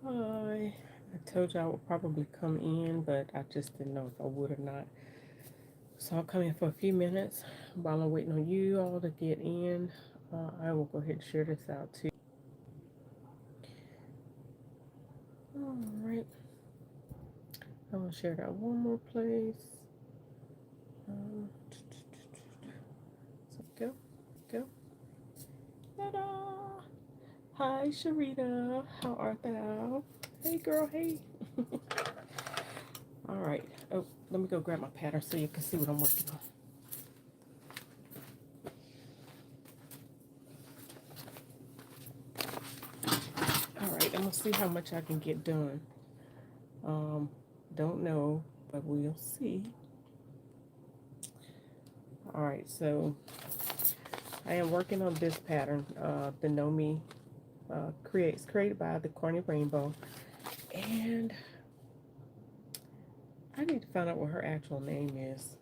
Hi. I told you I would probably come in, but I just didn't know if I would or not. So I'll come in for a few minutes while I'm waiting on you all to get in. I will go ahead and share this out too. All right. I'm going to share that one more place. So go, go. Ta-da! Hi, Sharita. How art thou? Hey, girl. Hey. All right. Oh, let me go grab my pattern so you can see what I'm working on. All right. I'm gonna see how much I can get done. Um, don't know, but we'll see. All right. So I am working on this pattern. The KnowMe created by the Corny Rainbow, and I need to find out what her actual name is,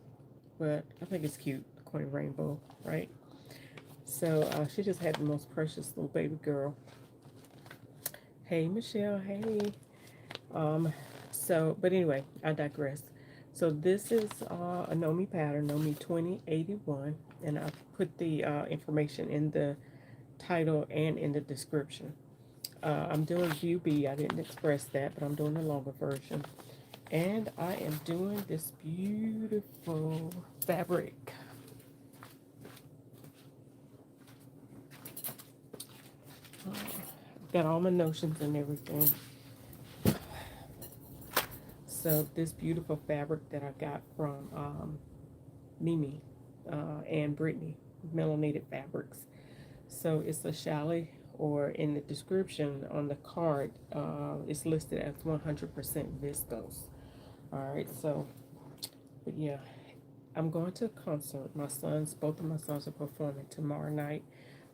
but I think it's cute, the Corny Rainbow, right? So she just had the most precious little baby girl. Hey, Michelle. Hey. Um, but anyway, I digress. So this is a KnowMe pattern, KnowMe 2081, and I put the information in the title and in the description. I'm doing view B. I didn't express that, but I'm doing the longer version. And I am doing this beautiful fabric. Got all my notions and everything. So this beautiful fabric that I got from Mimi and Brittany, Melanated Fabrics. So it's a challis, or in the description on the card, it's listed as 100% viscose. All right, so, but yeah, I'm going to a concert. Both of my sons are performing tomorrow night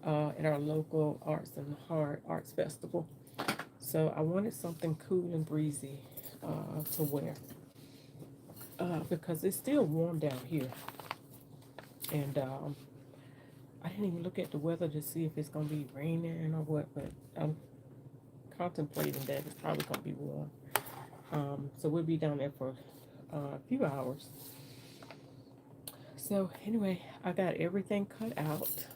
at our local Arts Festival. So I wanted something cool and breezy to wear because it's still warm down here. And I didn't even look at the weather to see if it's going to be raining or what, but I'm contemplating that it's probably going to be warm. So we'll be down there for a few hours. So anyway, I got everything cut out,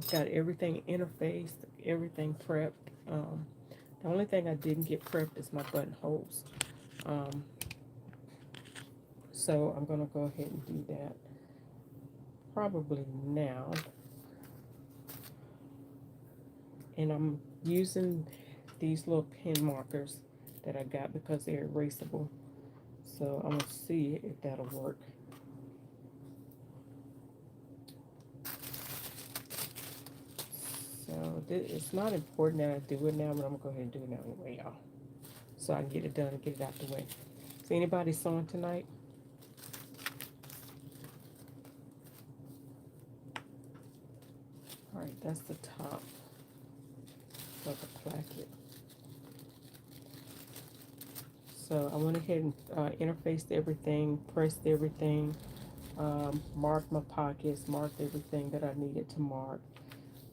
got everything interfaced, everything prepped. The only thing I didn't get prepped is my buttonholes. Um, so I'm gonna go ahead and do that probably now. And I'm using these little pen markers that I got because they're erasable. So I'm gonna see if that'll work. So it's not important that I do it now, but I'm gonna go ahead and do it now anyway, y'all. So I can get it done and get it out the way. So anybody sewing tonight? All right, that's the top of the placket. So I went ahead and interfaced everything, pressed everything, marked my pockets, marked everything that I needed to mark.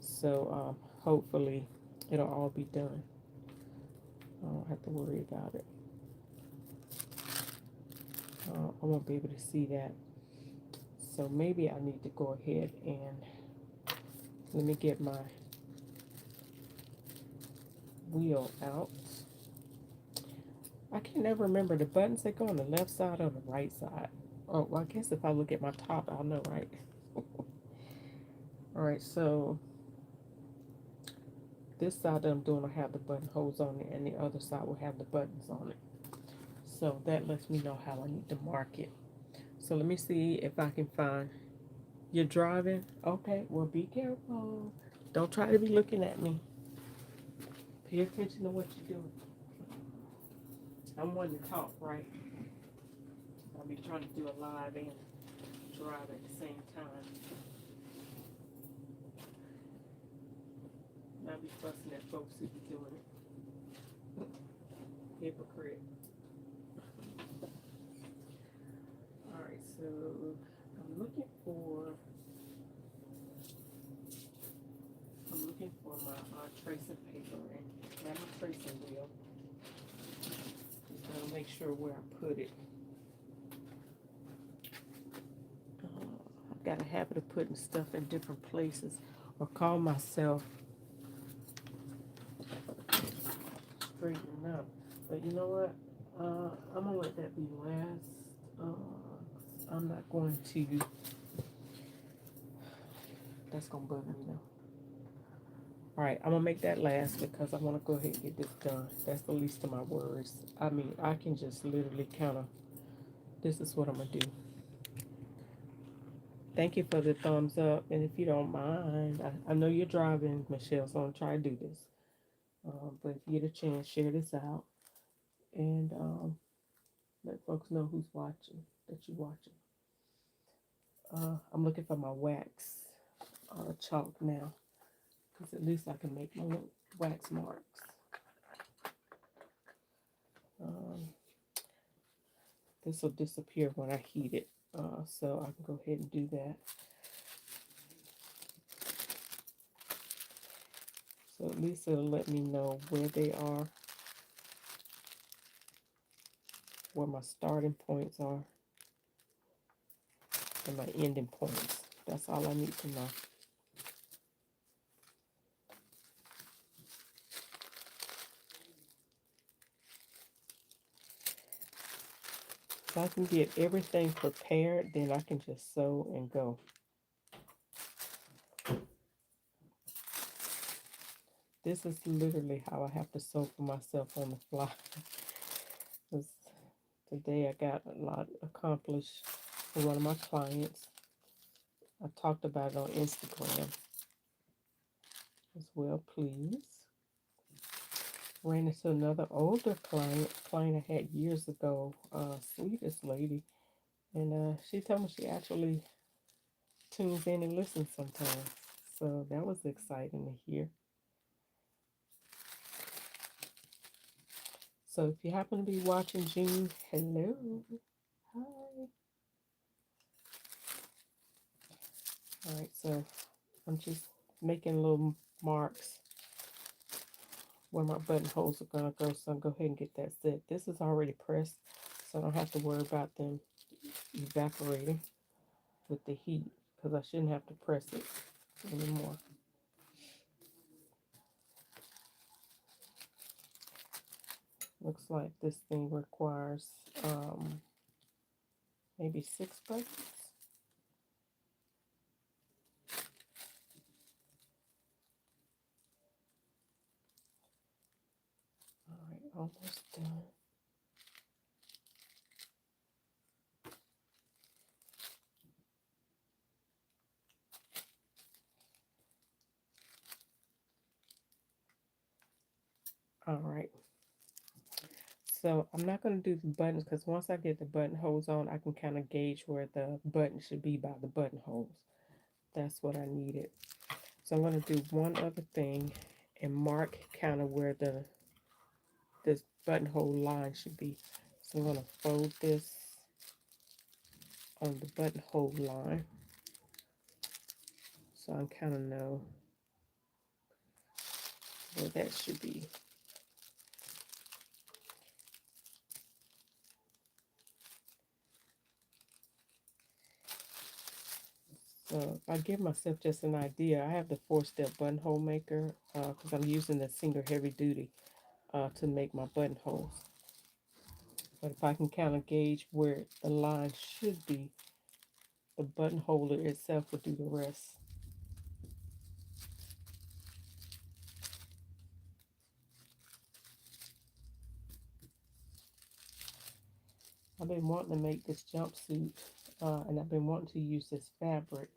So hopefully it'll all be done. I don't have to worry about it. I won't be able to see that. So maybe I need to go ahead and let me get my wheel out. I can never remember the buttons that go on the left side or the right side. Oh, well, I guess if I look at my top, I'll know, right? All right, so this side that I'm doing will have the buttonholes on it, and the other side will have the buttons on it. So that lets me know how I need to mark it. So let me see if I can find. You're driving? Okay, well, be careful. Don't try to be looking at me. Pay attention to what you're doing. I'm wanting to talk, right? I'll be trying to do a live and drive at the same time. And I'll be fussing at folks who be doing it. Hypocrite. Alright, so I'm looking for my tracing paper and got my tracing wheel. Just gotta make sure where I put it. I've got a habit of putting stuff in different places, or call myself straightening up. But you know what? I'm gonna let that be last. I'm not going to. That's gonna bug me now. All right, I'm gonna make that last because I want to go ahead and get this done. That's the least of my worries. I mean, I can just literally kind of. This is what I'm gonna do. Thank you for the thumbs up, and if you don't mind, I know you're driving, Michelle, so I'm trying to do this. But if you get a chance, share this out and let folks know who's watching, that you're watching. I'm looking for my wax chalk now, because at least I can make my little wax marks. This will disappear when I heat it, so I can go ahead and do that. So at least it'll let me know where they are, where my starting points are, and my ending points. That's all I need to know. If I can get everything prepared, then I can just sew and go. This is literally how I have to sew for myself on the fly. Today I got a lot accomplished for one of my clients. I talked about it on Instagram as well, please. Ran into another older client I had years ago, sweetest lady. And she told me she actually tunes in and listens sometimes. So that was exciting to hear. So if you happen to be watching, Jean, hello. Hi. All right, so I'm just making little marks where my buttonholes are going to go. So I'll go ahead and get that set. This is already pressed, so I don't have to worry about them evaporating with the heat, because I shouldn't have to press it anymore. Looks like this thing requires maybe 6 buttons. All right, almost done. All right. So I'm not going to do the buttons, because once I get the buttonholes on, I can kind of gauge where the button should be by the buttonholes. That's what I needed. So I'm going to do one other thing and mark kind of where this buttonhole line should be. So I'm going to fold this on the buttonhole line, so I kind of know where that should be. So if I give myself just an idea, I have the 4-step buttonhole maker, because I'm using the single heavy duty to make my buttonholes. But if I can kind of gauge where the line should be, the buttonholer itself will do the rest. I've been wanting to make this jumpsuit, and I've been wanting to use this fabric.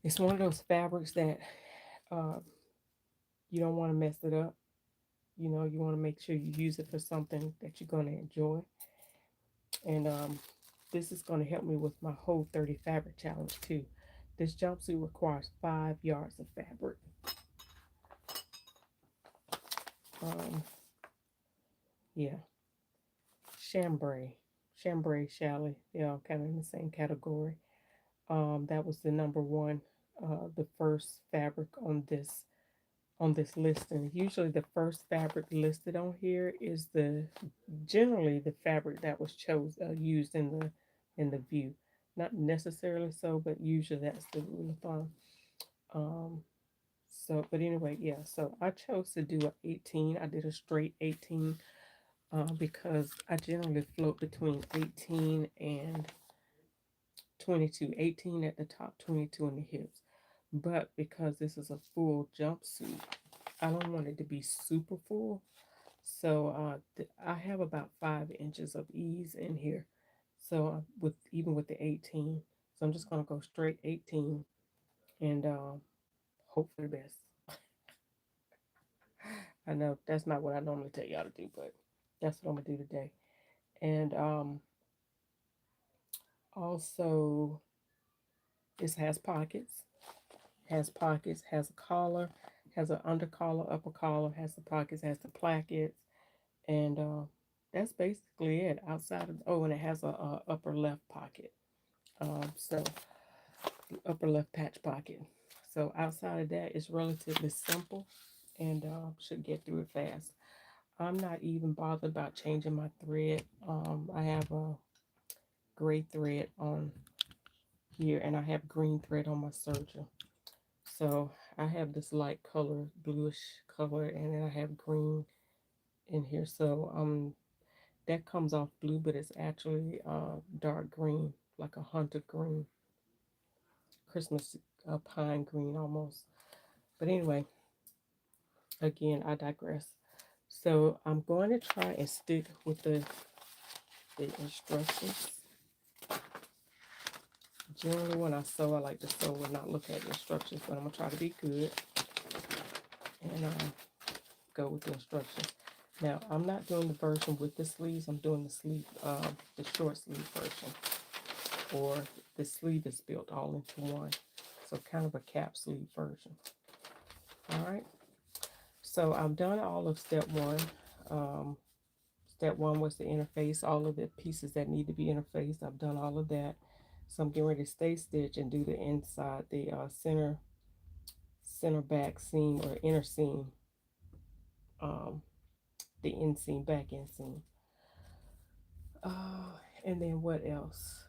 It's one of those fabrics that you don't want to mess it up. You know, you want to make sure you use it for something that you're going to enjoy. And this is going to help me with my whole 30 fabric challenge too. This jumpsuit requires 5 yards of fabric. Yeah, chambray, challis, yeah, kind of in the same category. That was the number one, the first fabric on this on this listing. Usually the first fabric listed on here is the generally the fabric that was used in the view. Not necessarily so, but usually that's the rule of thumb. Um, so, but anyway, yeah. So I chose to do a 18. I did a straight 18 because I generally float between 18 and 22. 18 at the top, 22 on the hips. But because this is a full jumpsuit, I don't want it to be super full. So I have about 5 inches of ease in here. So with even with the 18, so I'm just gonna go straight 18 and hope for the best. I know that's not what I normally tell y'all to do, but that's what I'm gonna do today. And also this has pockets, has a collar, has an under collar, upper collar, has the pockets, has the plackets, and that's basically it. Outside of and it has a upper left pocket. So upper left patch pocket. So outside of that, it's relatively simple and should get through it fast. I'm not even bothered about changing my thread. I have a gray thread on here and I have green thread on my serger. So I have this light color, bluish color, and then I have green in here. So that comes off blue, but it's actually dark green, like a hunter green, Christmas pine green almost. But anyway, again, I digress. So I'm going to try and stick with the instructions. Generally, when I sew, I like to sew and not look at the instructions, but I'm going to try to be good and go with the instructions. Now, I'm not doing the version with the sleeves. I'm doing the short sleeve version, or the sleeve is built all into one. So kind of a cap sleeve version. All right. So I've done all of step one. Step one was the interface, all of the pieces that need to be interfaced. I've done all of that. So I'm getting ready to stay stitch and do the inside, the center back seam or inner seam, the inseam, back inseam. And then what else?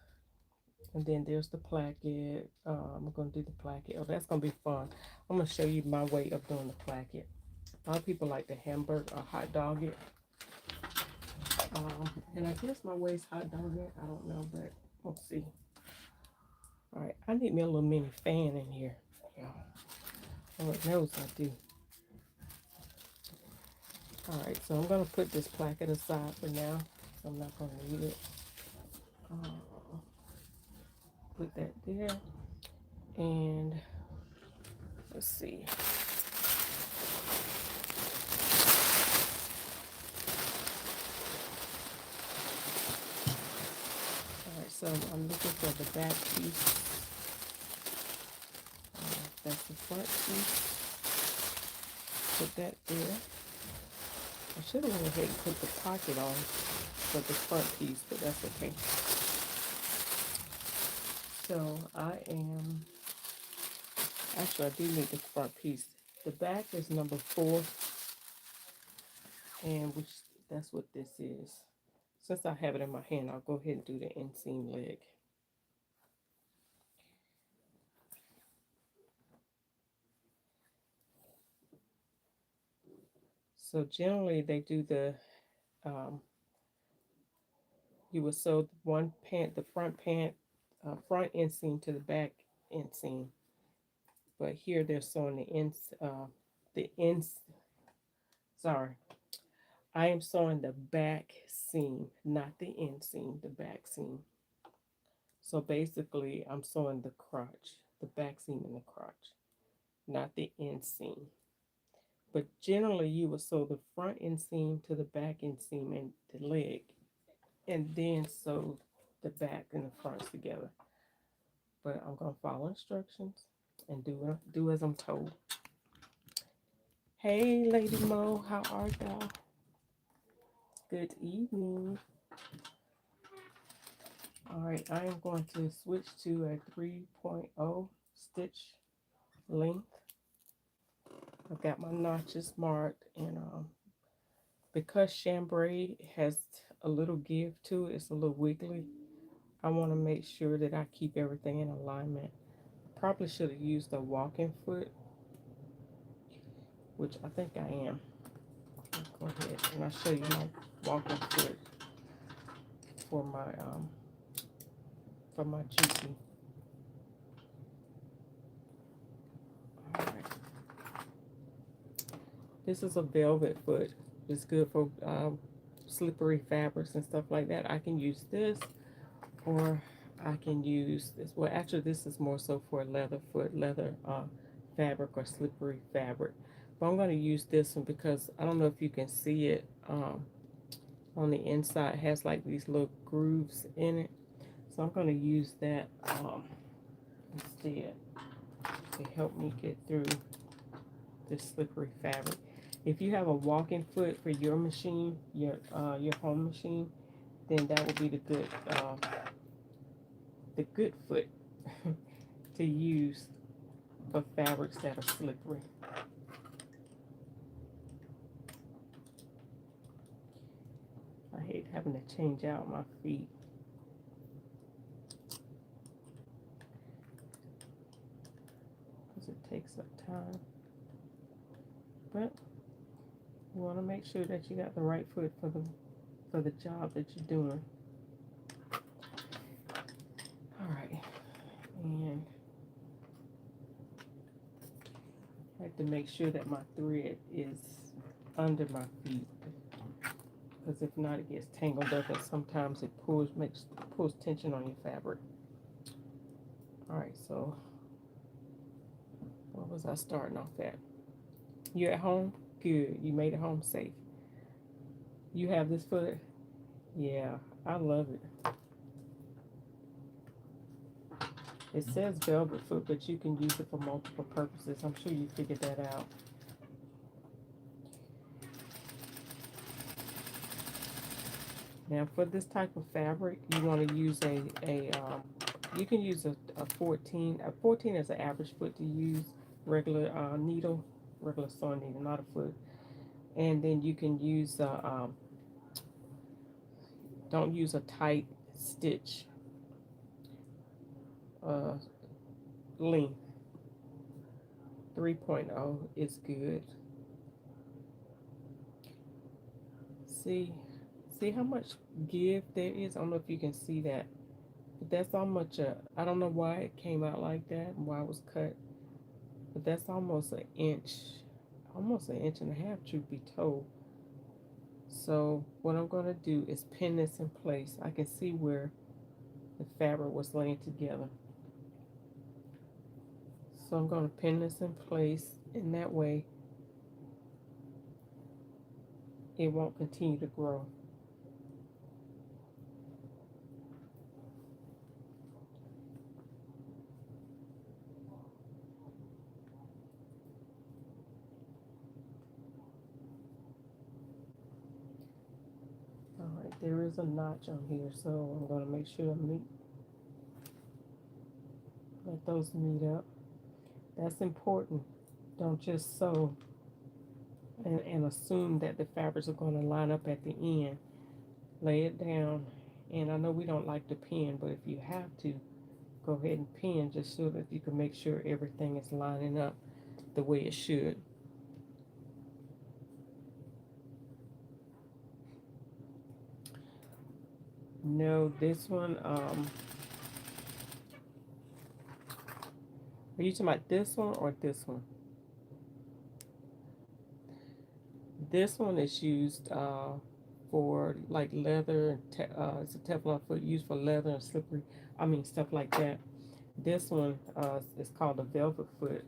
And then there's the placket. I'm going to do the placket. Oh, that's going to be fun. I'm going to show you my way of doing the placket. A lot of people like to hamburger or hot dog it. And I guess my way is hot dog it. I don't know, but we'll see. All right, I need me a little mini fan in here. Yeah. Lord knows I do. All right, so I'm going to put this placket aside for now. So I'm not going to need it. Put that there. And let's see. Alright, so I'm looking for the back piece. That's the front piece. Put that there. I should have went ahead and put the pocket on for the front piece, but that's okay. So actually I do need the front piece. The back is number 4, and that's what this is. Since I have it in my hand, I'll go ahead and do the inseam leg. So generally they do the, you would sew the front inseam to the back inseam. But here they're sewing sorry. I am sewing the back seam, not the inseam, the back seam. So basically I'm sewing the crotch, the back seam and the crotch, not the inseam. But generally you would sew the front inseam to the back inseam and the leg, and then sew the back and the fronts together. But I'm going to follow instructions and do as I'm told. Hey, Lady Mo, how are y'all? Good evening. All right, I am going to switch to a 3.0 stitch length. I've got my notches marked, and because chambray has a little give to it, it's a little wiggly. I want to make sure that I keep everything in alignment. Probably should have used a walking foot, which I think I am. Let's go ahead and I'll show you my walking foot for my juicy. All right. This is a velvet foot. It's good for slippery fabrics and stuff like that. I can use this, or I can use this. Well, actually, this is more so for leather foot, leather fabric or slippery fabric. But I'm going to use this one because I don't know if you can see it on the inside. It has like these little grooves in it. So I'm going to use that instead to help me get through this slippery fabric. If you have a walking foot for your machine, your home machine, then that will be the good foot to use for fabrics that are slippery. I hate having to change out my feet. Because it takes up time. But you want to make sure that you got the right foot for the job that you're doing. All right, and I have to make sure that my thread is under my feet, because if not, it gets tangled up, and sometimes it pulls tension on your fabric. All right, so what was I starting off at? You at home? Good. You made it home safe. You have this foot? Yeah, I love it. It says velvet foot, but you can use it for multiple purposes. I'm sure you figured that out. Now, for this type of fabric, you want to use you can use a 14. A 14 is an average foot to use. Regular needle, regular sewing needle, not a foot. And then you can use don't use a tight stitch length. 3.0 is good. See how much give there is? I don't know if you can see that. But that's how much, I don't know why it came out like that and why it was cut. But that's almost an inch and a half, truth be told. So what I'm going to do is pin this in place. I can see where the fabric was laying together. So I'm going to pin this in place, and that way it won't continue to grow. Alright, there is a notch on here, so I'm going to make sure let those meet up. That's important. Don't just sew and assume that the fabrics are going to line up at the end. Lay it down. And I know we don't like to pin, but if you have to, go ahead and pin just so that you can make sure everything is lining up the way it should. No, this one, are you talking about this one or this one? This one is used for like leather, it's a Teflon foot used for leather and slippery, stuff like that. This one is called a velvet foot.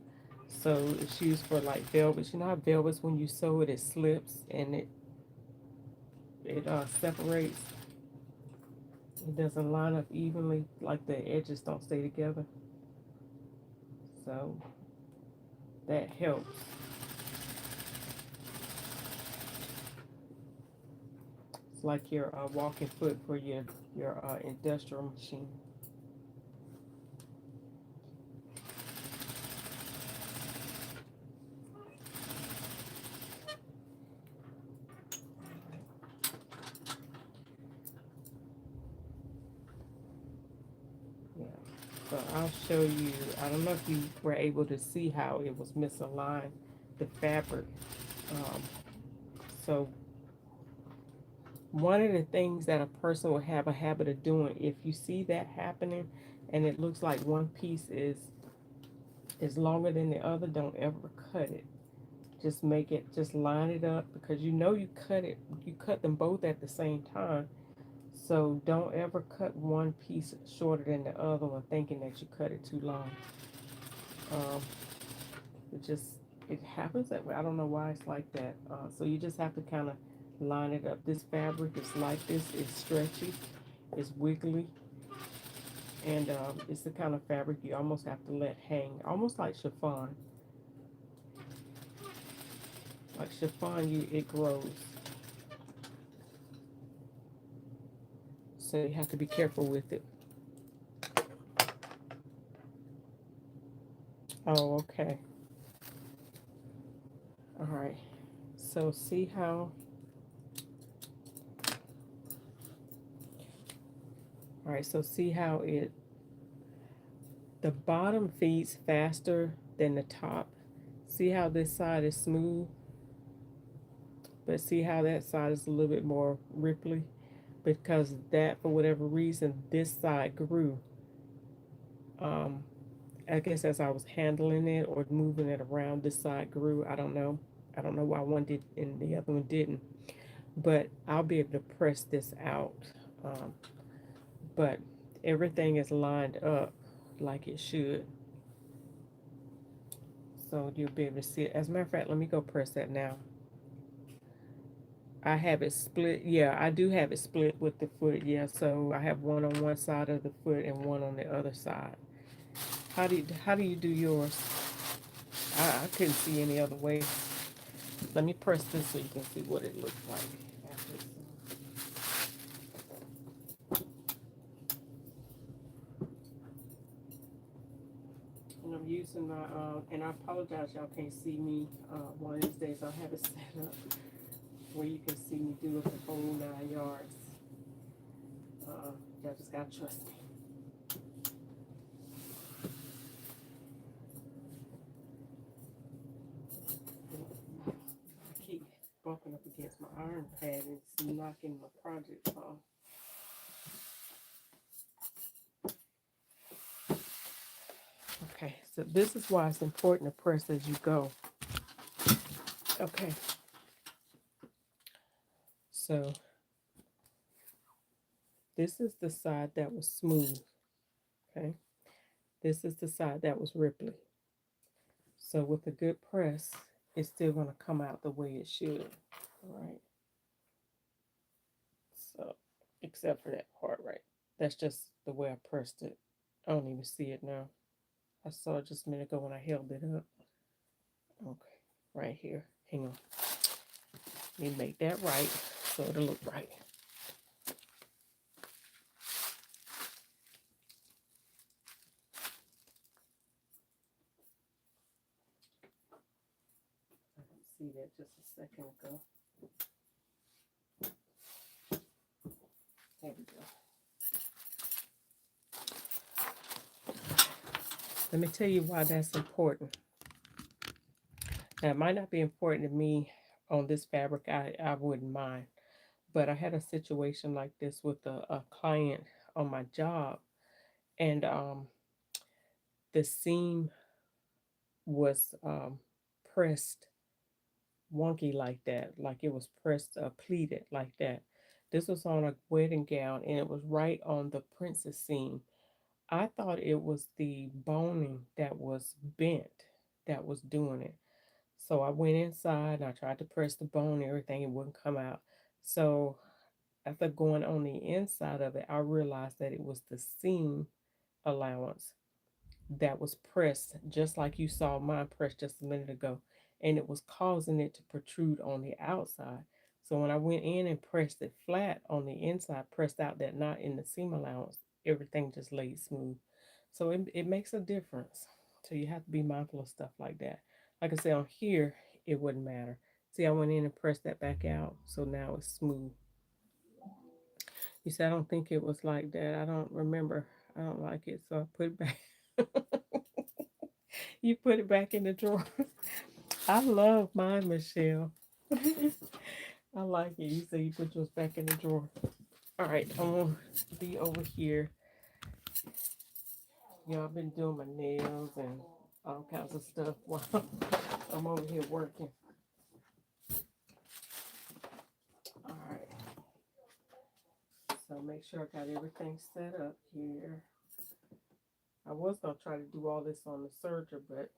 So it's used for like velvets. You know how velvets, when you sew it, it slips and it separates. It doesn't line up evenly, like the edges don't stay together. So that helps. It's like your walking foot for your industrial machine. So I'll show you. I don't know if you were able to see how it was misaligned, the fabric. Um, so one of the things that a person will have a habit of doing, if you see that happening and it looks like one piece is longer than the other, don't ever cut it. Just make it, just line it up, because you know you cut them both at the same time. So don't ever cut one piece shorter than the other one thinking that you cut it too long. Um, it just, it happens that way. I don't know why it's like that. So you just have to kind of line it up. This fabric is like this. It's stretchy. It's wiggly. And it's the kind of fabric you almost have to let hang. Almost like chiffon. Like chiffon, it grows. So you have to be careful with it. Oh, okay. All right. So see how, all right, so see how the bottom feeds faster than the top. See how this side is smooth, but see how that side is a little bit more ripply? Because that, for whatever reason, this side grew. Um, I guess as I was handling it or moving it around, this side grew. I don't know. I don't know why one did and the other one didn't. But I'll be able to press this out. Um, but everything is lined up like it should. So you'll be able to see it. As a matter of fact, let me go press that now. I have it split. Yeah, I do have it split with the foot. Yeah, so I have one on one side of the foot and one on the other side. How do you do yours? I couldn't see any other way. Let me press this so you can see what it looks like after it's and I'm using my, and I apologize, y'all can't see me. One of these days I'll have it set up where you can see me do it the whole 9 yards. Y'all just gotta trust me. I keep bumping up against my iron pad and it's knocking my project off. Okay, so this is why it's important to press as you go. Okay, so this is the side that was smooth. Okay, this is the side that was ripply. So with a good press, it's still going to come out the way it should. All right. So, except for that part, right? That's just the way I pressed it. I don't even see it now. I saw it just a minute ago when I held it up. Okay, right here. Hang on. Let me make that right so it'll look right. I didn't see that just a second ago. There we go. Let me tell you why that's important. Now, it might not be important to me on this fabric. I wouldn't mind. But I had a situation like this with a client on my job. And the seam was pressed wonky like that. Like it was pressed, pleated like that. This was on a wedding gown and it was right on the princess seam. I thought it was the boning that was bent that was doing it. So I went inside and I tried to press the bone and everything, it wouldn't come out. So after going on the inside of it, I realized that it was the seam allowance that was pressed, just like you saw mine pressed just a minute ago, and it was causing it to protrude on the outside. So when I went in and pressed it flat on the inside, pressed out that knot in the seam allowance, everything just laid smooth. So it makes a difference. So you have to be mindful of stuff like that. Like I said, on here, it wouldn't matter. See, I went in and pressed that back out, so now it's smooth. You said I don't think it was like that. I don't remember. I don't like it, so I put it back. You put it back in the drawer. I love mine, Michelle. I like it. You say you put yours back in the drawer. All right, I'm gonna be over here. Y'all been doing my nails and all kinds of stuff while I'm over here working. All right. So make sure I got everything set up here. I was gonna try to do all this on the serger, but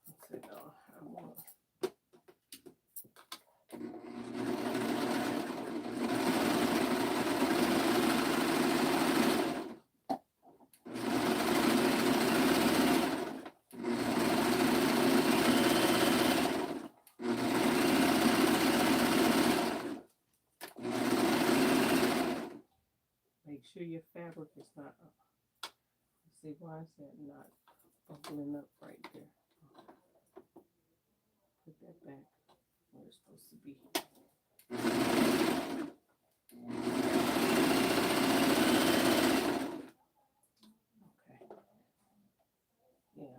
I said no, I won't. Make sure your fabric is not up. Let's see, why is that not bubbling up right there? Put that back where it's supposed to be. Okay. Yeah.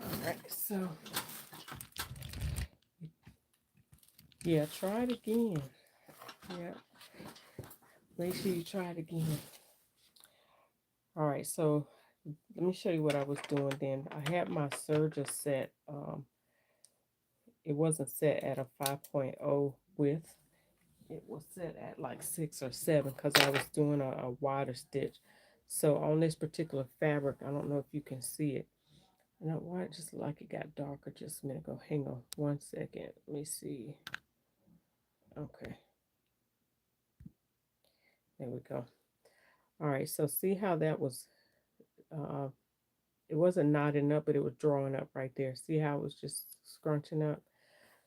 All right, so yeah, try it again. Yeah, make sure you try it again. All right, so let me show you what I was doing then. I had my serger set. It wasn't set at a 5.0 width. It was set at like 6 or 7 because I was doing a wider stitch. So on this particular fabric, I don't know if you can see it. I know why it just like it got darker just a minute ago. Hang on one second. Let me see. Okay. There we go. All right, so see how that was, it wasn't knotting up, but it was drawing up right there. See how it was just scrunching up?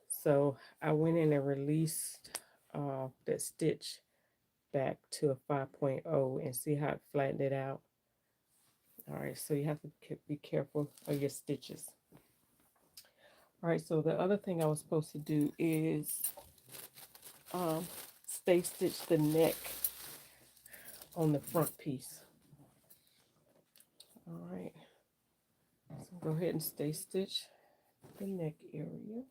So I went in and released that stitch back to a 5.0 and see how it flattened it out. All right, so you have to be careful of your stitches. All right, so the other thing I was supposed to do is stay stitch the neck on the front piece. All right, so go ahead and stay stitch the neck area.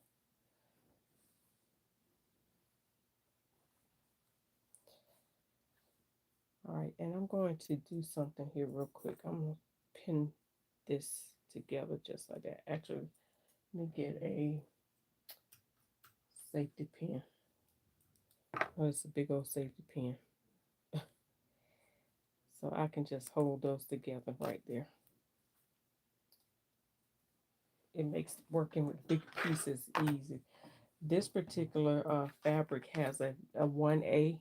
All right, and I'm going to do something here real quick. I'm going to pin this together just like that. Actually, let me get a safety pin. Oh, it's a big old safety pin. So I can just hold those together right there. It makes working with big pieces easy. This particular fabric has a 1A,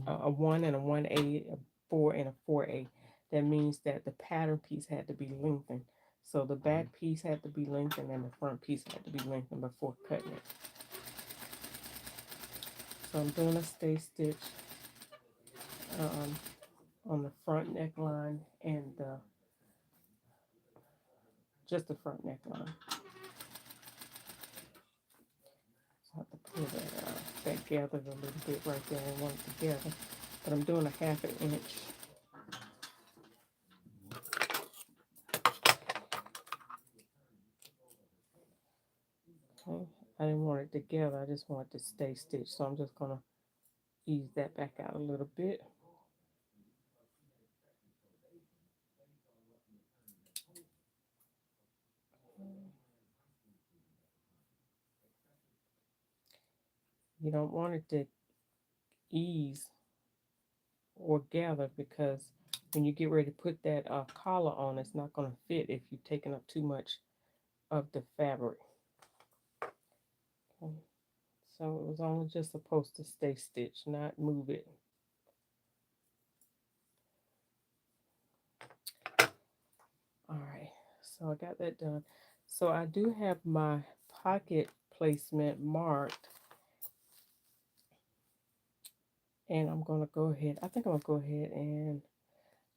a 1 and a 1A, a 4 and a 4A. That means that the pattern piece had to be lengthened. So the back piece had to be lengthened and the front piece had to be lengthened before cutting it. So I'm doing a stay stitch on the front neckline and just the front neckline. So I have to pull that gathered a little bit right there and want it together. But I'm doing a 1/2 inch. Okay. I didn't want it together. I just want it to stay stitched. So I'm just going to ease that back out a little bit. You don't want it to ease or gather because when you get ready to put that collar on, it's not going to fit if you're taking up too much of the fabric. Okay. So it was only just supposed to stay stitched, not move it. All right, so I got that done. So I do have my pocket placement marked. And I'm going to go ahead. I think I'm going to go ahead and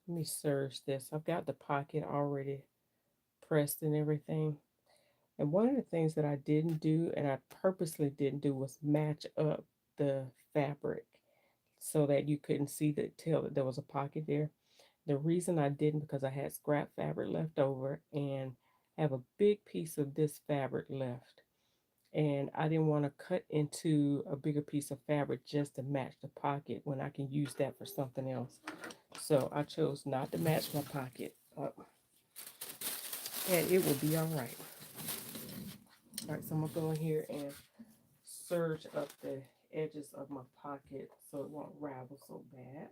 let me serge this. I've got the pocket already pressed and everything. And one of the things that I didn't do, and I purposely didn't do, was match up the fabric so that you couldn't see the tell that there was a pocket there. The reason I didn't, because I had scrap fabric left over and have a big piece of this fabric left. And I didn't want to cut into a bigger piece of fabric just to match the pocket when I can use that for something else. So I chose not to match my pocket up. And it will be all right. All right, so I'm going to go in here and serge up the edges of my pocket so it won't ravel so bad.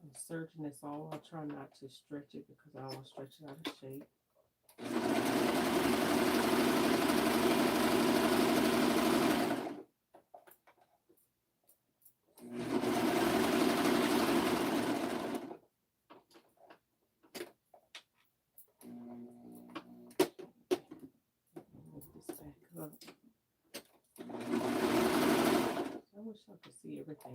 I'm serging this all. I'll try not to stretch it because I don't want to stretch it out of shape. Up. I wish I could see everything.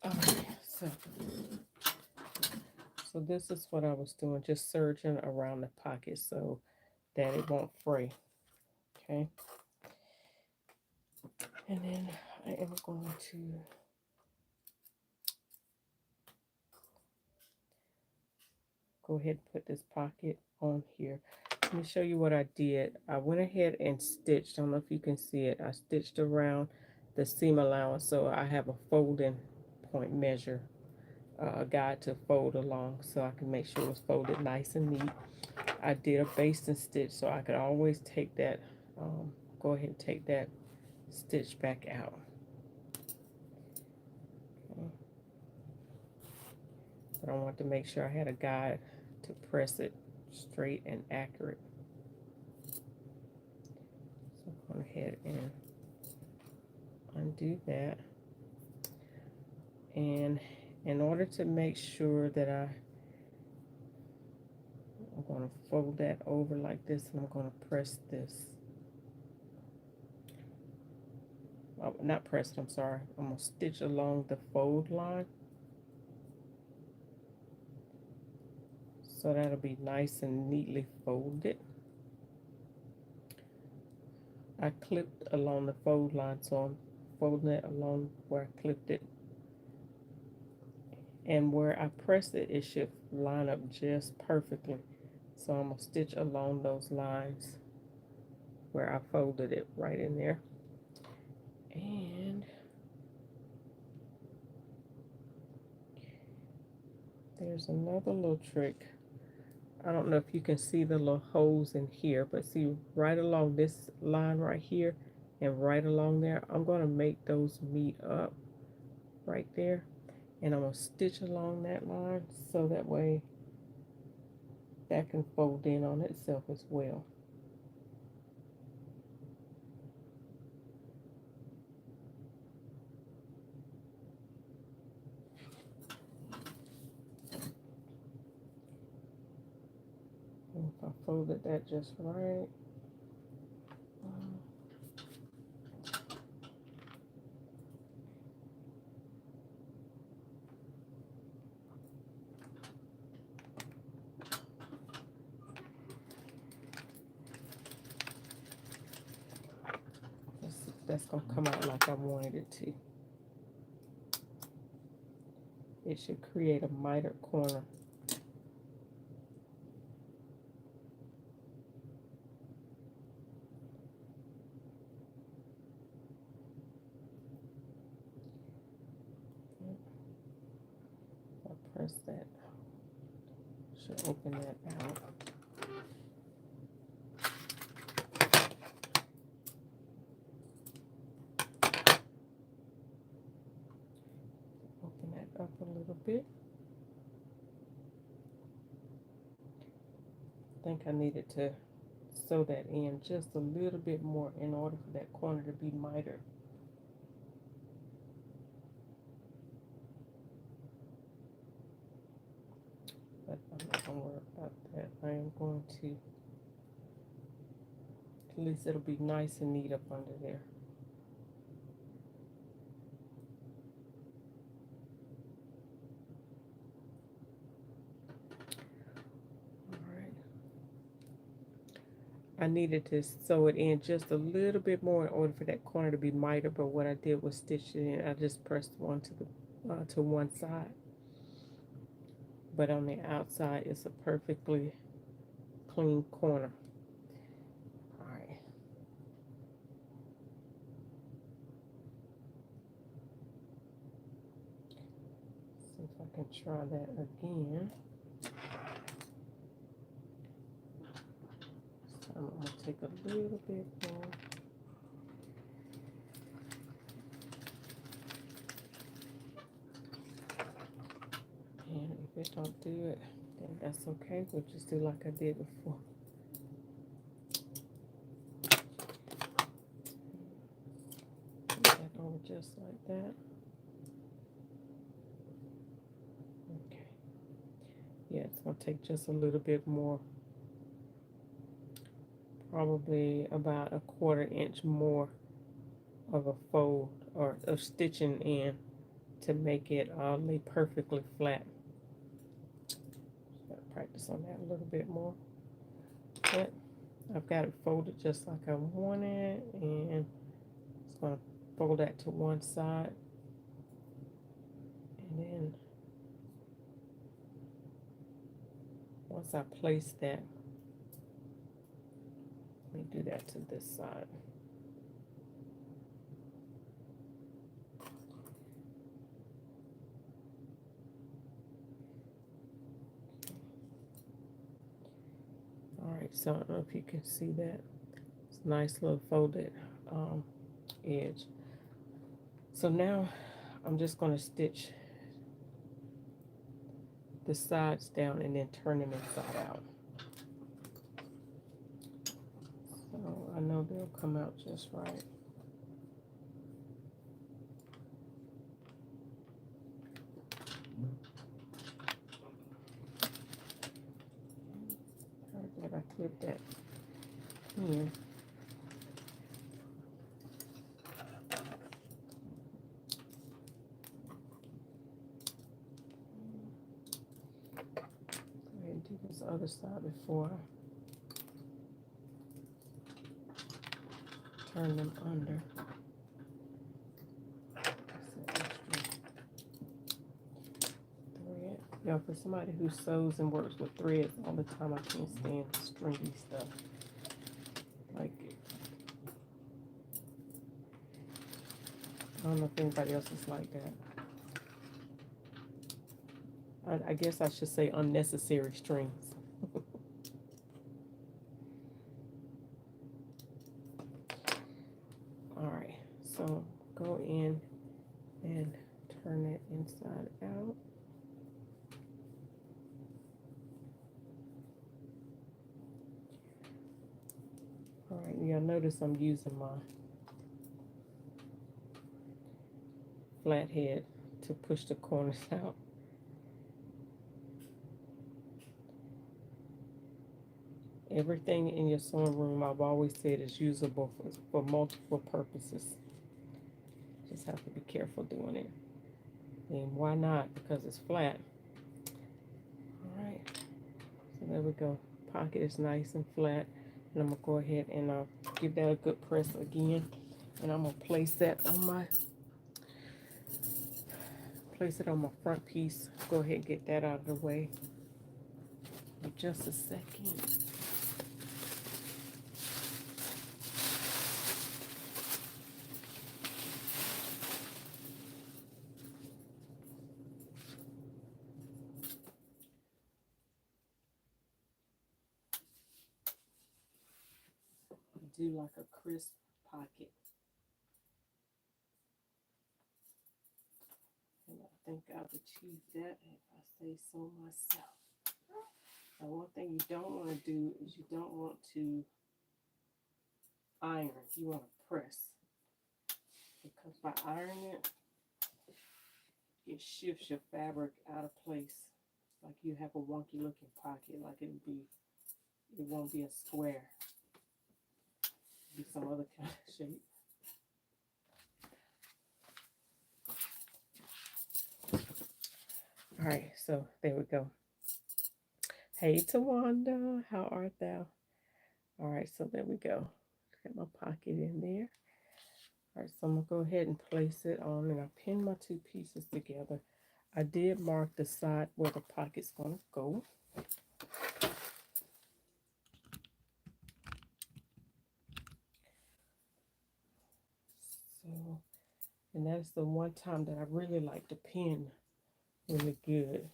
Alright, so this is what I was doing, just serging around the pocket so that it won't fray. Okay. And then I am going to go ahead and put this pocket on here. Let me show you what I did. I went ahead and stitched. I don't know if you can see it. I stitched around the seam allowance, so I have a folding point measure, a guide to fold along so I can make sure it's folded nice and neat. I did a basting stitch so I could always take that, go ahead and take that stitch back out. Okay. But I want to make sure I had a guide to press it straight and accurate. So I'm going ahead and undo that. And in order to make sure that I'm going to fold that over like this, and I'm going to press this. Oh, not press it, I'm sorry. I'm going to stitch along the fold line. So that'll be nice and neatly folded. I clipped along the fold line, so I'm folding it along where I clipped it. And where I pressed it, it should line up just perfectly. So I'm going to stitch along those lines where I folded it right in there. And there's another little trick. I don't know if you can see the little holes in here, but see right along this line right here and right along there, I'm going to make those meet up right there. And I'm going to stitch along that line so that way that can fold in on itself as well. And if I folded that just right. That's going to come out like I wanted it to. It should create a mitered corner. I'll press that. Should open that out. Open that up a little bit. I think I needed to sew that in just a little bit more in order for that corner to be mitered. But I'm not going to worry about that. I am going to, at least it'll be nice and neat up under there. I needed to sew it in just a little bit more in order for that corner to be mitered, but what I did was stitch it in. I just pressed one to one side, but on the outside it's a perfectly clean corner. All right. See if I can try that again. So I'm going to take a little bit more. And if it don't do it, then that's okay. We'll just do like I did before. Put that over just like that. Okay. Yeah, it's going to take just a little bit more. Probably about a 1/4 inch more of a fold or of stitching in to make it lay perfectly flat. Gotta practice on that a little bit more. But I've got it folded just like I want it, and it's going to fold that to one side, and then once I place that, let me do that to this side. Alright, so I don't know if you can see that. It's a nice little folded edge. So now I'm just going to stitch the sides down and then turn them inside out. So I know they'll come out just right. That I clipped that in. Go ahead and do this other side before I turn them under. Yeah, for somebody who sews and works with threads all the time, I can't stand stringy stuff. Like, I don't know if anybody else is like that. I guess I should say unnecessary strings. Alright, so go in and turn it inside out. Alright, you'll notice I'm using my flathead to push the corners out. Everything in your sewing room, I've always said, is usable for multiple purposes. Just have to be careful doing it. And why not? Because it's flat. Alright, so there we go. Pocket is nice and flat. And I'm going to go ahead and give that a good press again. And I'm going to place that on my front piece. Go ahead and get that out of the way. For just a second. Do like a crisp pocket. And I think I've achieved that, if I say so myself. Now, one thing you don't want to do is you don't want to iron. You want to press. Because by ironing it, it shifts your fabric out of place. Like you have a wonky looking pocket. Like it won't be a square. It'll be some other kind of shape. All right, so there we go. Hey, Tawanda, how art thou? All right, so there we go. Got my pocket in there. All right, so I'm going to go ahead and place it on, and I pin my two pieces together. I did mark the side where the pocket's going to go. So, and that's the one time that I really like to pin really good.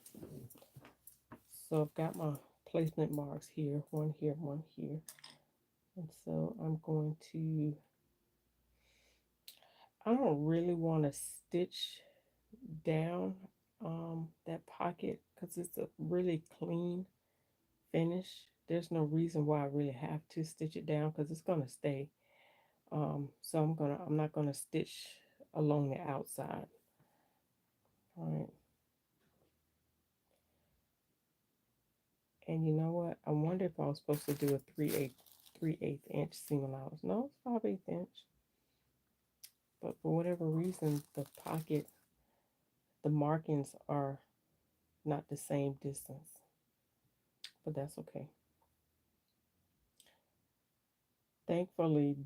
So I've got my placement marks here, one here, one here. And so I'm going to, I don't really want to stitch down that pocket because it's a really clean finish. There's no reason why I really have to stitch it down because it's going to stay. So I'm not gonna stitch along the outside. All right. And you know what? I wonder if I was supposed to do a 3/8 inch seam allowance. No, it's 5/8 inch. But for whatever reason, the pocket, the markings are not the same distance. But that's okay. Thankfully,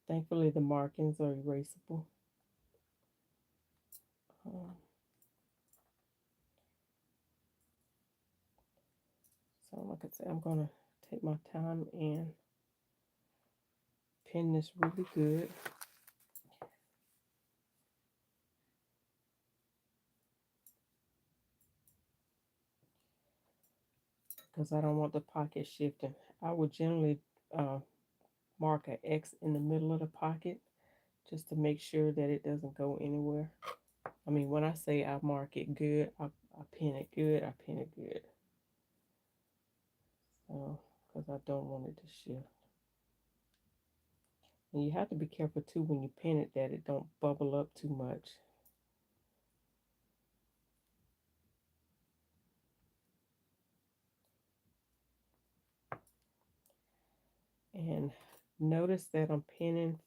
thankfully the markings are erasable. So like I said, I'm gonna take my time and pin this really good. Because I don't want the pocket shifting. I would generally mark an X in the middle of the pocket just to make sure that it doesn't go anywhere. I mean, when I say I mark it good, I pin it good, I pin it good. So, because I don't want it to shift. And you have to be careful too when you pin it that it don't bubble up too much. And notice that I'm pinning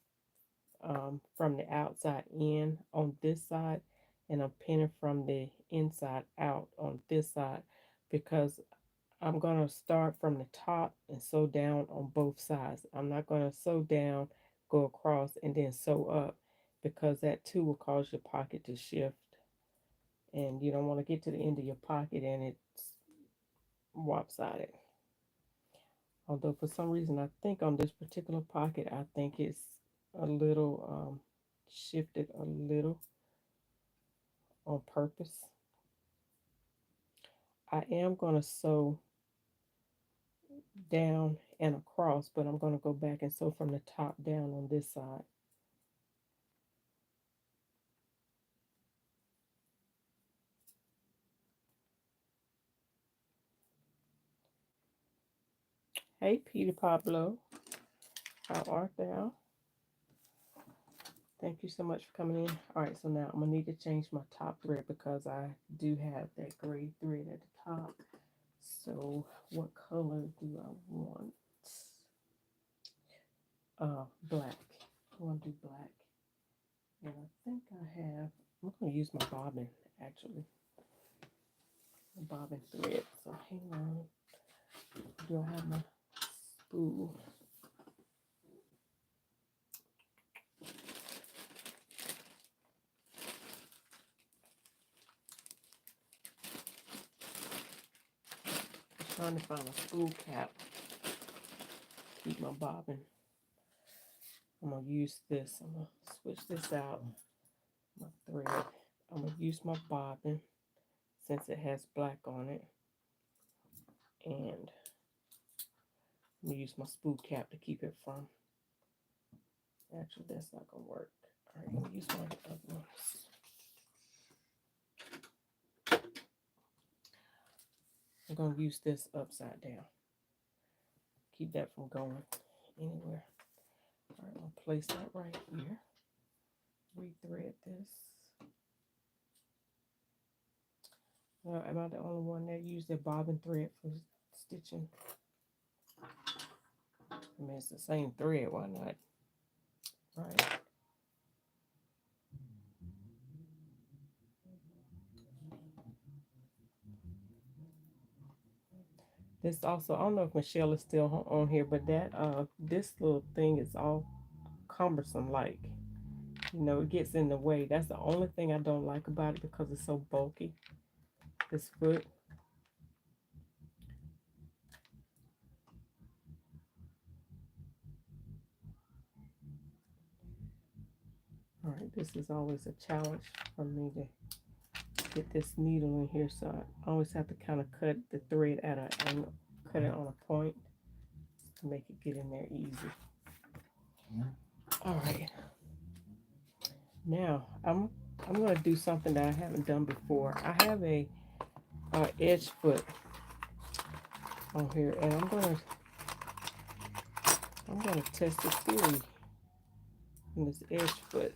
from the outside in on this side, and I'm pinning from the inside out on this side because I'm going to start from the top and sew down on both sides. I'm not going to sew down, go across, and then sew up because that too will cause your pocket to shift. And you don't want to get to the end of your pocket and it's lopsided. Although for some reason I think on this particular pocket, I think it's a little shifted a little on purpose. I am going to sew down and across, but I'm going to go back and sew from the top down on this side. Hey, Peter Pablo, how art thou? Thank you so much for coming in. All right, so now I'm going to need to change my top thread because I do have that gray thread at the top. So what color do I want? Black. I want to do black. And I think I'm going to use my bobbin, actually. The bobbin thread. So hang on. Do I have my spool? I'm trying to find a spool cap. Keep my bobbin. I'm going to use this. I'm going to switch this out. My thread. I'm going to use my bobbin since it has black on it. And I'm going to use my spool cap to keep it from. Actually, that's not going to work. All right, I'm going to use my other ones. I'm going to use this upside down. keep that from going anywhere. All right, I'm gonna place that right here. Rethread this. Am I the only one that used their bobbin thread for stitching? I mean, it's the same thread, why not? Right. This also, I don't know if Michelle is still on here, but that this little thing is all cumbersome, like, you know, it gets in the way. That's the only thing I don't like about it because it's so bulky, this foot. All right, this is always a challenge for me to get this needle in here, so I always have to kind of cut the thread at an angle, cut it on a point to make it get in there easy. All right, now I'm going to do something that I haven't done before. I have a edge foot on here, and I'm going to test the theory in this edge foot.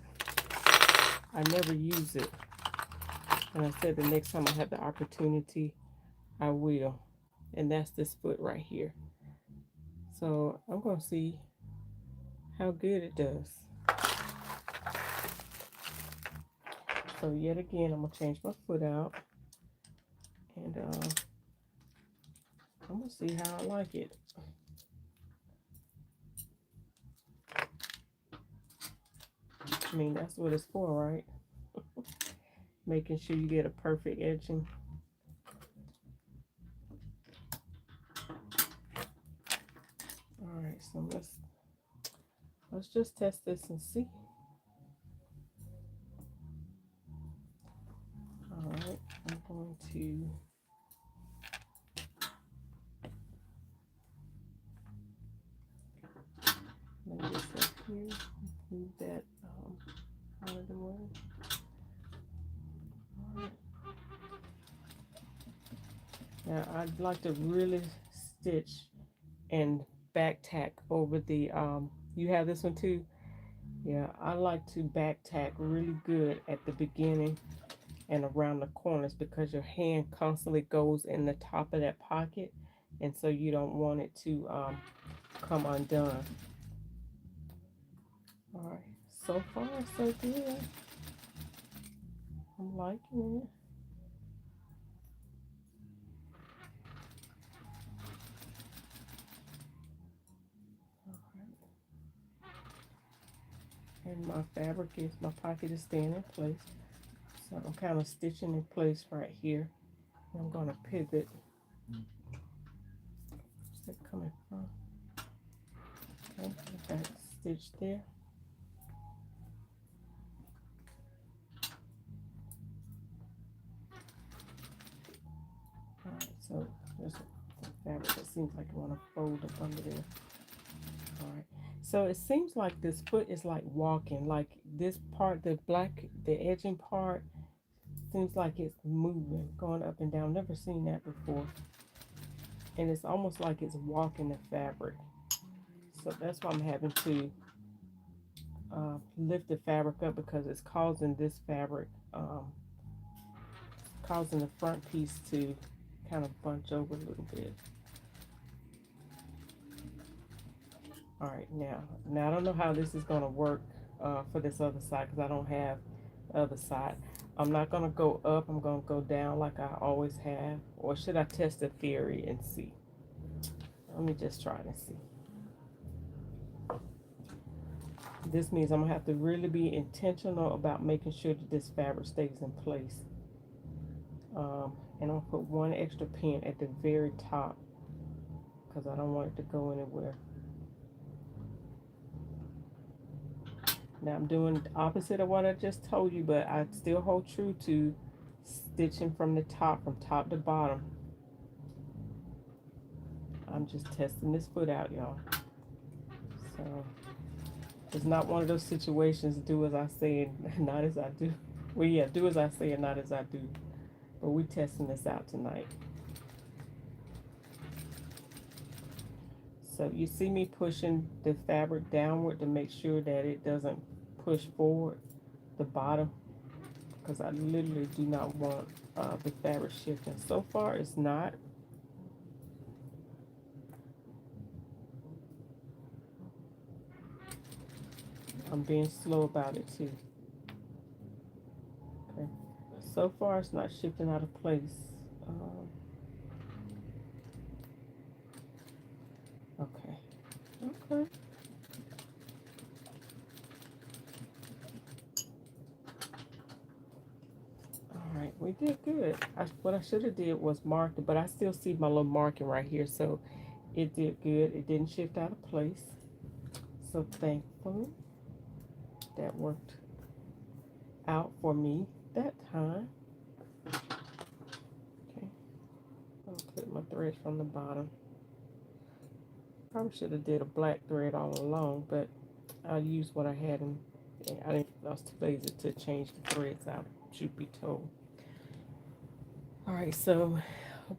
I never use it, and I said the next time I have the opportunity, I will. And that's this foot right here. So I'm going to see how good it does. So yet again, I'm going to change my foot out. And I'm going to see how I like it. I mean, that's what it's for, right? Making sure you get a perfect edging. All right, so let's just test this and see. All right, I'm going to lay this up here, move that out of the way. All right. Now I'd like to really stitch and back tack over the you have this one too? Yeah, I like to back tack really good at the beginning and around the corners because your hand constantly goes in the top of that pocket, and so you don't want it to come undone. All right, so far so good. I'm liking it. And my fabric is, my pocket is staying in place. So I'm kind of stitching in place right here. And I'm going to pivot. Where's that coming from? Okay, I got it stitched there. Alright, so there's a fabric that seems like you want to fold up under there. Alright, so it seems like this foot is like walking, like this part, the edging part, seems like it's moving, going up and down. Never seen that before. And it's almost like it's walking the fabric. So that's why I'm having to lift the fabric up, because it's causing this fabric, causing the front piece to kind of bunch over a little bit. All right, now I don't know how this is going to work for this other side, because I don't have the other side. I'm not going to go up, I'm going to go down like I always have. Or should I test the theory and see? Let me just try to see. This means I'm going to have to really be intentional about making sure that this fabric stays in place. And I'll put one extra pin at the very top, because I don't want it to go anywhere. Now I'm doing the opposite of what I just told you, but I still hold true to stitching from the top, from top to bottom. I'm just testing this foot out, y'all. So it's not one of those situations, do as I say and not as I do. Well, yeah, do as I say and not as I do. But we're testing this out tonight. So you see me pushing the fabric downward to make sure that it doesn't push forward the bottom, because I literally do not want the fabric shifting. So far it's not. I'm being slow about it too. Okay. So far it's not shifting out of place. Okay. Okay. All right, we did good. What I should have did was marked it, but I still see my little marking right here, so it did good. It didn't shift out of place. So thankfully, that worked out for me that time. Okay, I'll put my thread from the bottom. Probably should have did a black thread all along, but I used what I had, and I was too lazy to change the threads out, should be told. All right, so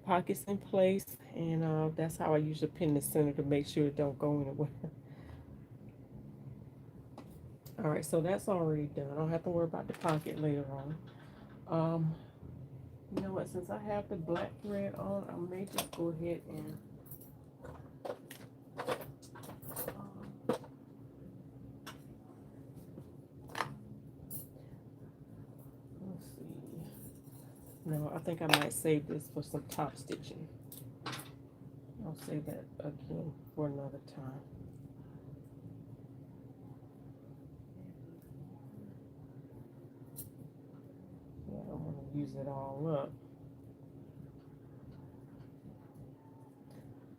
pockets in place, and that's how I usually pin the center to make sure it don't go anywhere. All right, so that's already done. I don't have to worry about the pocket later on. You know what? Since I have the black thread on, I may just go ahead and let's see. No, I think I might save this for some top stitching. I'll save that again for another time. Yeah, I don't want to use it all up.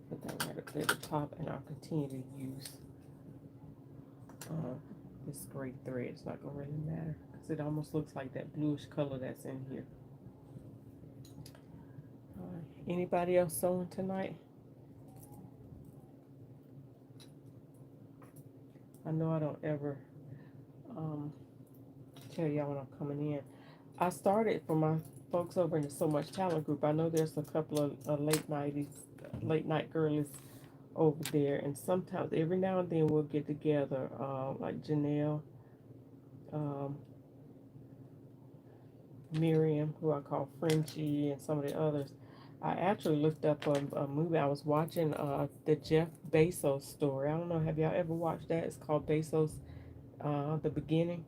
Put that right up there at the top, and I'll continue to use this gray thread. It's not going to really matter because it almost looks like that bluish color that's in here. Anybody else sewing tonight? I know I don't ever tell y'all when I'm coming in. I started for my folks over in the So Much Talent group. I know there's a couple of late night girlies over there, and sometimes every now and then we'll get together, like Janelle, Miriam, who I call Frenchie, and some of the others. I actually looked up a movie. I was watching the Jeff Bezos story. I don't know, have y'all ever watched that? It's called Bezos, The Beginning,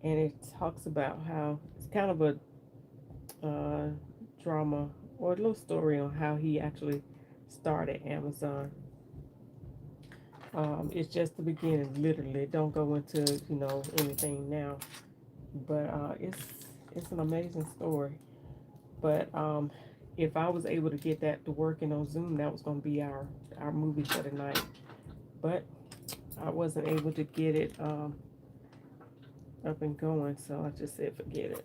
and it talks about how it's kind of a drama or a little story on how he actually started Amazon. It's just the beginning, literally. Don't go into anything now, but it's an amazing story. But if I was able to get that to working on Zoom, that was going to be our movie for the night. But I wasn't able to get it up and going, so I just said forget it.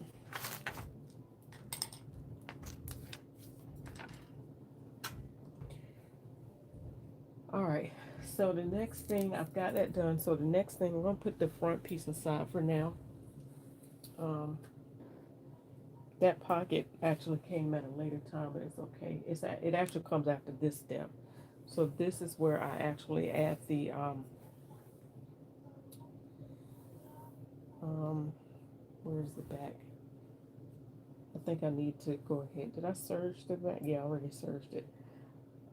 All right, so the next thing, I've got that done. So the next thing, we're going to put the front piece aside for now. That pocket actually came at a later time, but it's okay. It actually comes after this step. So this is where I actually add the where's the back? I think I need to go ahead. Did I serge the back? Yeah, I already serged it.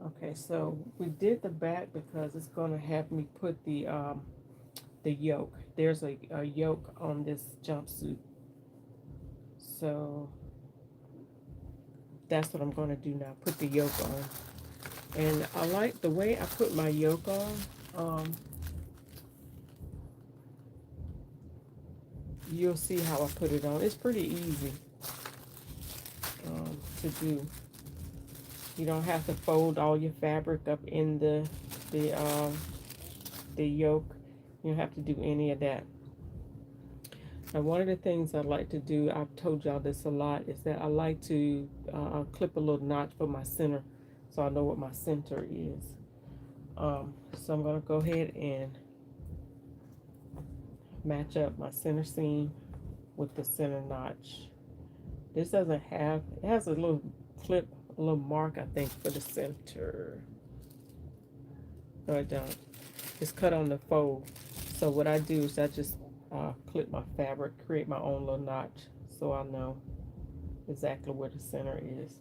Okay, so we did the back because it's going to have me put the yoke. There's a yoke on this jumpsuit. So that's what I'm going to do now, put the yoke on. And I like the way I put my yoke on. You'll see how I put it on. It's pretty easy to do. You don't have to fold all your fabric up in the yoke. You don't have to do any of that. Now, one of the things I like to do, I've told y'all this a lot, is that I like to clip a little notch for my center, so I know what my center is. So I'm going to go ahead and match up my center seam with the center notch. This doesn't have, it has a little clip, a little mark, I think, for the center. No, it don't. It's cut on the fold. So what I do is I just clip my fabric, create my own little notch, so I know exactly where the center is.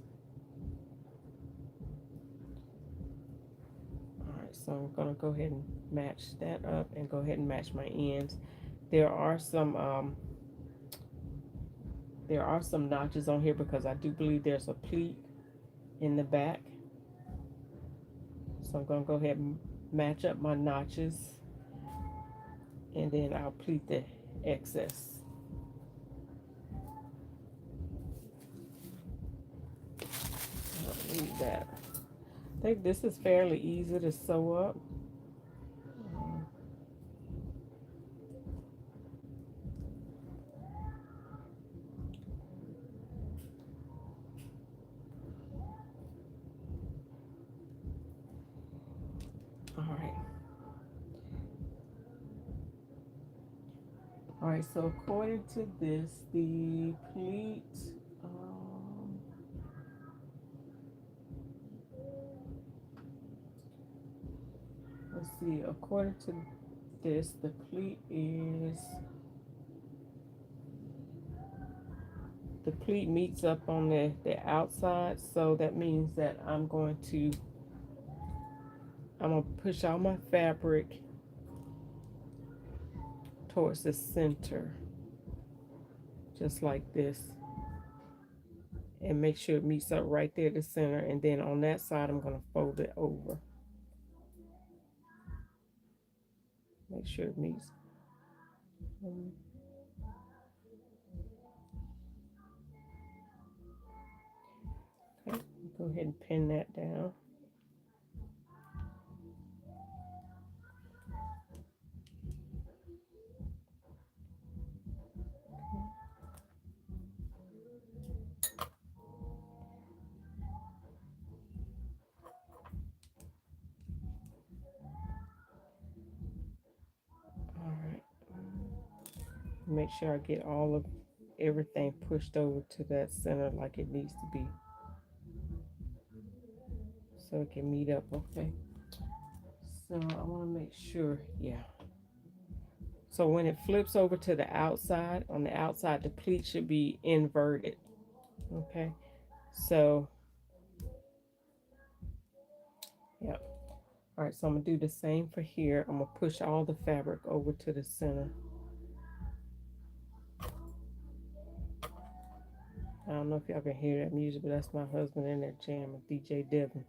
Alright, so I'm gonna go ahead and match that up and go ahead and match my ends. There are some notches on here because I do believe there's a pleat in the back. So I'm gonna go ahead and match up my notches, and then I'll pleat the excess. I'll leave that. I think this is fairly easy to sew up. All right, so according to this, the pleat, let's see, according to this, the pleat meets up on the outside, so that means that I'm gonna push all my fabric towards the center, just like this, and make sure it meets up right there at the center, and then on that side I'm gonna fold it over. Make sure it meets. Okay, go ahead and pin that down. Make sure I get all of everything pushed over to that center like it needs to be, so it can meet up. Okay, so I want to make sure, yeah. So when it flips over to the outside, on the outside the pleat should be inverted. Okay, so yeah. All right, so I'm gonna do the same for here. I'm gonna push all the fabric over to the center. I don't know if y'all can hear that music, but that's my husband in there jamming, DJ Devin.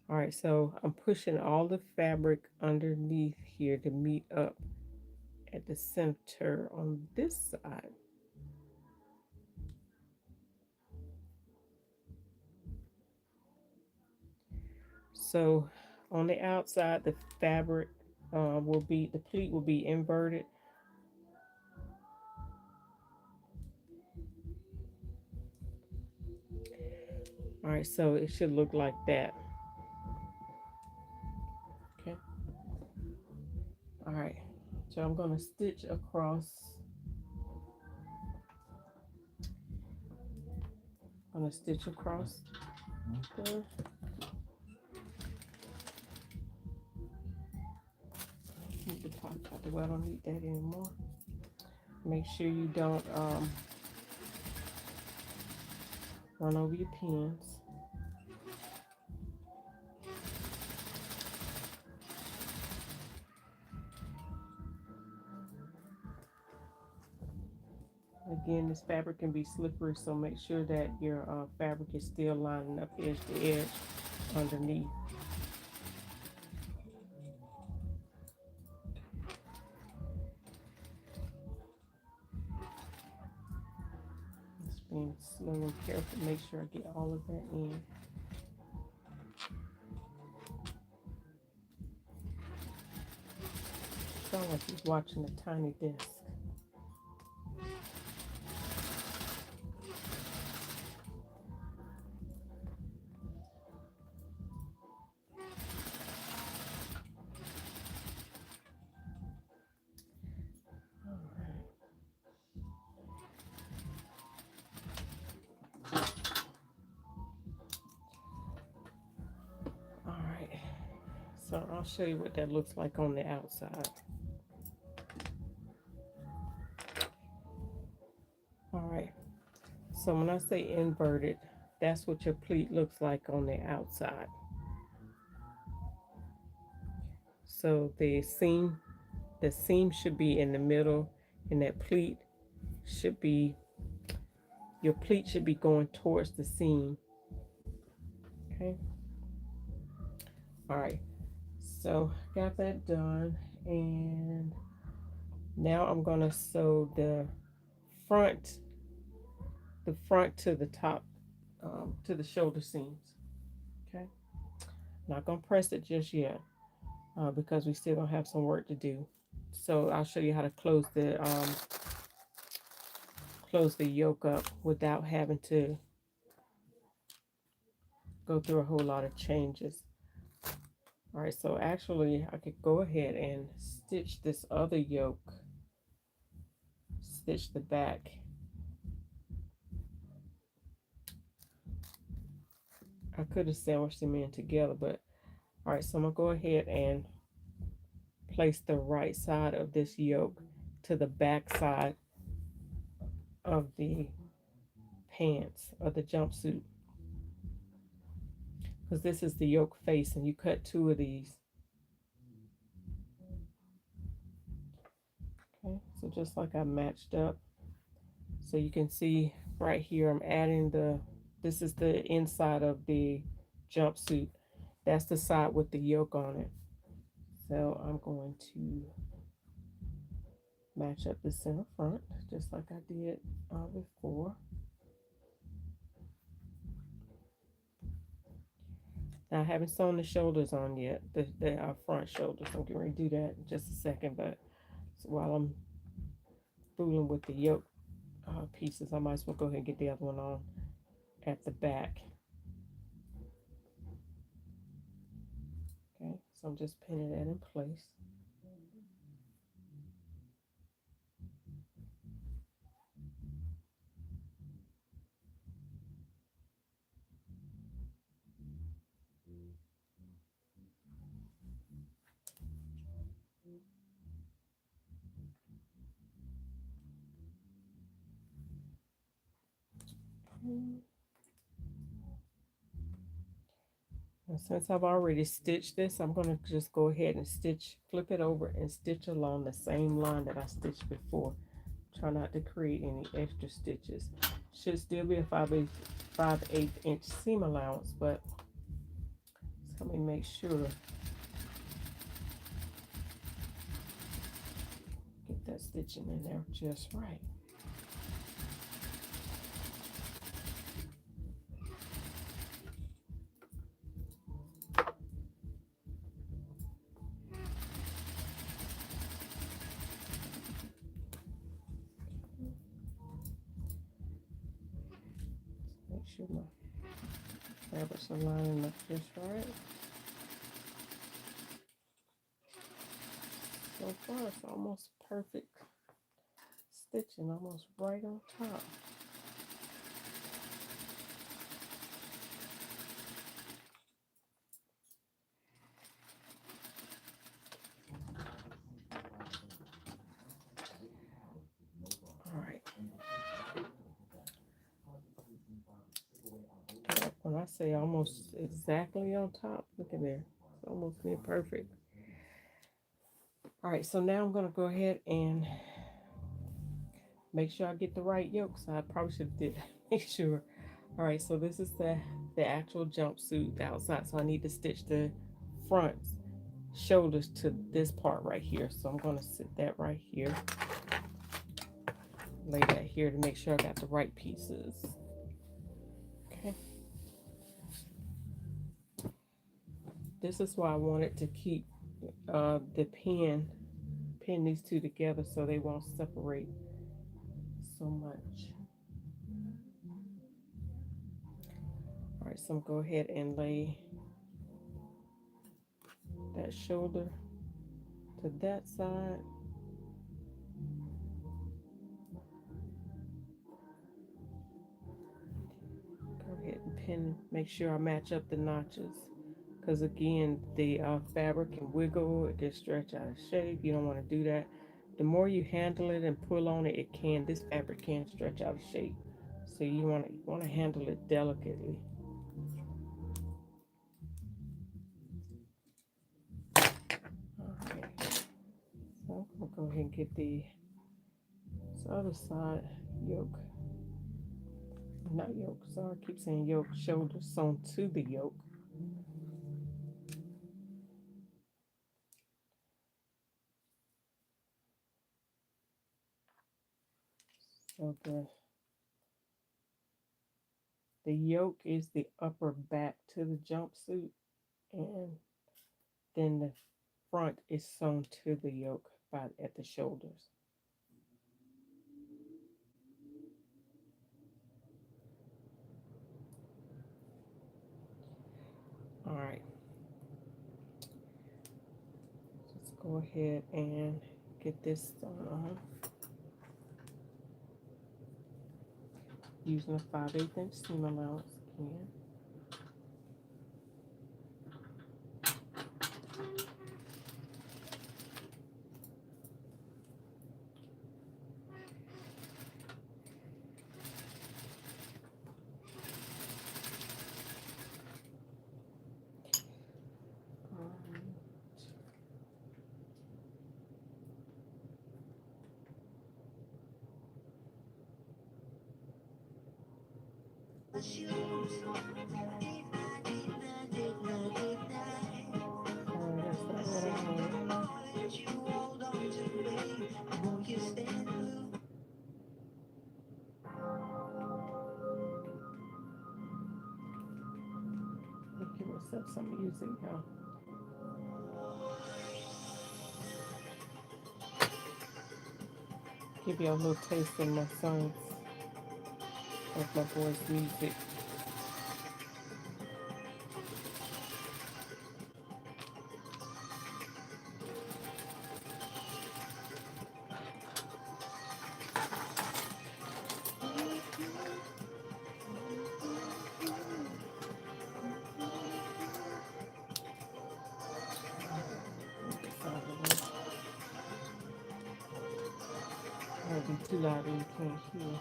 All right, so I'm pushing all the fabric underneath here to meet up at the center on this side. So on the outside, the fabric the pleat will be inverted. All right, so it should look like that. Okay. All right, so I'm going to stitch across. I'm going to stitch across there. Need the top out the way. I don't need that anymore. Make sure you don't run over your pins. Again, this fabric can be slippery, so make sure that your fabric is still lining up edge to edge underneath. Just being slow and careful, make sure I get all of that in. Sounds like he's watching a tiny desk. So I'll show you what that looks like on the outside. All right, so when I say inverted, that's what your pleat looks like on the outside. So the seam should be in the middle, and that pleat should be, your pleat should be going towards the seam. Okay. All right, so got that done, and now I'm gonna sew front the front to the top, to the shoulder seams. Okay, not gonna press it just yet, because we still gonna have some work to do. So I'll show you how to close the yoke up without having to go through a whole lot of changes. All right, so actually I could go ahead and stitch this other yoke, stitch the back. I could have sandwiched them in together, but all right, so I'm gonna go ahead and place the right side of this yoke to the back side of the pants of the jumpsuit, because this is the yoke face, and you cut two of these. Okay, so just like I matched up, so you can see right here I'm adding this is the inside of the jumpsuit, that's the side with the yoke on it. So I'm going to match up the center front just like I did before. Now, I haven't sewn the shoulders on yet, the front shoulders. I'm getting ready to do that in just a second, but so while I'm fooling with the yoke pieces, I might as well go ahead and get the other one on at the back. Okay, so I'm just pinning that in place. And since I've already stitched this, I'm going to just go ahead and flip it over and stitch along the same line that I stitched before. Try not to create any extra stitches. Should still be a 5/8 inch seam allowance, but let me make sure. Get that stitching in there just right. Make sure my fabrics are lining up just right. So far, it's almost perfect stitching, almost right on top. All right. When I say almost exactly on top, look at there. It's almost near perfect. All right, so now I'm going to go ahead and make sure I get the right yoke. So I probably should have did make sure. All right, so this is the actual jumpsuit, the outside. So I need to stitch the front shoulders to this part right here. So I'm going to sit that right here. Lay that here to make sure I got the right pieces. Okay. This is why I wanted to keep the pin these two together so they won't separate so much. All right, so I'm going to go ahead and lay that shoulder to that side. Go ahead and pin, make sure I match up the notches, because again, the fabric can wiggle, it can stretch out of shape. You don't want to do that. The more you handle it and pull on it, this fabric can stretch out of shape. So you want to handle it delicately. Okay, so I'm gonna go ahead and get the other side yoke, not yoke. Sorry, I keep saying yoke. Shoulder sewn to the yoke. So the yoke is the upper back to the jumpsuit, and then the front is sewn to the yoke at the shoulders. All right, let's go ahead and get this sewn on using a 5/8" seam allowance again. Give myself some music now. Give you a little taste of my songs, of my boy's music. Might be too loud and you can't hear.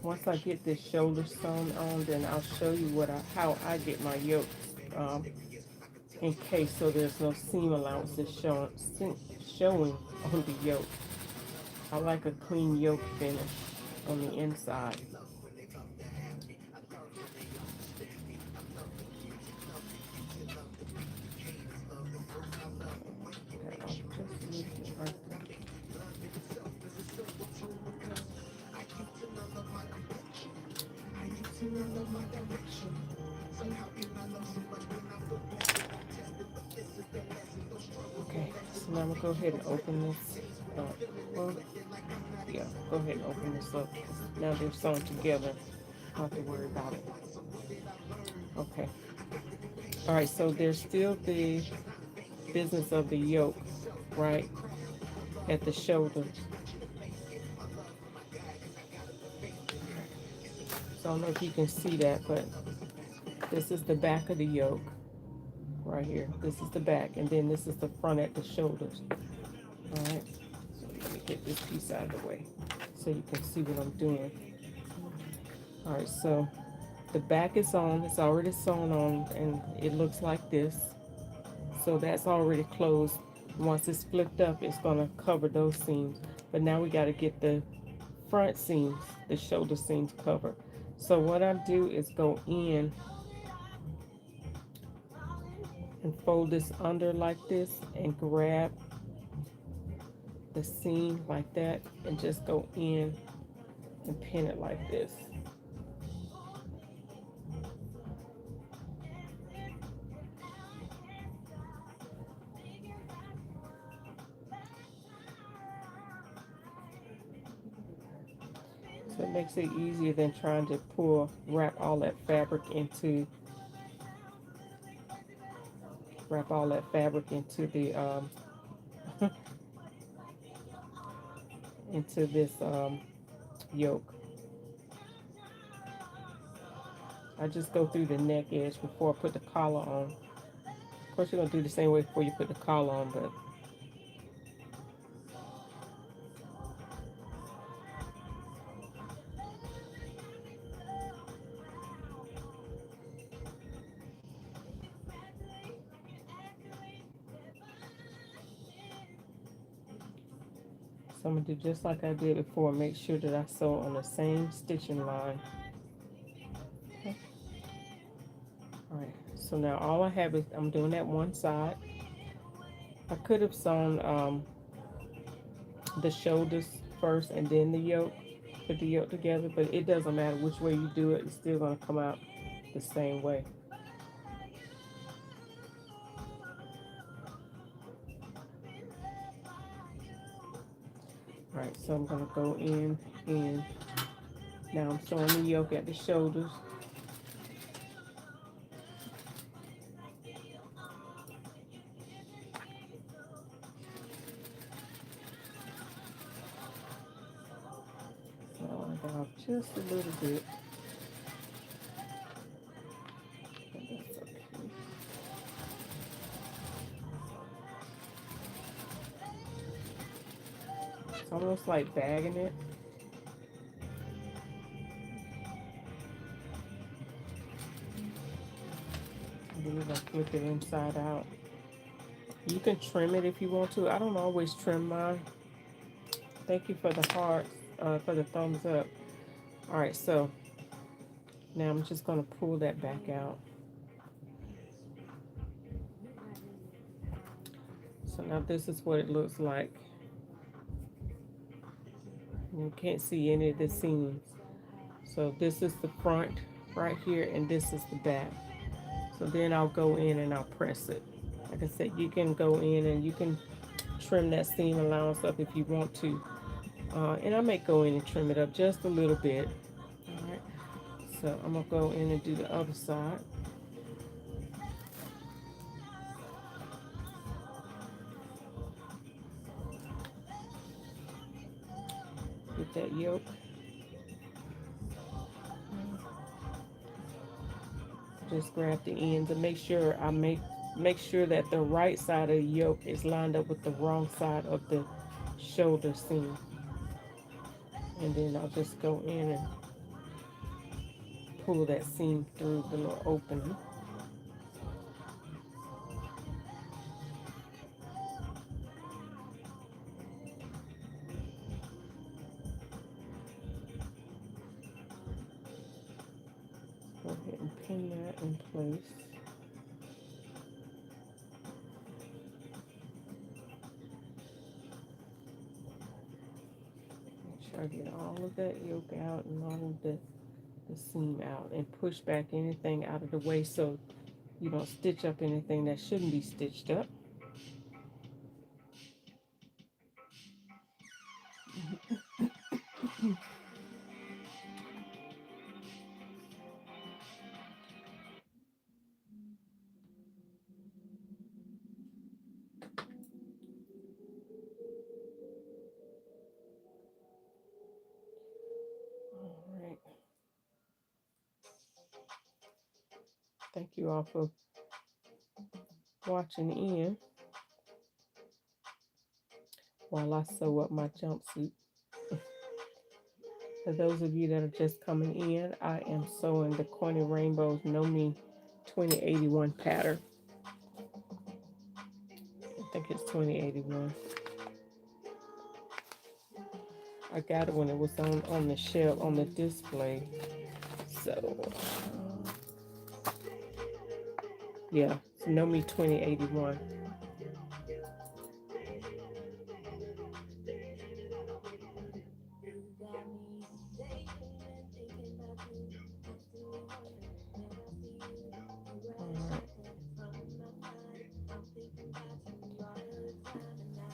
Once I get this shoulder sewn on, then I'll show you how I get my yoke in case so there's no seam allowances showing on the yoke. I like a clean yoke finish on the inside. Okay, so now I'm gonna go ahead and open this up. Well, yeah, go ahead and open this up. Now they're sewn together. Don't have to worry about it. Okay. All right, so there's still the business of the yoke, right, at the shoulder. So I don't know if you can see that, but this is the back of the yoke right here. This is the back, and then this is the front at the shoulders. All right, so let me get this piece out of the way so you can see what I'm doing. All right, so the back is on, it's already sewn on, and it looks like this. So that's already closed. Once it's flipped up, it's gonna cover those seams. But now we gotta get the front seams, the shoulder seams covered. So what I do is go in and fold this under like this and grab the seam like that and just go in and pin it like this. So it makes it easier than trying to wrap all that fabric into wrap all that fabric into the into this yoke. I just go through the neck edge before I put the collar on. Of course, you're gonna do the same way before you put the collar on, but so I'm gonna do just like I did before. Make sure that I sew on the same stitching line. Okay. All right. So now all I have is I'm doing that one side. I could have sewn the shoulders first and then the yoke, put the yoke together, but it doesn't matter which way you do it, it's still going to come out the same way. All right, so I'm going to go in and now I'm sewing the yoke at the shoulders. So I got off just a little bit. That's okay. It's almost like bagging it. And then we're going to flip it inside out. You can trim it if you want to. I don't always trim mine. Thank you for the hearts, for the thumbs up. All right, so now I'm just going to pull that back out. So now this is what it looks like. You can't see any of the seams. So this is the front right here, and this is the back. So then I'll go in and I'll press it. Like I said, you can go in and you can trim that seam allowance up if you want to. And I may go in and trim it up just a little bit. All right. So I'm gonna go in and do the other side. Get that yoke. Just grab the ends and make sure I make sure that the right side of the yoke is lined up with the wrong side of the shoulder seam. And then I'll just go in and pull that seam through the little opening. Go ahead and pin that in place. Make sure I get all of that yoke out and all of the seam out, and push back anything out of the way so you don't stitch up anything that shouldn't be stitched up. All right. Thank you all for watching in while I sew up my jumpsuit. For those of you that are just coming in, I am sewing the Corny Rainbow's KnowMe 2081 pattern. I think it's 2081. I got it when it was on the shelf, on the display. So, yeah, it's KnowMe 2081.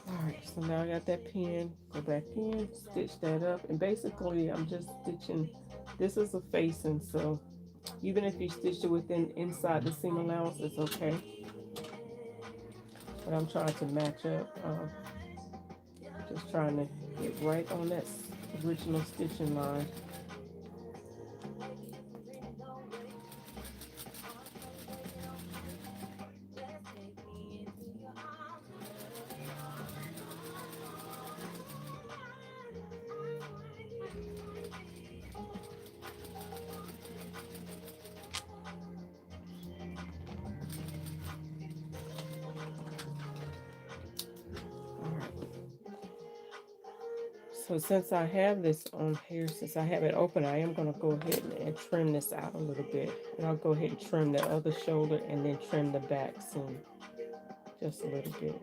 Alright, so now I got that pin, go back in, stitch that up, and basically I'm just stitching, this is a facing, so even if you stitch it within inside the seam allowance, it's okay. but I'm trying to match up. Just trying to get right on that original stitching line. So since I have this on here, since I have it open, I am going to go ahead and trim this out a little bit. And I'll go ahead and trim the other shoulder and then trim the back seam just a little bit.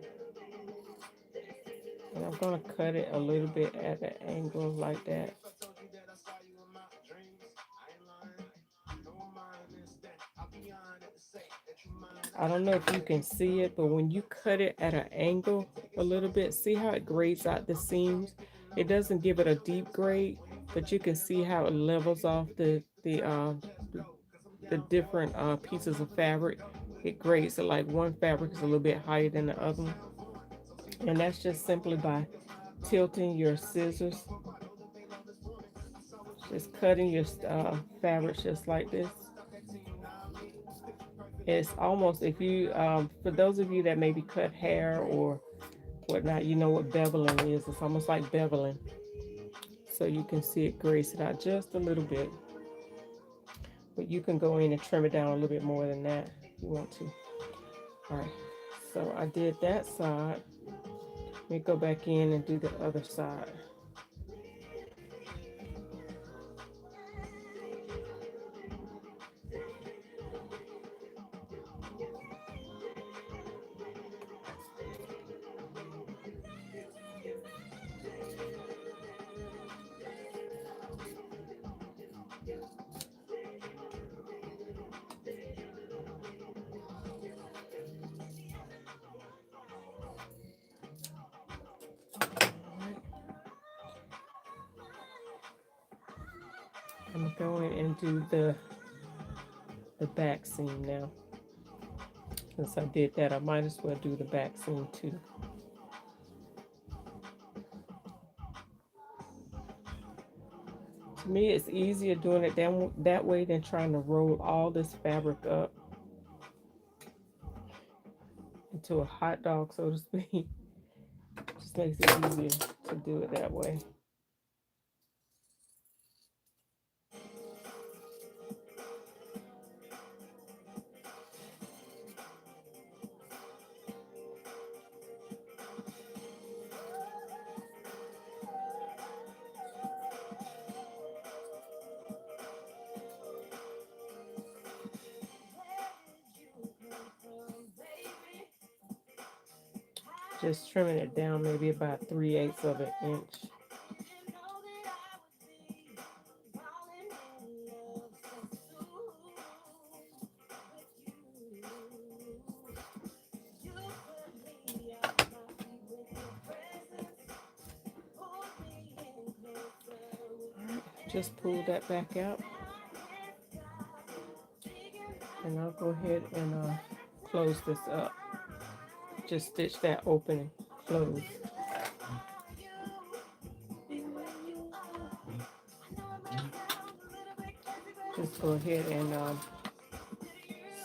And I'm going to cut it a little bit at an angle like that. I don't know if you can see it, but when you cut it at an angle a little bit, see how it grades out the seams? It doesn't give it a deep grade, but you can see how it levels off the different pieces of fabric. It grades it like one fabric is a little bit higher than the other one. And that's just simply by tilting your scissors. Just cutting your fabric just like this. It's almost, if you, for those of you that maybe cut hair or whatnot, you know what beveling is. It's almost like beveling. So you can see it grace it out just a little bit. But you can go in and trim it down a little bit more than that if you want to. All right, so I did that side. Let me go back in and do the other side. I'm gonna go in and do the back seam now. Since I did that, I might as well do the back seam too. To me, it's easier doing it that way than trying to roll all this fabric up into a hot dog, so to speak. Just makes it easier to do it that way. Just trimming it down maybe about 3/8 of an inch. Just pull that back out. And I'll go ahead and close this up. Just stitch that opening, close. Just go ahead and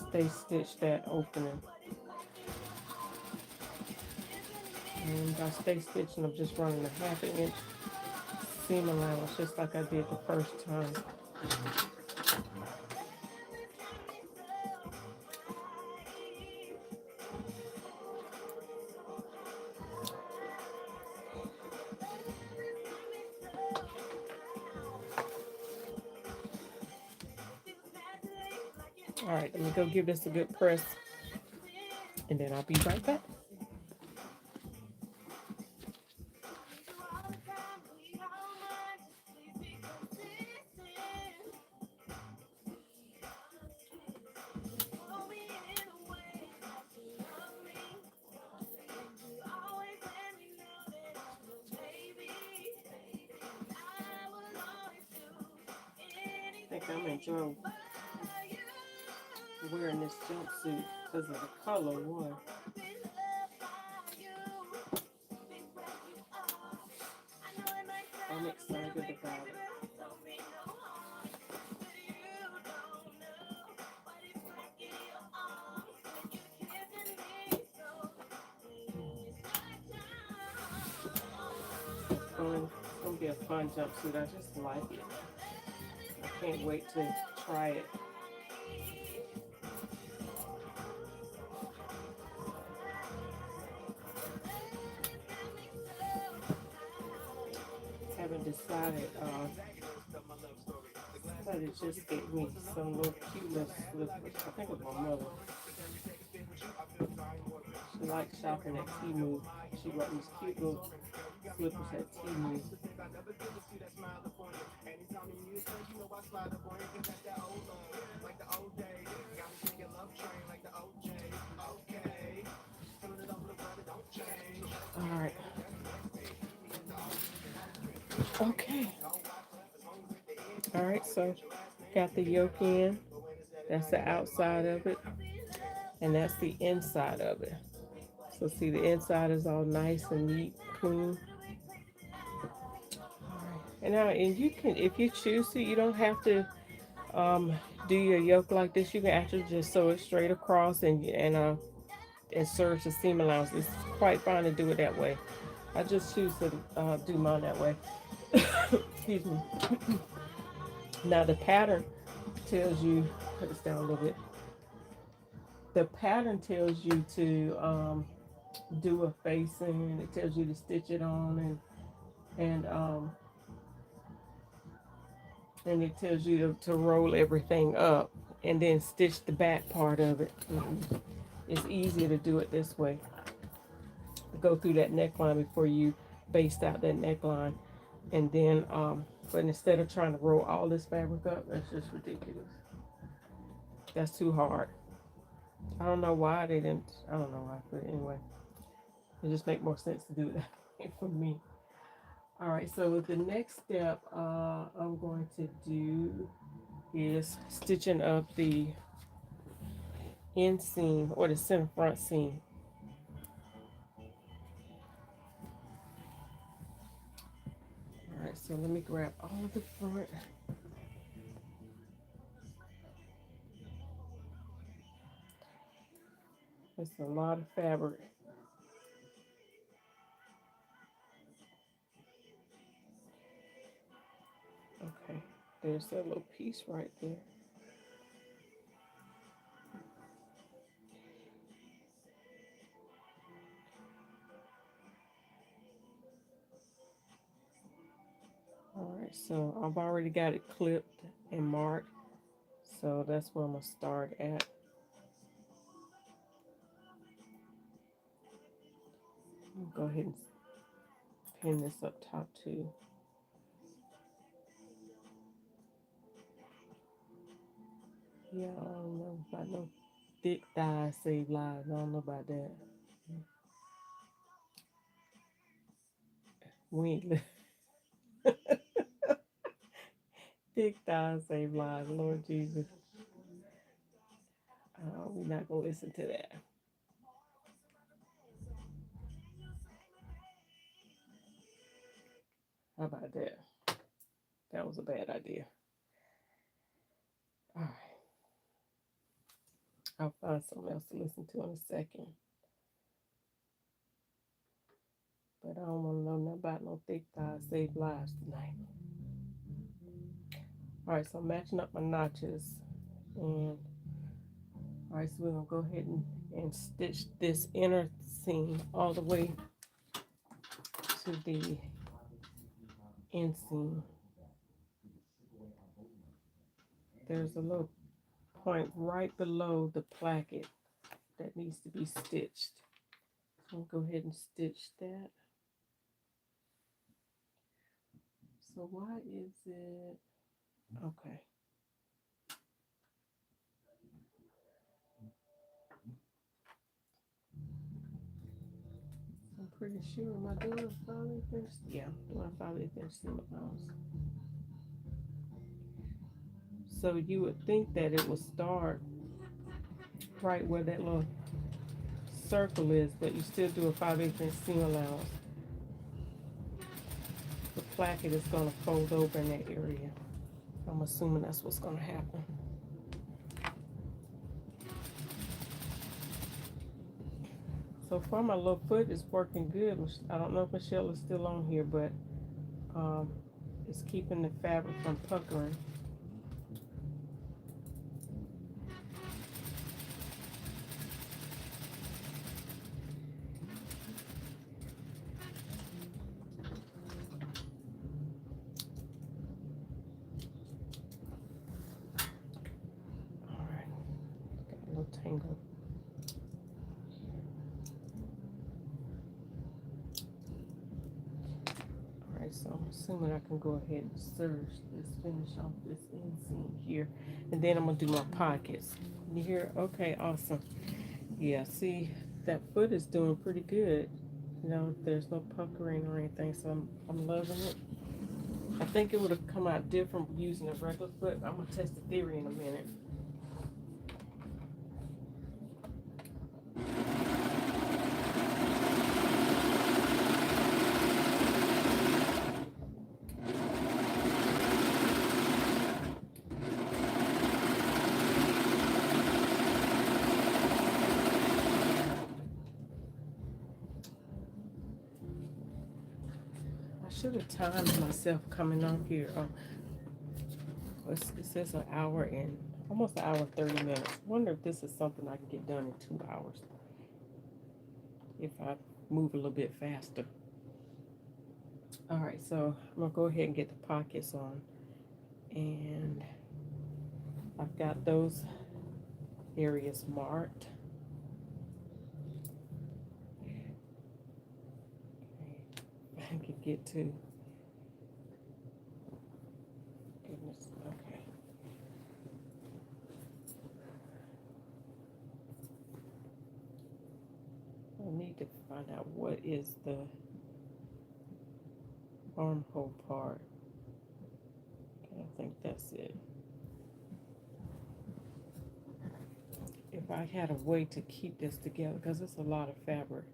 stay stitch that opening. And by stay stitching, I'm just running a 1/2 inch seam allowance, just like I did the first time. All right, let me go give this a good press, and then I'll be right back. I think I'm enjoying wearing this jumpsuit because of the color, one. fun. It's gonna be a fun jumpsuit. I just like it. I can't wait to try it. Haven't decided. Somebody just gave me some little cute little slippers. I think it's my mother. She likes shopping at Temu. She got these cute little slippers at Temu. All right. Okay. All right. So got the yoke in. That's the outside of it, and that's the inside of it. So see, the inside is all nice and neat, clean. And now, and you can, if you choose to, you don't have to um, do your yoke like this. You can actually just sew it straight across and it serves as seam allowance. It's quite fine to do it that way. I just choose to do mine that way. Excuse me. Now the pattern tells you, put this down a little bit. The pattern tells you to do a facing. It tells you to stitch it on and and it tells you to roll everything up and then stitch the back part of it. It's easier to do it this way. Go through that neckline before you baste out that neckline, and then but instead of trying to roll all this fabric up, that's just ridiculous. That's too hard. I don't know why they didn't. I don't know why, but anyway, it just make more sense to do that for me. All right, so the next step I'm going to do is stitching up the inseam or the center front seam. All right, so let me grab all of the front. It's a lot of fabric. Okay, there's that little piece right there. All right, so I've already got it clipped and marked, so that's where I'm gonna start at. Go ahead and pin this up top too. Yeah, I don't know about no thick thighs save lives. I don't know about that. We ain't thick thighs save lives, Lord Jesus. We're not gonna listen to that. How about that? That was a bad idea. All right, I'll find something else to listen to in a second. But I don't want to know nothing about no thick thighs save lives tonight. All right, so I'm matching up my notches, and all right, so we're gonna go ahead and stitch this inner seam all the way to the inseam. There's a little point right below the placket that needs to be stitched. So I'll go ahead and stitch that. So why is it okay? I'm pretty sure. Am I doing a 5/8 inch? Yeah, I'm doing a 5/8 inch seam allowance. So you would think that it would start right where that little circle is, but you still do a 5/8 inch seam allowance. The placket is going to fold over in that area. I'm assuming that's what's going to happen. So far, my little foot is working good. I don't know if Michelle is still on here, but it's keeping the fabric from puckering. Alright, got a little tangle. Alright, so I'm assuming I can go ahead and serge this, finish off this inseam here. And then I'm going to do my pockets. You hear? Okay, awesome. Yeah, see, that foot is doing pretty good. You know, there's no puckering or anything, so I'm loving it. I think it would have come out different using a regular foot. I'm going to test the theory in a minute. I should have timed myself coming on here. It says an hour and almost an hour and 30 minutes. I wonder if this is something I can get done in 2 hours if I move a little bit faster. All right, so I'm gonna go ahead and get the pockets on, and I've got those areas marked. Okay, I can get to. Goodness, okay. I need to find out what is the armhole part. Okay, I think that's it. If I had a way to keep this together, because it's a lot of fabric.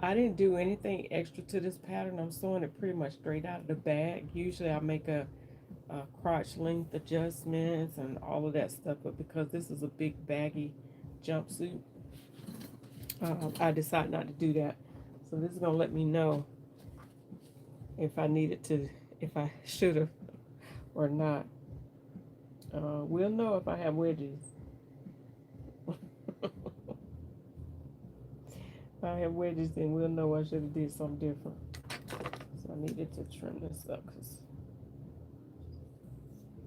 I didn't do anything extra to this pattern. I'm sewing it pretty much straight out of the bag. Usually I make a crotch length adjustments and all of that stuff, but because this is a big baggy jumpsuit, I decided not to do that. So this is gonna let me know if I needed to, if I should have or not. We'll know if I have wedges. If I have wedges, then we'll know I should have did something different. So I needed to trim this up because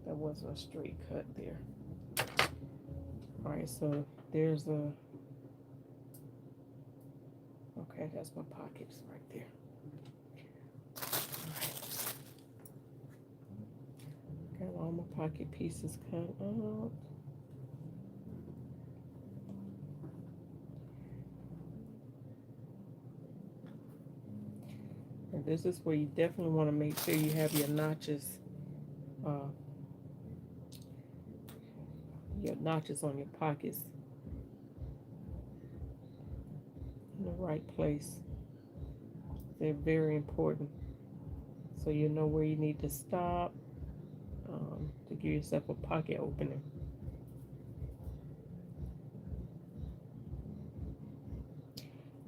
that wasn't a straight cut there. All right, so there's a, okay, that's my pockets right there. Got all my pocket pieces cut out. And this is where you definitely want to make sure you have your notches on your pockets in the right place. They're very important, so you know where you need to stop to give yourself a pocket opening.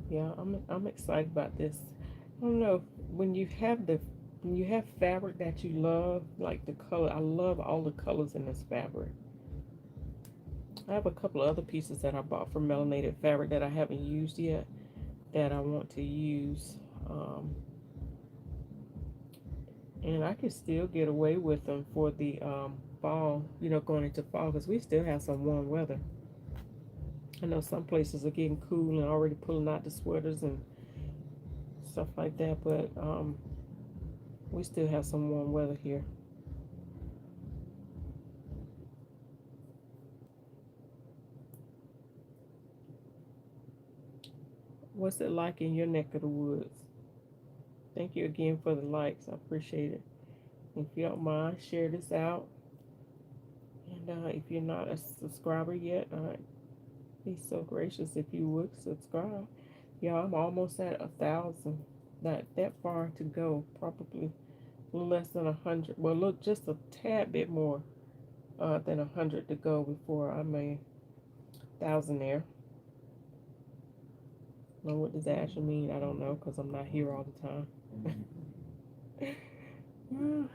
Yeah, I'm excited about this. I don't know, when you have fabric that you love, like the color, I love all the colors in this fabric. I have a couple of other pieces that I bought from melanated fabric that I haven't used yet that I want to use. And I can still get away with them for the fall, you know, going into fall, because we still have some warm weather. I know some places are getting cool and already pulling out the sweaters and stuff like that, but we still have some warm weather here. What's it like in your neck of the woods? Thank you again for the likes. I appreciate it. If you don't mind, share this out. And if you're not a subscriber yet, be so gracious if you would subscribe. Y'all, I'm almost at 1,000. Not that far to go. Probably a little less than 100. Well, look, just a tad bit more than 100 to go before I'm a thousandaire. Now, what does that actually mean? I don't know, because I'm not here all the time. Mm.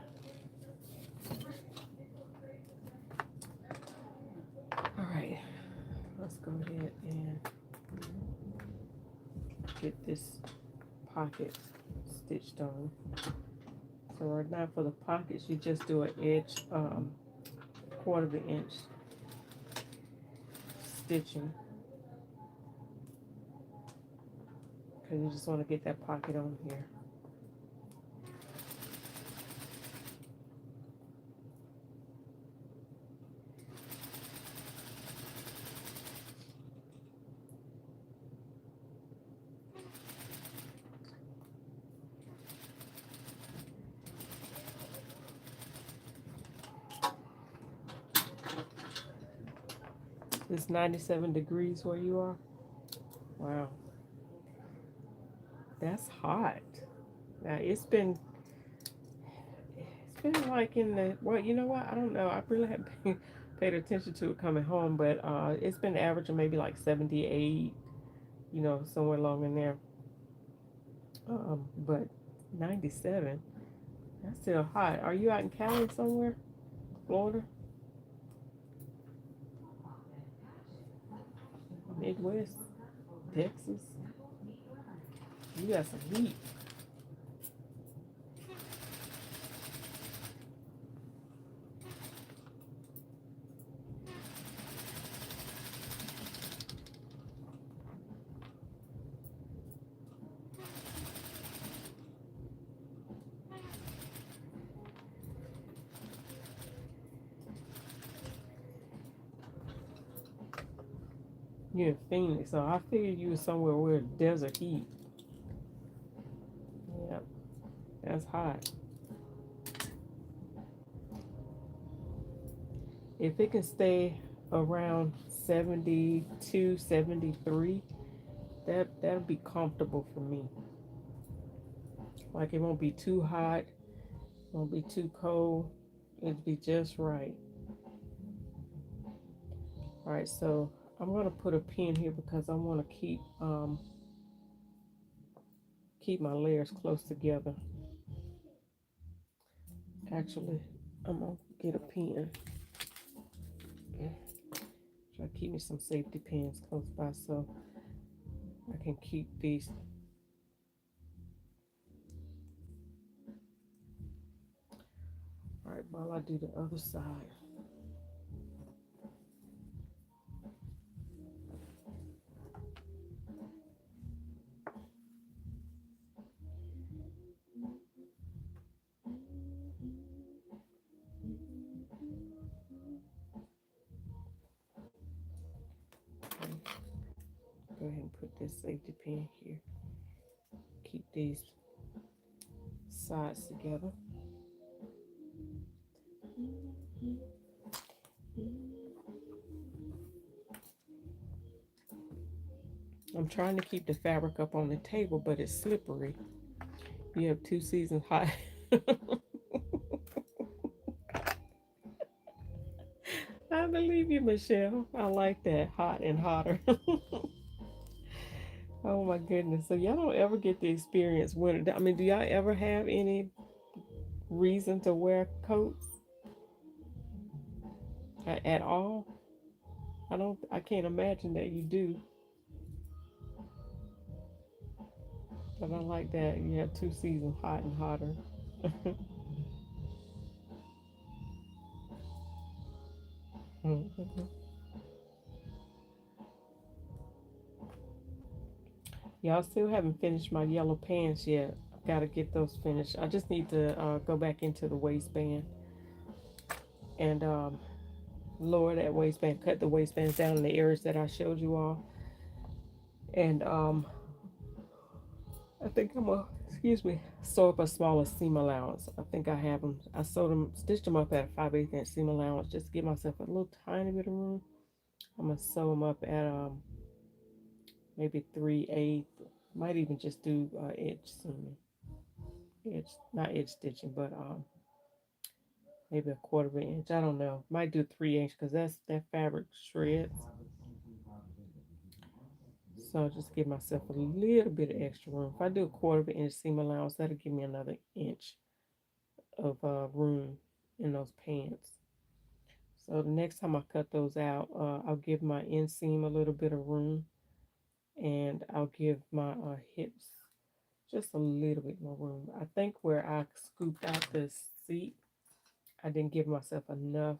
All right, let's go ahead and get this pocket stitched on. So right now for the pockets, you just do an edge, quarter of an inch stitching, because you just want to get that pocket on here. It's 97 degrees where you are. Wow, that's hot. Now it's been like in the, well, you know what? I don't know. I really haven't paid attention to it coming home, but it's been averaging maybe like 78, somewhere along in there. But 97, that's still hot. Are you out in Cali somewhere? Florida? Midwest? Texas? You got some heat. You're in Phoenix, so I figured you were somewhere where desert heat. Yep, that's hot. If it can stay around 72, 73, that'll be comfortable for me. Like it won't be too hot, won't be too cold. It'll be just right. All right, so I'm gonna put a pin here because I want to keep my layers close together. Actually, I'm gonna get a pin. Try to keep me some safety pins close by so I can keep these. All right, while I do the other side. Go ahead and put this safety pin here. Keep these sides together. I'm trying to keep the fabric up on the table, but it's slippery. You have 2 seasons hot. I believe you, Michelle. I like that. Hot and hotter. Oh my goodness. So y'all don't ever get to experience winter. I mean, do y'all ever have any reason to wear coats at all? I can't imagine that you do. But I like that. You have 2 seasons, hot and hotter. Y'all still haven't finished my yellow pants yet. I've got to get those finished. I just need to go back into the waistband and lower that waistband, cut the waistbands down in the areas that I showed you all. And I think I'm gonna, excuse me, sew up a smaller seam allowance. I think I have them. I sewed them, stitched them up at a 5/8 inch seam allowance just to give myself a little tiny bit of room. I'm gonna sew them up at maybe 3/8. Might even just do edge seaming, edge, not edge stitching, but maybe a quarter of an inch. I don't know. Might do 3 inch because that fabric shreds. So just give myself a little bit of extra room. If I do a quarter of an inch seam allowance, that'll give me another inch of room in those pants. So the next time I cut those out, I'll give my inseam a little bit of room, and I'll give my hips just a little bit more room. I think where I scooped out the seat, I didn't give myself enough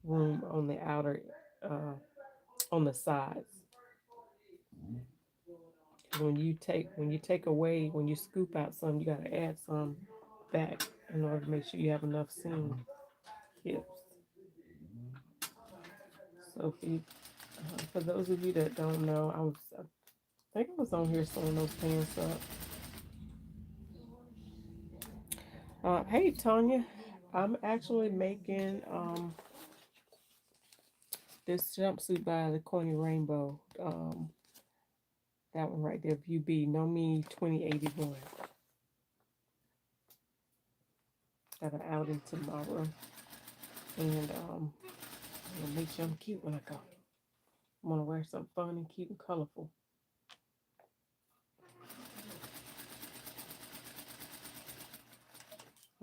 room on the outer, uh, on the sides. When you scoop out some, you got to add some back in order to make sure you have enough seam hips. So for those of you that don't know, I think I was on here sewing those pants up. Hey Tanya, I'm actually making this jumpsuit by the Corny Rainbow. That one right there, View B, KnowMe 2081. Got an outing tomorrow, and I'm gonna make sure I'm cute when I go. I want to wear something fun and cute and colorful.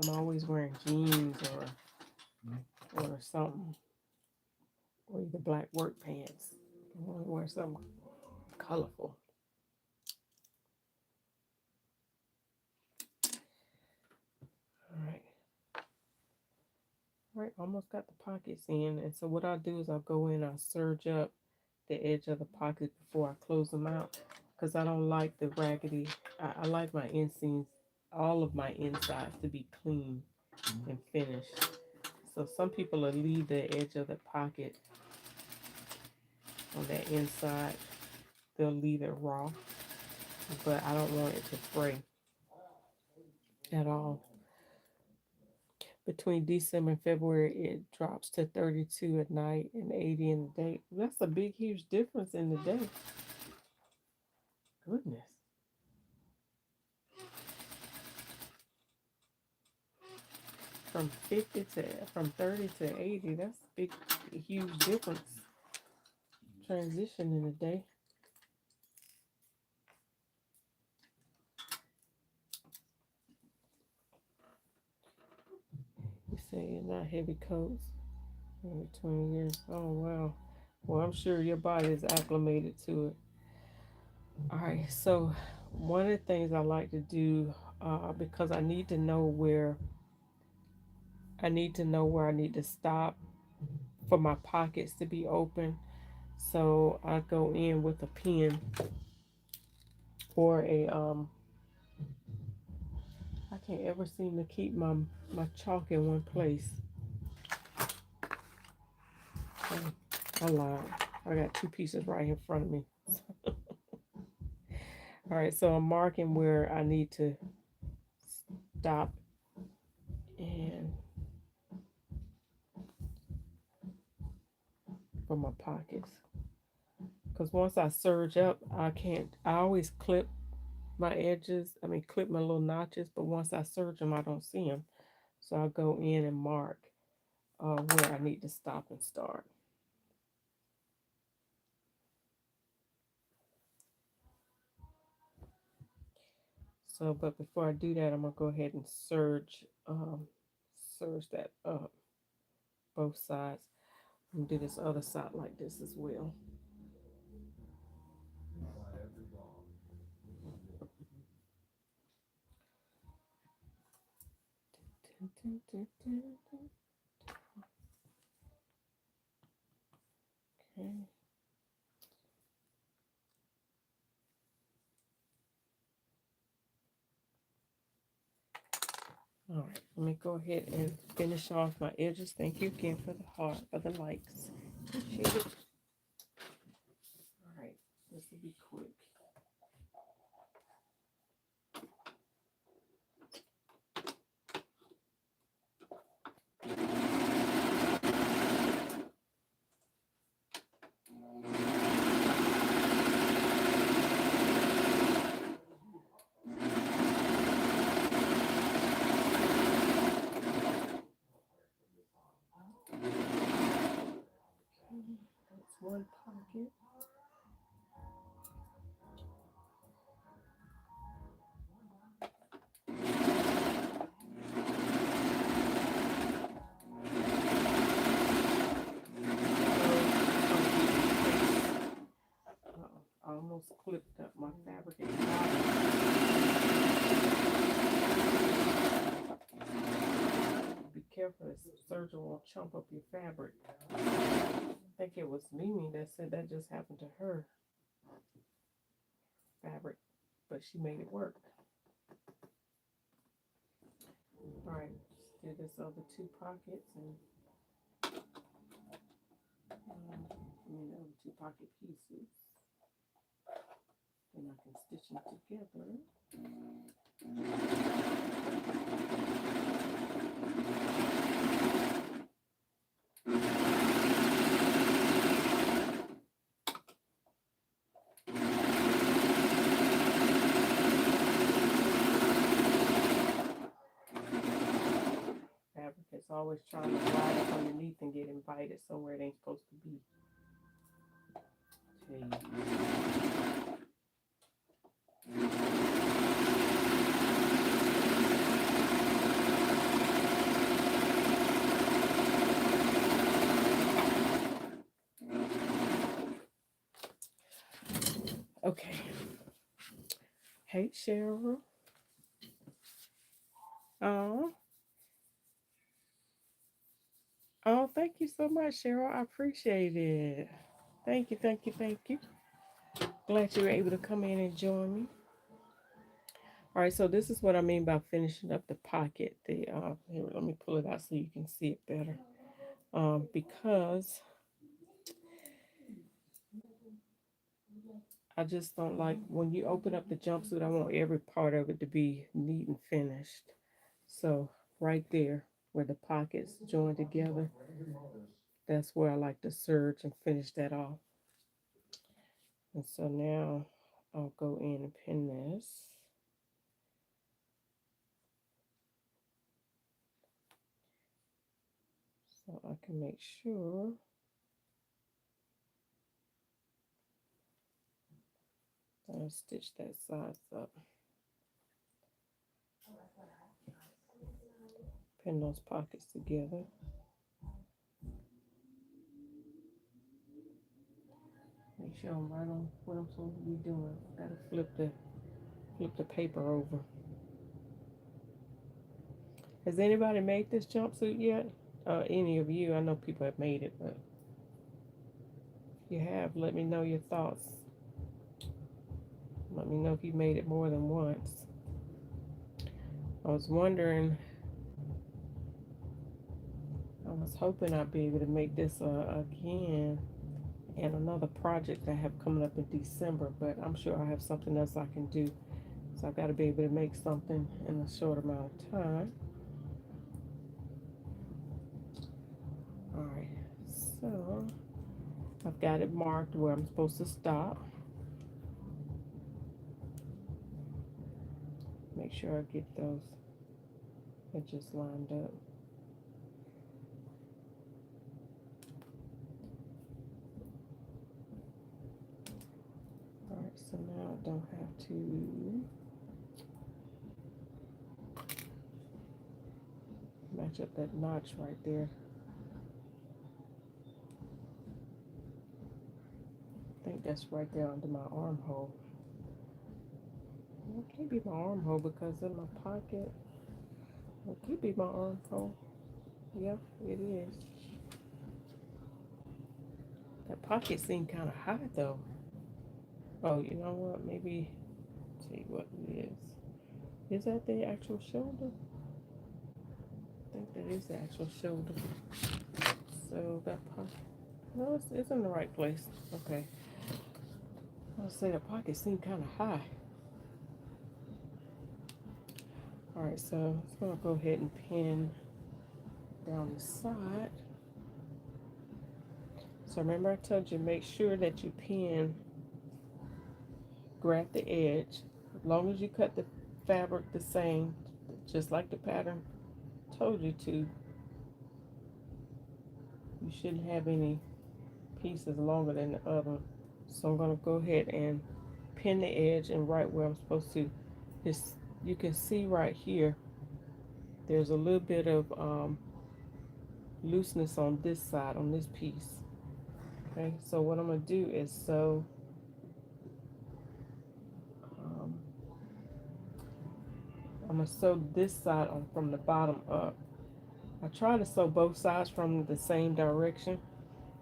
I'm always wearing jeans or something, or either black work pants. I want to wear something colorful. All right. All right, almost got the pockets in. And so what I'll do is I'll go in, I'll serge up the edge of the pocket before I close them out, because I don't like the raggedy. I like my inseams, all of my insides to be clean and finished. So some people will leave the edge of the pocket on that inside. They'll leave it raw, but I don't want it to fray at all. Between December and February, it drops to 32 at night and 80 in the day. That's a big, huge difference in the day. Goodness. From 30 to 80, that's a big, huge difference. Transition in a day. You say not heavy coats in 20 years. Oh wow. Well, I'm sure your body is acclimated to it. All right. So one of the things I like to do, because I need to know where I need to stop for my pockets to be open. So I go in with a pen or I can't ever seem to keep my chalk in one place. I lied. I got two pieces right in front of me. All right, so I'm marking where I need to stop and for my pockets. Because once I serge up, I always clip my edges. I mean, clip my little notches, but once I serge them, I don't see them. So I go in and mark where I need to stop and start. So, but before I do that, I'm gonna go ahead and serge that up, both sides. I'm gonna do this other side like this as well. Okay. All right, let me go ahead and finish off my edges. Thank you again for the heart, for the likes. Appreciate it. All right, this will be quick. That's one pocket. my fabric at the bottom. Be careful, the surgeon won't chomp up your fabric. I think it was Mimi that said that just happened to her fabric, but she made it work. All right, do this other 2 pockets and the other 2 pocket pieces, and I can stitch them together. Fabric is always trying to glide up underneath and get invited somewhere it ain't supposed to be. Okay. Hey, Cheryl. Oh, thank you so much, Cheryl. I appreciate it. Thank you, thank you, thank you. Glad you were able to come in and join me. All right, so this is what I mean by finishing up the pocket. Here, let me pull it out so you can see it better. Because I just don't like, when you open up the jumpsuit, I want every part of it to be neat and finished. So right there where the pockets join together, that's where I like to serge and finish that off. And so now I'll go in and pin this. So I can make sure I'll stitch that size up. Pin those pockets together. Make sure I'm right on what I'm supposed to be doing. Gotta flip the paper over. Has anybody made this jumpsuit yet? Any of you? I know people have made it, but if you have, let me know your thoughts. Let me know if you made it more than once. I was wondering, I was hoping I'd be able to make this again and another project I have coming up in December, but I'm sure I have something else I can do. So I've got to be able to make something in a short amount of time. All right, so I've got it marked where I'm supposed to stop. Make sure I get those edges lined up. All right, so now I don't have to match up that notch right there. I think that's right there under my armhole. It can't be my armhole because in my pocket, it could be my armhole. Yeah, it is. That pocket seemed kind of high though. Oh, you know what? Maybe, see what it is. Is that the actual shoulder? I think that is the actual shoulder. So that pocket, no, it's in the right place. Okay. I'll say the pocket seemed kind of high. All right, so I'm just gonna go ahead and pin down the side. So remember I told you, make sure that you pin, grab the edge. As long as you cut the fabric the same, just like the pattern told you to, you shouldn't have any pieces longer than the other. So I'm gonna go ahead and pin the edge and right where I'm supposed to. Just, you can see right here, there's a little bit of looseness on this side, on this piece. Okay, so what I'm gonna do is sew gonna sew this side on from the bottom up. I try to sew both sides from the same direction,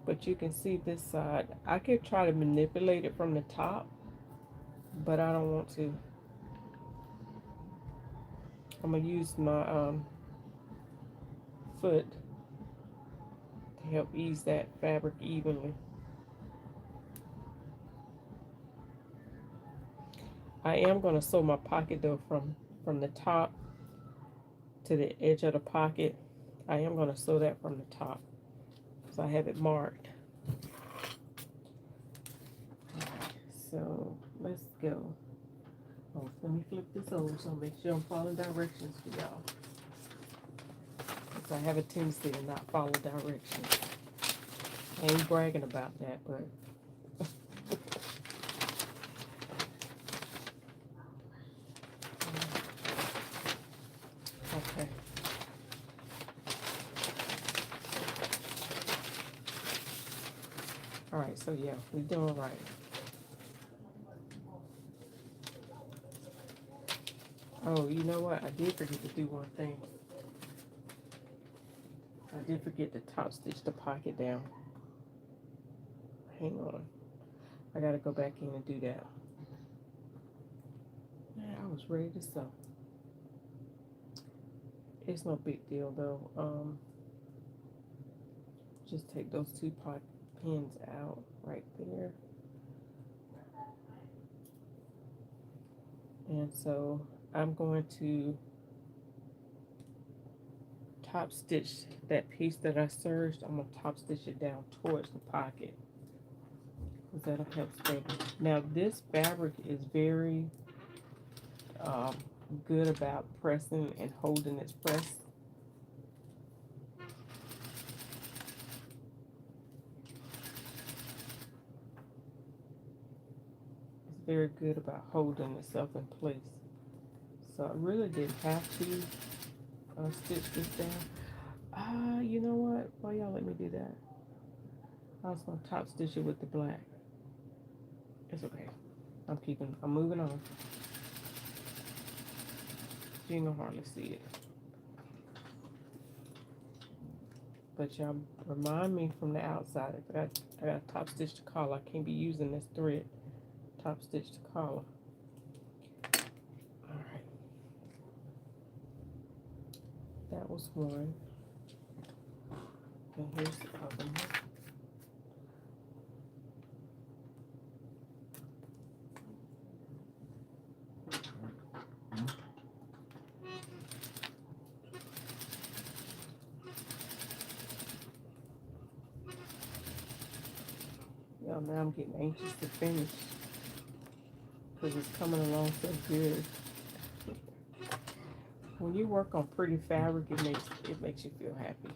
but you can see this side. I could try to manipulate it from the top, but I don't want to. I'm gonna use my foot to help ease that fabric evenly. I am gonna sew my pocket though from the top to the edge of the pocket. I am gonna sew that from the top, so I have it marked. So let's go. Oh, let me flip this over so make sure I'm following directions for y'all. Because I have a tendency to not follow directions. I ain't bragging about that, but okay. Alright, so yeah, we're doing right. Oh, you know what? I did forget to do one thing. I did forget to top stitch the pocket down. Hang on. I gotta go back in and do that. Yeah, I was ready to sew. It's no big deal though. Just take those two pot pins out right there. And so I'm going to top stitch that piece that I serged. I'm going to top stitch it down towards the pocket, because that'll help stay. Now this fabric is very good about pressing and holding its press. It's very good about holding itself in place. So I really didn't have to stitch this down. You know what? Why y'all let me do that? I was gonna top stitch it with the black. It's okay. I'm moving on. You ain't gonna hardly see it. But y'all remind me from the outside. If I got top stitch the collar. I can't be using this thread. Top stitch the collar. Alright. That was one. And here's the other one. Y'all, now I'm getting anxious to finish because it's coming along so good. When you work on pretty fabric, it makes you feel happy.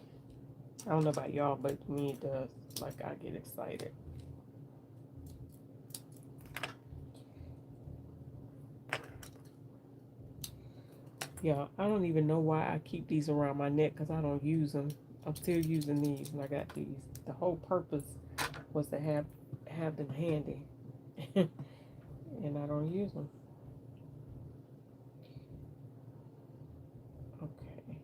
I don't know about y'all, but me it does. Like, I get excited. Yeah, I don't even know why I keep these around my neck, because I don't use them. I'm still using these, and I got these. The whole purpose was to have them handy, and I don't use them. Okay.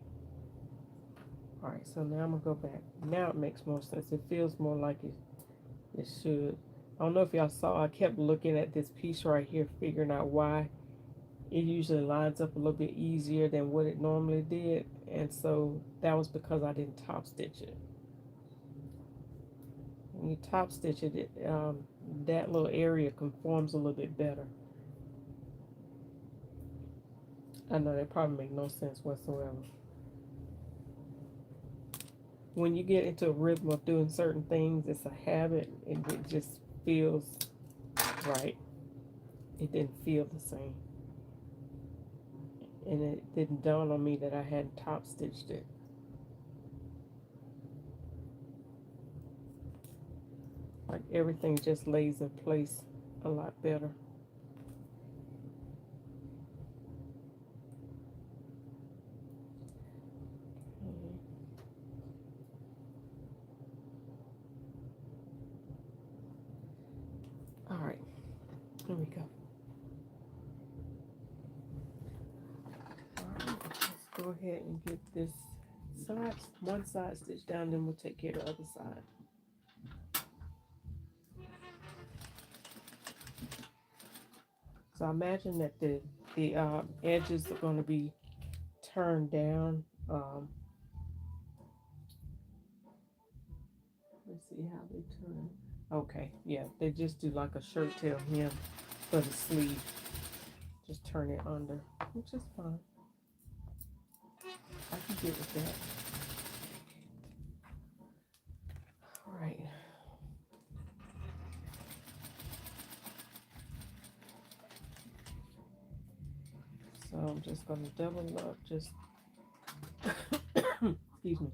All right, so now I'm gonna go back. Now it makes more sense. It feels more like it should. I don't know if y'all saw, I kept looking at this piece right here, figuring out why it usually lines up a little bit easier than what it normally did. And so that was because I didn't top stitch it. When you top stitch it, that little area conforms a little bit better. I know that probably makes no sense whatsoever. When you get into a rhythm of doing certain things, it's a habit, and it just feels right. It didn't feel the same. And it didn't dawn on me that I hadn't top stitched it. Like, everything just lays in place a lot better. All right, here we go. All go ahead and get this side, one side stitch down, then we'll take care of the other side. So I imagine that the edges are going to be turned down. Let's see how they turn. Okay, yeah, they just do like a shirt tail hem for the sleeve. Just turn it under, which is fine. I can get with that. All right. So I'm just going to double up, just, excuse me,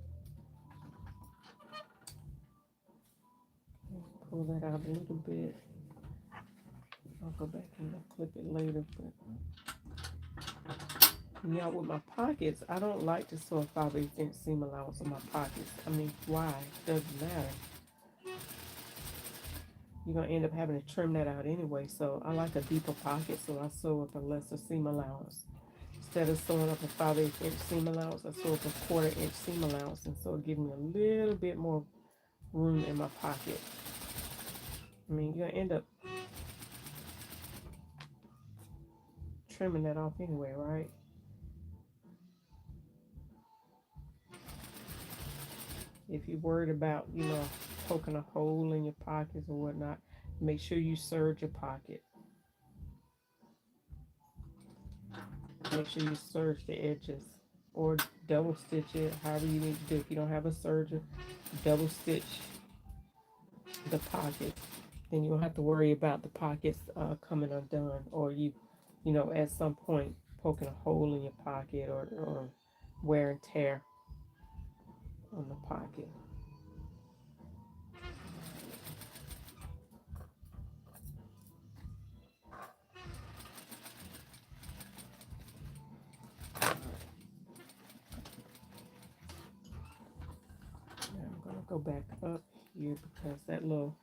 pull that out a little bit. I'll go back and clip it later, but yeah, with my pockets, I don't like to sew a 5/8" seam allowance on my pockets. I mean, why? It doesn't matter. You're going to end up having to trim that out anyway, so I like a deeper pocket, so I sew up a lesser seam allowance. Instead of sewing up a 5/8" seam allowance, I sew up a 1/4" seam allowance, and so it gives me a little bit more room in my pocket. I mean, you're going to end up trimming that off anyway, right? If you're worried about, poking a hole in your pockets or whatnot, make sure you serge your pocket. Make sure you serge the edges or double stitch it, however you need to do. If you don't have a serger, double stitch the pocket. Then you don't have to worry about the pockets coming undone, or at some point poking a hole in your pocket or wear and tear on the pocket. Now I'm going to go back up here because that little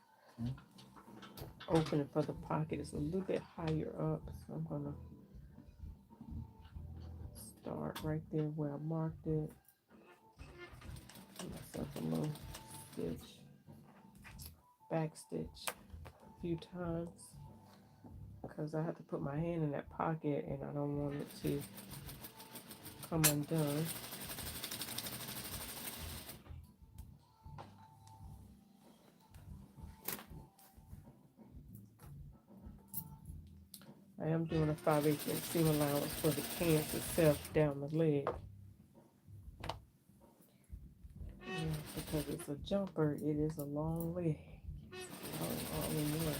opening for the pocket is a little bit higher up, so I'm going to start right there where I marked it. Give myself a little stitch, back stitch a few times because I have to put my hand in that pocket and I don't want it to come undone. I am doing a 5/8" seam allowance for the pants itself down the leg. Yeah, because it's a jumper, it is a long leg. All in one.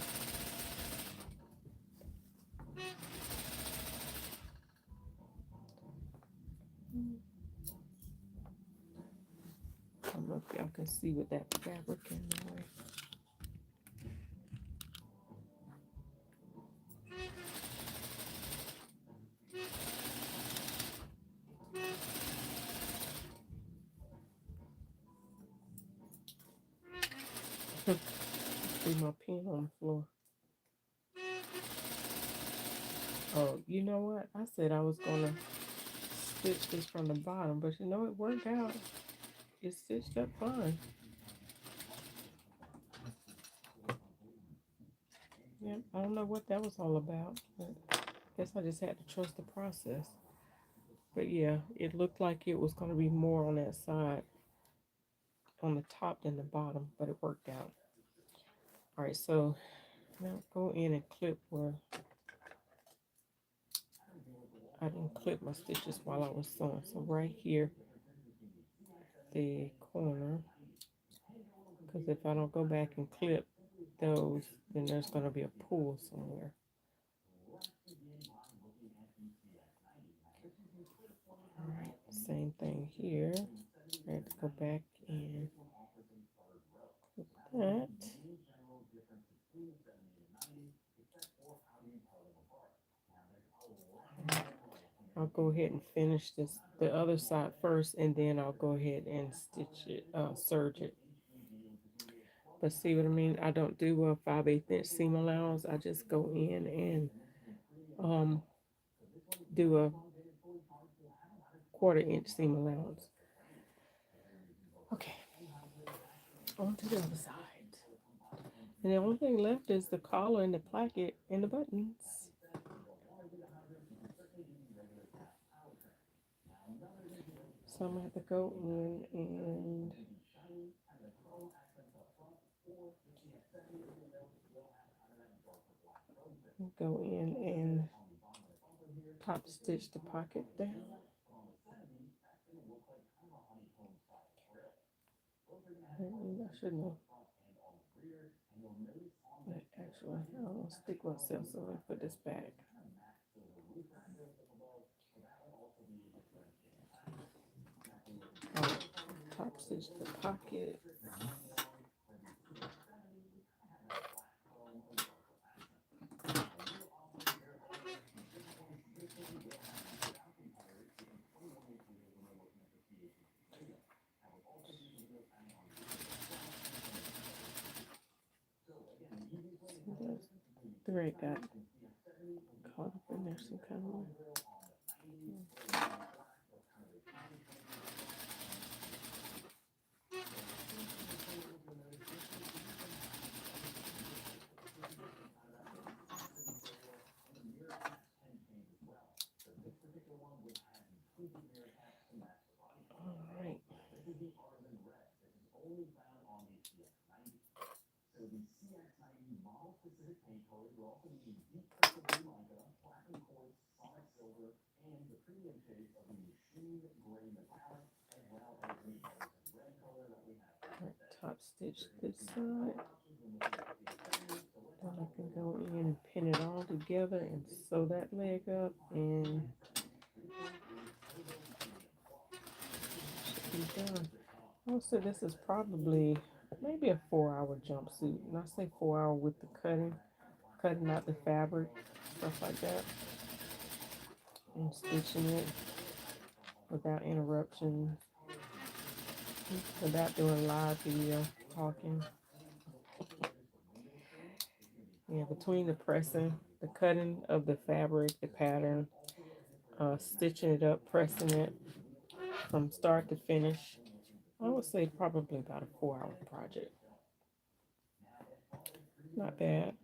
I don't know if y'all can see with that fabric in the way. Threw my pen on the floor. Oh, you know what? I said I was gonna stitch this from the bottom, but it worked out. It stitched up fine. Yeah, I don't know what that was all about, but I guess I just had to trust the process. But yeah, it looked like it was gonna be more on that side, on the top than the bottom, but it worked out. All right, so now go in and clip where I didn't clip my stitches while I was sewing. So right here, the corner, because if I don't go back and clip those, then there's going to be a pull somewhere. All right, same thing here. I have to go back and clip that. I'll go ahead and finish the other side first, and then I'll go ahead and stitch it, serge it. But see what I mean? I don't do a 5/8" seam allowance. I just go in and do a 1/4 inch seam allowance. Okay, on to the other side. And the only thing left is the collar and the placket and the buttons. So I'm gonna have to go in and top stitch the pocket down. I shouldn't have. Actually, I don't want to stick myself, so let me put this back. Top stitch the pocket. The thread got caught up in there some kind of way. All right. Top stitch this side. Then I can go in and pin it all together and sew that leg up, and should be done. Also, this is probably maybe a 4-hour jumpsuit. And I say 4 hour with the cutting out the fabric, stuff like that, and stitching it without interruptions, without doing live video talking. Yeah, between the pressing, the cutting of the fabric, the pattern, stitching it up, pressing it from start to finish, I would say probably about a 4-hour project. Not bad.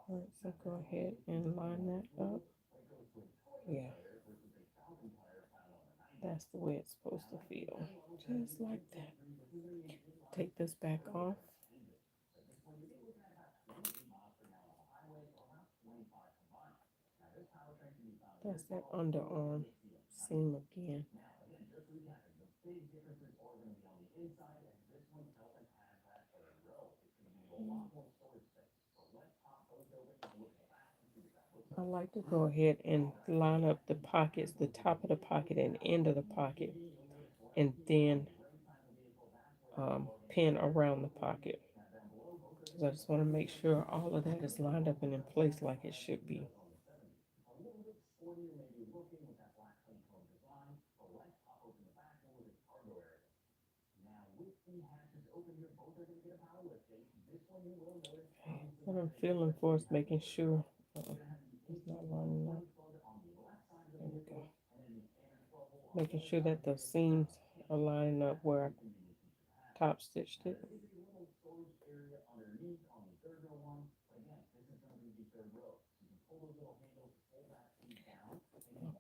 All right, so go ahead and line that up. Yeah, that's the way it's supposed to feel, just like that. Take this back off. That's that underarm seam again. I like to go ahead and line up the pockets, the top of the pocket and end of the pocket, and then pin around the pocket. So I just want to make sure all of that is lined up and in place like it should be. What I'm feeling for is making sure it's not lining up. There we go. Making sure that the seams are lining up where I top stitched it.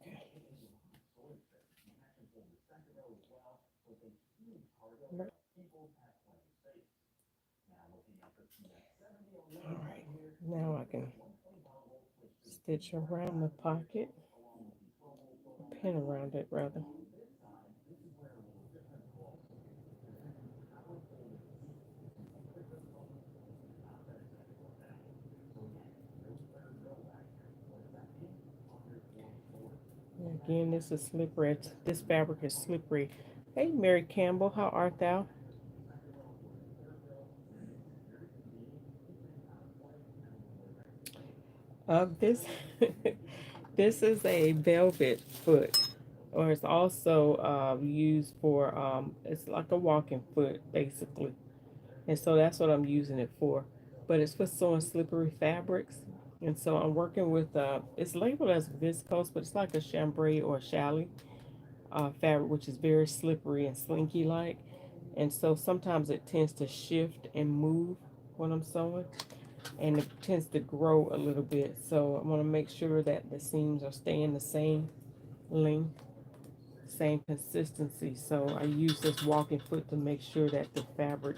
Okay. All right, now I can stitch around the pocket, pin around it rather. And again, this is slippery. This fabric is slippery. Hey, Mary Campbell, how art thou? This this is a velvet foot, or it's also used for it's like a walking foot basically, and so that's what I'm using it for. but it's for sewing slippery fabrics. And so I'm working with, it's labeled as viscose, but it's like a chambray or a challis fabric, which is very slippery and slinky like. And so sometimes it tends to shift and move when I'm sewing, and it tends to grow a little bit. So I want to make sure that the seams are staying the same length, same consistency. So I use this walking foot to make sure that the fabric,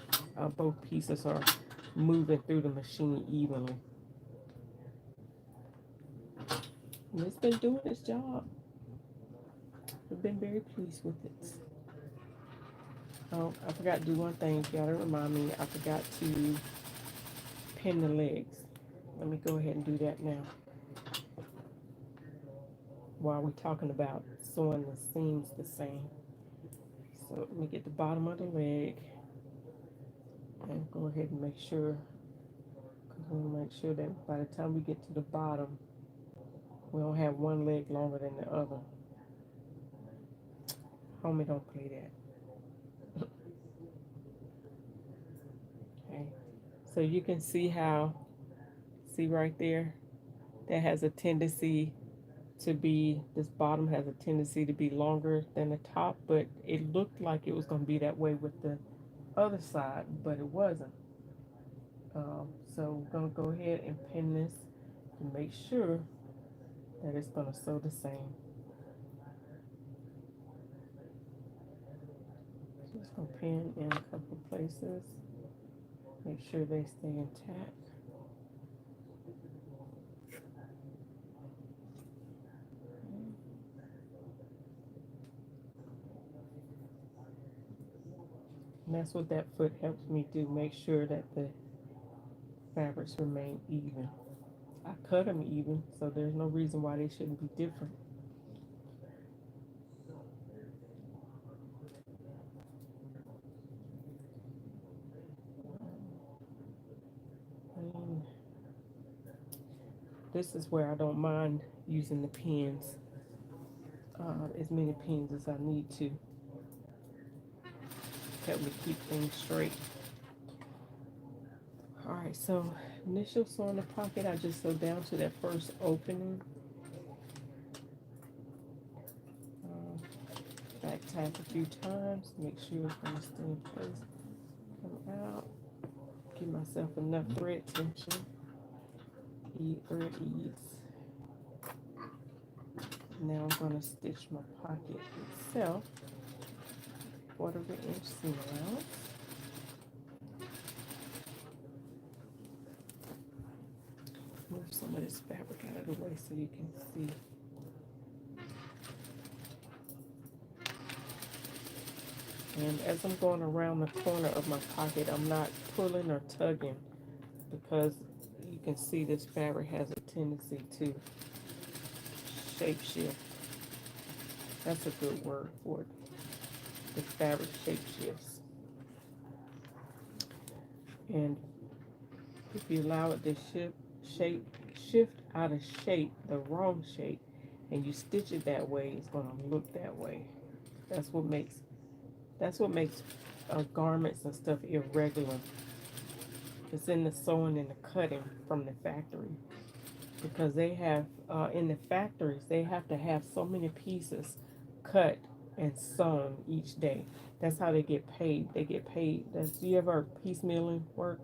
both pieces are moving through the machine evenly. And it's been doing its job. I've been very pleased with it. Oh, I forgot to do one thing. You gotta remind me. I forgot to pin the legs. Let me go ahead and do that now. While we're talking about sewing the seams the same. So let me get the bottom of the leg and go ahead and make sure, because we want to make sure that by the time we get to the bottom, we don't have one leg longer than the other. Homie, don't play that. Okay, so you can see how, see right there, that has a tendency to be, this bottom has a tendency to be longer than the top, but it looked like it was going to be that way with the other side, but it wasn't. So we're going to go ahead and pin this to make sure that it's going to sew the same. Just going to pin in a couple places, make sure they stay intact. And that's what that foot helps me do, make sure that the fabrics remain even. I cut them even, so there's no reason why they shouldn't be different. And this is where I don't mind using the pins, as many pins as I need to help me keep things straight. Alright, so initial sewing the pocket, I just sew down to that first opening. Back tap a few times, make sure it's going to stay in place. Come out, give myself enough thread tension. Thread ease. Now I'm going to stitch my pocket itself, 1/4 inch seam allowance. Move some of this fabric out of the way so you can see. And as I'm going around the corner of my pocket, I'm not pulling or tugging, because you can see this fabric has a tendency to shape shift. That's a good word for it. The fabric shape shifts. And if you allow it to shift out of shape, the wrong shape, and you stitch it that way, it's going to look that way. That's what makes garments and stuff irregular. It's in the sewing and the cutting from the factory, because they have in the factories they have to have so many pieces cut and sewn each day. That's how they get paid. They get paid. Do you ever piecemealing work?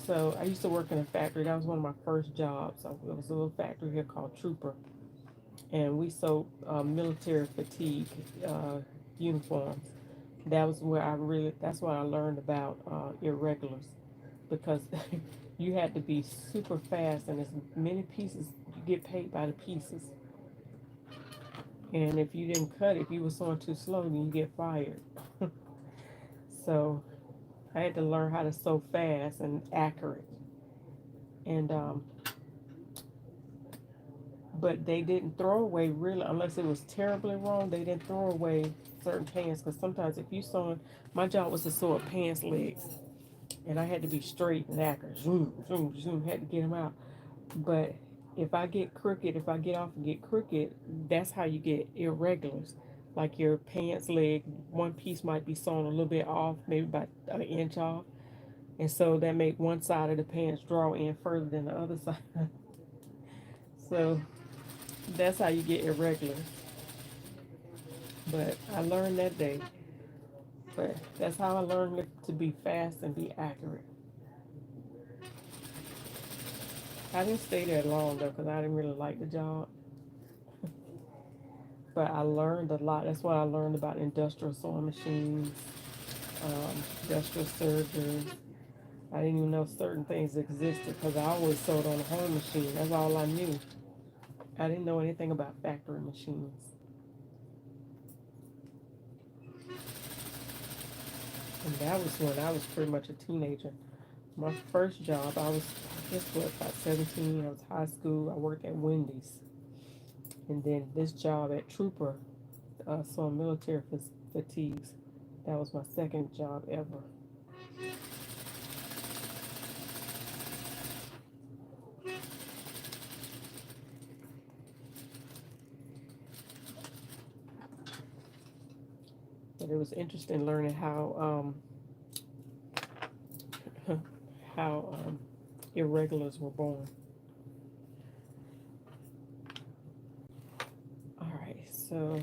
So I used to work in a factory. That was one of my first jobs. It was a little factory here called Trooper, and we sewed military fatigue uniforms. That's what I learned about irregulars, because you had to be super fast, and as many pieces, you get paid by the pieces. And if you didn't cut, if you were sewing too slow, then you get fired. So I had to learn how to sew fast and accurate. And but they didn't throw away, really, unless it was terribly wrong. They didn't throw away certain pants, because sometimes if you sewing, my job was to sew up pants legs, and I had to be straight and accurate. Zoom, zoom, zoom. Had to get them out. But if I get crooked, if I get off and get crooked, that's how you get irregulars. Like your pants leg, one piece might be sewn a little bit off, maybe about an inch off, And so that make one side of the pants draw in further than the other side. So that's how you get irregulars. But I learned that day. But that's how I learned to be fast and be accurate. I didn't stay there long though because I didn't really like the job. But I learned a lot. That's what I learned about industrial sewing machines, industrial sergers. I didn't even know certain things existed because I always sewed on a home machine. That's all I knew. I didn't know anything about factory machines. And that was when I was pretty much a teenager. My first job, I guess, what, about 17. I was high school. I worked at Wendy's. And then this job at Trooper, sewing military fatigues. That was my second job ever. But it was interesting learning how irregulars were born. All right, so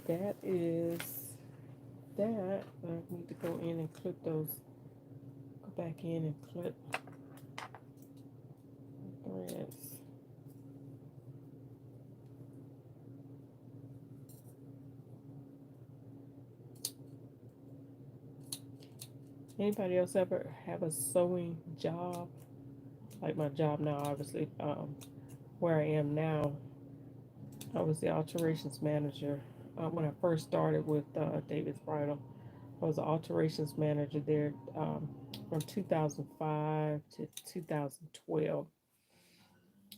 that is that. I need to go in and clip those. Go back in and clip threads. Anybody else ever have a sewing job? Like my job now, obviously, where I am now, I was the alterations manager. When I first started with David's Bridal, I was the alterations manager there from 2005 to 2012.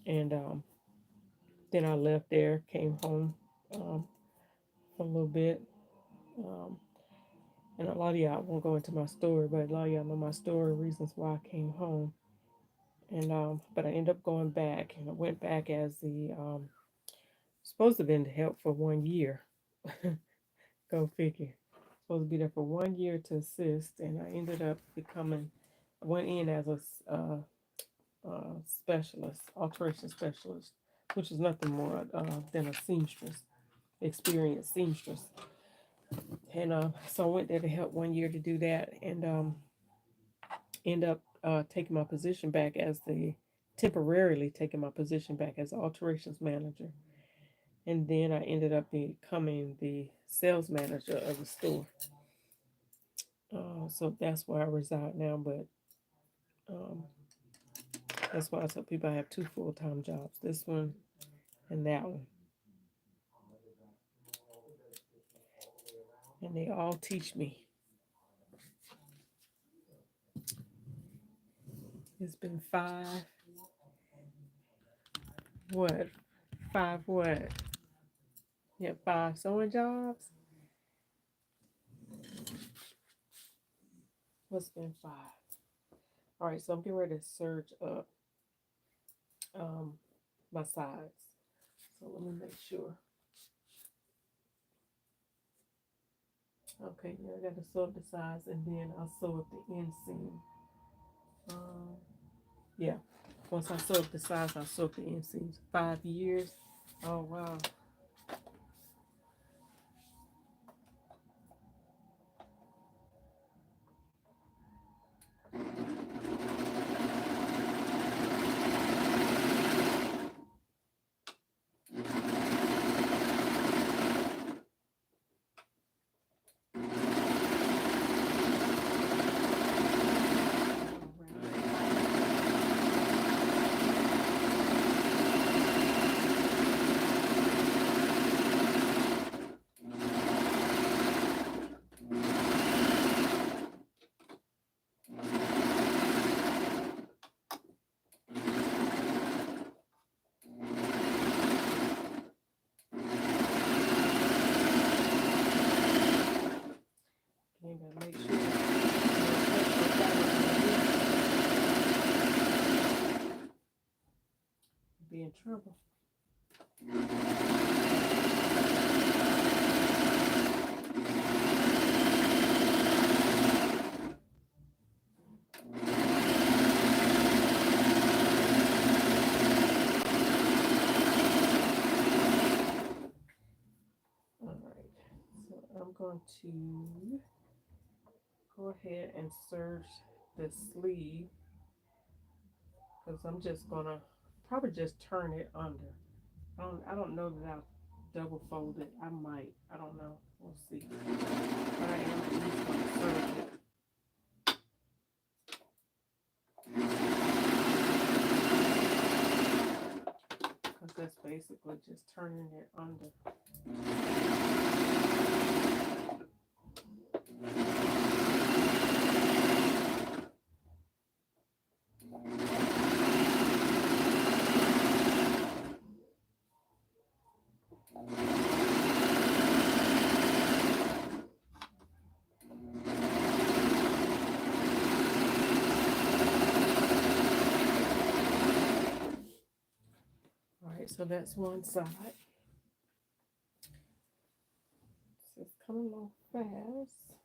And then I left there, came home for a little bit. Um, and a lot of y'all won't go into my story, but a lot of y'all know my story, reasons why I came home. And but I ended up going back, and I went back as the supposed to have been to help for 1 year. Go figure. Supposed to be there for 1 year to assist, and I ended up becoming. I went in as a specialist, alteration specialist, which is nothing more than a seamstress, experienced seamstress. And so I went there to help 1 year to do that, and end up taking my position back as the temporarily taking my position back as the alterations manager. And then I ended up becoming the sales manager of the store. So that's where I reside now. But um, that's why I tell people I have two full-time jobs, this one and that one. And they all teach me. It's been what? Five what? Yeah, 5 sewing jobs. What's been 5? All right, so I'm getting ready to surge up um, my sides. So let me make sure. Okay, yeah, I got to sew up the sides and then I'll sew up the inseam. Um, yeah, once I sew up the sides, I'll sew up the inseams. 5 years. Oh, wow. You gotta make sure. Be in trouble. going to go ahead and serge the sleeve because I'm just gonna probably just turn it under. I don't know that I'll double fold it. I might. I don't know. We'll see. But I am at least gonna serge it. Because that's basically just turning it under. Alright, so that's one side. So it's coming along fast.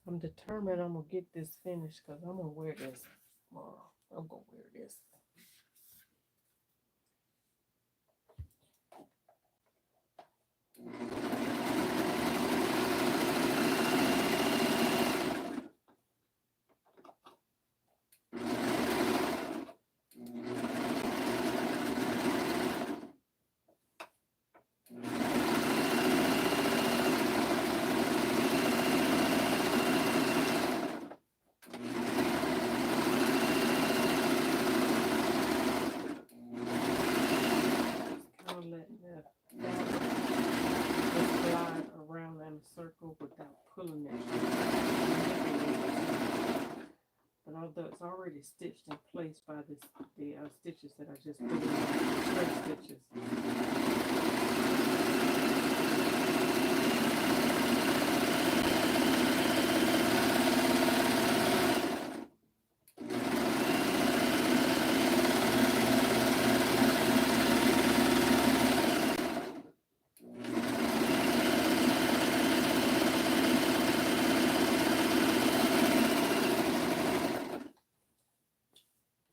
I'm determined I'm going to get this finished because I'm going to wear this. I'm going to wear this. Circle without pulling it. But although it's already stitched in place by the stitches that I just put in, thread stitches.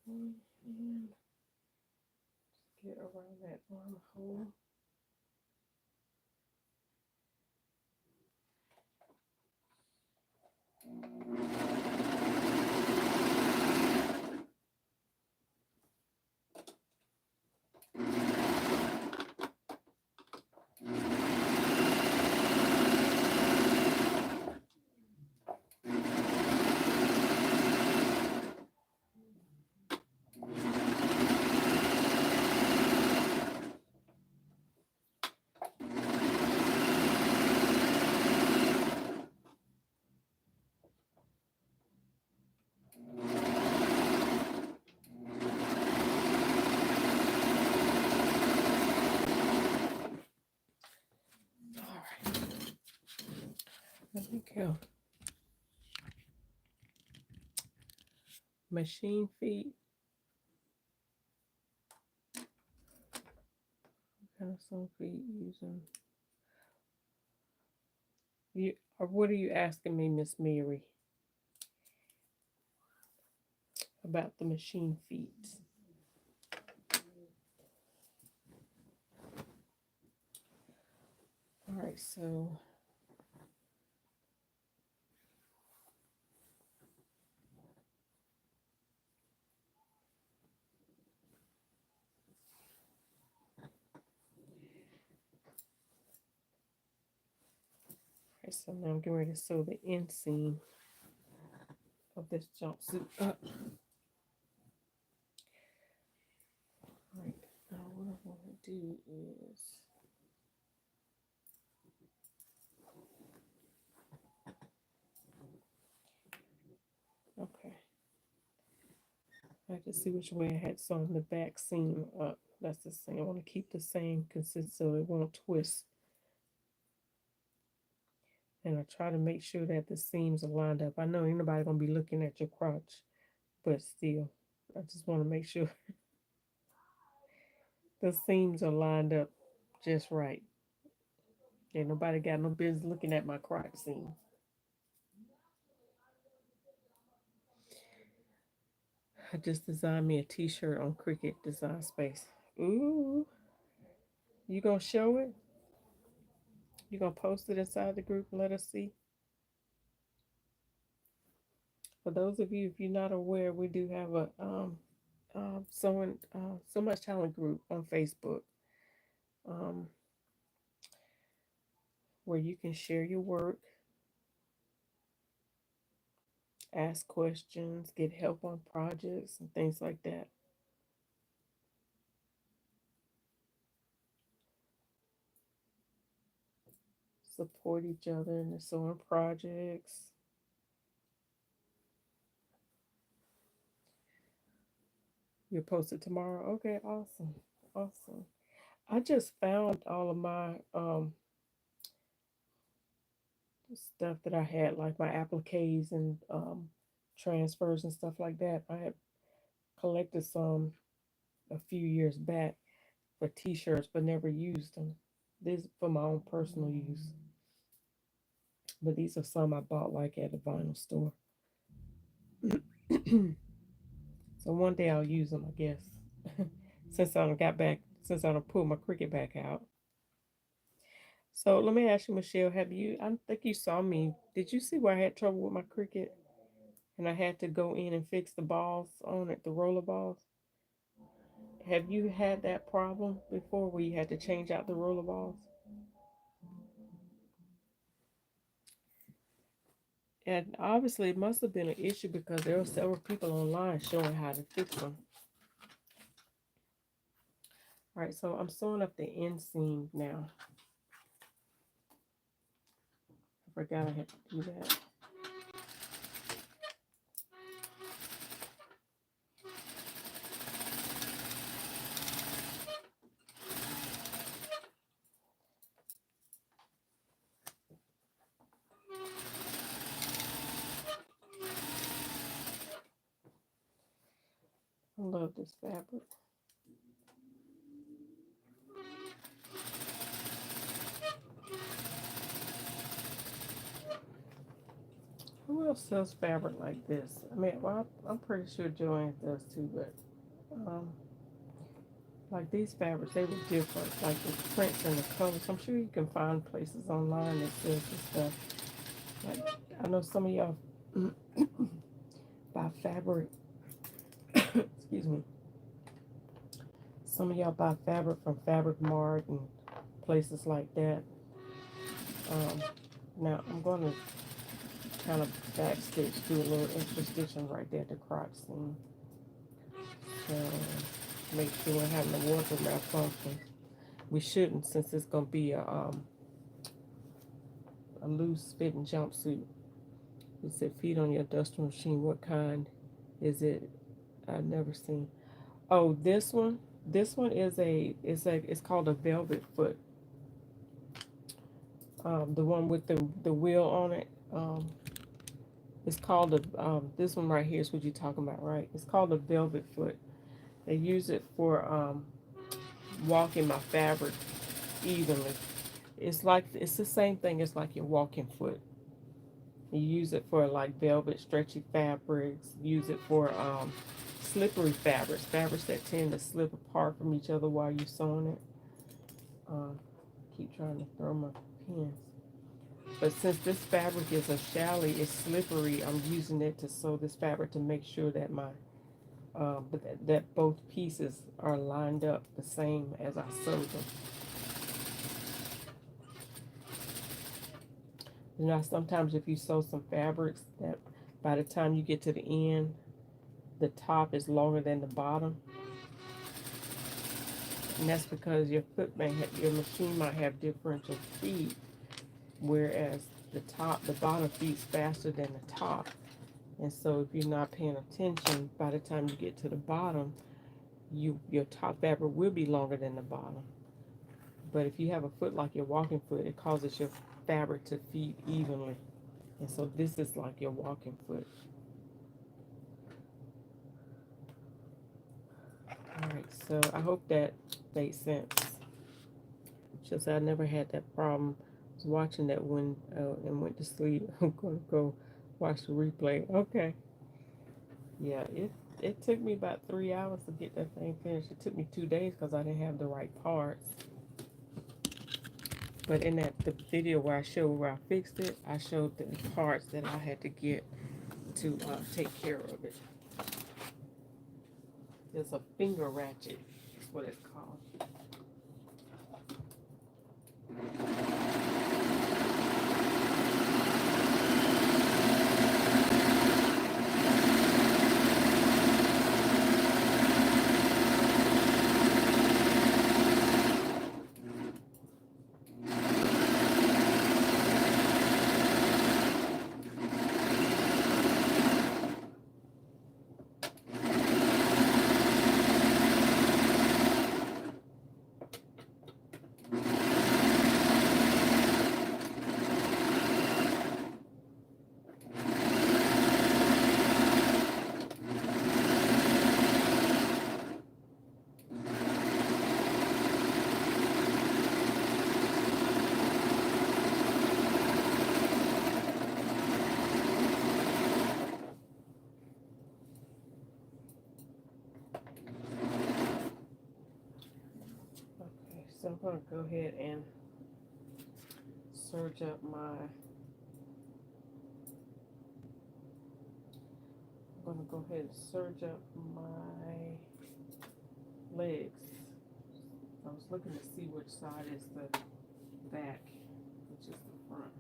And get around that armhole. There we go. Machine feet. What kind of seam feet using? What are you asking me, Miss Mary? About the machine feet. All right, so so now I'm getting ready to sew the inseam of this jumpsuit up. All right, now what I want to do is okay. I have to see which way I had sewn the back seam up. That's the same. I want to keep the same consistency so it won't twist. And I try to make sure that the seams are lined up. I know ain't nobody gonna be looking at your crotch, but still, I just want to make sure the seams are lined up just right. Ain't nobody got no business looking at my crotch seam. I just designed me a t-shirt on Cricut Design Space. Ooh, you gonna show it? You gonna post it inside the group and let us see? For those of you, if you're not aware, we do have a so much talent group on Facebook, um, where you can share your work, ask questions, get help on projects and things like that. Support each other in the sewing projects. You'll post it tomorrow. Okay, awesome, awesome. I just found all of my stuff that I had, like my appliques and transfers and stuff like that. I had collected some a few years back for T-shirts, but never used them. This for my own personal use. But these are some I bought like at a vinyl store. So one day I'll use them, I guess. Since I don't pull my Cricut back out. So let me ask you, Michelle, have you, I think you saw me. Did you see where I had trouble with my Cricut and I had to go in and fix the balls on it, the roller balls? Have you had that problem before where you had to change out the roller balls? And obviously it must have been an issue because there were several people online showing how to fix them. All right, so I'm sewing up the inseam now. I forgot I had to do that. I love this fabric. Who else sells fabric like this? I mean, well, I'm pretty sure Joanne does too, but um, like these fabrics, they were different. Like the prints and the colors. I'm sure you can find places online that sells this stuff. Like I know some of y'all buy fabric. Excuse me. Some of y'all buy fabric from Fabric Mart and places like that. Um, Now I'm going to kind of backstitch, do a little extra stitching right there at the crotch seam. So make sure we're having a wardrobe malfunction. We shouldn't, since it's going to be a loose fitting jumpsuit. It said feet on your industrial machine. What kind is it? I've never seen. Oh, this one. This one is it's called a velvet foot. The one with the wheel on it. It's called a this one right here is what you're talking about, right? It's called a velvet foot. They use it for walking my fabric evenly. It's the same thing as like your walking foot. You use it for like velvet, stretchy fabrics. Use it for slippery fabrics that tend to slip apart from each other while you're sewing it. Keep trying to throw my pins. But since this fabric is a challis, it's slippery, I'm using it to sew this fabric to make sure that my that both pieces are lined up the same as I sewed them. You know, sometimes if you sew some fabrics that by the time you get to the end, the top is longer than the bottom. And that's because your your machine might have differential feet, whereas the bottom feeds faster than the top. And so if you're not paying attention, by the time you get to the bottom, your top fabric will be longer than the bottom. But if you have a foot like your walking foot, it causes your fabric to feed evenly. And so this is like your walking foot. Alright, so I hope that made sense. Just I never had that problem. I was watching that one and went to sleep. I'm going to go watch the replay. Okay. Yeah, it took me about 3 hours to get that thing finished. It took me 2 days because I didn't have the right parts. But in the video where I showed where I fixed it, I showed the parts that I had to get to take care of it. There's a finger ratchet, that's what it's called. So I'm going to go ahead and serge up my, legs. I was looking to see which side is the back, which is the front.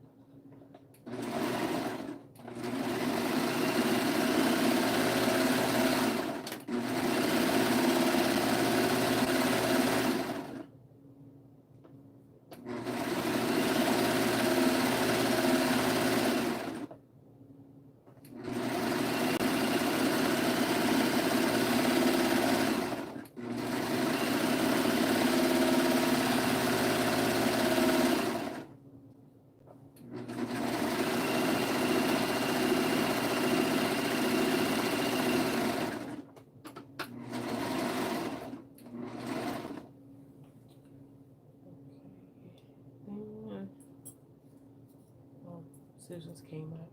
Scissors came out.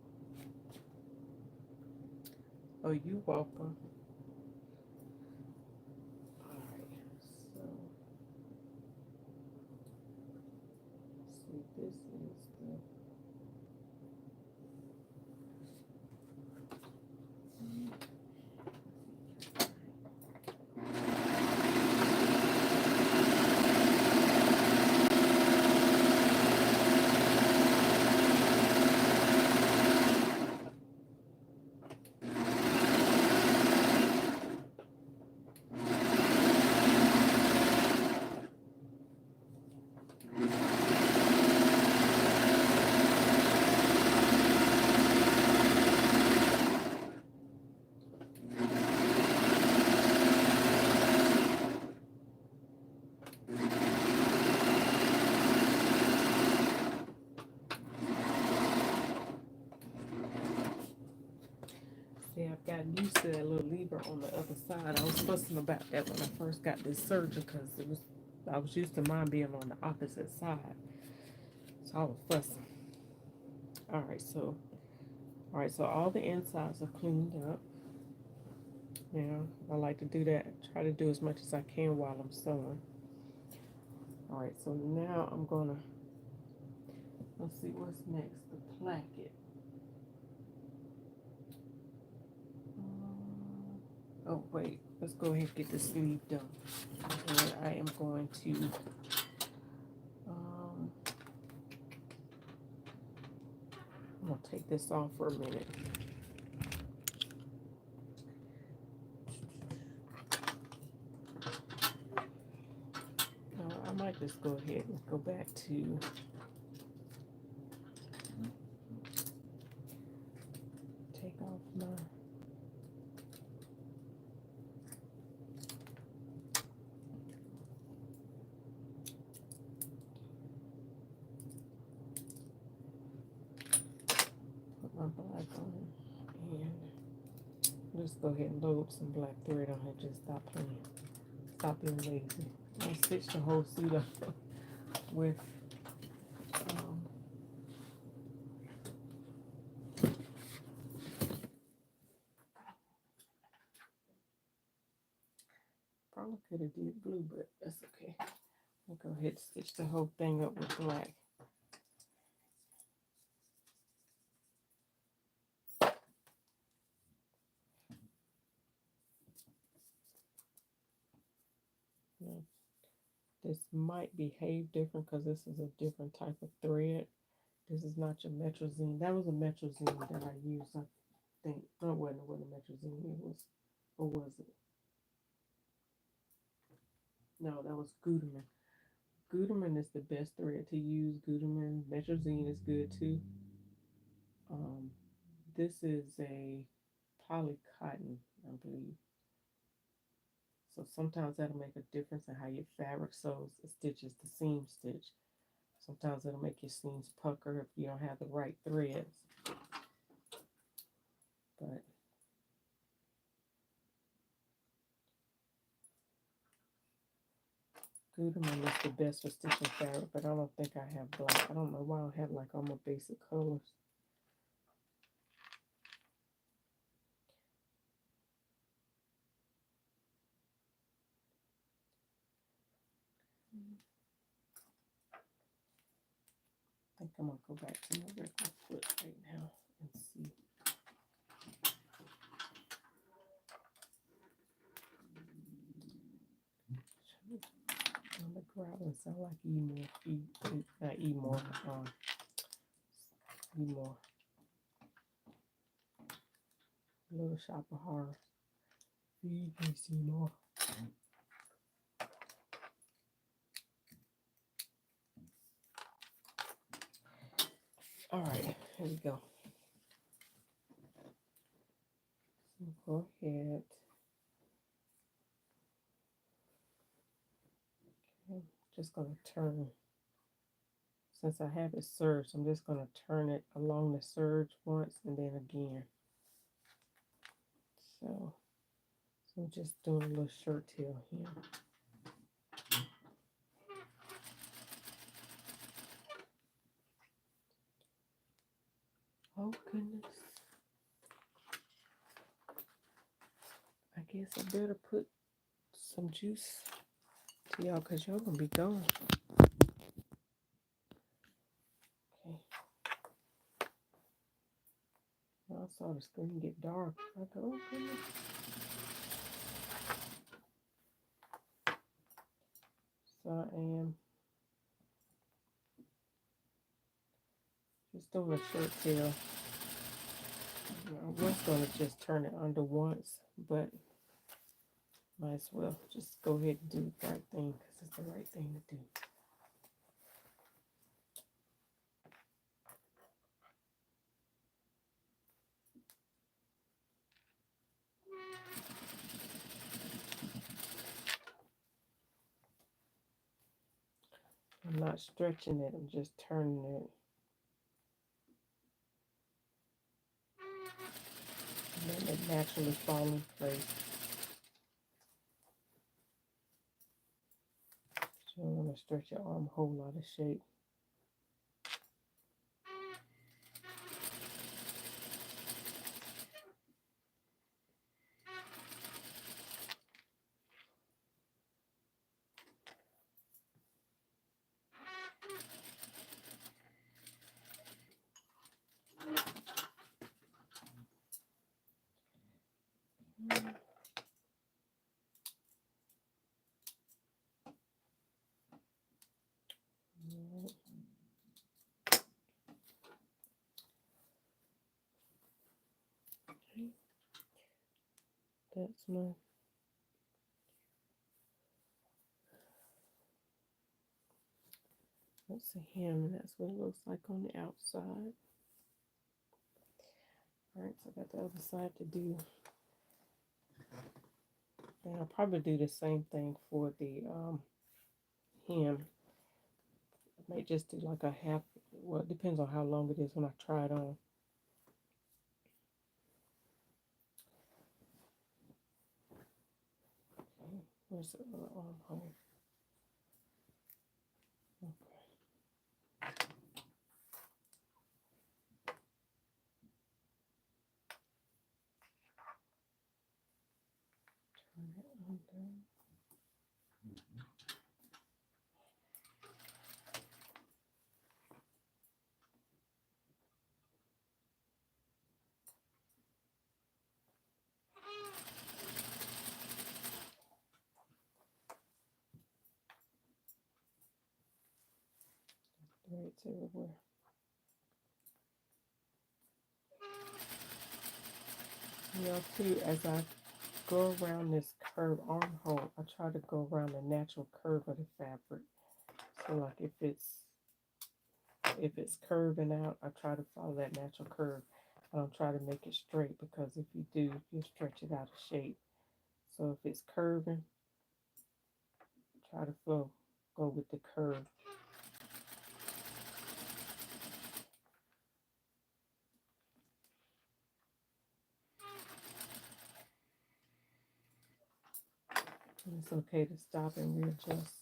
Oh, you welcome. Alright, so see, this is the I've gotten used to that little lever on the other side. I was fussing about that when I first got this surgery because I was used to mine being on the opposite side. So I was fussing. Alright, so all the insides are cleaned up. Now, I like to do that, try to do as much as I can while I'm sewing. Alright, so now I'm gonna, let's see what's next, the placket. Oh wait, let's go ahead and get the sleeve done. And I am going to I'm gonna take this off for a minute. I might just go ahead and go back to take off my black on and just go ahead and load some black thread on it. Just stop playing, stop being lazy. I'll stitch the whole suit up with probably could have did blue, but that's okay. I'll go ahead and stitch the whole thing up with black. Now, this might behave different because this is a different type of thread. This is not your Metrozine. That was a Metrozine that I used, I think. No, it wasn't a Metrozine. It was, or was it? No, that was Gutermann. Gutermann is the best thread to use. Gutermann. Metrozine is good too. Um, this is a poly cotton, I believe. So sometimes that'll make a difference in how your fabric sews, stitches the seam stitch. Sometimes it'll make your seams pucker if you don't have the right threads. But Gutermann is the best for stitching fabric, but I don't think I have black. I don't know why I don't have like all my basic colors. I think I'm gonna go back to my regular foot right now and see. On the gravel sound like Emore, not Emore, Emore. Little Shop of Horrors. Feed me, Seymour. All right, here we go. So go ahead. Okay, just gonna turn. Since I have it serged, I'm just gonna turn it along the serge once and then again. So I'm just doing a little shirt tail here. Oh goodness. I guess I better put some juice to y'all because y'all gonna be gone. Okay. I saw the screen get dark. I go, oh goodness. So I am just doing a short tail. I was going to just turn it under once, but might as well just go ahead and do the right thing because it's the right thing to do. I'm not stretching it, I'm just turning it. And then it naturally fall in place. You don't want to stretch your arm a whole lot of shape. That's a hem, and that's what it looks like on the outside. Alright, so I got the other side to do. And I'll probably do the same thing for the hem. I may just do like a half, well, it depends on how long it is when I try it on. Okay, where's the other armhole? Okay. Turn it under. everywhere. You know, too, as I go around this curve armhole, I try to go around the natural curve of the fabric. So like if it's curving out, I try to follow that natural curve. I don't try to make it straight because if you do, you stretch it out of shape. So if it's curving, try to go with the curve. And it's okay to stop and readjust.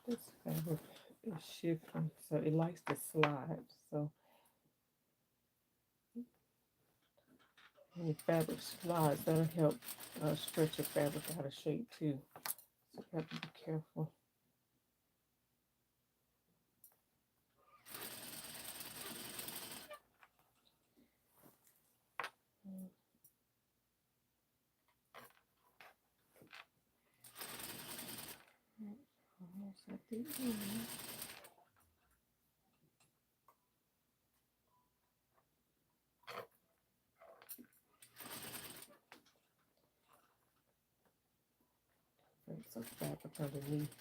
This fabric is shifting, so it likes to slide. So when the fabric slides, that'll help stretch your fabric out of shape too. So you have to be careful. Almost at the end. Bring some fabric underneath.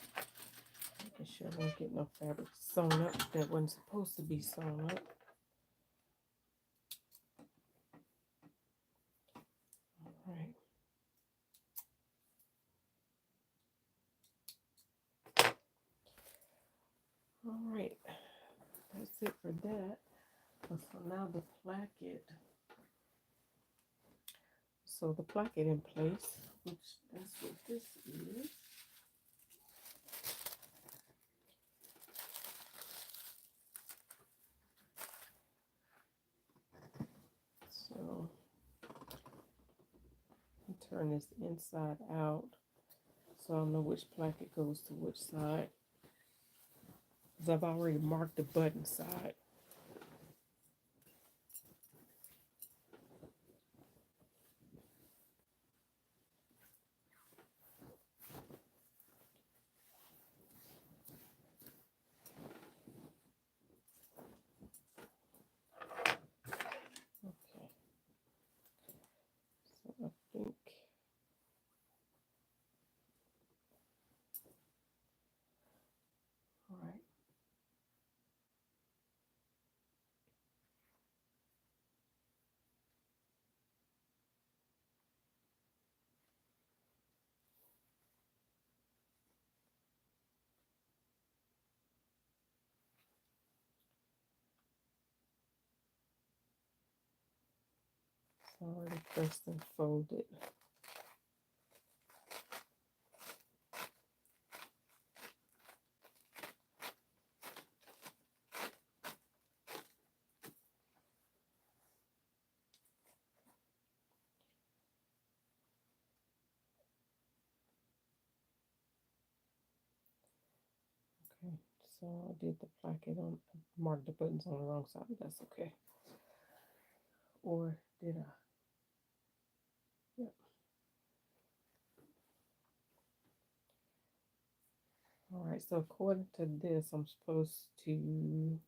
Making sure I don't get no fabric sewn up that wasn't supposed to be sewn up. All right. All right. That's it for that. So now the placket. So the placket in place, which that's what this is. So turn this inside out so I know which placket goes to which side. Because I've already marked the button side. Okay. So I think all right. So I already pressed and folded. Okay, so I did the placket on, marked the buttons on the wrong side. That's okay. Or did I? Yep. All right, so according to this, I'm supposed to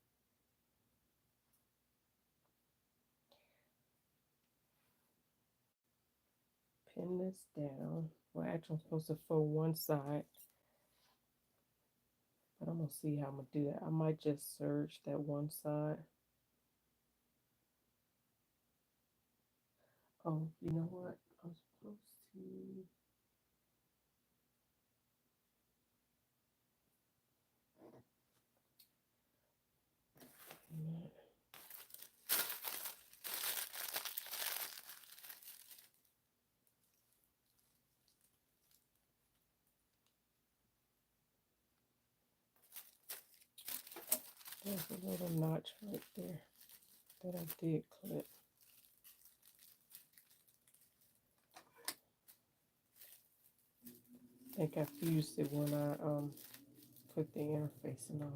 pin this down. Well, actually, I'm supposed to fold one side, but I'm gonna see how I'm gonna do that. I might just serge that one side. Oh, you know what? I'm supposed to. There's a little notch right there that I did clip. I think I fused it when I put the interfacing on.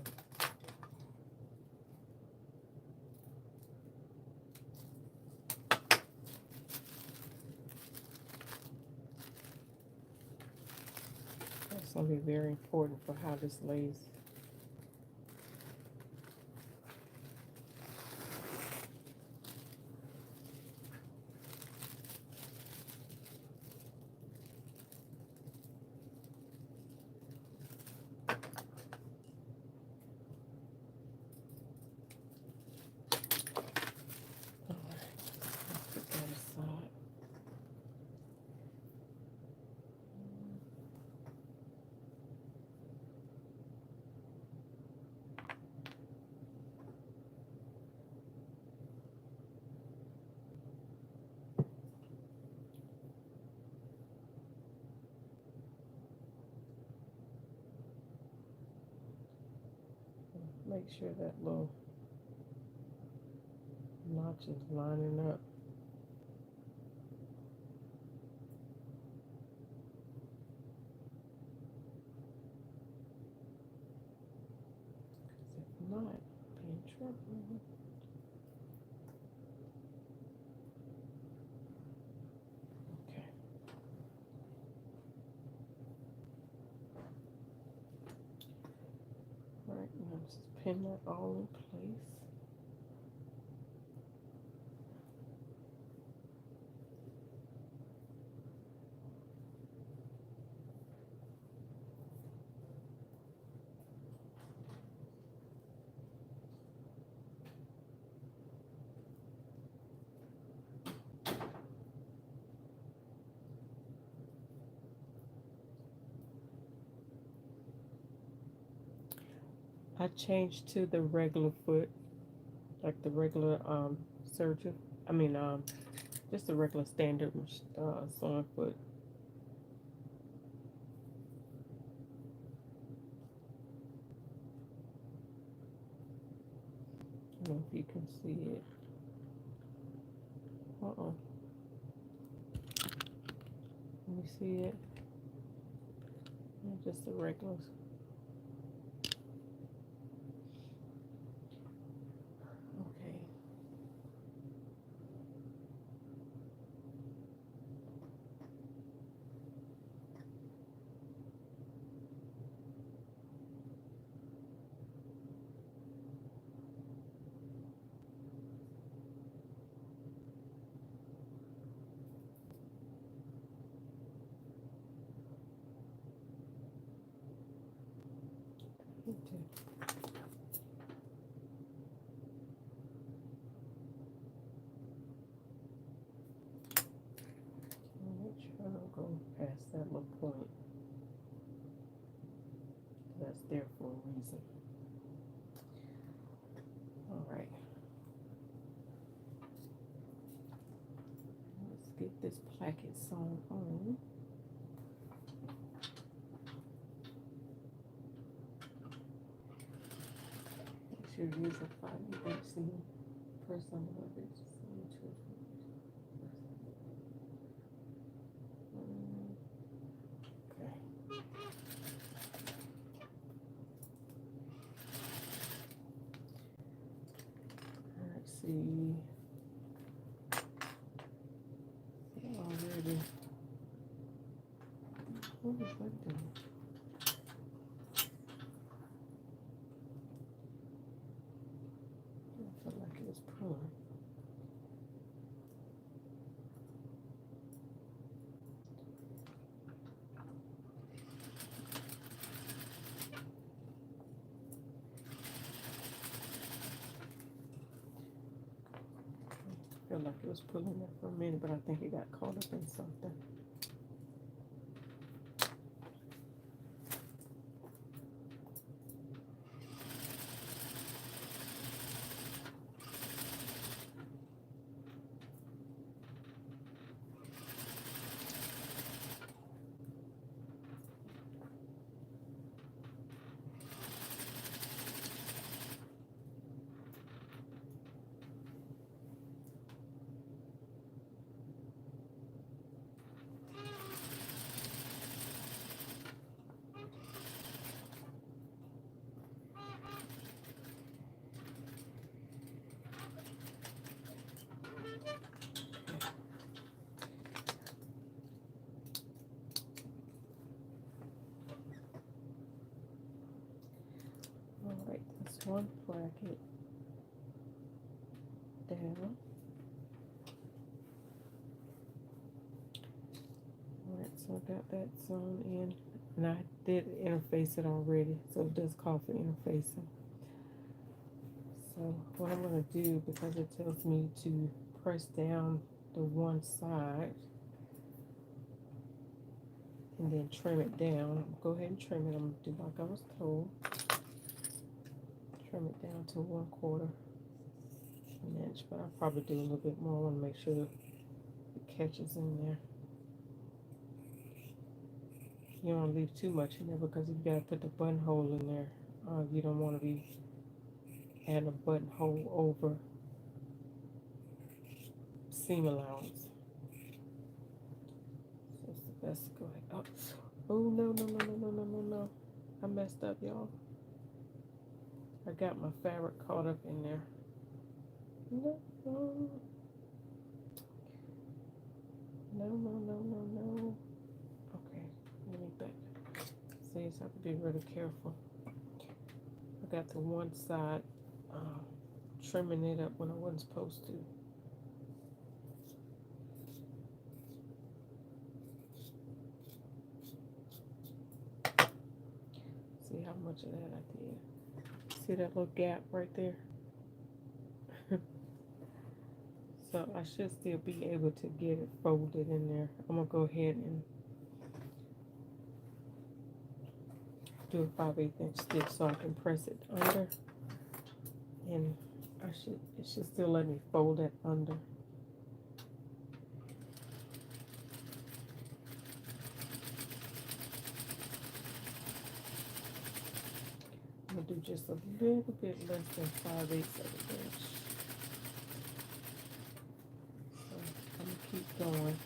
That's going to be very important for how this lays. Make sure that little notch is lining up. If not, be in trouble. Okay. All right, now just pin that all in place. I changed to the regular foot, like the regular surgeon. I mean just the regular standard sewing foot. I don't know if you can see it. Let me see it. Just the regulars. Okay. Go past that little point. That's there for a reason. All right. Let's get this placket sewn on. Make sure you use a 5/8 seam. Press on the leverage. See already. What is that doing? I felt like it was pulling. Felt like it was pulling there for a minute, but I think it got caught up in something. one placket down. Alright, so I got that sewn in. And I did interface it already, so it does call for interfacing. So what I'm going to do, because it tells me to press down the one side and then trim it down. Go ahead and trim it. I'm going to do like I was told. Trim it down to 1/4 inch, but I'll probably do a little bit more. I want to make sure it catches in there. You don't want to leave too much in there because you've got to put the buttonhole in there. You don't want to be adding a buttonhole over seam allowance. So it's the best to go ahead. Oh no, no, no, no, no, no, no, no. I messed up, y'all. I got my fabric caught up in there. No, no. No, no, no, no, no. Okay, let me back. See, so I have to be really careful. I got the one side trimming it up when I wasn't supposed to. See how much of that I did. See that little gap right there? So I should still be able to get it folded in there. I'm gonna go ahead and do a 5/8 inch stitch so I can press it under, and it should still let me fold it under. I'm gonna do just a little bit less than 5/8 of an inch. So I'm gonna keep going.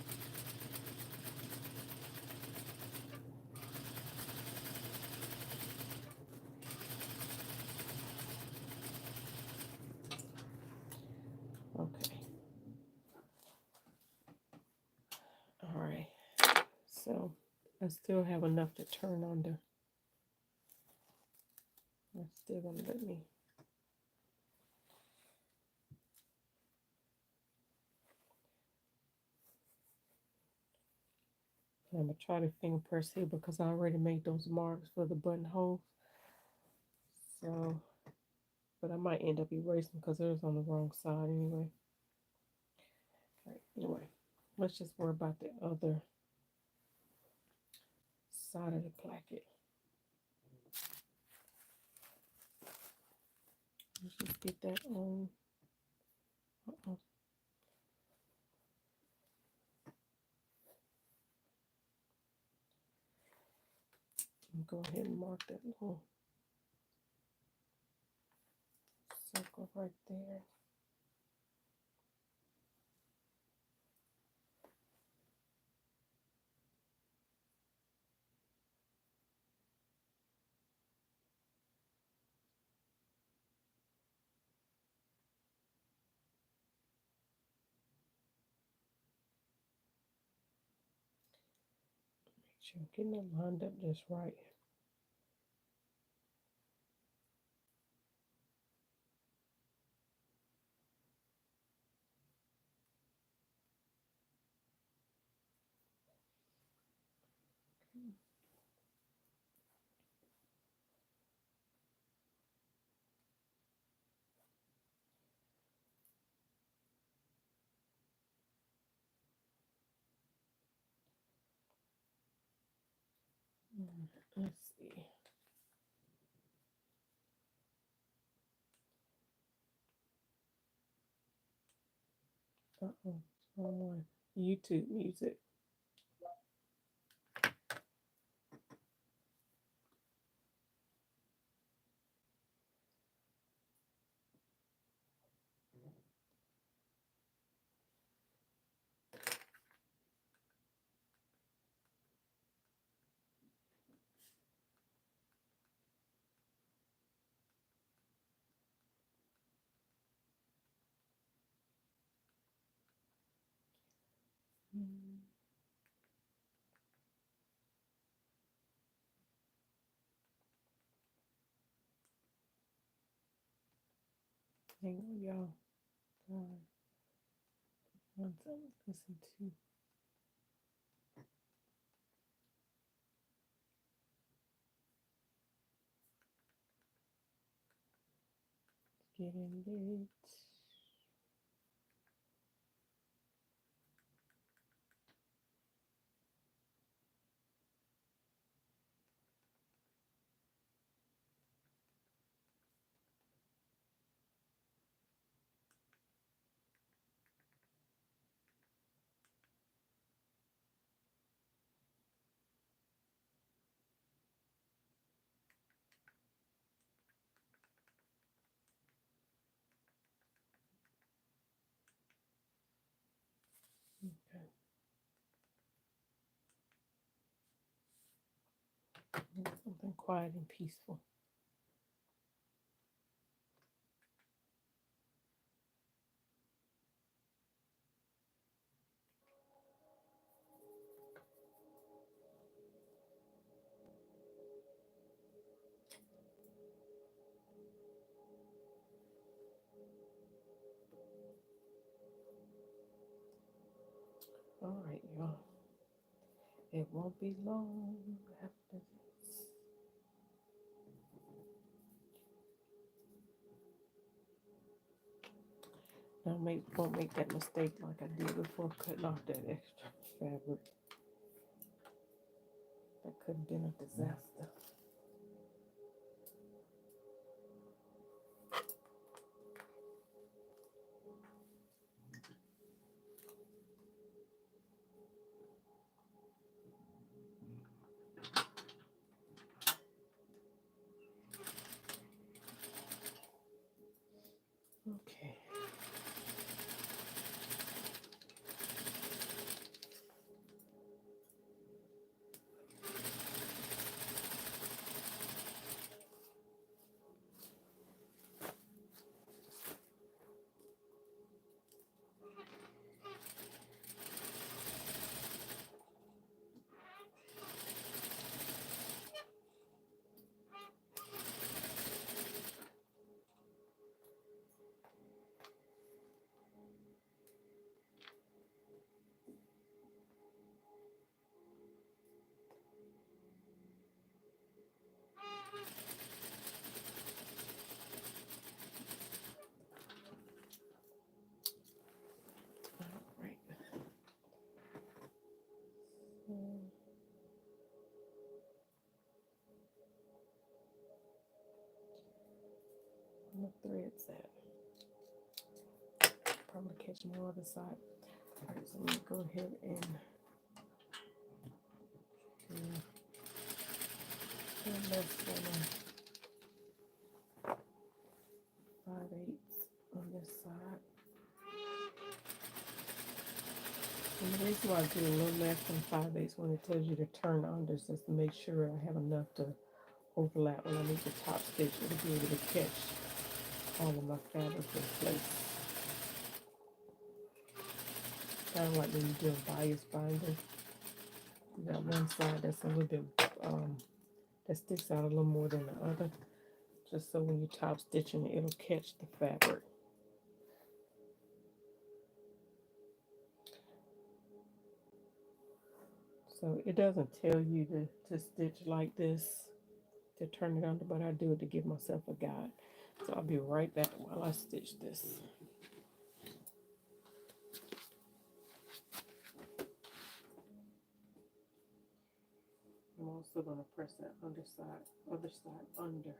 Okay. All right. So I still have enough to turn under. It's still gonna let me. I'm gonna try to finger press here because I already made those marks for the buttonhole. So, but I might end up erasing because it was on the wrong side anyway. All right, anyway, let's just worry about the other side of the placket. Let's just get that on. Go ahead and mark that little circle right there. Make sure I'm getting it lined up just right. Let's see. Uh-oh, wrong one. YouTube music. Hang on, y'all. One second. Listen to. Getting it. Okay. Something quiet and peaceful. All right, y'all. It won't be long after this. Now, won't make that mistake like I did before cutting off that extra fabric. That could have been a disaster. Okay. All right. The threads at. Probably catch more other side. All right, so I'm gonna go ahead and less than 5/8 on this side. And the reason why I do a little less than 5/8 when it tells you to turn under is just to make sure I have enough to overlap when I need to top stitch. It'll be able to catch all of my fabric in place. Kind of like when you do a bias binder. You got one side that's a little bit, that sticks out a little more than the other. Just so when you top stitching, it'll catch the fabric. So it doesn't tell you to stitch like this, to turn it under, but I do it to give myself a guide. So I'll be right back while I stitch this. I'm also going to press that other side under.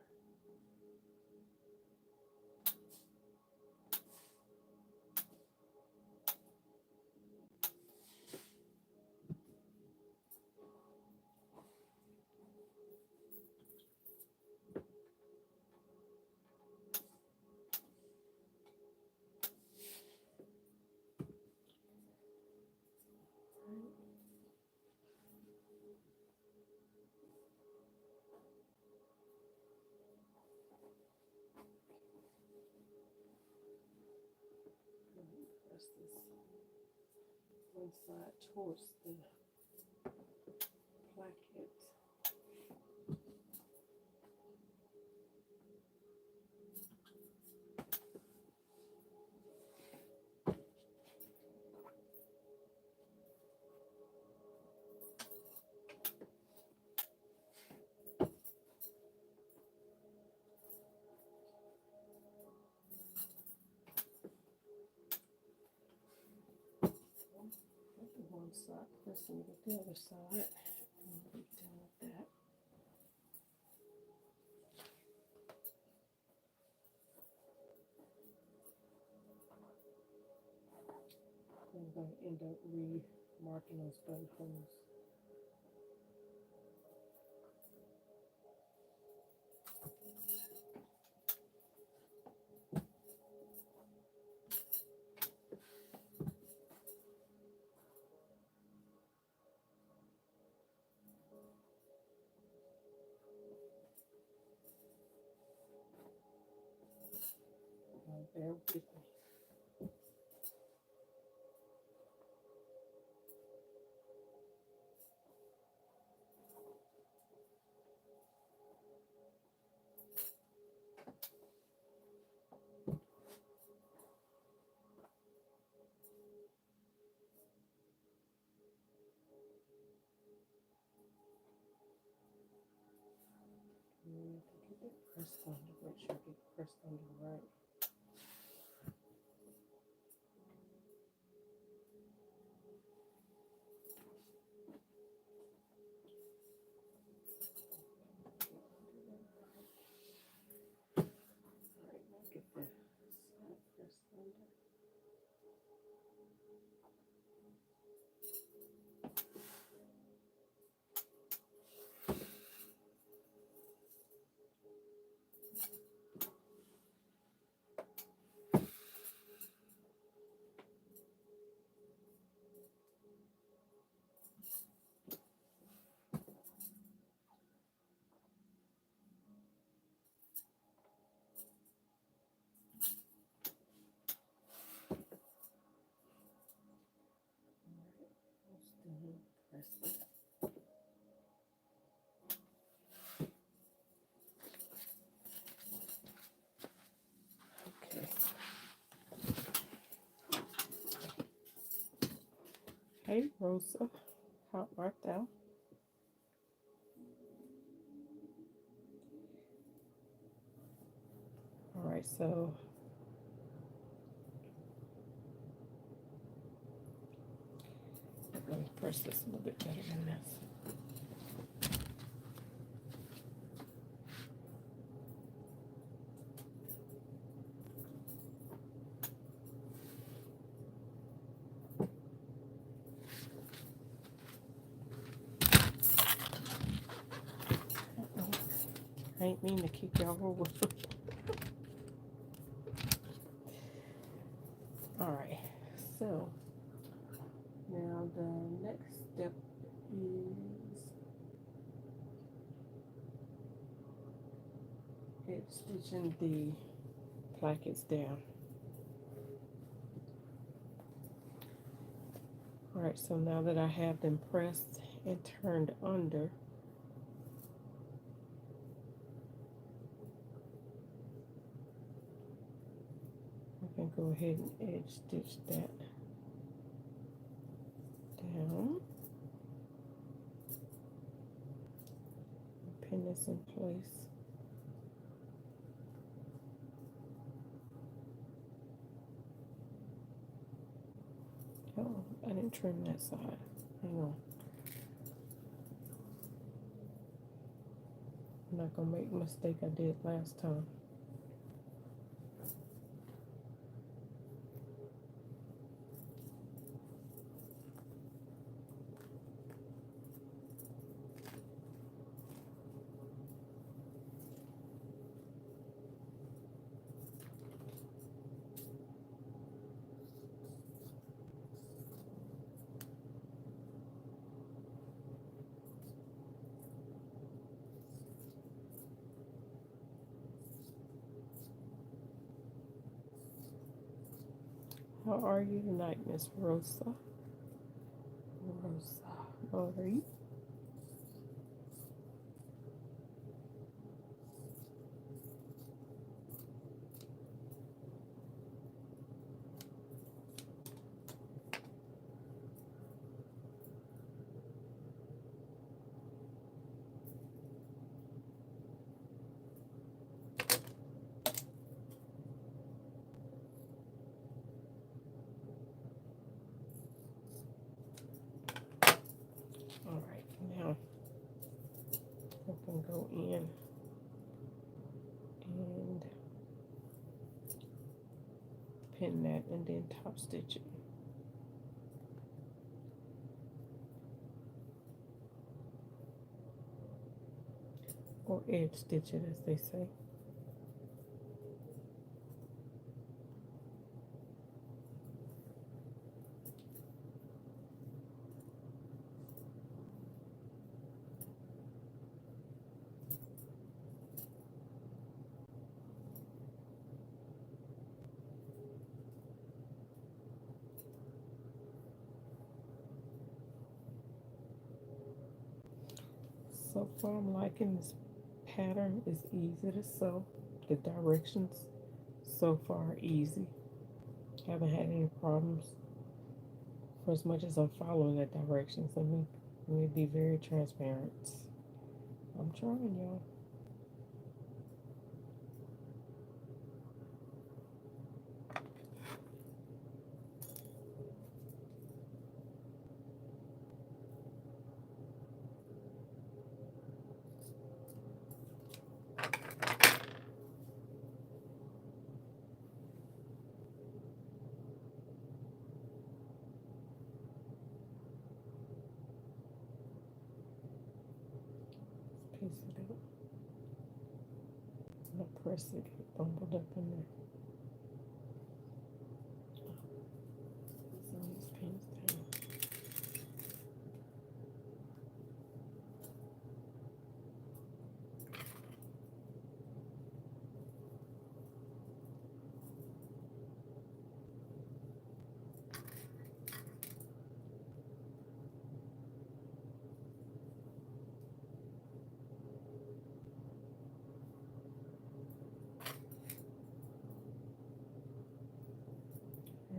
Press this one side towards the placket. one side, pressing with the other side, and be done with that. I'm going to end up re-marking those buttonholes. Bear with me. And to get it pressed under, make sure I get it pressed under right. Alright, now get the side pressed under. Okay. Hey Rosa, how art thou? Alright, so let me press this a little bit better than this. I ain't mean to keep y'all over. Alright, so now the next step is stitching the plackets down. Alright, so now that I have them pressed and turned under, I can go ahead and edge stitch that down. Pin this in place. Oh, I didn't trim that side. Hang on. I'm not gonna make the mistake I did last time. How are you tonight, Miss Rosa? Rosa, how are you? in and pin that and then top stitch it. Or edge stitch it, as they say. So far, I'm liking this pattern. It's easy to sew. The directions so far easy. Haven't had any problems for as much as I'm following the directions. Let me be very transparent. I'm trying, y'all. Piece it up. I'm gonna press it, get bumbled up in there. Some of these pins down.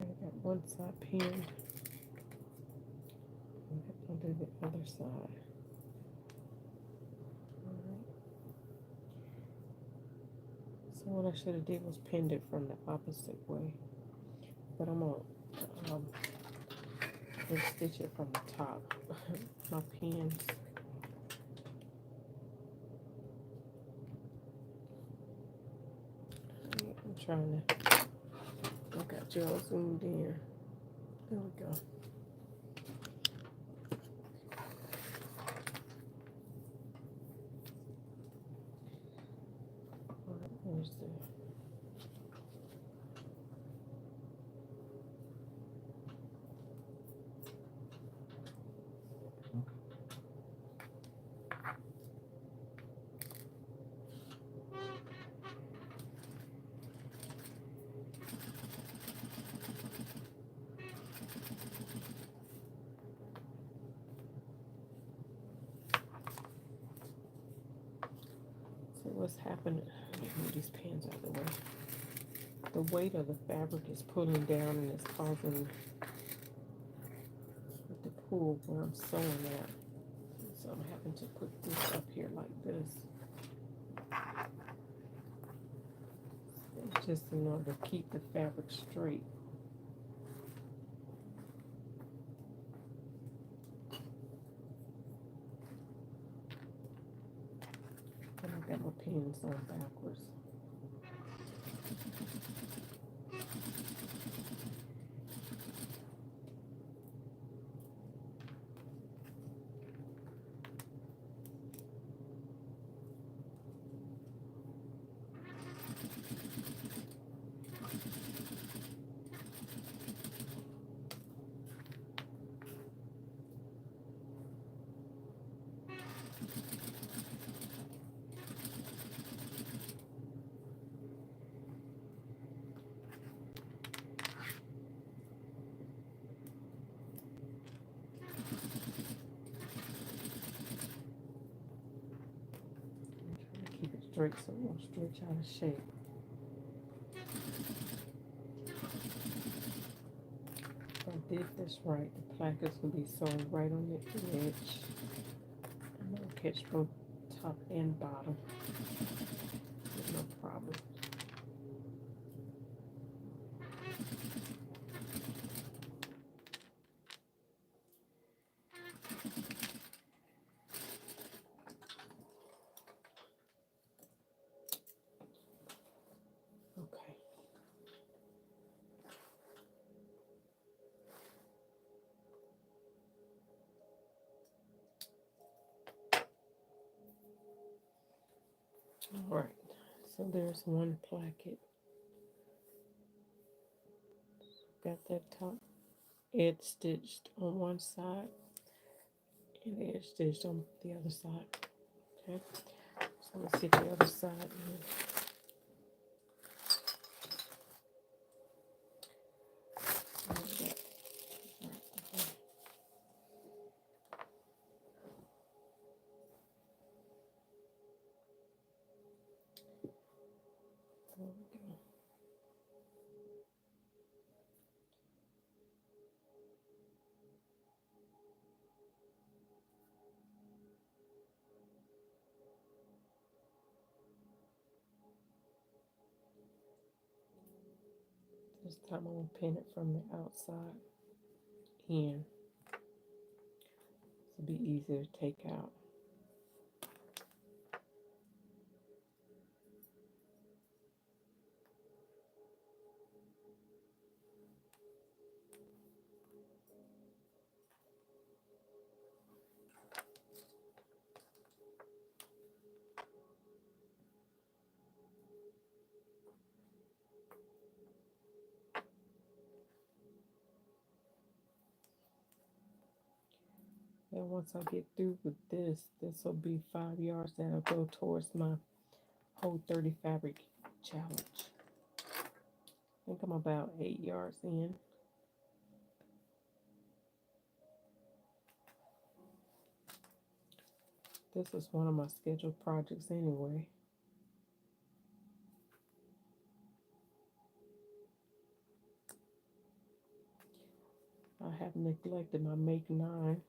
I got one side pinned. I'm gonna do the other side. Alright. So what I should have did was pinned it from the opposite way. But I'm gonna stitch it from the top. My pins. I'm trying to. I got you all zoomed in. There we go. Where's the? What's happening? Let me move these pins out of the way. The weight of the fabric is pulling down and it's causing it to pull where I'm sewing at. So I'm having to put this up here like this. Just in order to keep the fabric straight. And I got my pins on backwards. Straight so it won't stretch out of shape. If I did this right, the placket's gonna be sewn right on the edge. And it'll catch both top and bottom. No problem. All right, so there's one placket. Got that top edge stitched on one side and edge stitched on the other side. Okay, so let's get the other side. There we go. This time I'm going to pin it from the outside in. It'll be easier to take out. And once I get through with this, this will be 5 yards. That'll go towards my whole 30 fabric challenge. I think I'm about 8 yards in. This is one of my scheduled projects anyway. I have neglected my make 9.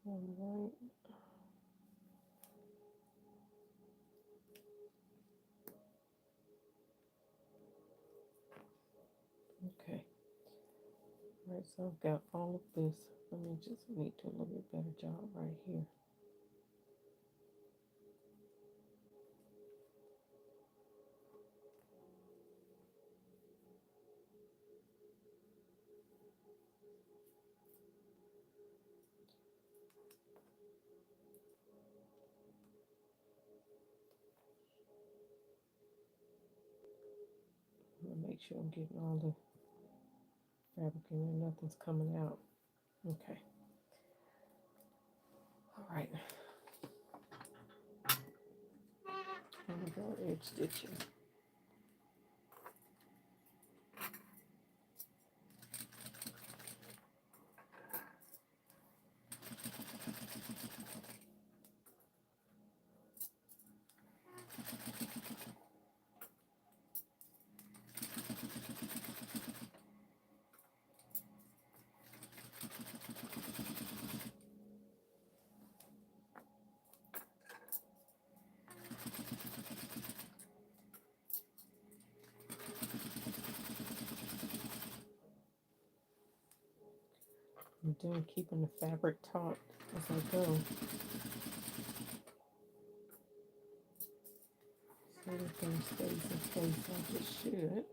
All right. Okay. All right, so I've got all of this. Let me just need to do a little bit better job right here. I'm gonna make sure I'm getting all the fabric in there, nothing's coming out. Okay. All right. I'm gonna go edge stitching. I'm doing keeping the fabric taut as I go. So everything stays in place like it should.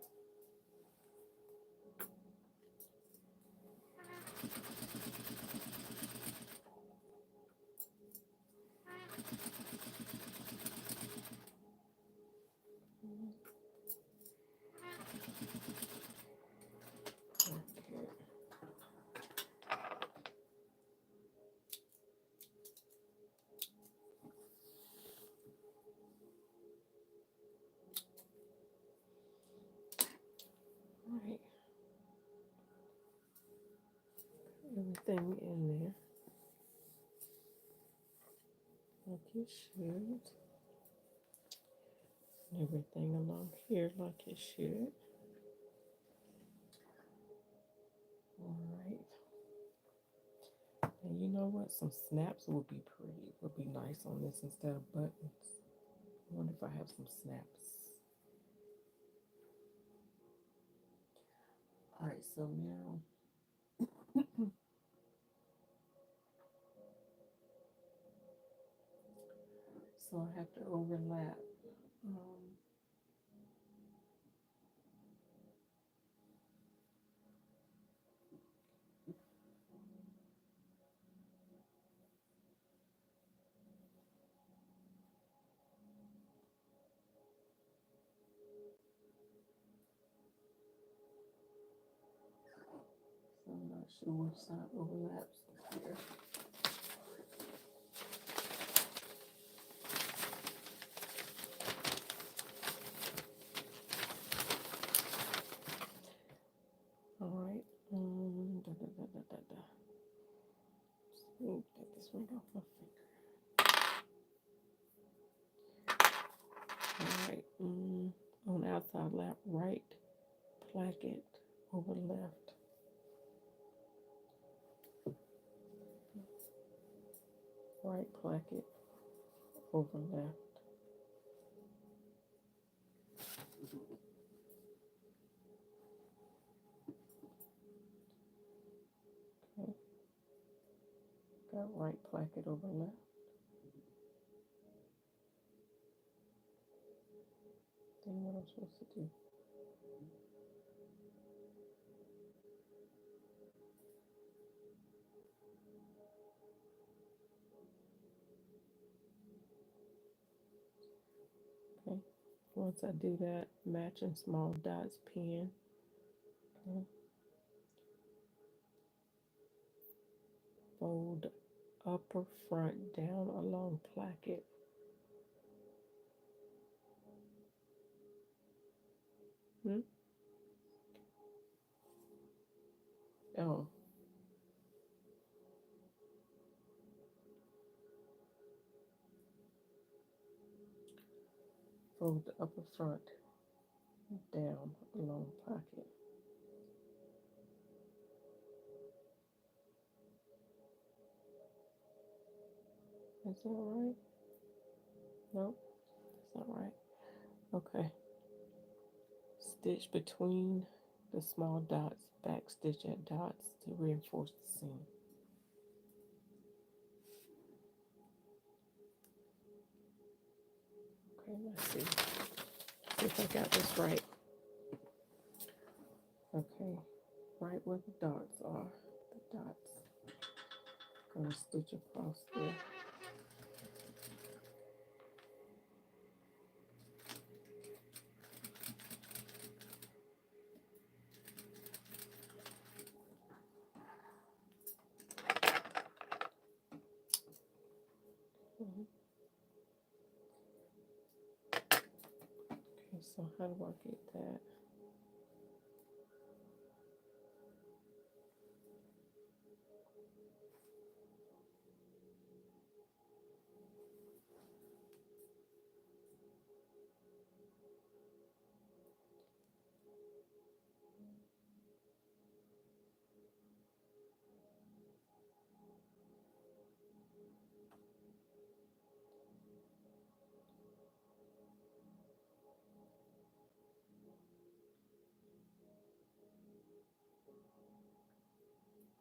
Right. Everything in there like it should. And everything along here like it should. Alright. And you know what? Some snaps would be pretty. Would be nice on this instead of buttons. I wonder if I have some snaps. Alright, so now so I have to overlap So I'm not sure which side overlaps here. All right. Let me get this ring off my finger. All right. On the outside lap, right placket over left. Right placket over left. Okay. Got right placket over left. Then what I'm supposed to do? Okay. Once I do that, matching small dots pin. Okay. Fold upper front down along placket. Oh, fold the upper front down along placket. Is that right? Nope, that's not right. Okay. Stitch between the small dots, back stitch at dots to reinforce the seam. Okay, let's see. See if I got this right. Okay, right where the dots are, the dots. Gonna stitch across there. Okay, so how do I get that?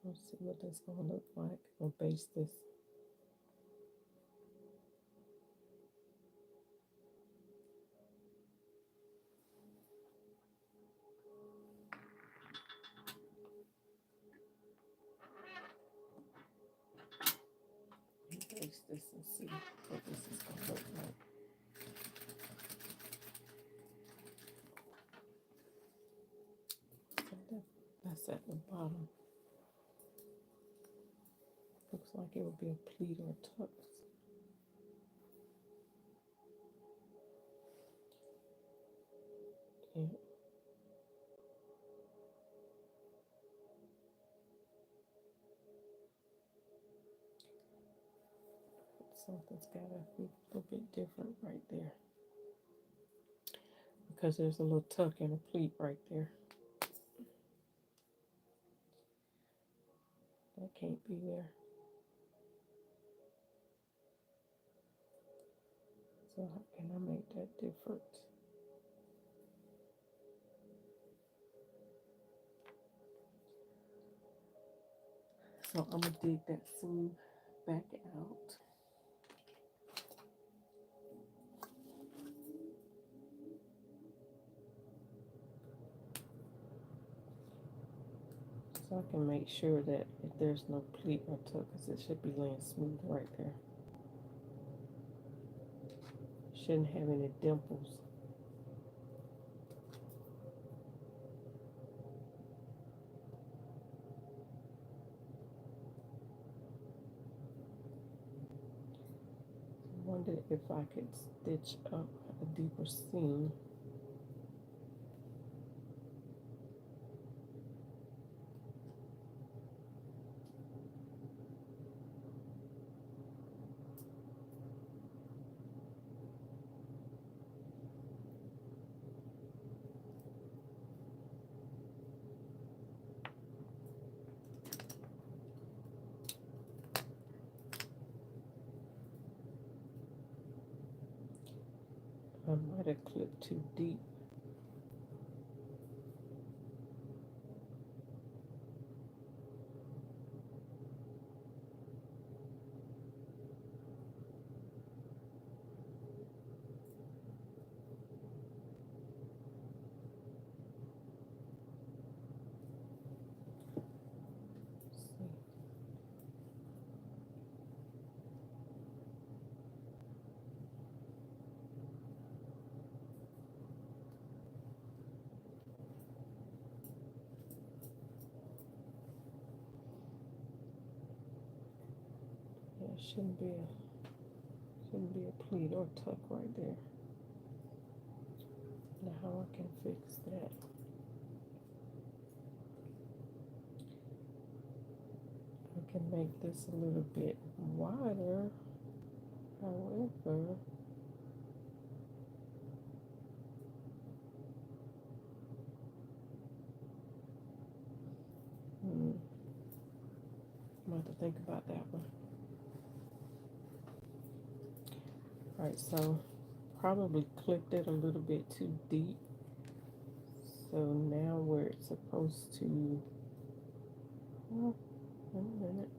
Let's see what that's gonna look like. I'll base this. Base this and see what this is gonna look like. That's at the bottom. Looks like it would be a pleat or a tux. Yeah. Something's gotta be a little bit different right there. Because there's a little tuck and a pleat right there. That can't be there. So how can I make that different? So I'm gonna dig that seam back out. I can make sure that if there's no pleat or tuck, because it should be laying smooth right there. Shouldn't have any dimples. I wonder if I could stitch up a deeper seam. I might have clipped too deep. Yeah, shouldn't be a pleat or tuck right there. Now how I can fix that? I can make this a little bit wider. However, I'm going to have to think about that one. Alright, so probably clipped it a little bit too deep. So now where it's supposed to, oh, wait a minute.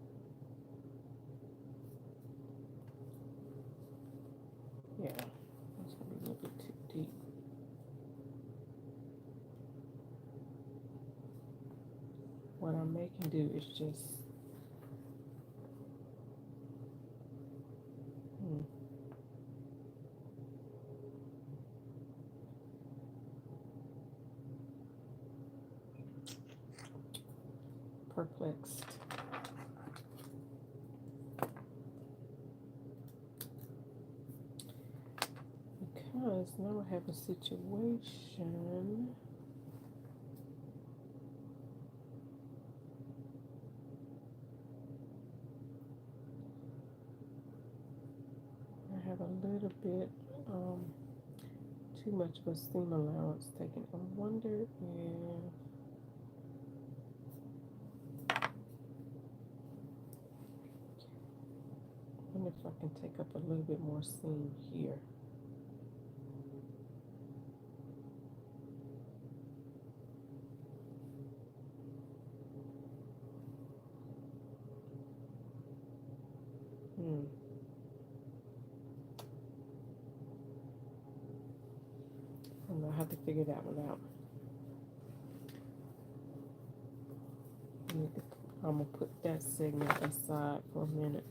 Yeah, that's gonna be a little bit too deep. What I'm making do is just perplexed. Because now I have a situation. I have a little bit too much of a seam allowance taken. I wonder if I can take up a little bit more seam here. I'll have to figure that one out. I'm gonna put that segment aside for a minute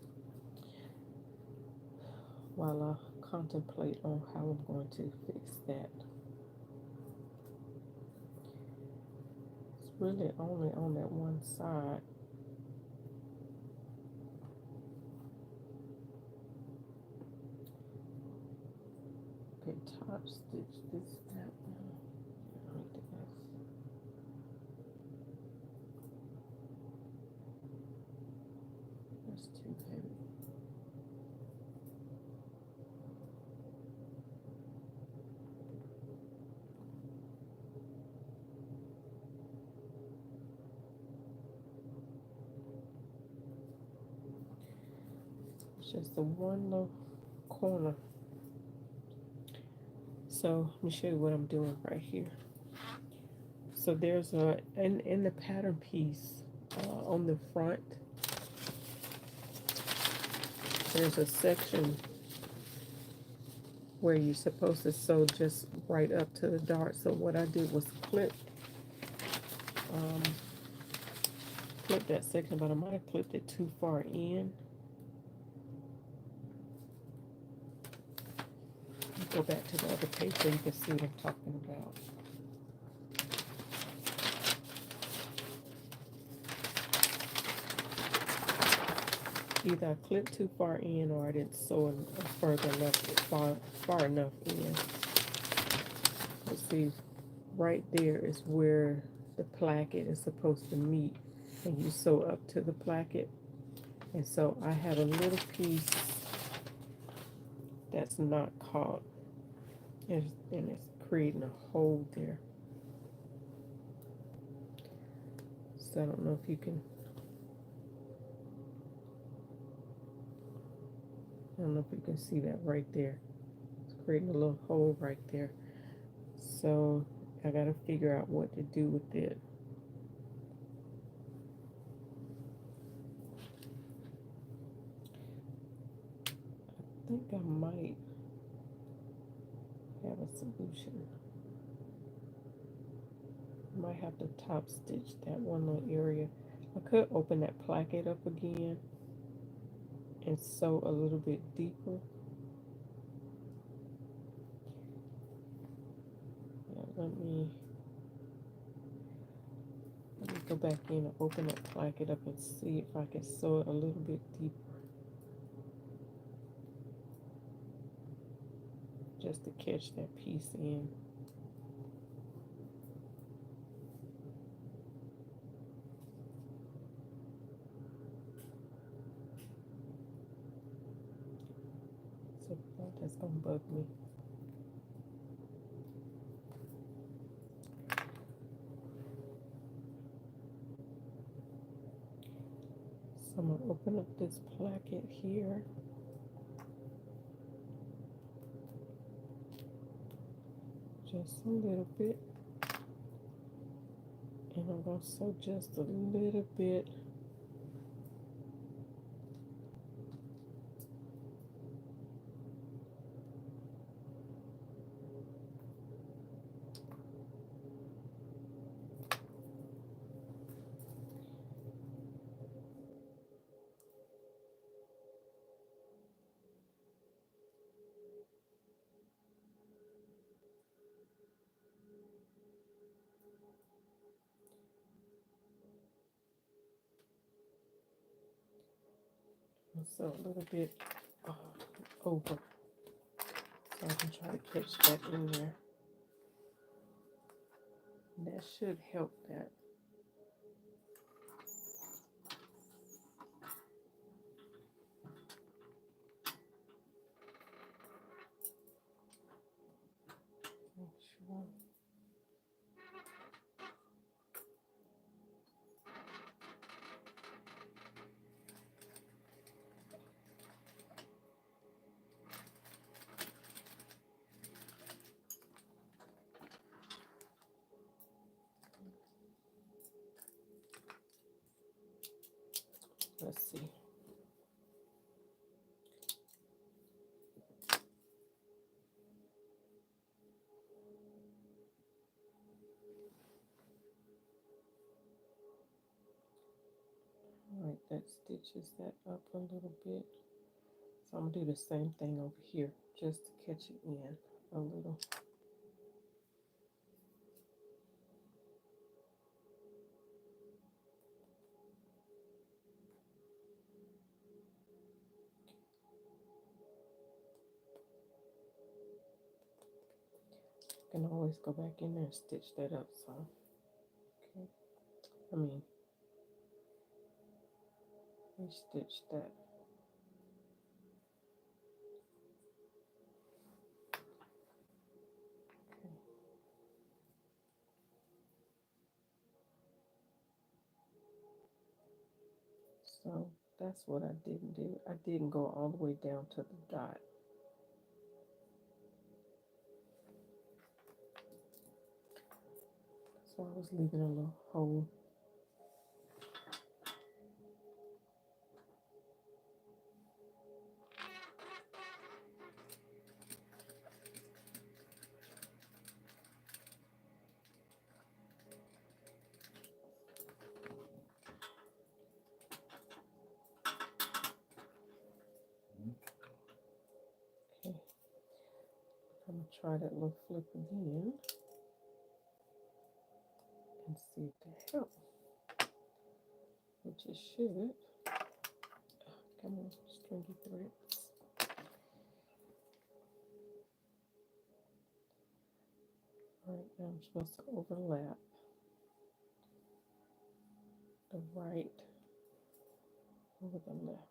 while I contemplate on how I'm going to fix that. It's really only on that one side. Okay, top stitch this down. That's too heavy. It's just the one little corner. So let me show you what I'm doing right here. So there's a in the pattern piece on the front. There's a section where you're supposed to sew just right up to the dart. So what I did was clip clip that section, but I might have clipped it too far in. Go back to the other page so you can see what I'm talking about. Either I clipped too far in or I didn't sew further enough, far enough in. Let's see, right there is where the placket is supposed to meet, and you sew up to the placket. And so I have a little piece that's not caught, and it's creating a hole there. So I don't know if you can, I don't know if you can see that right there. It's creating a little hole right there. So I gotta figure out what to do with it. I think I might have a solution. I might have to top stitch that one little area. I could open that placket up again and sew a little bit deeper. Yeah, let me go back in and open that placket up and see if I can sew it a little bit deeper. Just to catch that piece in. So that's gonna bug me. So I'm gonna open up this placket here. Just a little bit. And I'm gonna sew just a little bit. So a little bit over, so I can try to catch that in there. And that should help that. Make sure. Let's see. All right, that stitches that up a little bit. So I'm gonna do the same thing over here, just to catch it in a little. Can always go back in there and stitch that up some. Okay, I mean, re-stitch that. Okay. So that's what I didn't do. I didn't go all the way down to the dot. So I was leaving a little hole. Okay, I'm gonna try that little flip again and see if that helps, which it should. Come on, stringy threads. All right, now I'm supposed to overlap the right over the left.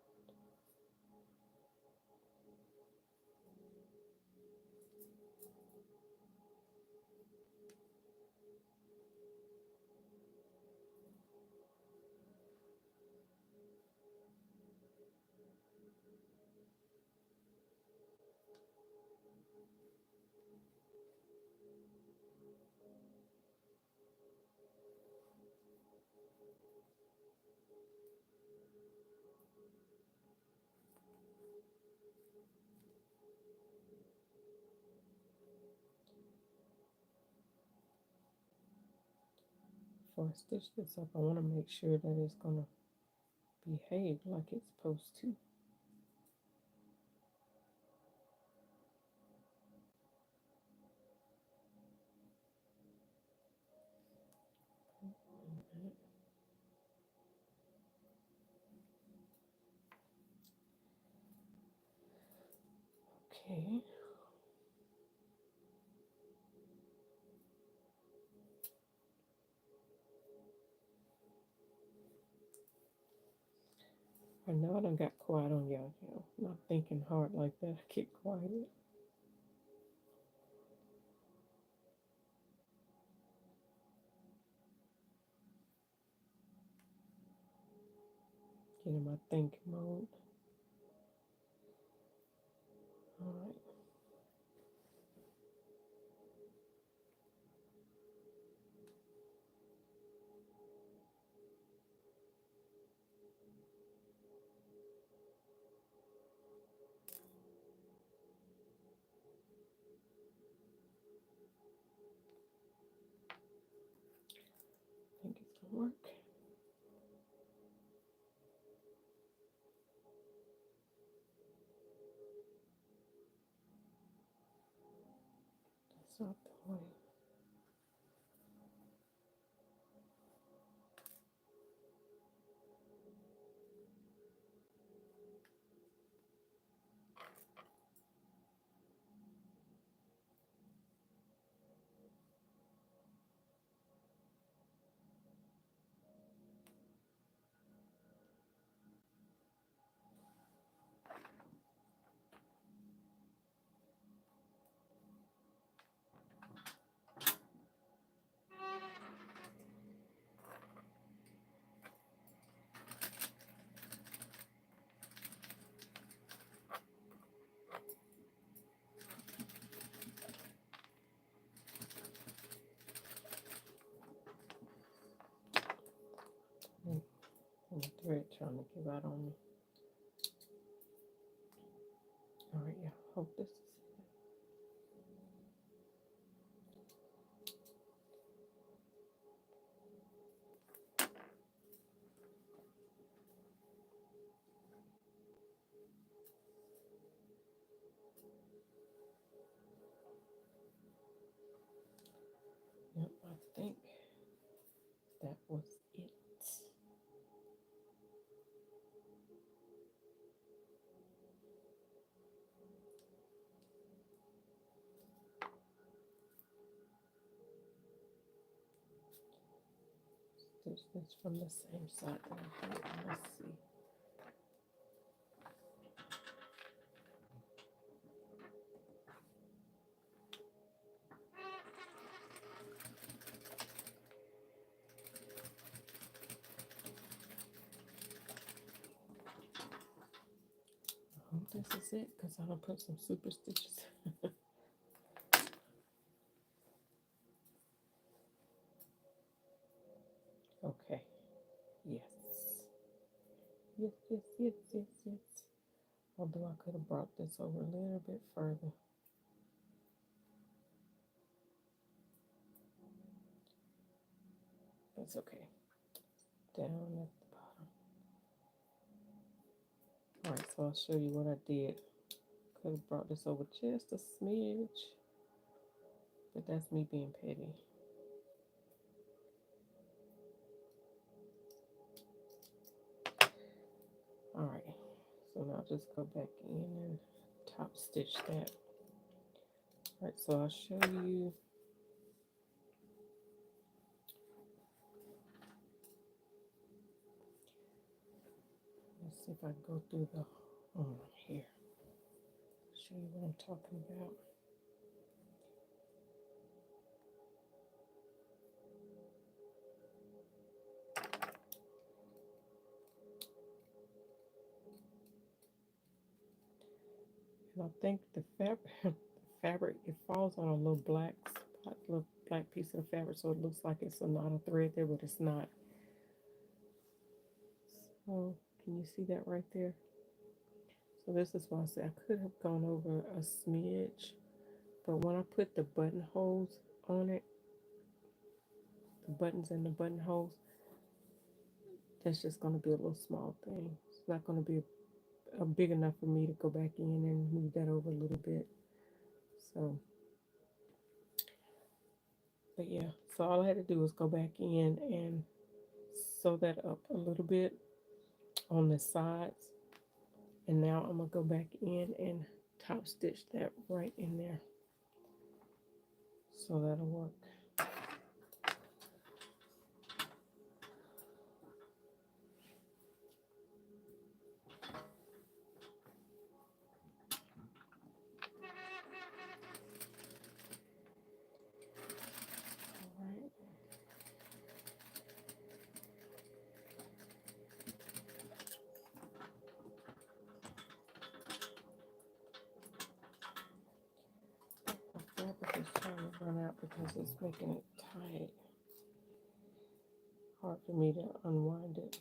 Before I stitch this up, I want to make sure that it's going to behave like it's supposed to. Okay. I know I done got quiet on y'all, not thinking hard like that. I get quiet. Get in my thinking mode. All right. I think it's gonna work. That's out the way. And the thread trying to give out on me. All right, yeah. Hope this is it. Yep, I think that was it. Stitch this from the same side that I did. Let's see. I hope this is it because I don't put some super stitches. Okay. Yes. Yes, yes, yes, yes, yes. Although I could have brought this over a little bit further. That's okay. Down at the bottom. Alright, so I'll show you what I did. Could have brought this over just a smidge, but that's me being petty. Alright, so now just go back in and top stitch that. Alright, so I'll show you. Let's see if I can go through the here. Show you what I'm talking about. And I think the fabric, it falls on a little black spot, little black piece of the fabric, so it looks like it's a knot of thread there, but it's not. So can you see that right there? So this is why I said I could have gone over a smidge, but when I put the buttonholes on it, the buttons and the buttonholes, that's just going to be a little small thing. It's not going to be big enough for me to go back in and move that over a little bit. So, but yeah, so all I had to do was go back in and sew that up a little bit on the sides. And now I'm going to go back in and top stitch that right in there. So that'll work. It's trying to run out because it's making it tight. Hard for me to unwind it.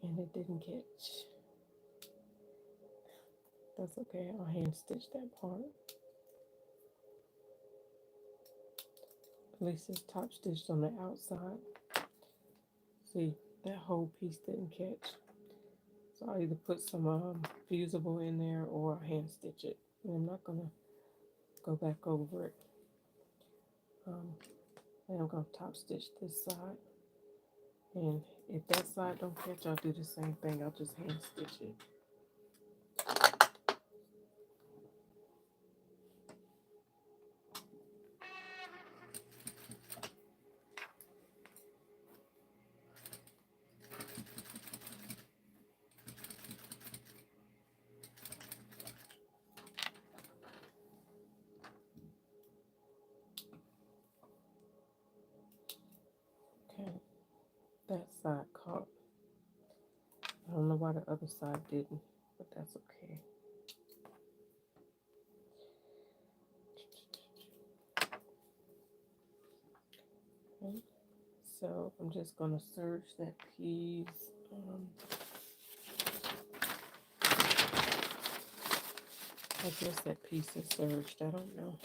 And it didn't catch. That's okay, I'll hand stitch that part. At least it's top stitched on the outside. See, that whole piece didn't catch. So I'll either put some fusible in there or I'll hand stitch it. And I'm not gonna go back over it. And I'm gonna top stitch this side. And if that side don't catch, I'll do the same thing. I'll just hand stitch it. Okay, that side caught. I don't know why the other side didn't, but that's okay. Okay, so I'm just gonna serge that piece. I guess that piece is serged, I don't know.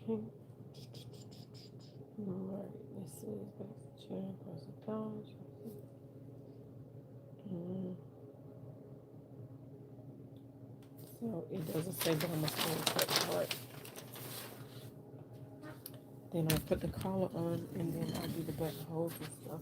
Okay. Alright, this is back to chair, across the dodge. So it doesn't say that I'm going to cut part. Then I put the collar on and then I'll do the buttonholes and stuff.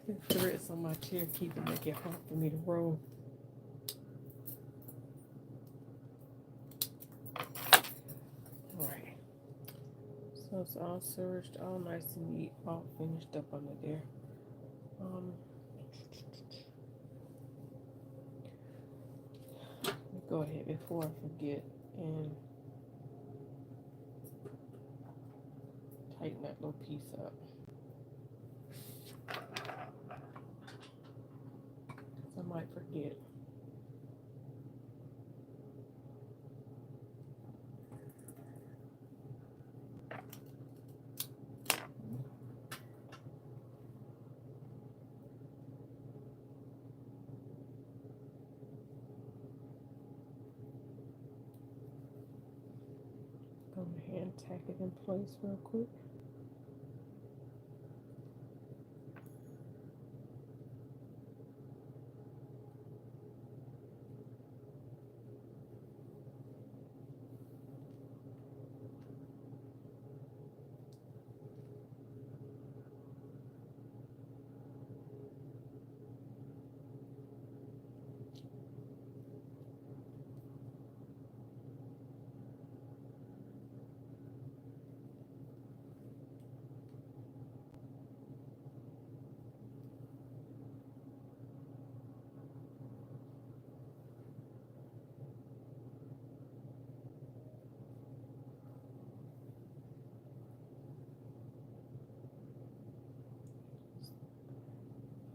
The threads on my chair keep it make it hard for me to roll. Alright. So it's all serged, all nice and neat, all finished up under there. go ahead before I forget and tighten that little piece up. I might forget. Go ahead and tack it in place real quick.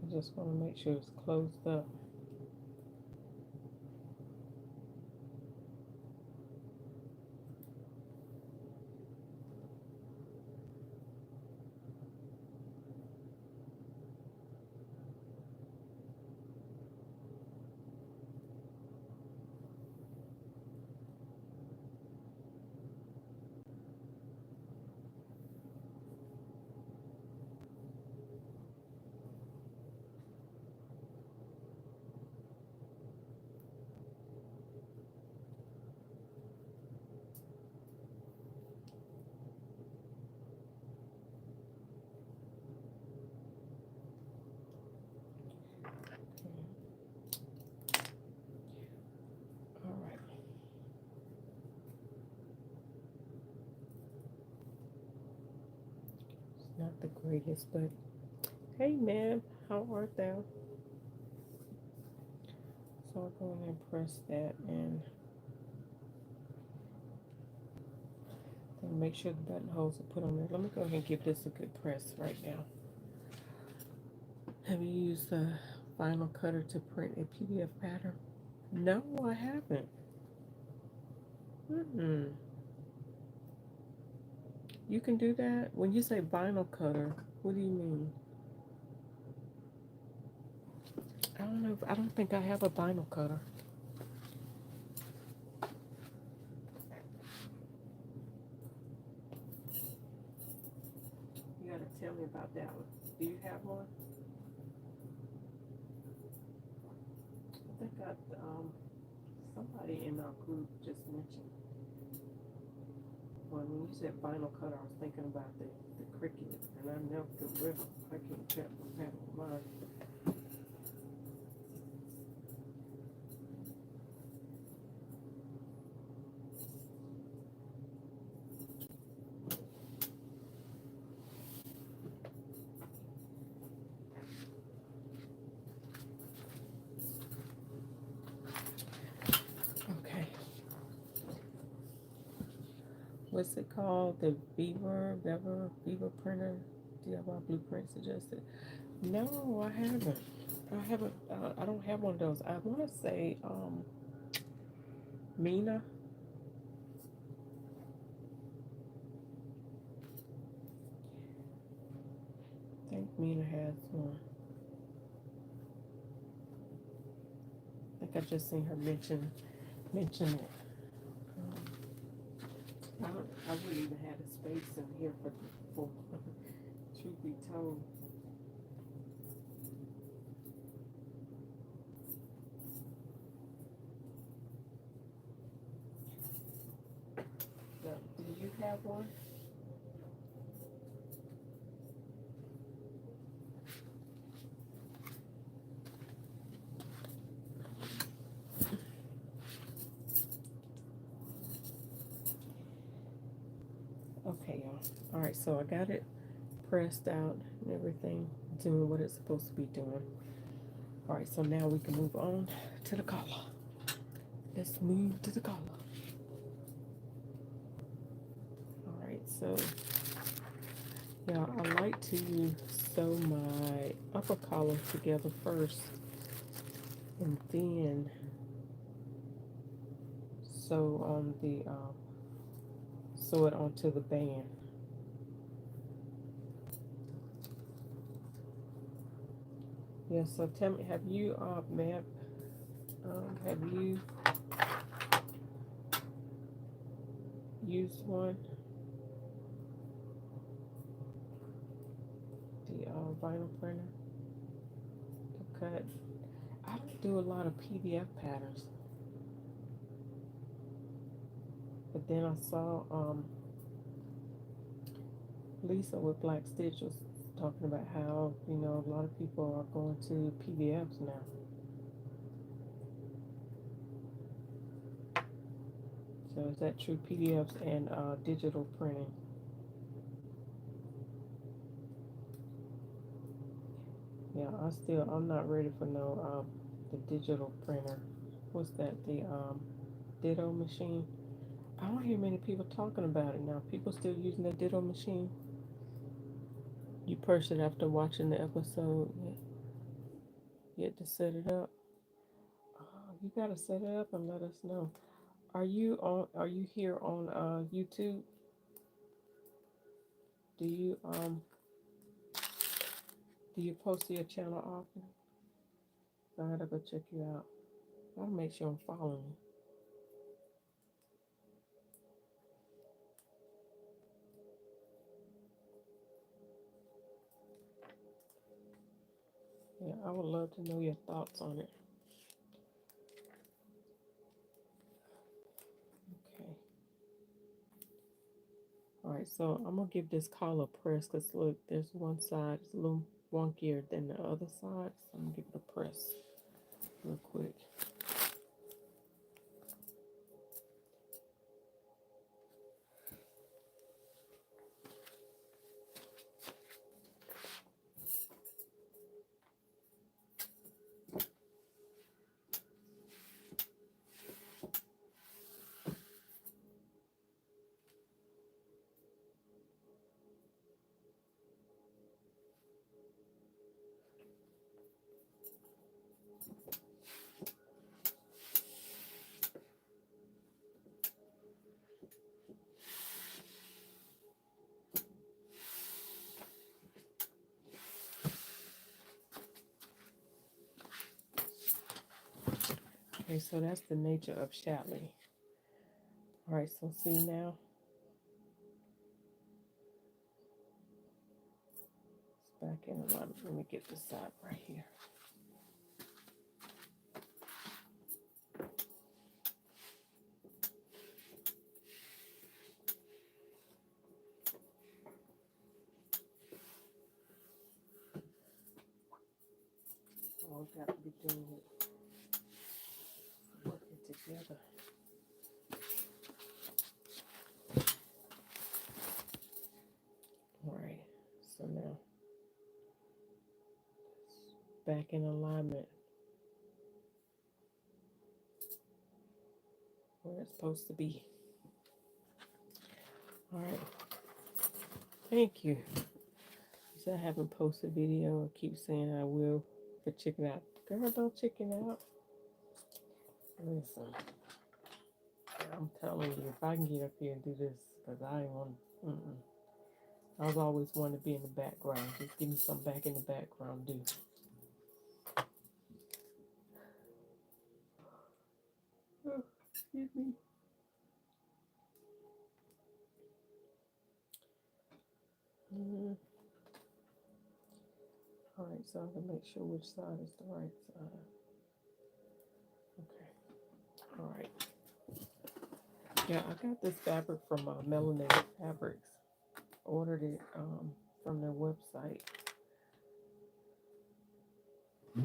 I just want to make sure it's closed up. All right. It's not the greatest, but hey, man, how art thou? So I'll go in and press that and then make sure the buttonholes are put on there. Let me go ahead and give this a good press right now. Have you used the vinyl cutter to print a PDF pattern? No, I haven't. You can do that? When you say vinyl cutter, what do you mean? I don't know. I don't think I have a vinyl cutter. You gotta tell me about that one. Do you have one? I think somebody in our group just mentioned. Well, when you said vinyl cutter, I was thinking about the Cricut, and I never could rip. I can't tell what's happening with mine. What's it called? The Beaver printer DIY blueprint suggested. No, I haven't. I haven't. I don't have one of those. I want to say Mina. I think Mina has one. I think I just seen her mention it. I wouldn't even have a space in here for truth be told. So, do you have one? Okay, y'all. All right, so I got it pressed out and everything, doing what it's supposed to be doing. All right, so now we can move on to the collar. let's move to the collar. Alright, so yeah, I like to sew my upper collar together first and then sew it onto the band. Yeah, so tell me, have you have you used one? The vinyl printer to cut. I don't do a lot of PDF patterns, but then I saw Lisa with Black Stitch was talking about how, you know, a lot of people are going to PDFs now. So is that true? PDFs and digital printing. Yeah, I'm not ready for no the digital printer. What's that? The Ditto machine. I don't hear many people talking about it now. People still using the Ditto machine. You purchased it after watching the episode. You had to set it up. You gotta set it up and let us know. Are you here on YouTube? Do you do you post to your channel often? I gotta go check you out. I'll make sure I'm following you. Yeah, I would love to know your thoughts on it. Okay. Alright, so I'm gonna give this collar a press because look, there's one side it's a little wonkier than the other side. So I'm gonna give it a press real quick. Okay, so that's the nature of chatly. Alright, so see now, it's back in alignment. Let me get this side right here. All we got to be doing it, working together. Alright, so now back in alignment where it's supposed to be. Alright, thank you. I haven't posted a video. I keep saying I will for chicken out. Girl, don't chicken out. Listen, I'm telling you, if I can get up here and do this, because I ain't want. I was always wanting to be in the background. Just give me some back in the background, do. Oh, excuse me. Alright, so I can make sure which side is the right side. Okay. Alright. Yeah, I got this fabric from Melanated Fabrics. Ordered it from their website. I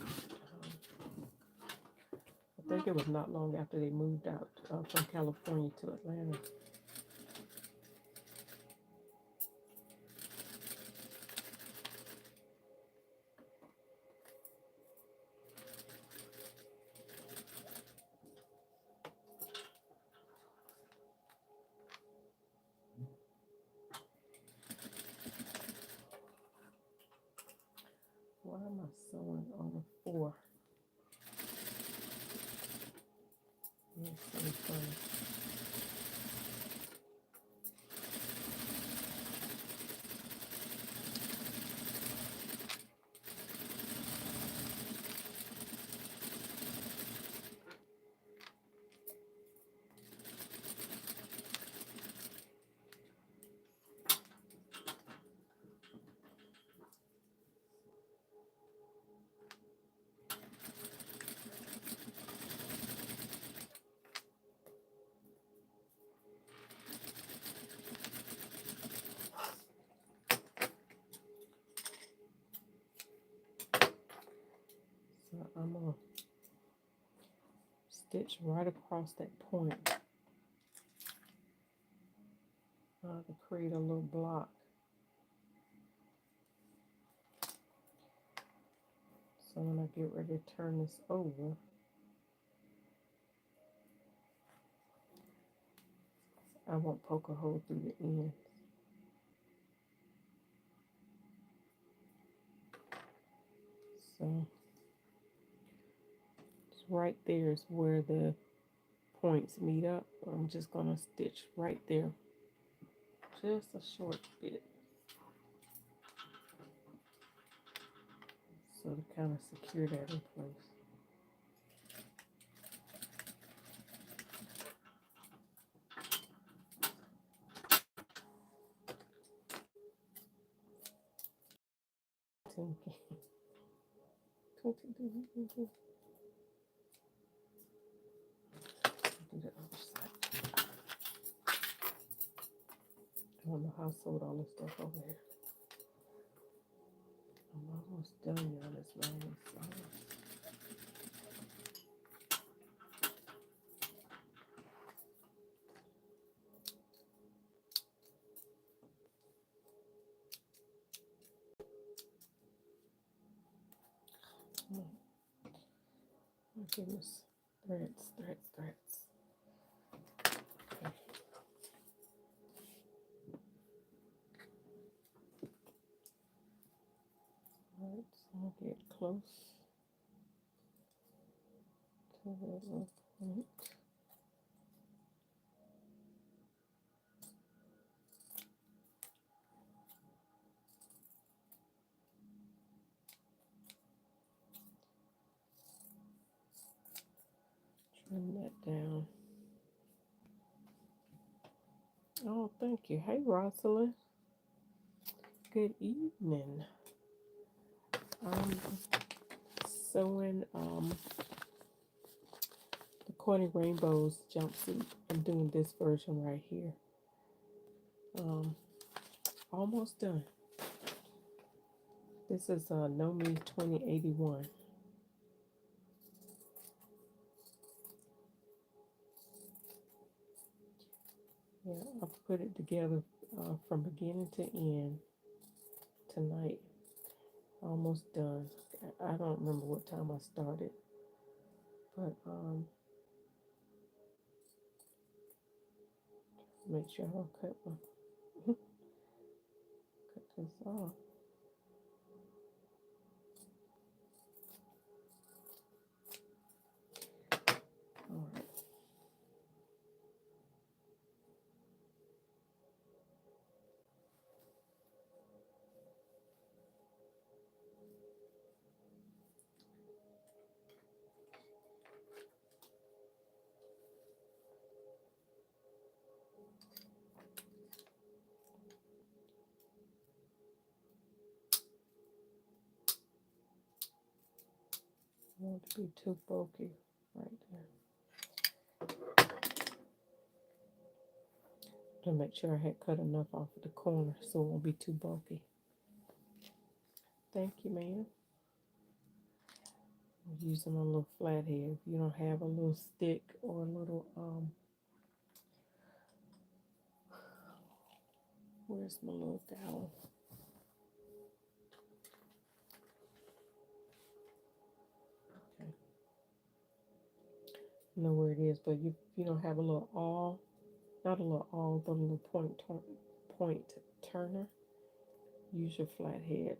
think it was not long after they moved out from California to Atlanta. sewing on the 4. Yes, so funny. So I'm gonna stitch right across that point to create a little block. So when I get ready to turn this over, I won't poke a hole through the end. So it's right there is where the points meet up. I'm just gonna stitch right there, just a short bit, so to kind of secure that in place. Do the other side. I don't know how I sewed all this stuff over here. I'm almost done, y'all. This line is oh my goodness. Threads, threads, threads. Okay. Alright, so I'll get close to that little point. Trim that down. Oh, thank you. Hey, Rosalind. Good evening. I'm sewing the Corny Rainbow's jumpsuit. I'm doing this version right here. Almost done. This is KnowMe 2081. Yeah, I've put it together from beginning to end tonight. Almost done. I don't remember what time I started, but make sure I don't cut my cut this off. All right. I want it to be too bulky right there. To make sure I had cut enough off of the corner so it won't be too bulky. Thank you, ma'am. I'm using a little flathead. If you don't have a little stick or a little where's my little dowel? Okay. I know where it is, but you don't have a little awl, not a little awl, but a little point turner. Use your flathead.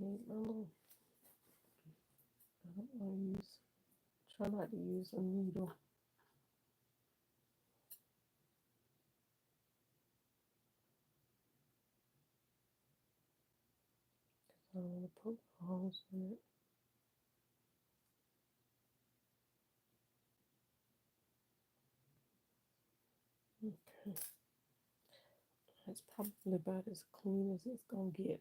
need my little, I don't want to use, try not to use a needle. I don't want to poke holes in it. Okay. That's probably about as clean as it's going to get.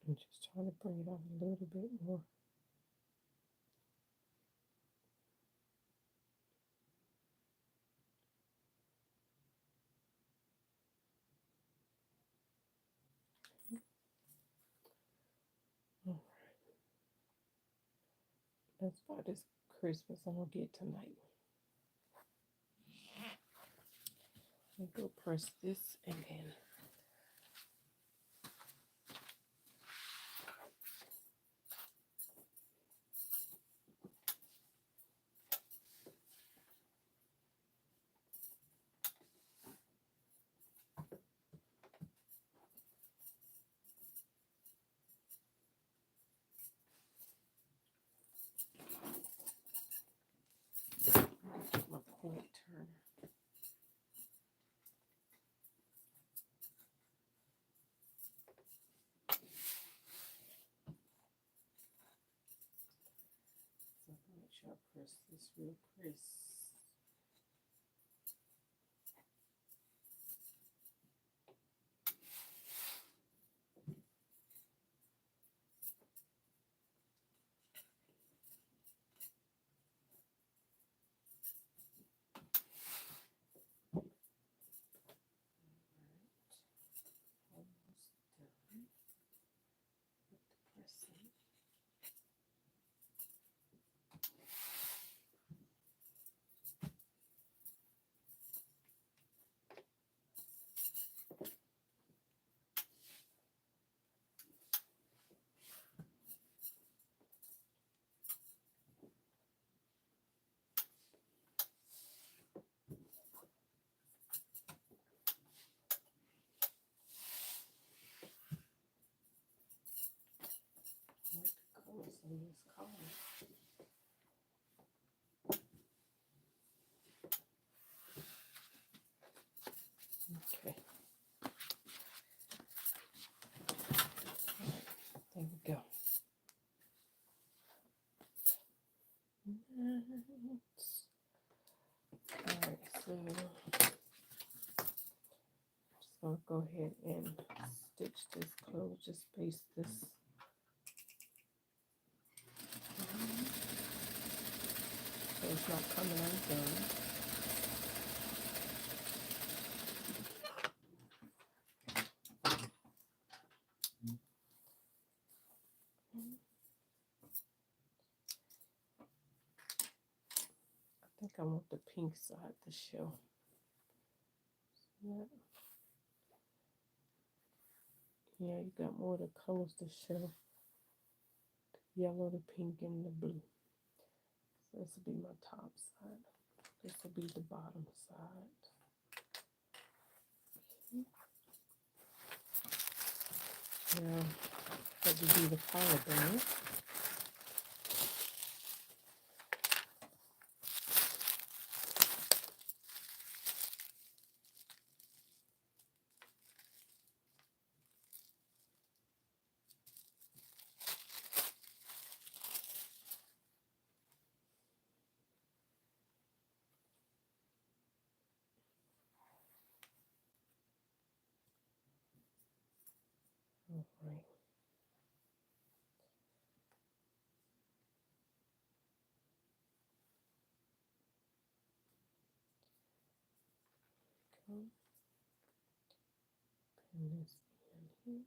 I'm just trying to bring it out a little bit more. All right. That's about as crisp as I'm going to get tonight. I'll go press this and then get my point turner. So make sure I press this real crisp. Almost done with the pressing. I like the colors in this color. Okay. All right, there we go. Nice. All right, so just gonna go ahead and stitch this close. Just paste this. So it's not coming undone. I think I want the pink side to show. Yeah, yeah, you got more of the colors to show. The yellow, the pink, and the blue. So this will be my top side. This will be the bottom side. Now, that would be the collarbone. All right. Go. Pin this in here.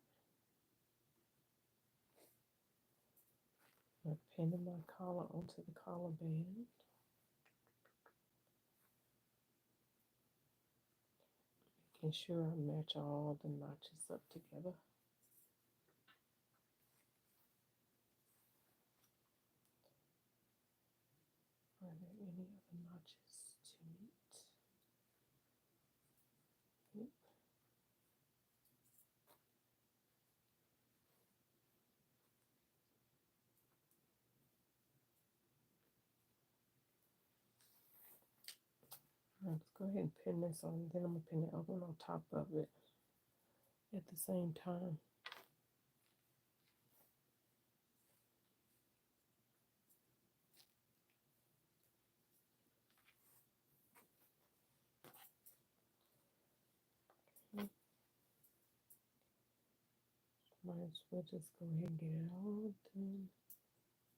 pinning my collar onto the collar band. Making sure I match all the notches up together. Are there any other notches to meet? Nope. All right, let's go ahead and pin this on, then I'm going to pin the other one on top of it at the same time. Okay. Might as well just go ahead and get it all done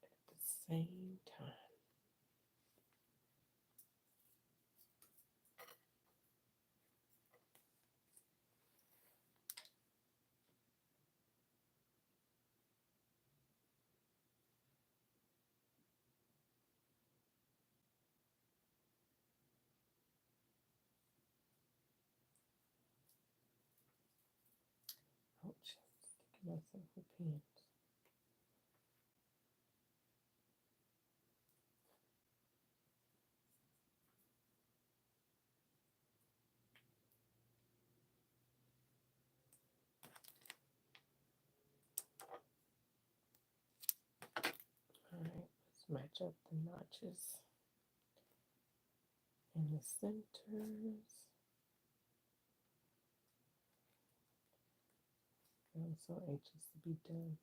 at the same time. Ouch, sticking myself with pins. All right, let's match up the notches in the centers. I'm so anxious to be done.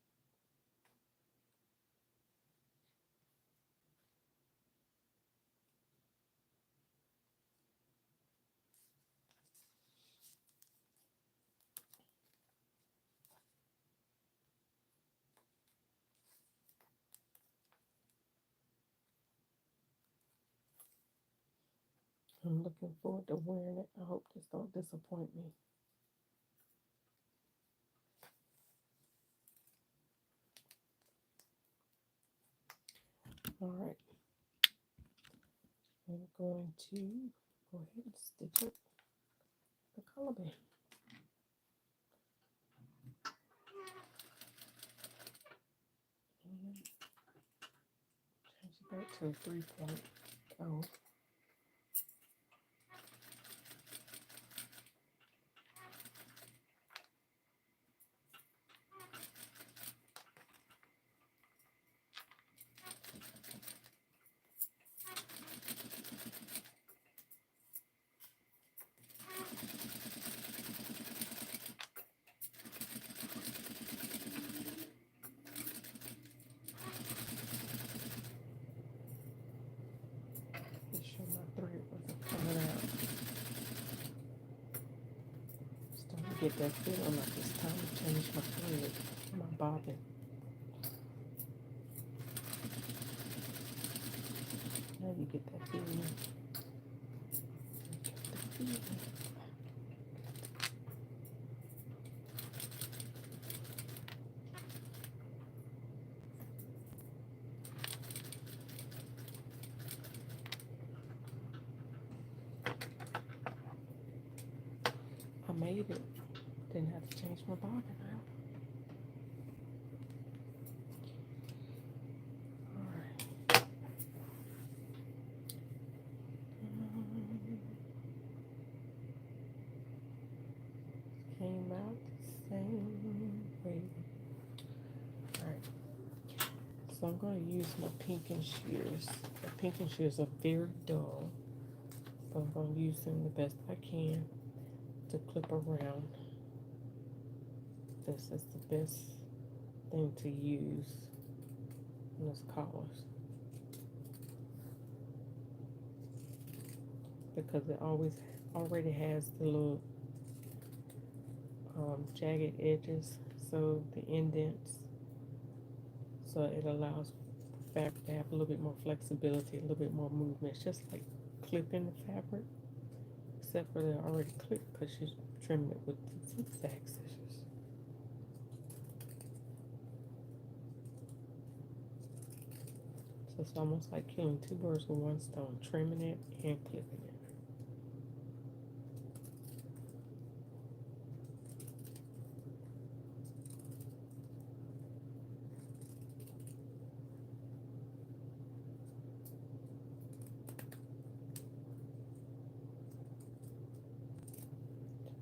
I'm looking forward to wearing it. I hope this don't disappoint me. All right. I'm going to go ahead and stitch up the collar band. And change it back to a 3.0. Make sure my thread wasn't coming out. Starting to get that feeling like it's time to change my thread, my bobbin. Now you get that feeling. I made it. Didn't have to change my bobbin out. Alright. Came out the same way. Alright. So I'm going to use my pinking shears. The pinking shears are very dull. So I'm going to use them the best I can to clip around. This is the best thing to use in those collars, because it already has the little jagged edges, so the indents, so it allows fabric to have a little bit more flexibility, a little bit more movement. It's just like clipping the fabric, except for they're already clipped because you trim it with the zigzag scissors. So it's almost like killing two birds with one stone, trimming it and clipping it.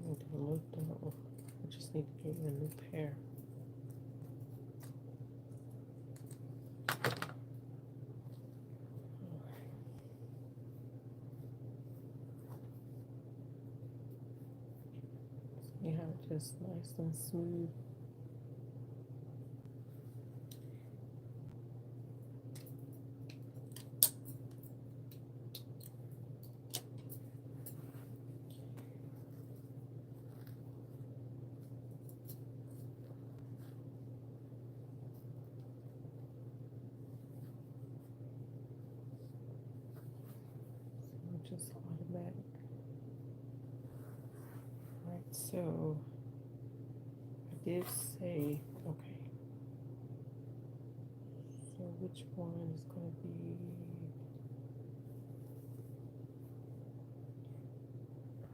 I need to look down. I just need to get you a new pair. See how it just nice and smooth. Just automatic. Right, so I did say, okay, so which one is going to be,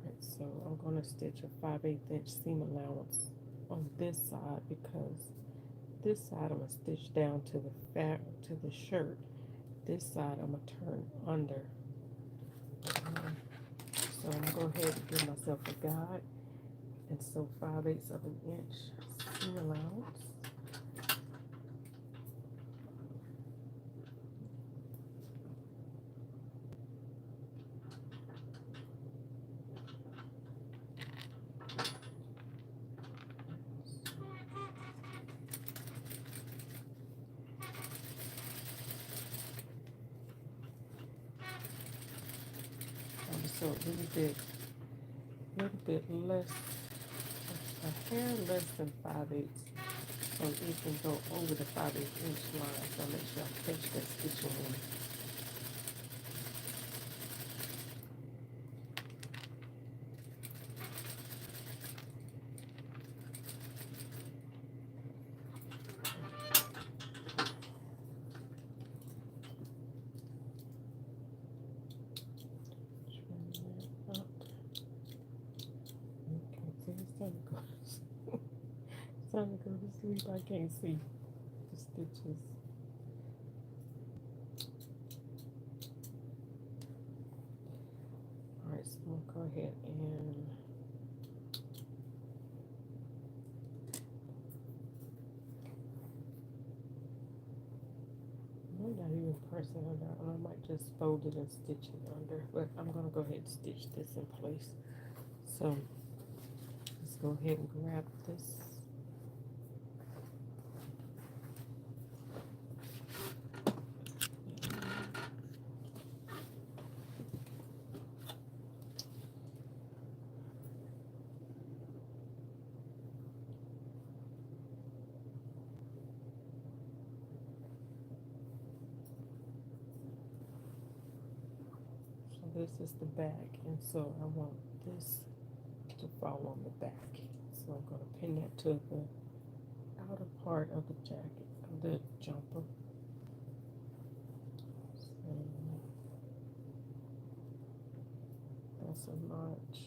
right, so I'm going to stitch a 5/8 inch seam allowance on this side because this side I'm going to stitch down to the to the shirt. This side I'm going to turn under. So I'm going to go ahead and give myself a guide and sew 5/8 of an inch seam allowance. So a little bit less, a hair less than 5/8, so it can go over the 5/8 inch line. So make sure I catch that stitching in. It's time to go to sleep. I can't see the stitches. Alright, so I'm gonna go ahead and I might not even press it under. I might just fold it and stitch it under. But I'm gonna go ahead and stitch this in place. So let's go ahead and grab this. So this is the back, and so I want this to fall on the back. So I'm going to pin that to the outer part of the jacket, of the jumper. So that's a notch.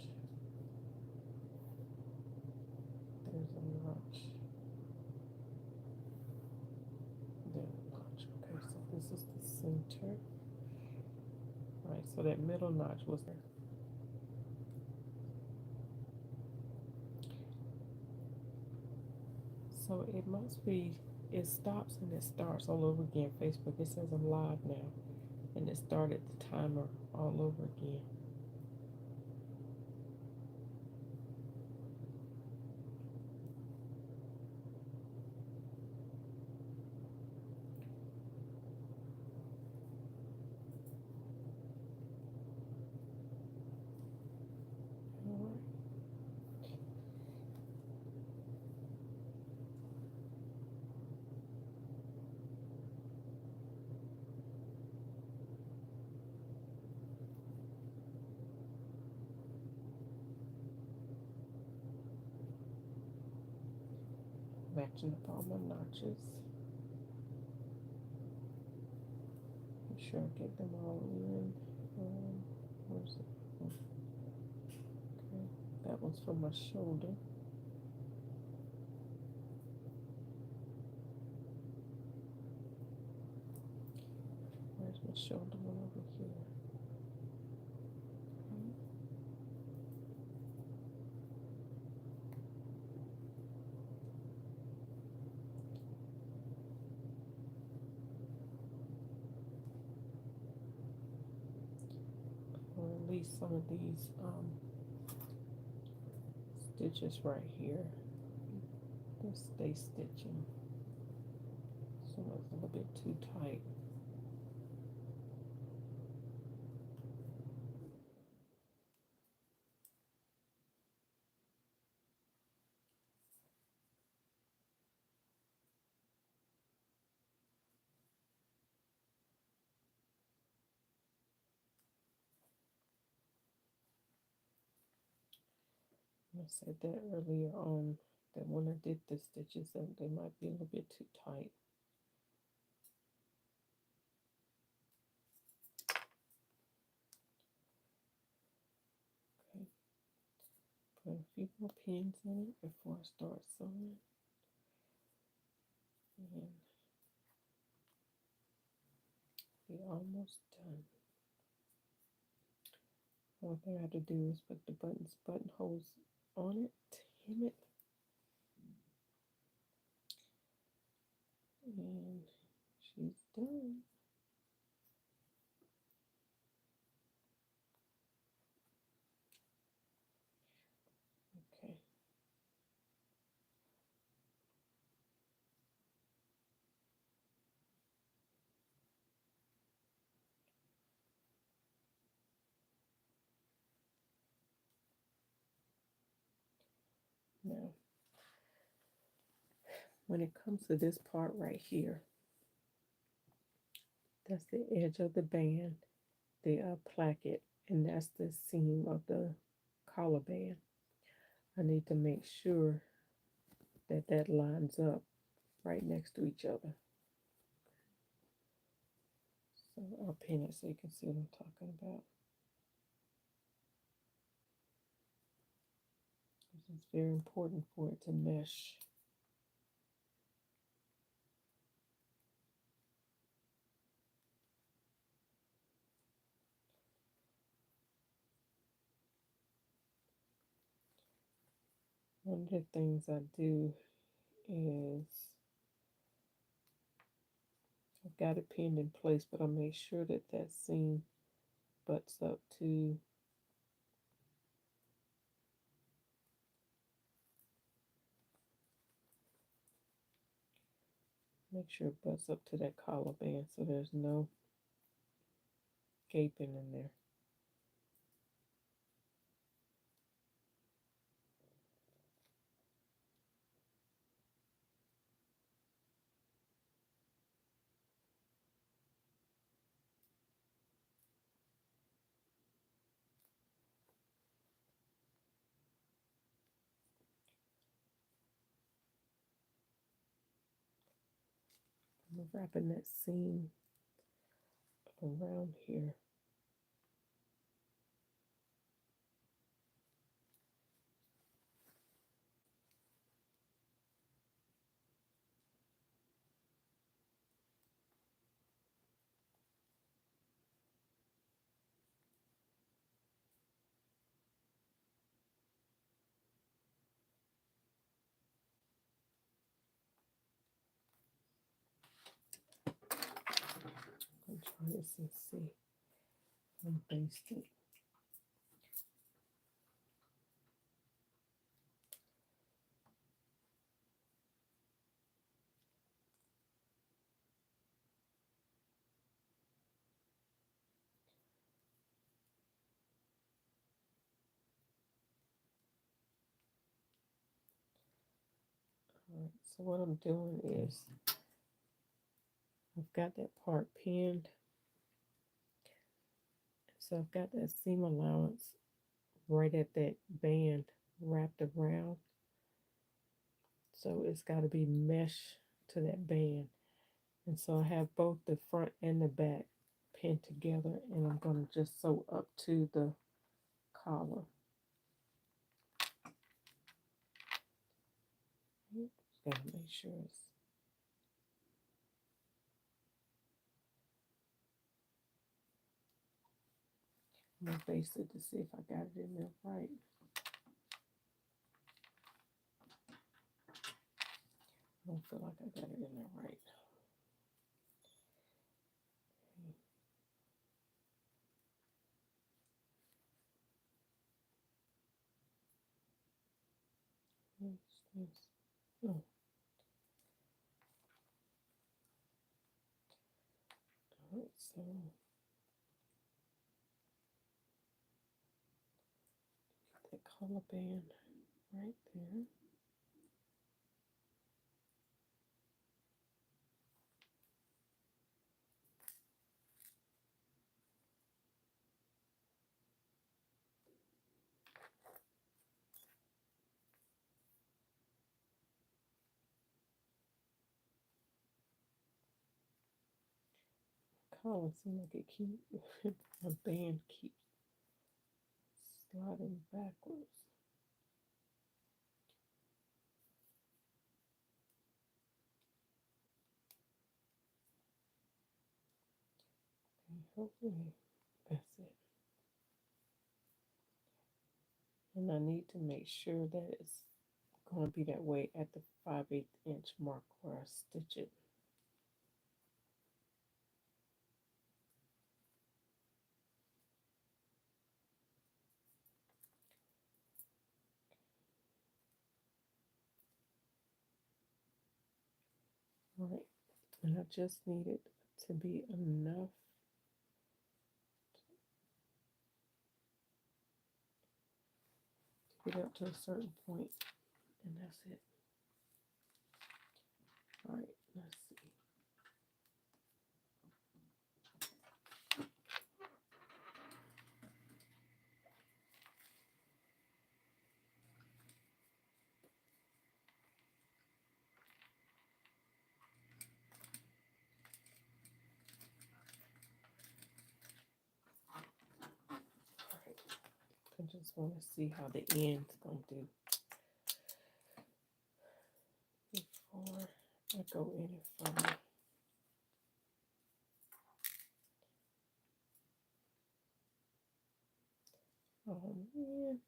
There's a notch. There's a notch. Okay, so this is the center. All right, so that middle notch was there. So it must be, it stops and it starts all over again. Facebook, it says I'm live now. And it started the timer all over again. Matching up all my notches. sure I get them all in. Where's it? Okay, that one's for my shoulder. Where's my shoulder one over here? Okay. Or release some of these stitches right here. Just stay stitching. So it's a little bit too tight. I said that earlier on, that when I did the stitches, that they might be a little bit too tight. Okay, put a few more pins in it before I start sewing. And be almost done. All I have to do is put the buttonholes on it, hem it, and she's done. Okay. Now, when it comes to this part right here, that's the edge of the band, the placket, and that's the seam of the collar band. I need to make sure that that lines up right next to each other. So I'll pin it so you can see what I'm talking about. This is very important for it to mesh. One of the things I do is I've got it pinned in place, but I make sure that that seam butts up to make sure it butts up to that collar band so there's no gaping in there. I'm wrapping that seam around here. I'm trying this and see. I'm basting. Alright, so what I'm doing is I've got that part pinned. So I've got that seam allowance right at that band wrapped around. So it's got to be mesh to that band. And so I have both the front and the back pinned together, and I'm going to just sew up to the collar. Just gotta make sure it's I'm gonna face it to see if I got it in there right. I don't feel like I got it in there right. Oh. Alright, so get that collar band right there. Collar seems like it keeps my band keeps sliding backwards. Hopefully that's it. And I need to make sure that it's going to be that way at the 5/8 inch mark where I stitch it. All right, and I just need it to be enough to get up to a certain point, and that's it. All right, let's see. All right, I just want to see how the end's going to do before I go any further. Oh man,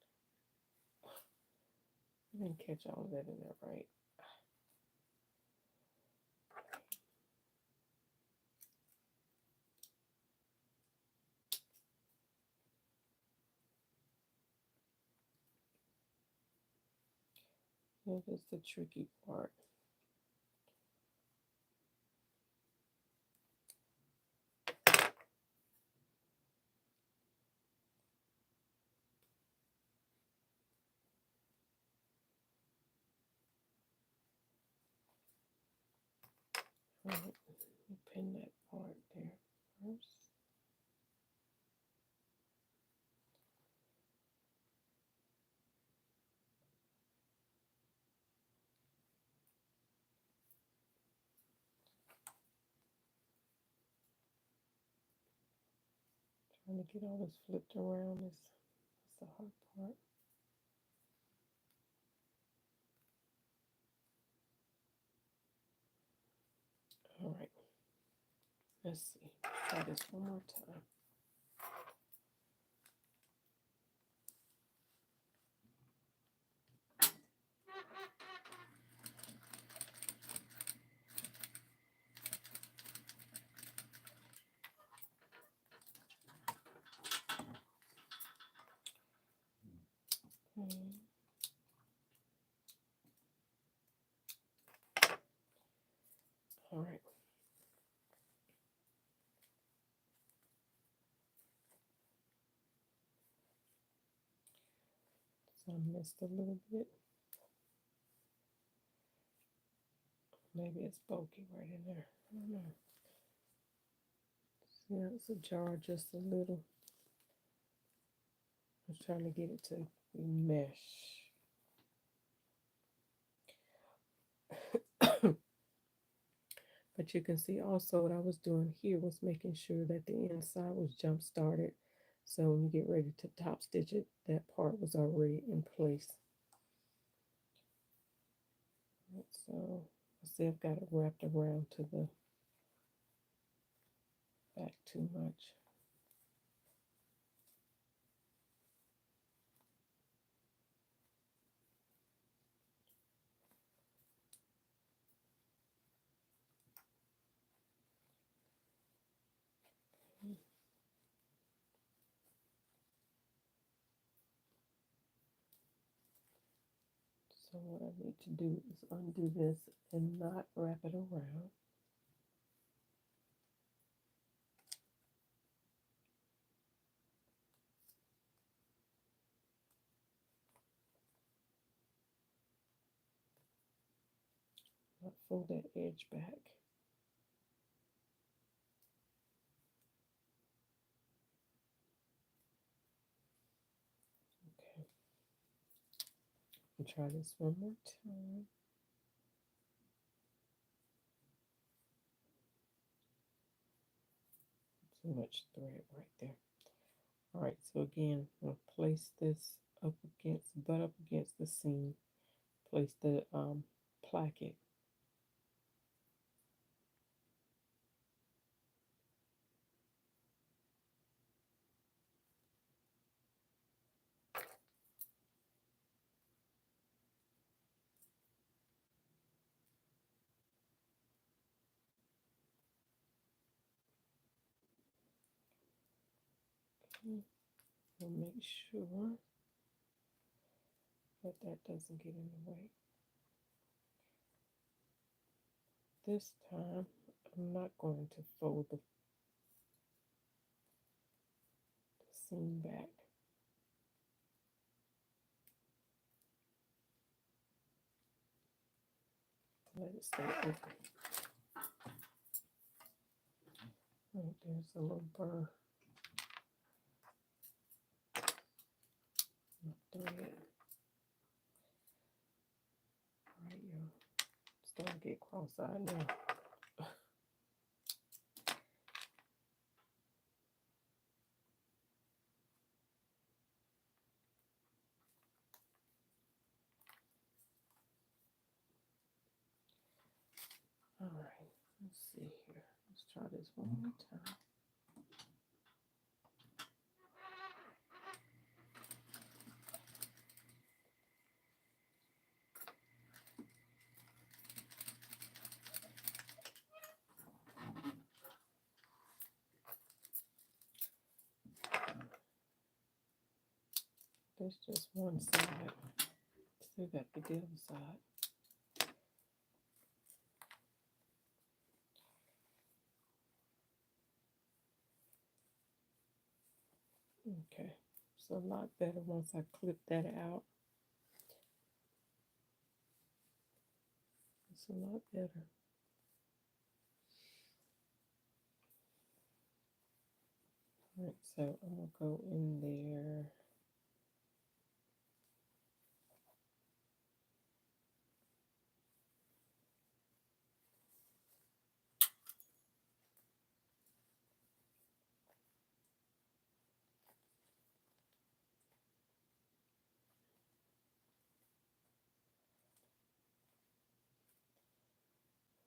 I didn't catch all of that in there right. That is the tricky part. All right, let me pin that part there first. Trying to get all this flipped around is the hard part. All right, let's see. Try this one more time. Okay. All right. So I missed a little bit. Maybe it's bulky right in there. I don't know. See, it's ajar just a little. I'm trying to get it to mesh. But But you can see also what I was doing here was making sure that the inside was jump started. So when you get ready to top stitch it, that part was already in place. Right, so I see I've got it wrapped around to the back too much. So what I need to do is undo this and not wrap it around. Not fold that edge back. Okay. I'll try this one more time. Too much thread right there. All right, so again, I'll place this up against, butt up against the seam. Place the placket. Okay. We'll make sure that that doesn't get in the way. This time, I'm not going to fold the seam back. Let it stay open. Right, there's a little burr. Thread. All right, y'all. Starting to get cross-eyed now. All right, let's see here. Let's try this one more time. There's just one side. Still got the other side. Okay, it's a lot better once I clip that out. It's a lot better. All right, so I'm gonna go in there.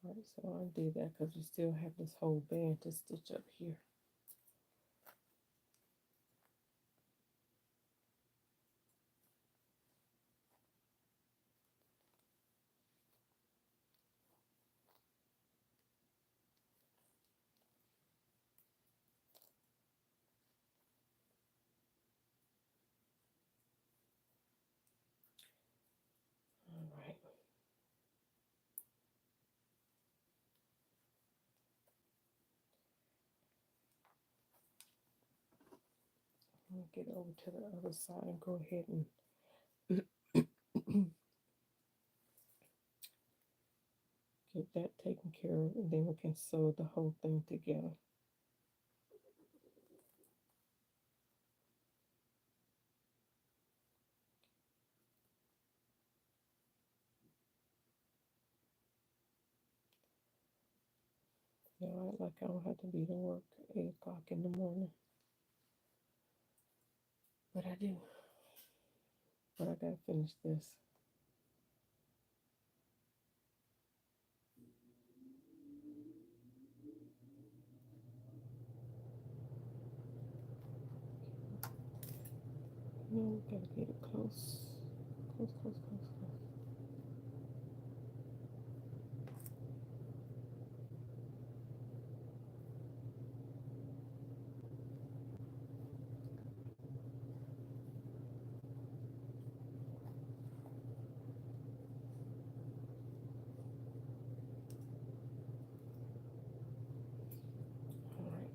All right, so I'll do that because we still have this whole band to stitch up here. All right. I'm gonna get over to the other side and go ahead and get that taken care of, and then we can sew the whole thing together. You know, like I don't have to be to work 8 o'clock in the morning, but I do. But I gotta finish this. You know, we gotta get it close. Close, close, close, close. All right.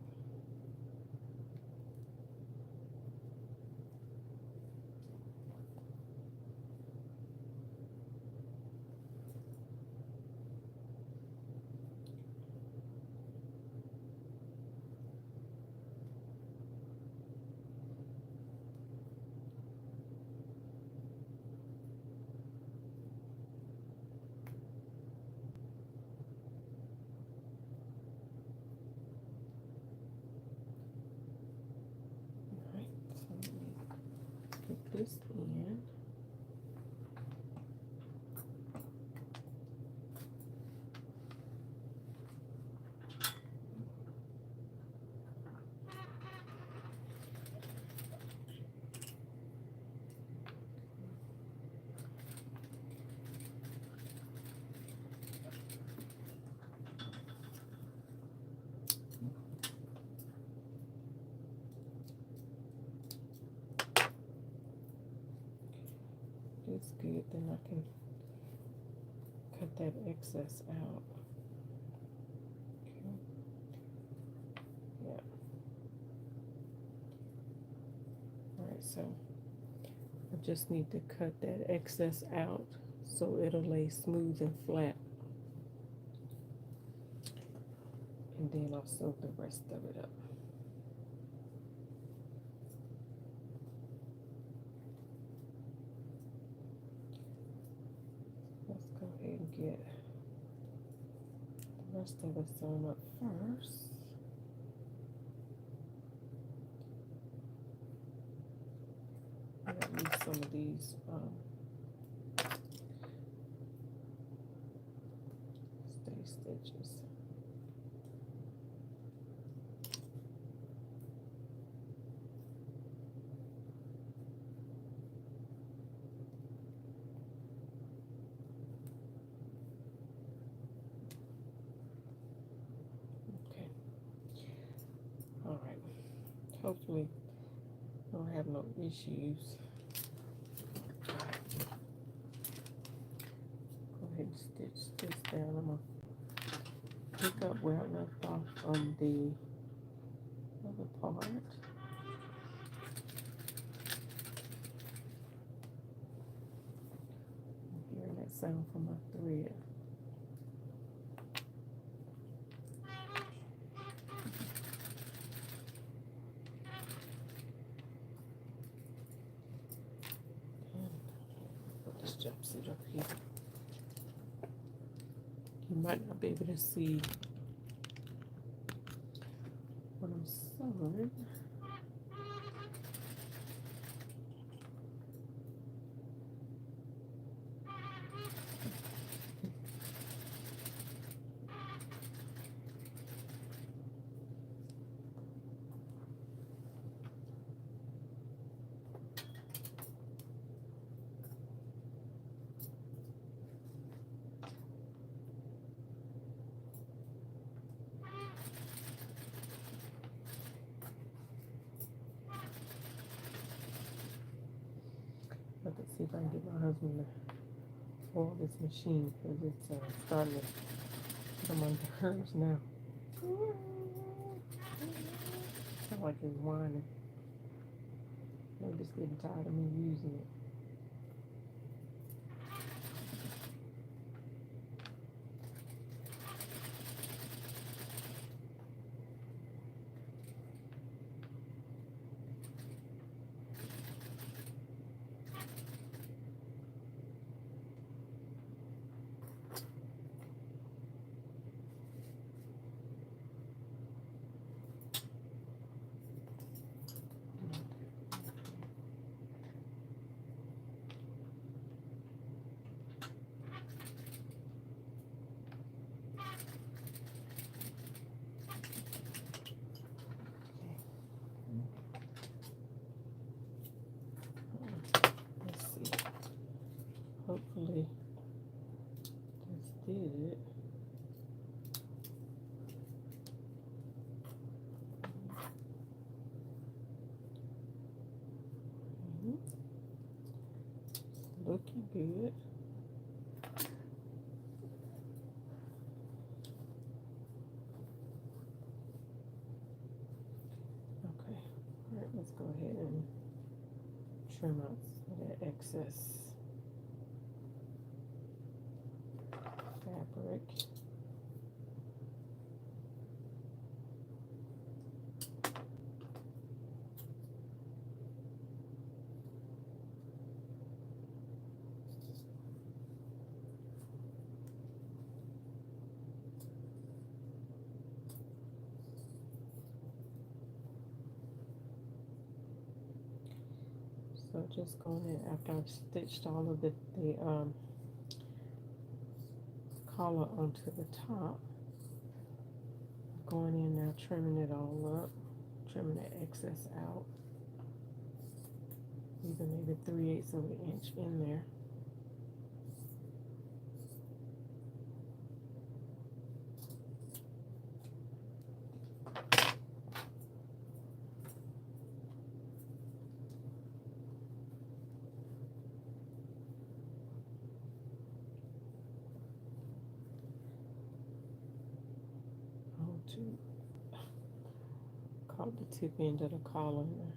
All right. So let me get this in. It's good. Then I can cut that excess out. Okay. Yeah. All right. So I just need to cut that excess out so it'll lay smooth and flat. And then I'll sew the rest of it up. Let's go ahead and get the rest of it sewn up first. I gotta use some of these stay stitches. Okay. All right. Hopefully I don't have no issues. Go ahead and stitch this down. I'm gonna pick up where I left off on the other part. I'm hearing that sound from my thread. Put this jumpsuit up here. You might not be able to see what I'm sewing. Let's see if I can get my husband to oil this machine because it's starting to come on nerves now. Sound like he's whining. Maybe just getting tired of me using it. trim out some of that excess fabric. So just going in after I've stitched all of the collar onto the top, going in now trimming it all up, trimming the excess out, leaving maybe 3/8 of an inch in there. To caught the tip end of the collar in there.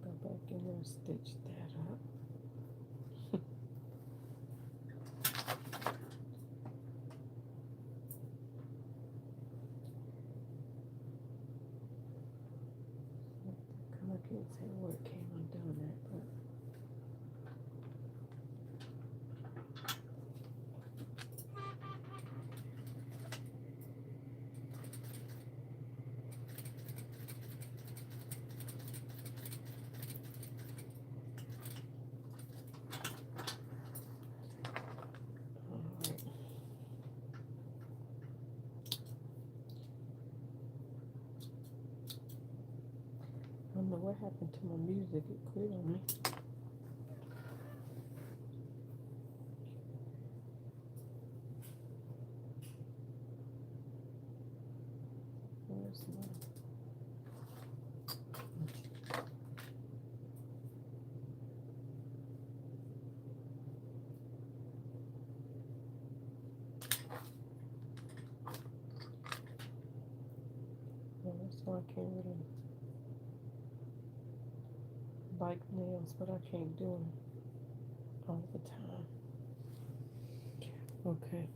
Go back in there and stitch that up. I can't say where it came undone at, but alright. I don't know what happened to my music, it quit on me. Where's my that's why I can't really like nails, but I can't do them all the time. Okay.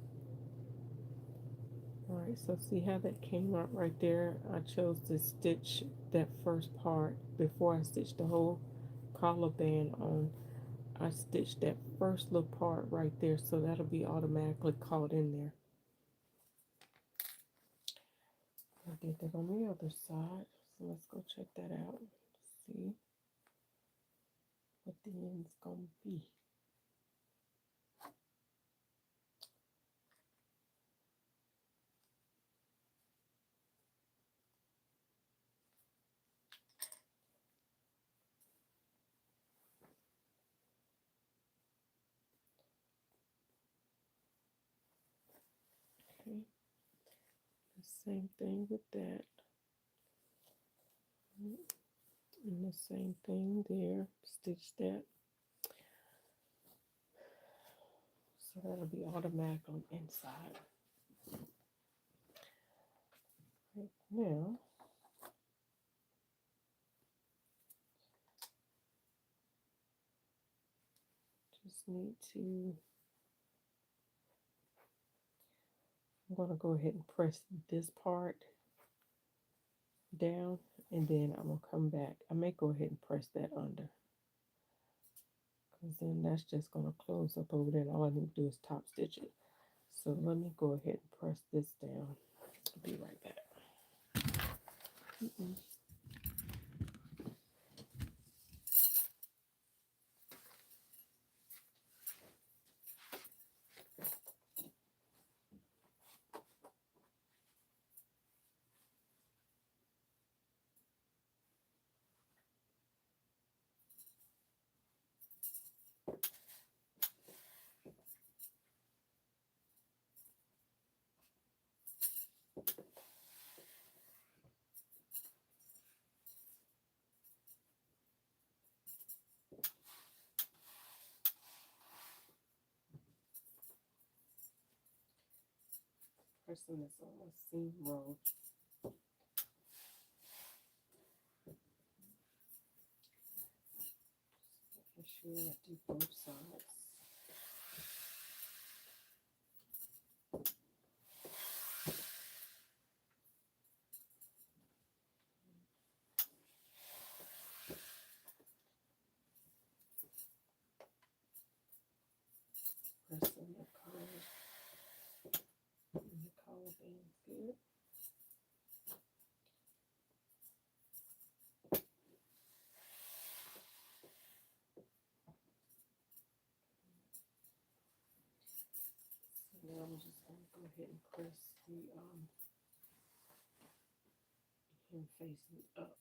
Alright, so see how that came out right there? I chose to stitch that first part before I stitched the whole collar band on. I stitched that first little part right there, so that'll be automatically caught in there. I did that on the other side, so let's go check that out. See what the end's gonna be. Okay, the same thing with that. And the same thing there, stitch that. So that'll be automatically inside. Right now, just need to, I'm going to go ahead and press this part down, and then I'm going to come back. I may go ahead and press that under, because then that's just going to close up over there, and all I need to do is top stitch it. So let me go ahead and press this down. I'll be right back. pressing this on my seam roll. Making sure I do both sides. Pressing the collar and the collar band good. So now I'm just going to go ahead and press the hem facing up.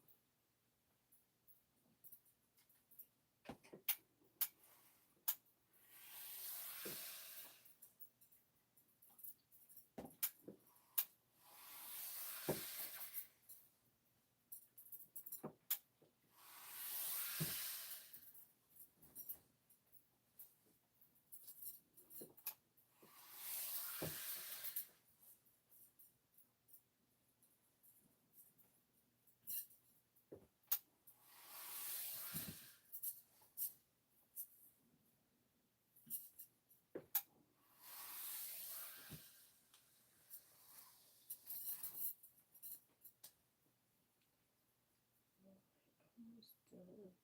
Almost done.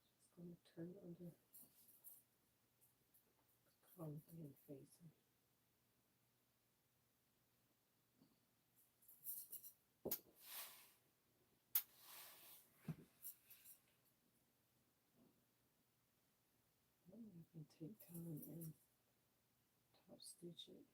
Just going to turn under the collar band facing. You can take time and top stitch it.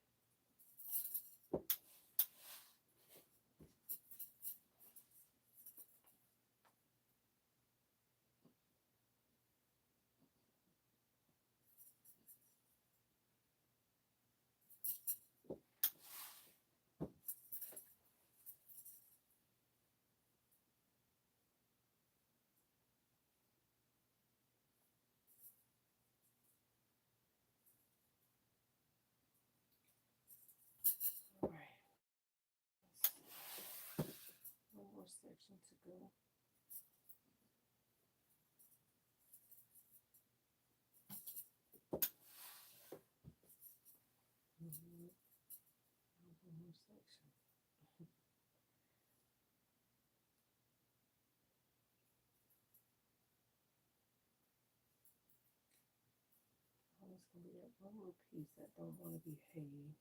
All right. One more section to go. One more section. Always gonna be that one little piece that don't want to be hay.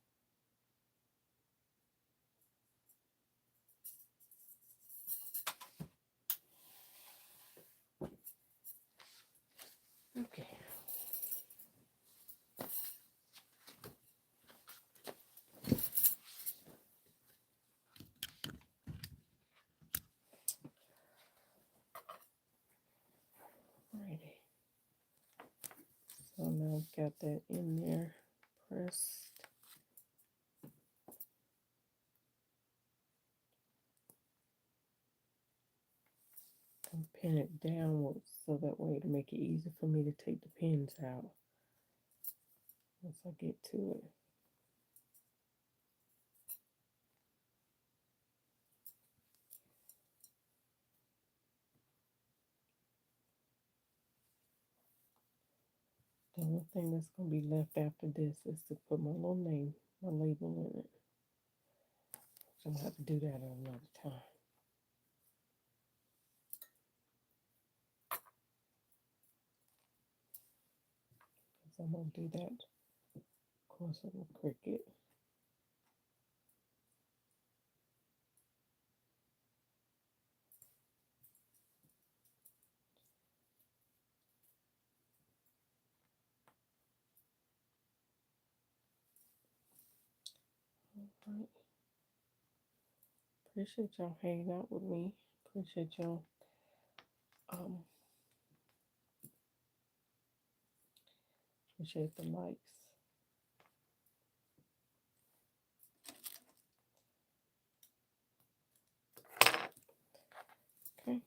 Okay. Alrighty. So now I've got that in there pressed. And pin it downwards so that way to make it easy for me to take the pins out once I get to it. The only thing that's going to be left after this is to put my little name, my label in it. So I'm going to have to do that at another time. So I'm going to do that, of course, on the Cricut. All right. Appreciate y'all hanging out with me. Appreciate y'all appreciate the likes. Okay.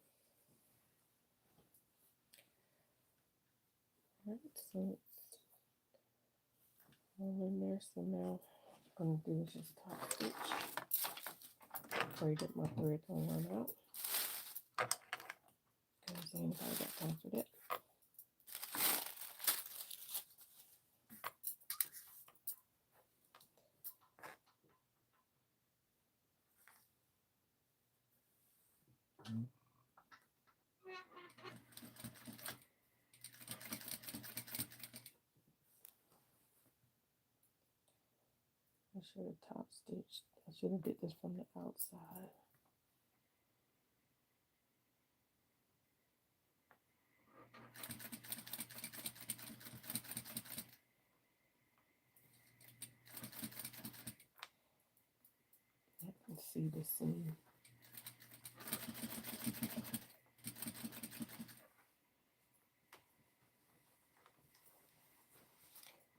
All right, so it's all in there. So now what I'm gonna do is just top stitch. afraid that my thread gonna run out. Because anybody got time for that? I should have top stitched. I should have did this from the outside. I can see the seam.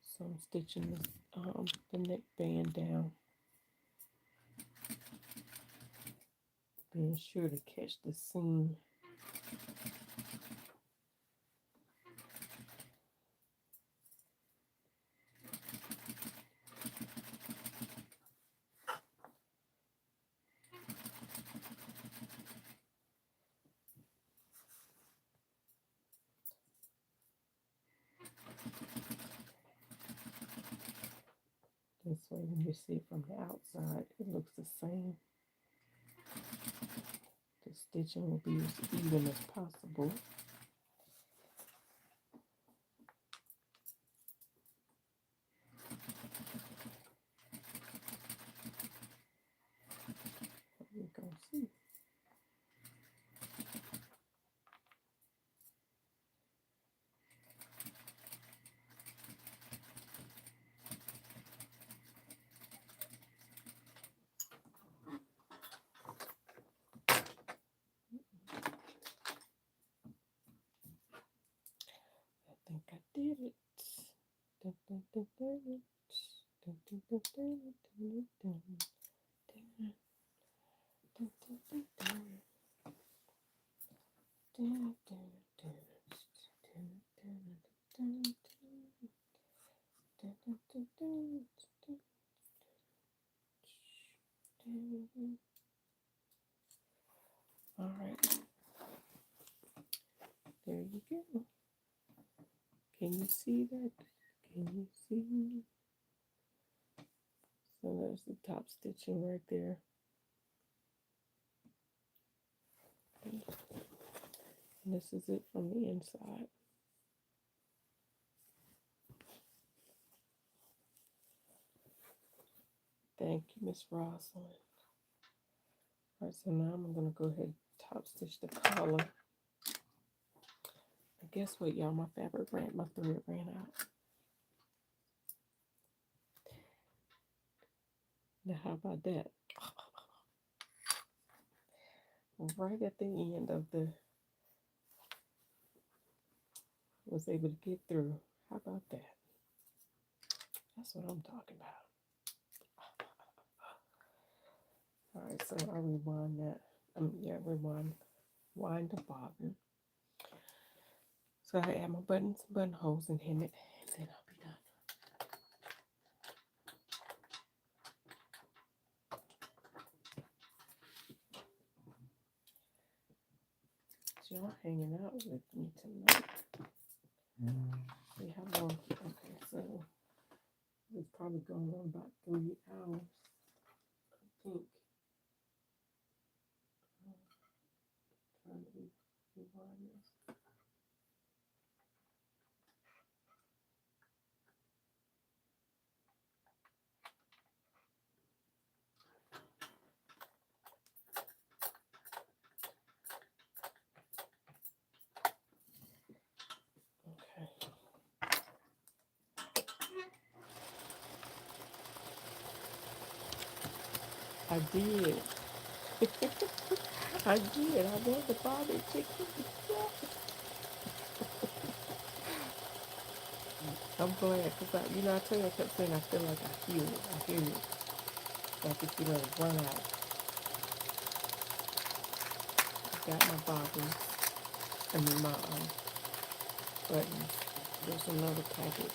So I'm stitching the neck band down, being sure to catch the seam. This way, when you see it from the outside, it looks the same. The stitching will be as even as possible. We're going to see. I think I did it. Dun, dun, dun, dun, dun, dun, dun, dun, dun, dun, dun, dun, dun, dun, dun, dun, all right, there you go. Can you see that? Can you see? So there's the top stitching right there. And this is it from the inside. Thank you, Miss Rosalind. All right, so now I'm going to go ahead and top stitch the collar. And guess what, y'all? My thread ran out. Now, how about that? Right at the end of was able to get through. How about that? That's what I'm talking about. All right, so I rewind that. Wind the bobbin. So I add my buttons, buttonholes, and hem it, and then I'll be done. So y'all hanging out with me tonight. See how long? Okay, so it's probably going on about 3 hours, I think. Trying to rewind this. I did. I did. I want the bobby chicken. I'm glad because I tell you, I kept saying I feel like I hear it. I hear it. Like if you let it run out. I got my bobbins. I mean my buttons. There's another packet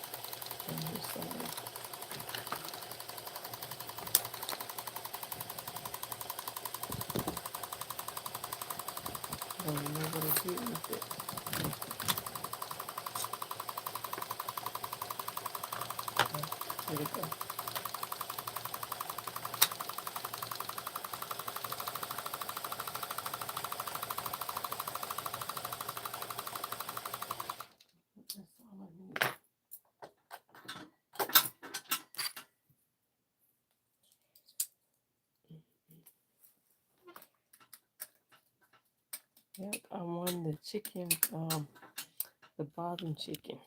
on this side. I don't know what I did with it. There we go. That's all I need. Yep, I won the chicken, the bobbin chicken.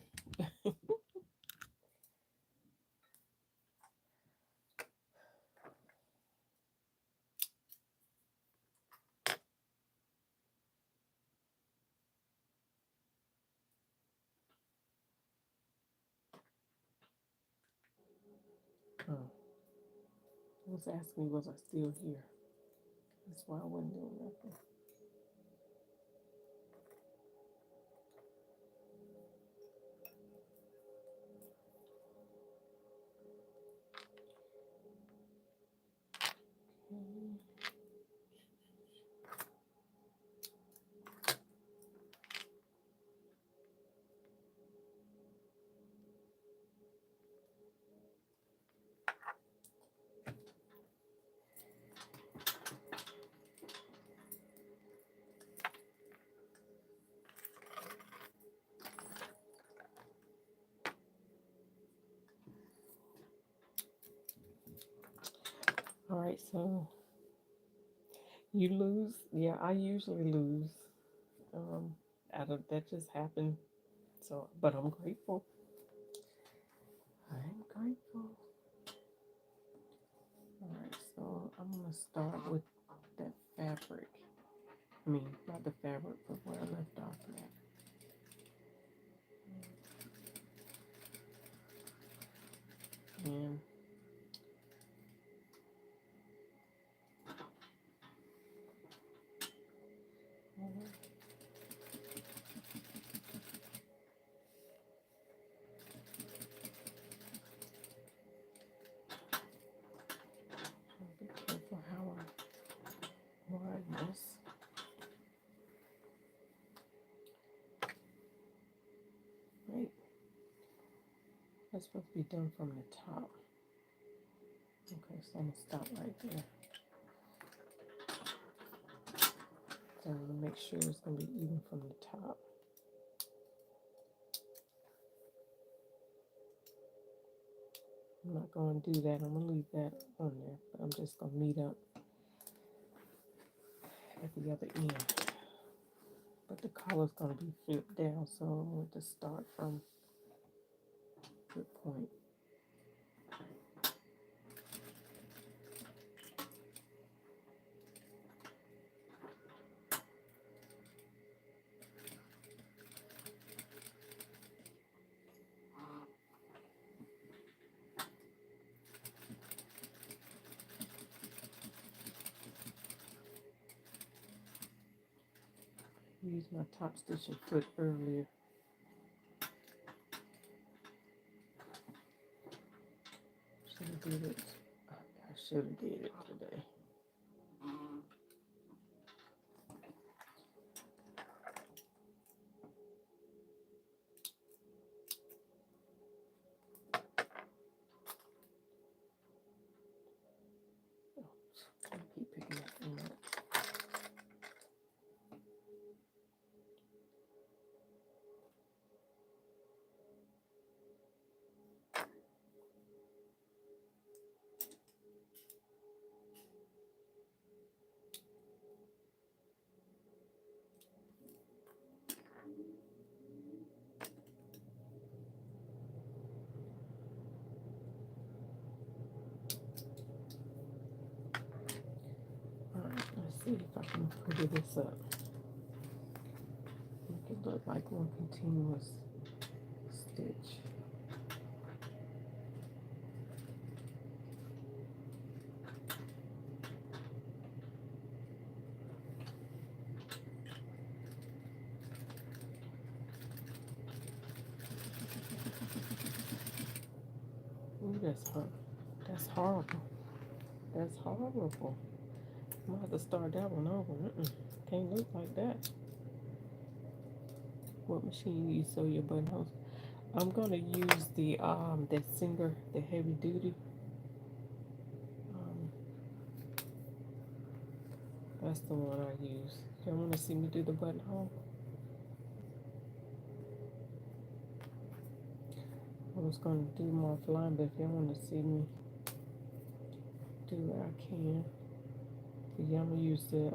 Oh, it was asking me, was I still here? That's why I wasn't doing nothing. Okay. All right, so you lose. Yeah, I usually lose. Um, Out of that just happened. So, but I'm grateful. I'm grateful. All right, so I'm gonna start with that fabric. I mean, not the fabric, but where I left off at. And be careful how I widen this. Right, that's supposed to be done from the top. Okay, so I'm gonna stop right there. So I'm gonna make sure it's gonna be even from the top. I'm not gonna do that. I'm gonna leave that on there, but I'm just gonna meet up at the other end. But the collar's gonna be flipped down, so I'm going to start from the point. Use my top stitching foot earlier. Should have did it. I should have did it today. I keep picking up the notes. Alright, let's see if I can pretty this up. Make it look like one continuous stitch. Ooh, that's hard. That's horrible. That's horrible. I'm gonna have to start that one over. Can't look like that. what machine you sew your buttonholes. I'm gonna use the that Singer, the heavy duty. Um, that's the one I use. Y'all wanna see me do the buttonhole? I was gonna do more offline, but if y'all wanna see me do it, I can. But yeah, I'm gonna use the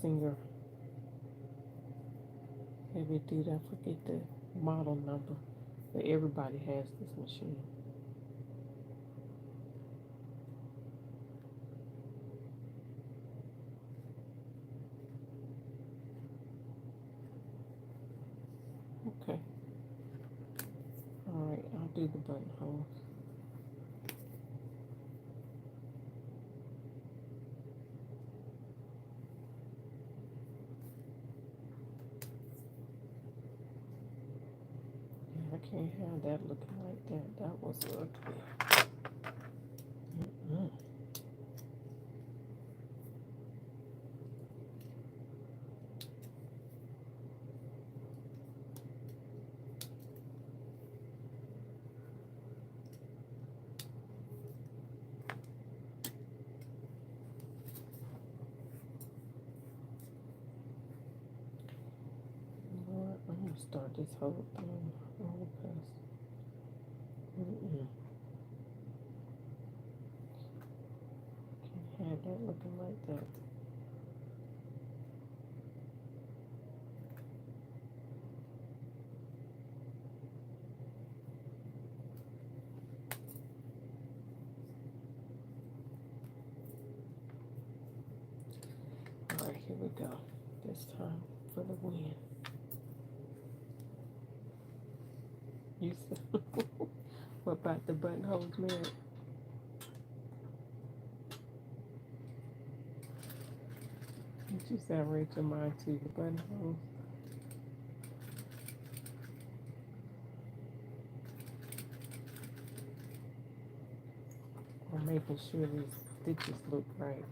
Singer heavy duty. I forget the model number, but everybody has this machine. Okay. All right, I'll do the buttonholes. Yeah, I can't have that looking like that. That was ugly. Mm-mm. Lord, I'm gonna start this whole thing over because can't have that looking like that. All right, here we go. This time for the win. You said, what about the buttonholes, man? You sound right your mind too. The buttonholes. I'm making sure these stitches look right.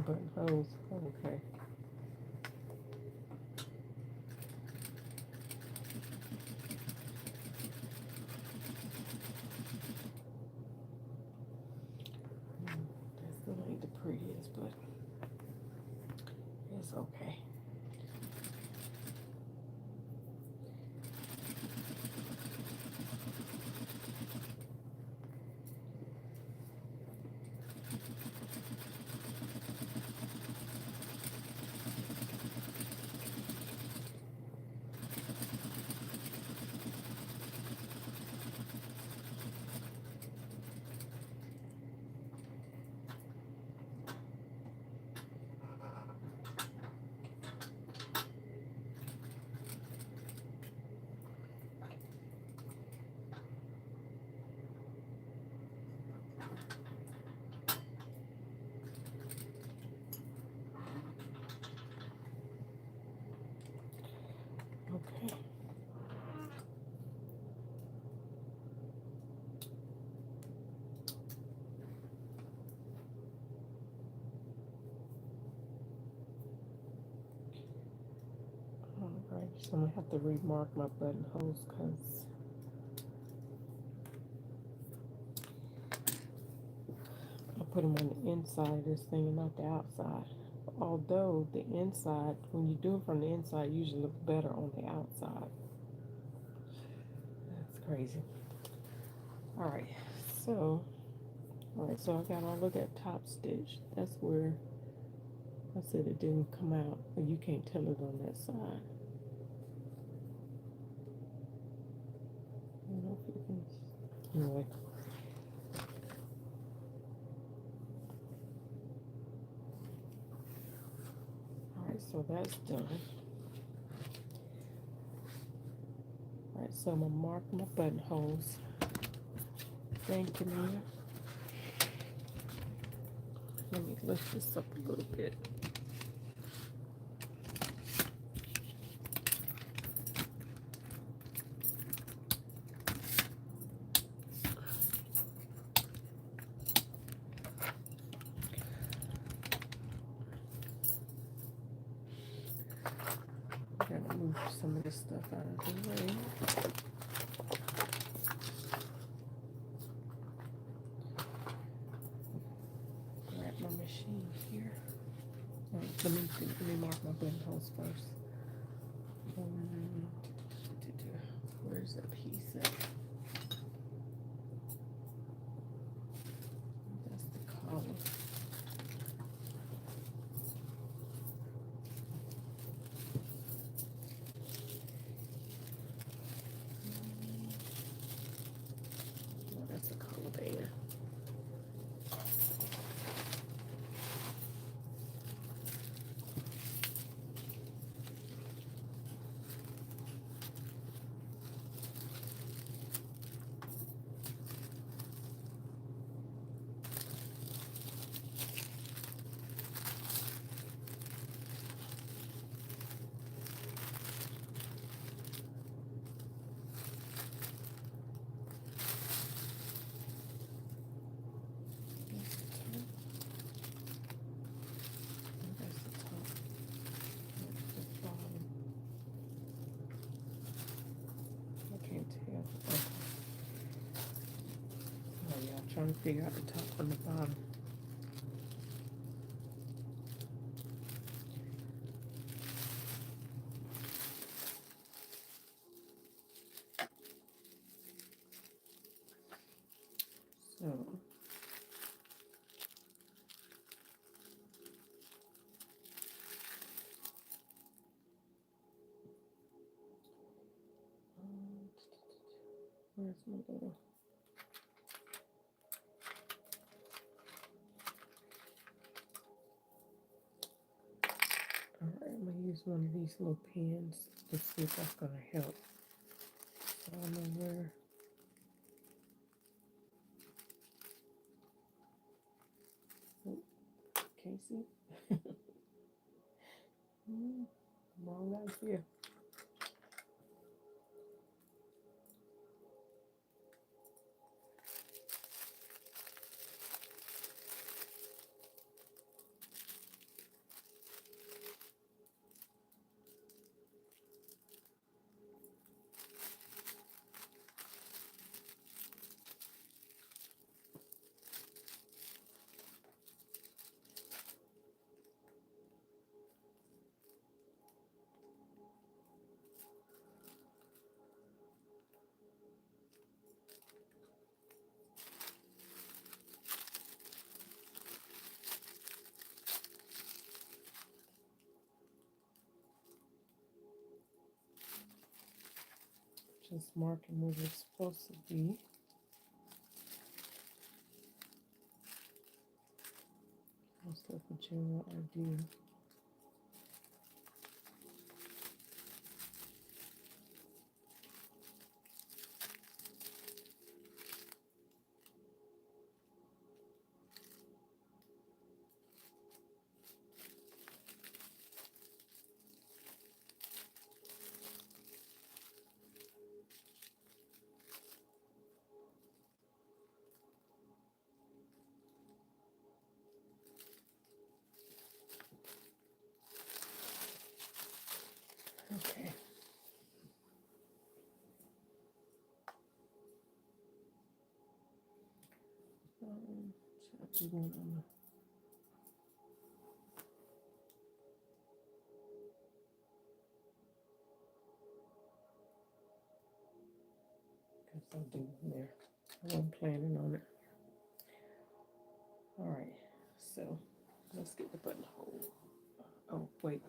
Buttonholes. Okay. That still ain't the prettiest, but it's okay. Okay. Alright, so I'm gonna have to remark my buttonholes because I put them on the inside of this thing and not the outside. Although the inside, when you do it from the inside, usually looks better on the outside. That's crazy. Alright, so so I got all of that top stitch. That's where I said it didn't come out, but you can't tell it on that side. I don't know if you can. Anyway. Alright, so that's done. Alright, so I'm gonna mark my buttonholes. Thank you, Mia. Let me lift this up a little bit. Gotta move some of this stuff out of the way. Grab my machine here. Let me mark my buttonholes first. Where's that piece at? That's the collar. Oh, that's the collar band. Trying to figure out the top and the bottom. So where's my little I'm gonna use one of these little pins to see if that's gonna help. So I don't know where. Oh, Casey. Wrong idea. Just marking where it's supposed to be. That's like a general idea. Okay. So I do one on the guess I'll do one there. I wasn't planning on it. All right, so let's get the buttonhole. Oh wait,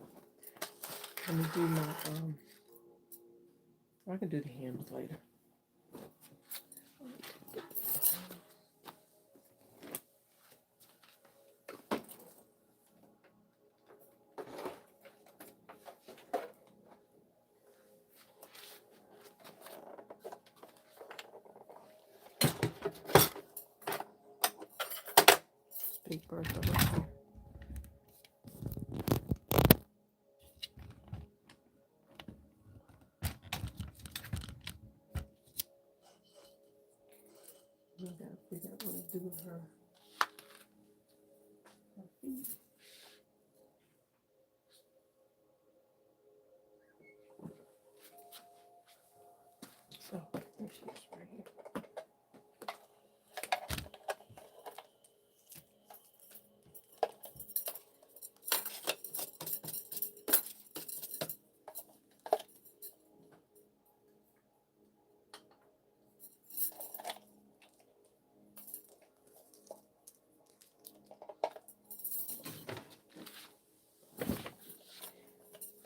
let me do my I can do the hems later. pink bird right there. I gotta figure out what to do with her feet. So there she is right here.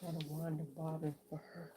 Got a winder bobbin for her.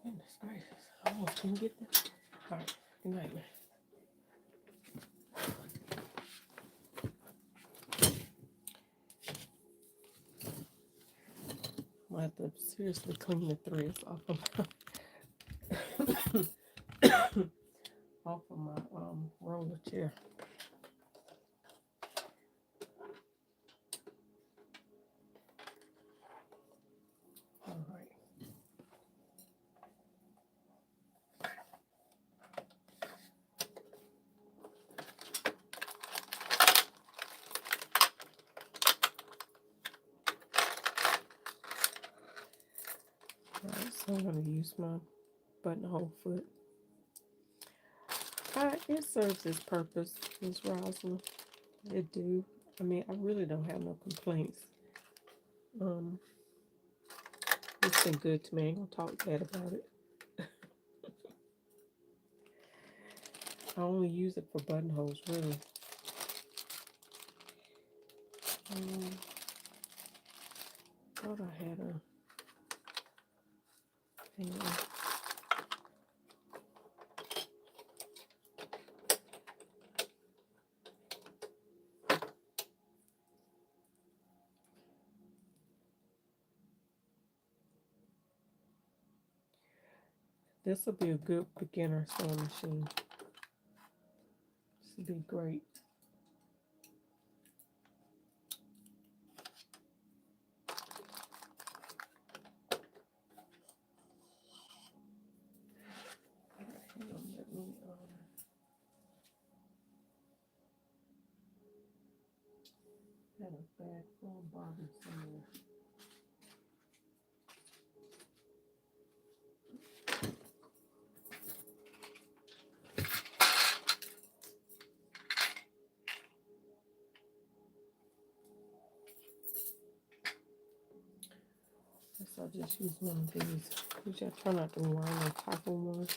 Goodness gracious, I almost didn't get this. All right, good night, man. I have to seriously clean the threads off of my roller chair. All right. Alright, so I'm going to use my buttonhole foot. It serves its purpose, Miss Rosalind. It do. I mean, I really don't have no complaints. It's been good to me. I ain't gonna talk bad about it. I only use it for buttonholes, really. Thought I had a. Hang on. This will be a good beginner sewing machine. This will be great. Hang on, let me had a bag full of bobbins somewhere. Guess I'll just use one of these. Usually I try not to line on top of one.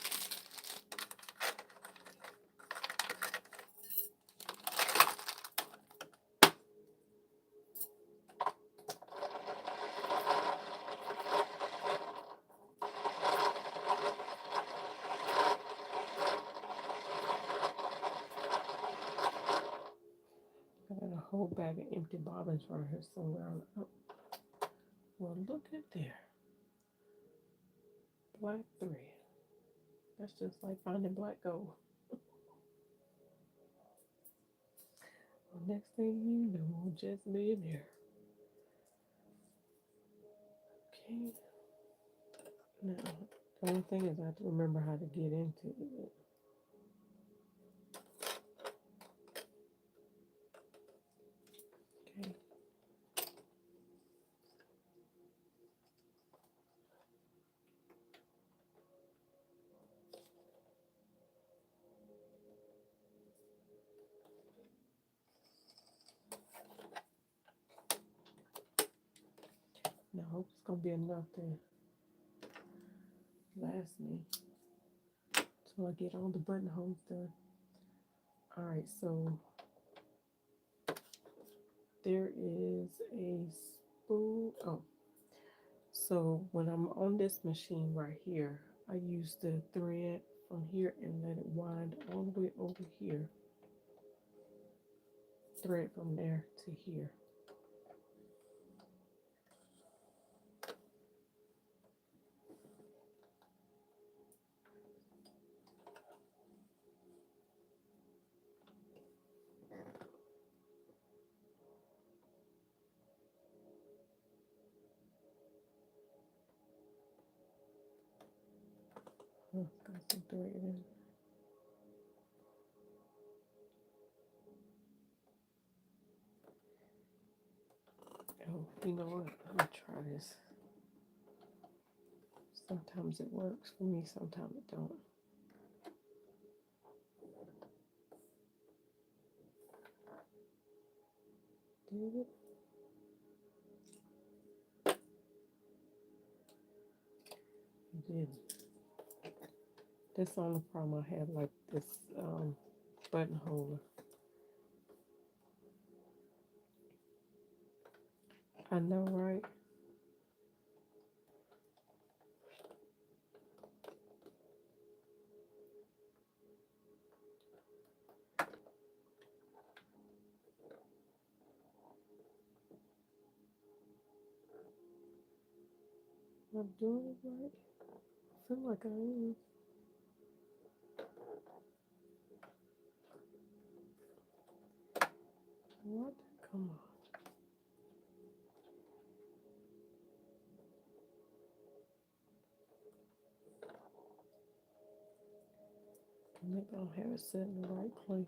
I got a whole bag of empty bobbins right here somewhere. Oh, well, look at there. Black thread. That's just like finding black gold. Well, next thing you know, we'll just be in there. Okay. Now, the only thing is I have to remember how to get into it. Okay. gonna be enough to last me till I get all the buttonholes done. Alright, so there is a spool. Oh, so when I'm on this machine right here, I use the thread from here and let it wind all the way over here. Thread from there to here. Oh, got some thread in. Oh, you know what? Let me try this. Sometimes it works for me, sometimes it don't. Did it? It didn't. That's the only problem I have, like this buttonhole. I know, right? I'm doing it right. I feel like I am. What? Come on. Maybe I don't have it set in the right place.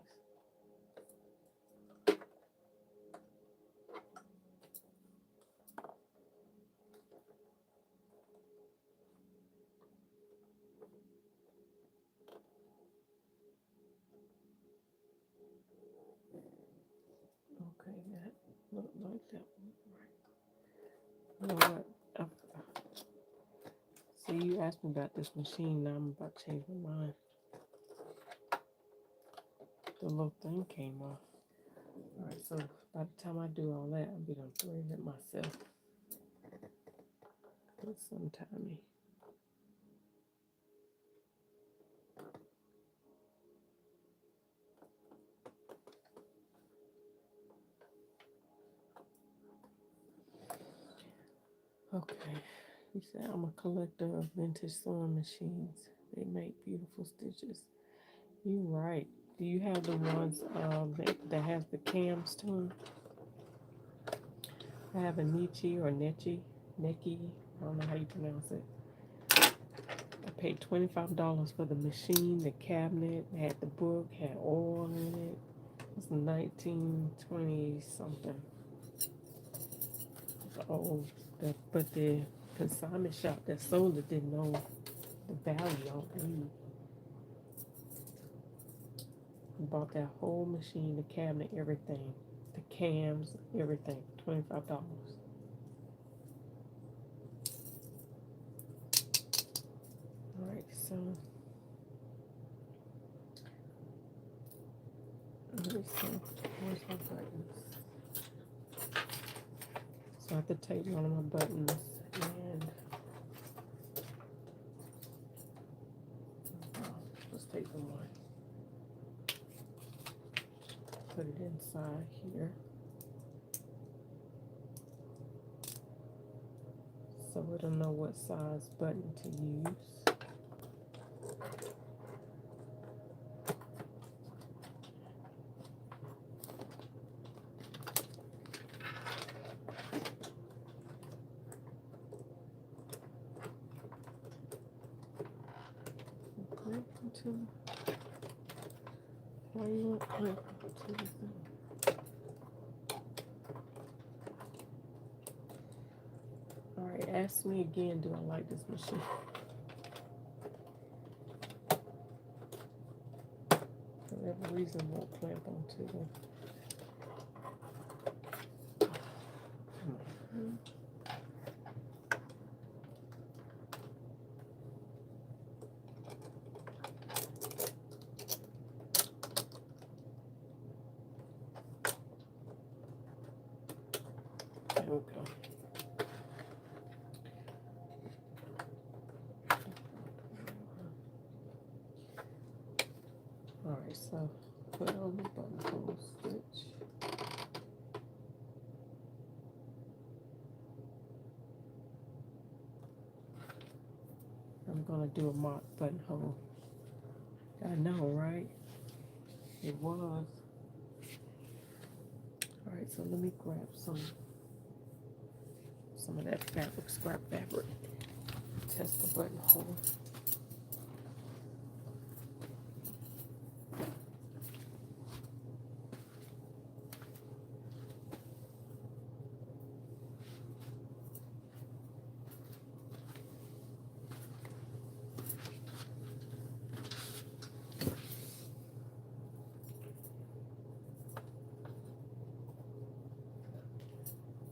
Okay, that looked like that one. Right. You know what? See, you asked me about this machine. Now I'm about to change my mind. The little thing came off. Alright, so by the time I do all that, I'll be done threading it myself. Put some timey. Okay, you said I'm a collector of vintage sewing machines. They make beautiful stitches. You right. Do you have the ones that has the cams to them? I have a Nietzsche or Nechi, Neki, I don't know how you pronounce it. I paid $25 for the machine, the cabinet, had the book, had oil in it. It was 1920 something. It's old. But the consignment shop that sold it didn't know the value, I don't believe. I bought that whole machine, the cabinet, everything. The cams, everything, $25. Alright, so let me see. Where's my buttons? So I have to take one of my buttons and let's take the one. Put it inside here. So it'll know what size button to use. Why you want clip to the thing? Alright, ask me again, do I like this machine? For whatever reason, won't clamp onto them. we go. Alright, so put on the buttonhole stitch. I'm gonna do a mock buttonhole. I know, right? It was. Alright, so let me grab some of that fabric, scrap fabric. Test the buttonhole.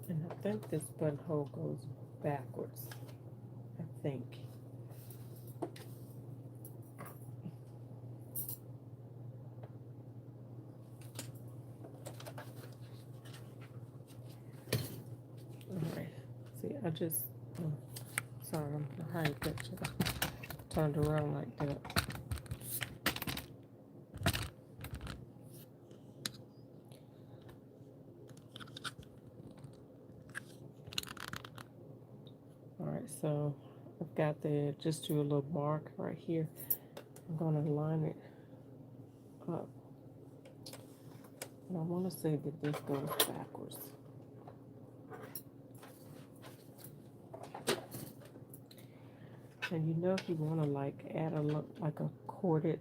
And I think this buttonhole goes backwards. I think. Alright. See, I just, sorry, I'm behind the picture. Turned around like that. Alright, so I've got the, just do a little mark right here. I'm gonna line it up. And I want to say that this goes backwards. And you know, if you want to like add a look like a corded,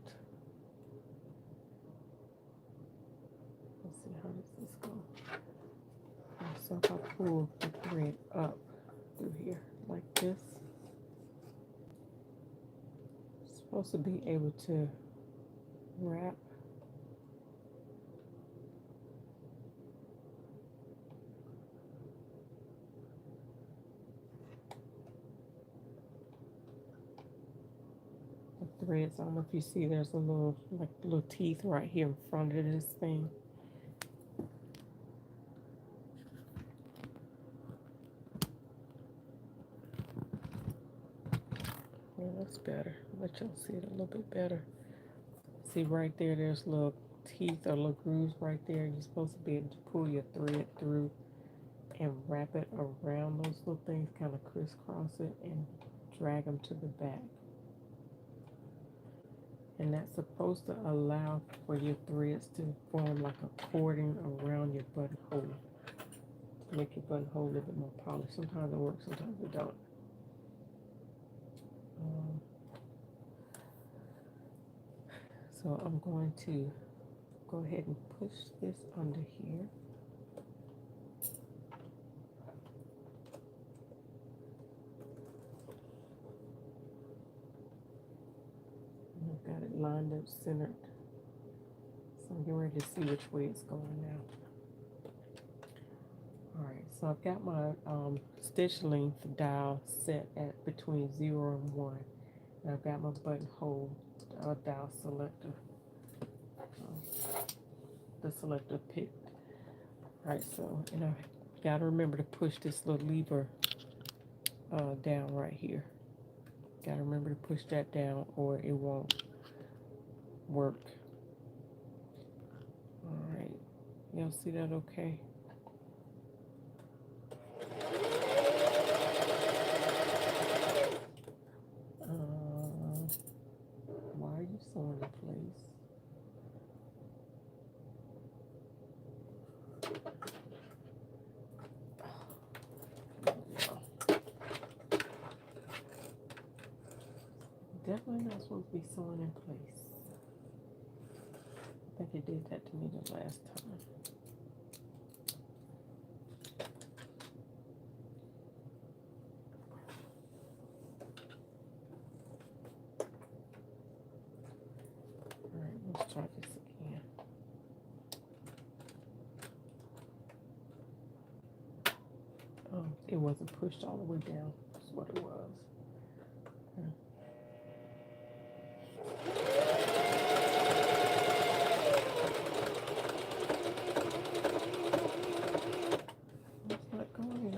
let's see, how does this go? So if I pull the thread up through here like this, it's supposed to be able to wrap. Threads. I don't know if you see there's a little like little teeth right here in front of this thing. Yeah, that's better. Let y'all see it a little bit better. See right there, there's little teeth or little grooves right there. You're supposed to be able to pull your thread through and wrap it around those little things, kind of crisscross it and drag them to the back. And that's supposed to allow for your threads to form like a cording around your buttonhole to make your buttonhole a little bit more polished. Sometimes it works, sometimes it don't. So I'm going to go ahead and push this under here. I've got it lined up, centered. So I'm getting ready to see which way it's going now. Alright, so I've got my stitch length dial set at between 0 and 1. And I've got my buttonhole dial selector. The selector picked. Alright, so, and I gotta remember to push this little lever down right here. Gotta remember to push that down or it won't work. Alright, y'all see that okay? Why are you sewing in place? Definitely not supposed to be sewn in place. I think it did that to me the last time. Alright, let's try this again. Oh, it wasn't pushed all the way down. That's what it was. It's not going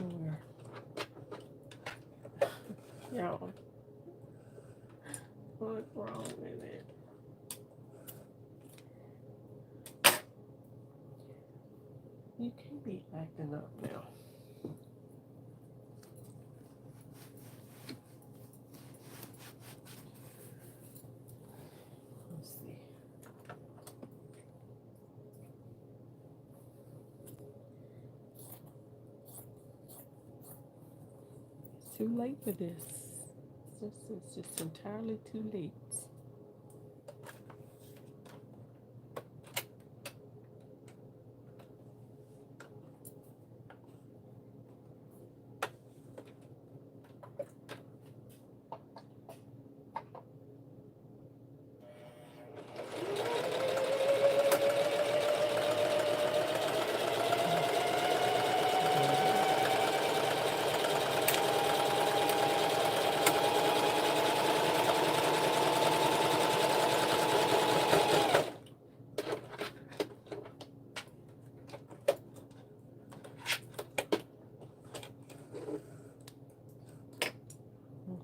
You can't be acting up now. Let's see. It's too late for this. It's just entirely too late.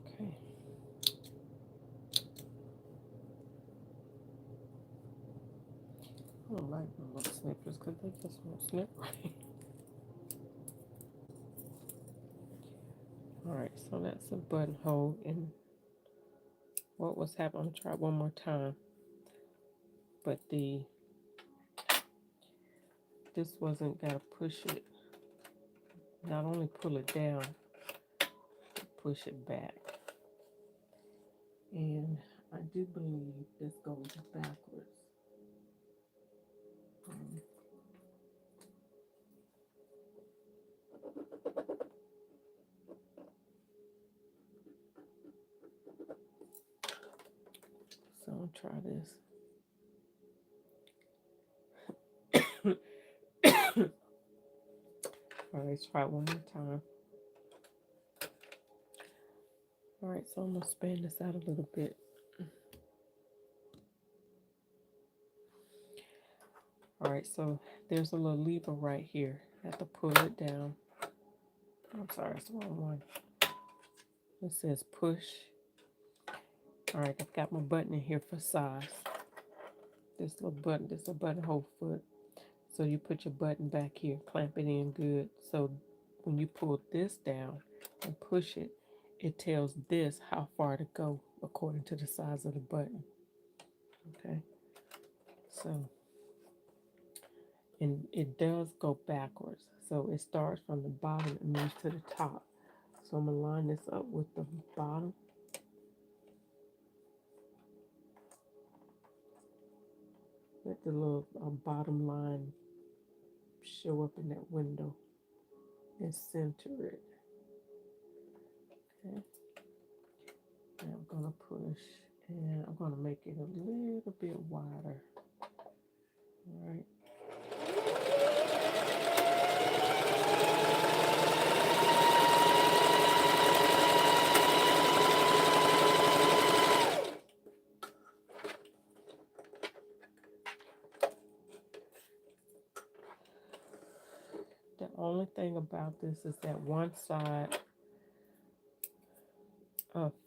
Okay. I don't like my little snippers because they just won't snip right. Alright, so that's a buttonhole. And what was happening, I'm gonna try it one more time. But this wasn't gotta push it. Not only pull it down, push it back. And I do believe this goes backwards. So I'll try this. All right, let's try it one more time. All right, so I'm gonna span this out a little bit. All right, so there's a little lever right here. I have to pull it down. I'm sorry, it's the wrong one. It says push. All right, I've got my button in here for size. This little button, this is a buttonhole foot. So you put your button back here, clamp it in good. So when you pull this down and push it, it tells this how far to go according to the size of the button. Okay, so, and it does go backwards. So it starts from the bottom and moves to the top. So I'm gonna line this up with the bottom. Let the little bottom line show up in that window and center it. Okay. And I'm gonna push and I'm gonna make it a little bit wider. All right. The only thing about this is that one side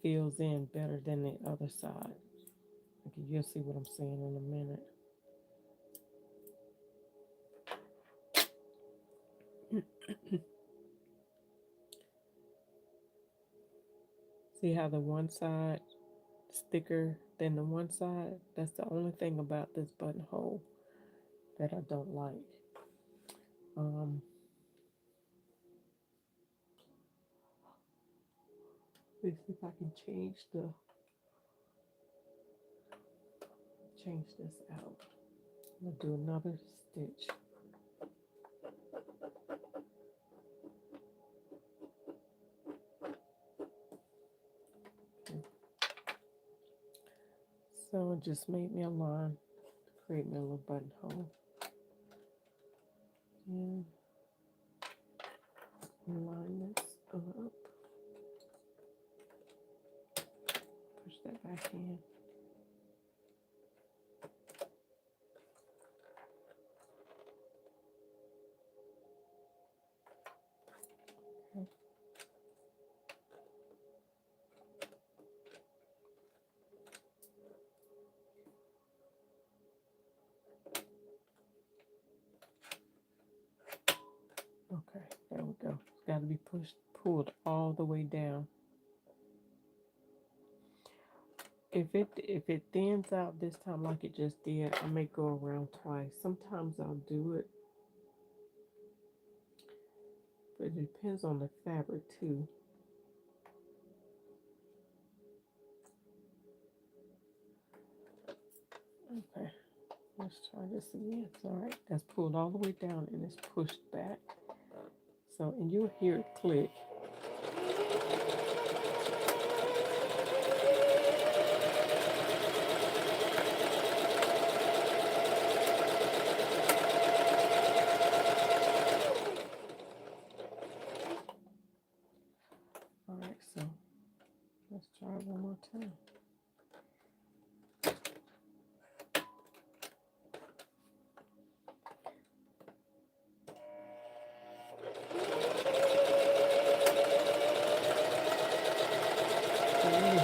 fills in better than the other side. Okay, you'll see what I'm saying in a minute. See how the one side is thicker than the one side? That's the only thing about this buttonhole that I don't like. Let's see if I can change this out. I'm gonna do another stitch. Okay. So it just made me a line to create me a little buttonhole. And line this up. Push that back in. Okay. got to be pulled all the way down. If it thins out this time like it just did, I may go around twice. Sometimes I'll do it, but it depends on the fabric too. Okay, let's try this again. It's all right. That's pulled all the way down and it's pushed back. So, and you'll hear it click. All right, so let's try it one more time.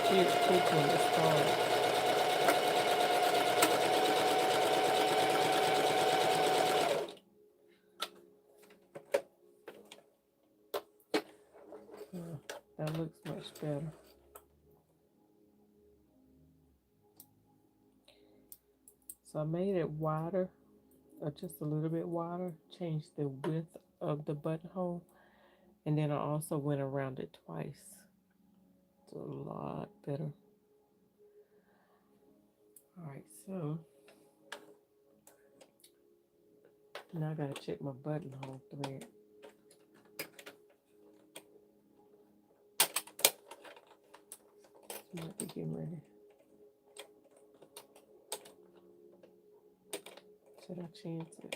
Hear it click when it starts. That looks much better. So I made it wider, or just a little bit wider, changed the width of the buttonhole, and then I also went around it twice. It's a lot better. Alright, so now I gotta check my buttonhole thread. So might be getting ready. Should I chance it?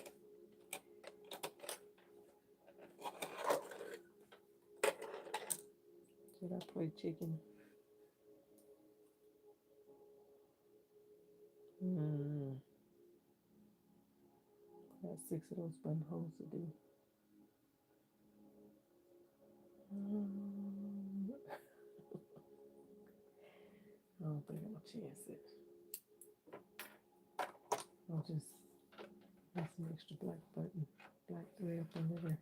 Should I play chicken? Got 6 of those buttonholes to do. I don't think I'm gonna chance it. I'll just add some extra black thread up under there.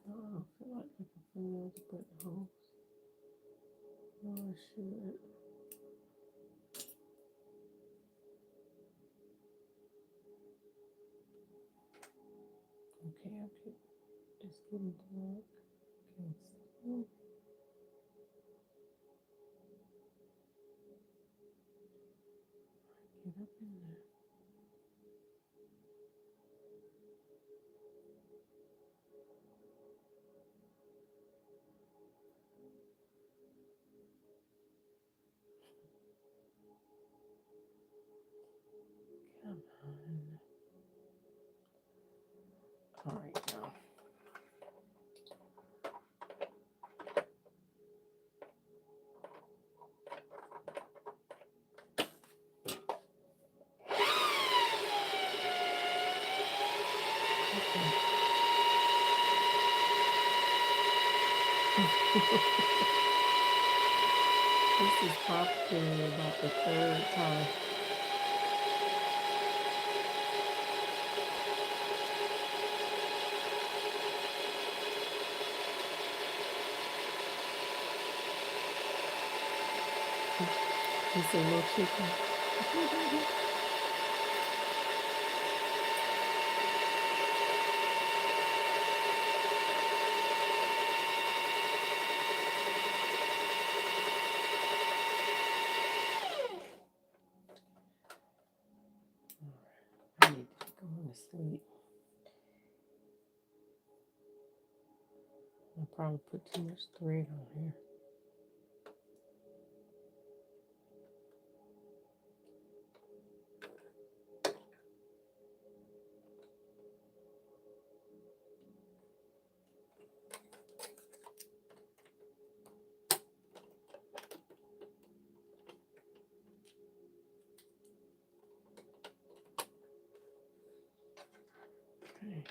Oh, I feel like I can find those buttonholes. Oh, I should. Okay, okay. Just getting to work. Okay, so get up in there. Come on. All right, now. This is probably about the 3rd time. It's a little chicken. I need to go to sleep. I probably put too much thread on here. Okay.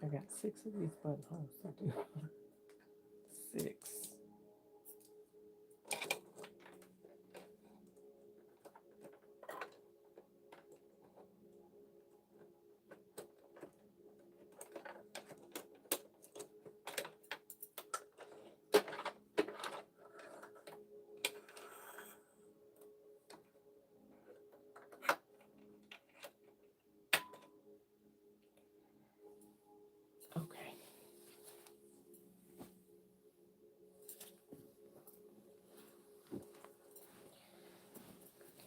I got 6 of these buttonholes. I do 6. Okay.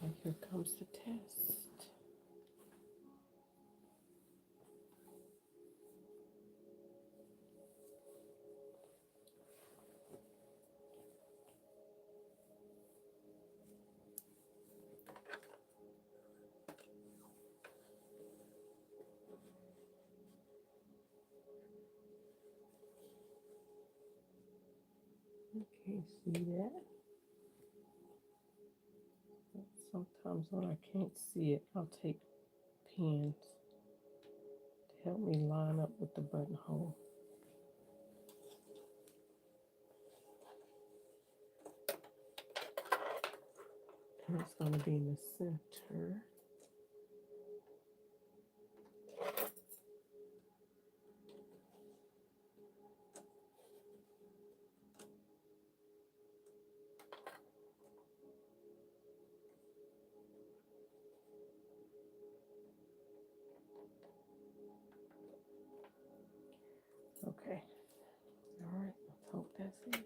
Okay, here comes the test. Okay, see that? Sometimes when I can't see it, I'll take pins to help me line up with the buttonhole. And it's going to be in the center. Okay. All right. Let's hope that's it.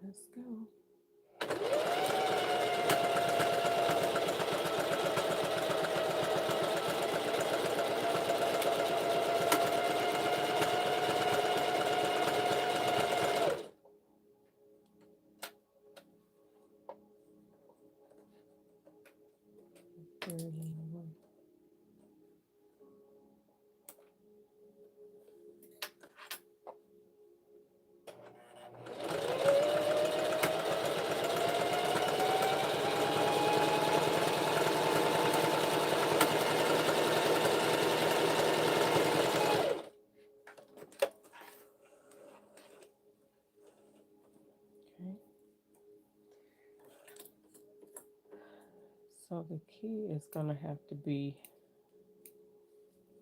Let's go. Okay. So the key is going to have to be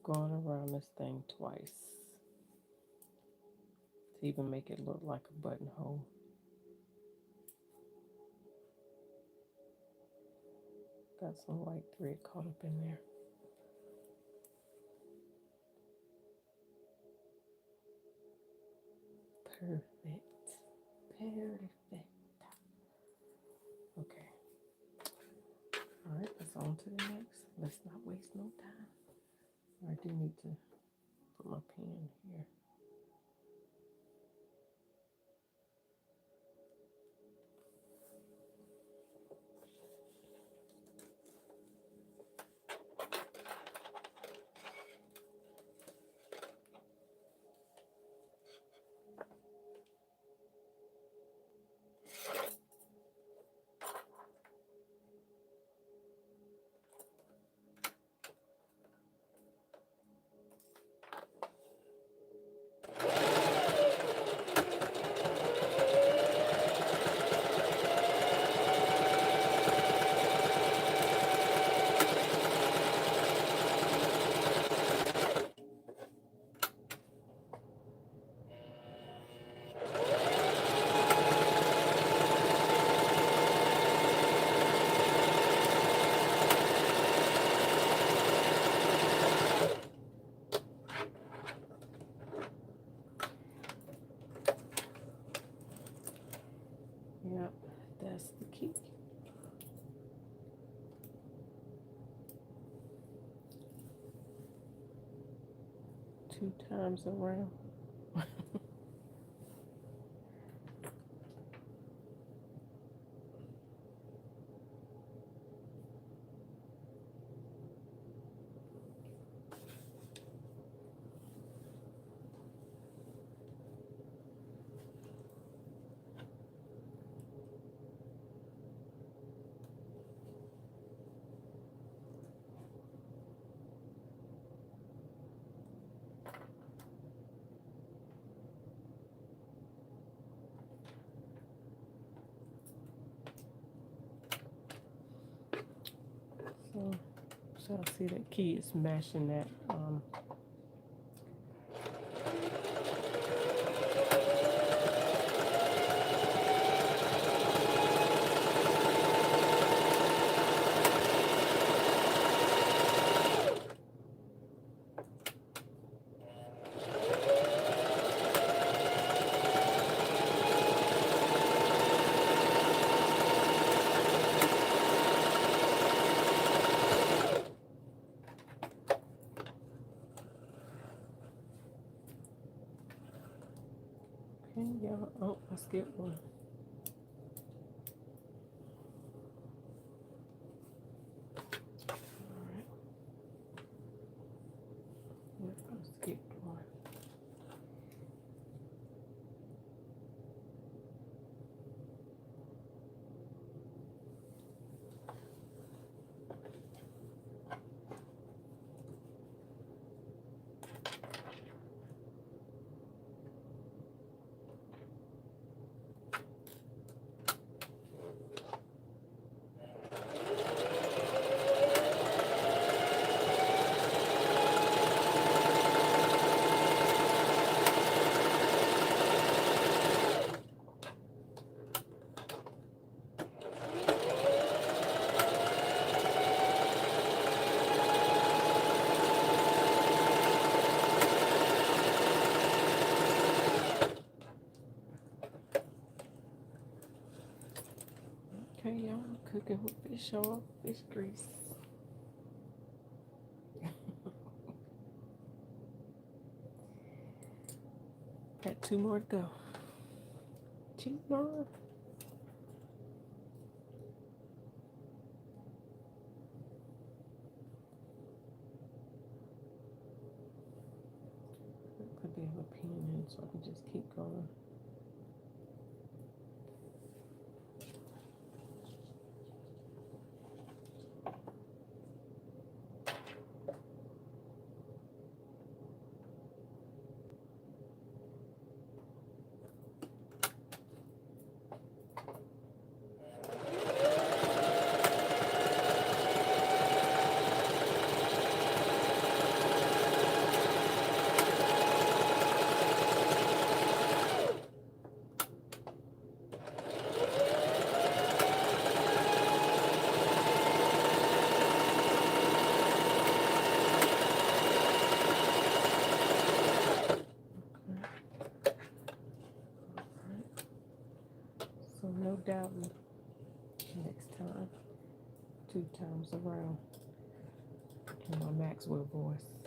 going around this thing twice to even make it look like a buttonhole. Got some white thread caught up in there. Perfect. Perfect. Okay. All right, let's on to the next. Let's not waste no time. I do need to put my pen here. 2 times around. So I see that key is mashing that okay, y'all. Oh, I skipped one. Alright. Yep, I skipped one. Okay, y'all, I'm cooking with fish oil, fish grease. Got 2 more to go. 2 more. Put the other pin in so I can just keep going. So no doubting next time, 2 times around in my Maxwell voice.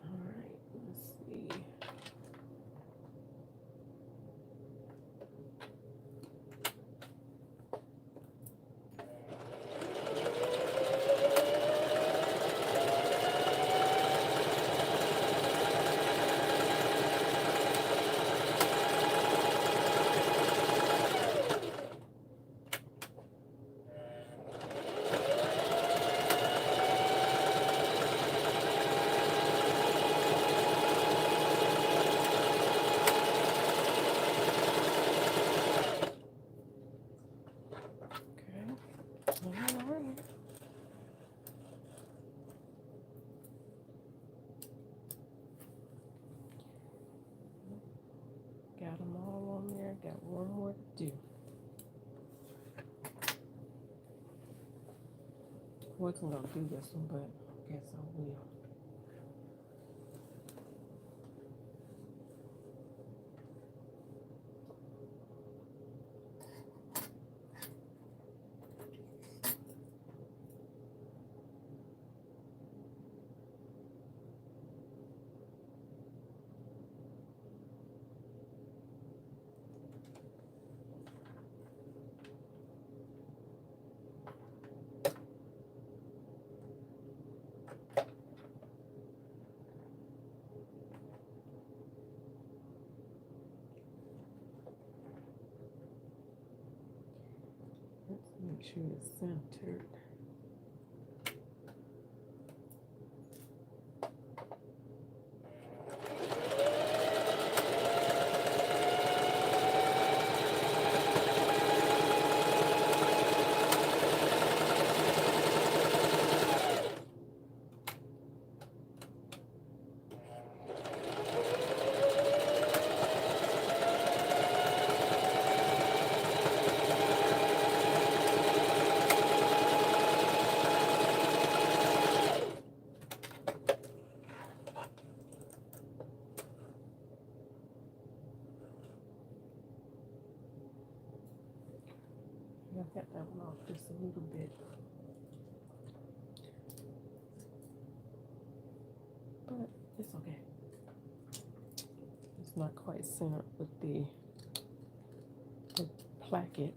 All right, let's see. Got them all on there. Got one more to do. Wasn't gonna do this one, but I guess I will. sure it's centered. I got that one off just a little bit. But it's okay. It's not quite centered with the placket.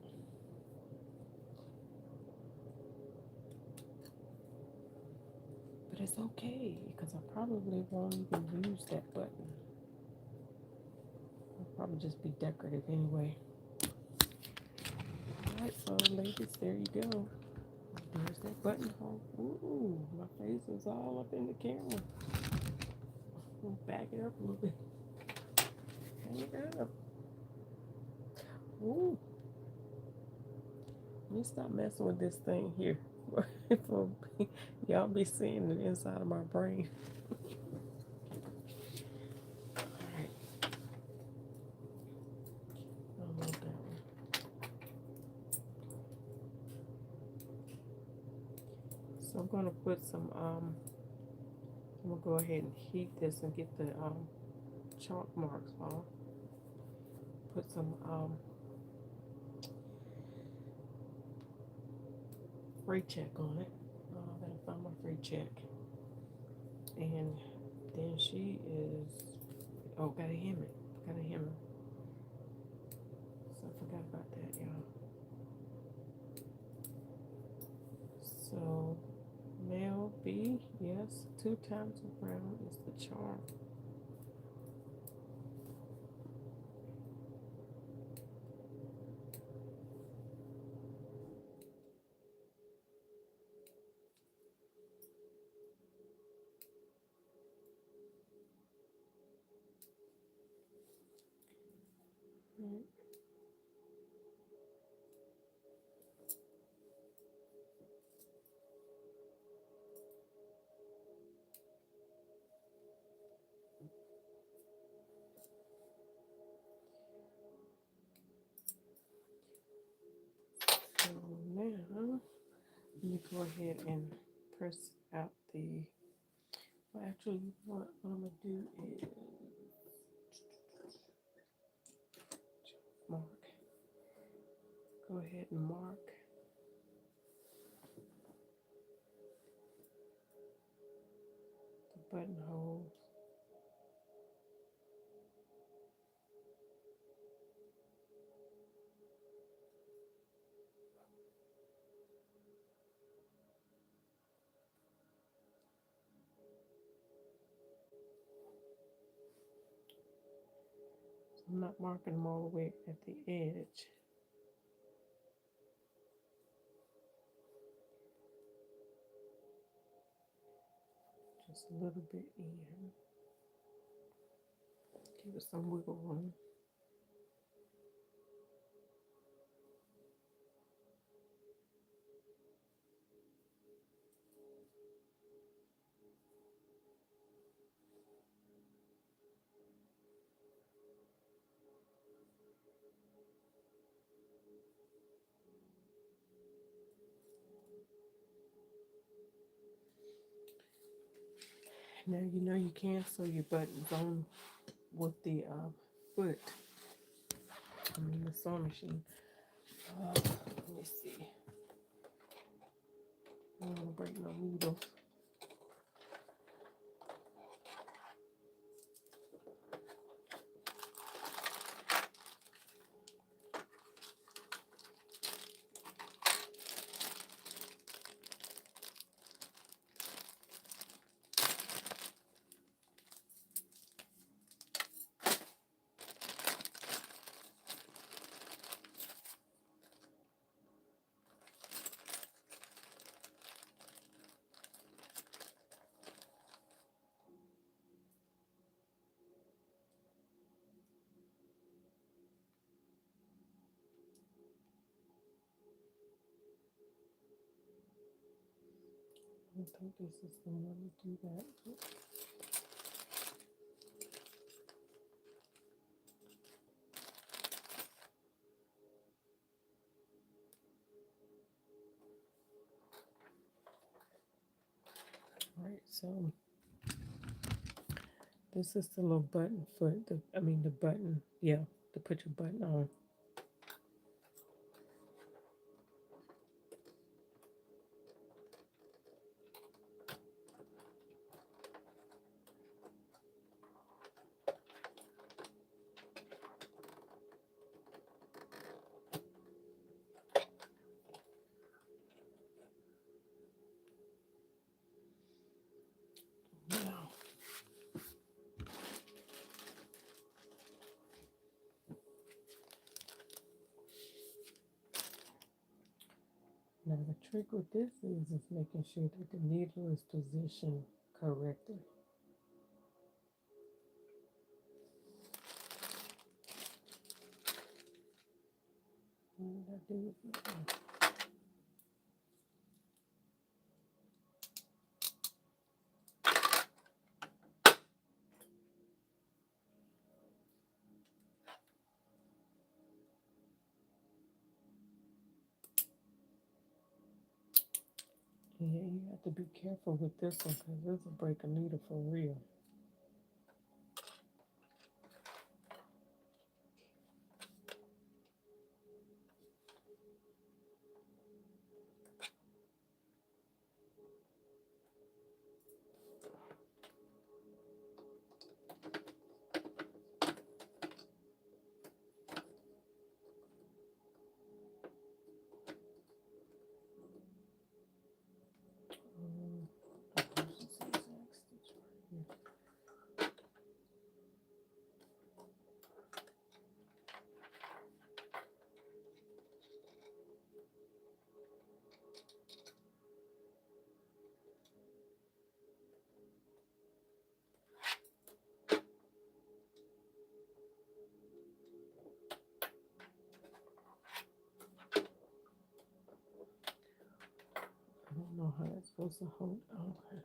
But it's okay because I probably won't even use that button. I'll probably just be decorative anyway. Alright, so ladies, there you go. There's that buttonhole. Ooh, my face is all up in the camera. We'll back it up a little bit. Hang it up. Ooh. Let me stop messing with this thing here. Y'all be seeing the inside of my brain. Alright. I love that one. So I'm gonna put some I'm gonna go ahead and heat this and get the chalk marks off. Put some free check on it. I gotta find my free check. And then she is, oh, gotta hem it. Gotta hem it. So I forgot about that, y'all. So male B, yes, 2 times around is the charm. Right. So now, let me go ahead and press out the, well, actually, what I'm going to do is mark. Go ahead and mark the buttonholes. I'm not marking them all the way at the edge. Just a little bit in. Give it some wiggle room. Now you know you can sew your buttons on with the foot. I mean the sewing machine. Let me see. I don't want to break no needles. don't think this is the one to do that. Alright, so this is the little button foot, the button, yeah, to put your button on. Now, now the trick with this is making sure that the needle is positioned correctly. What did I do with it? Yeah, you have to be careful with this one because this will break a needle for real. This is the exact stitch right here. I don't know how that's supposed to hold. Okay.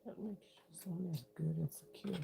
That makes sure this one is good and secure.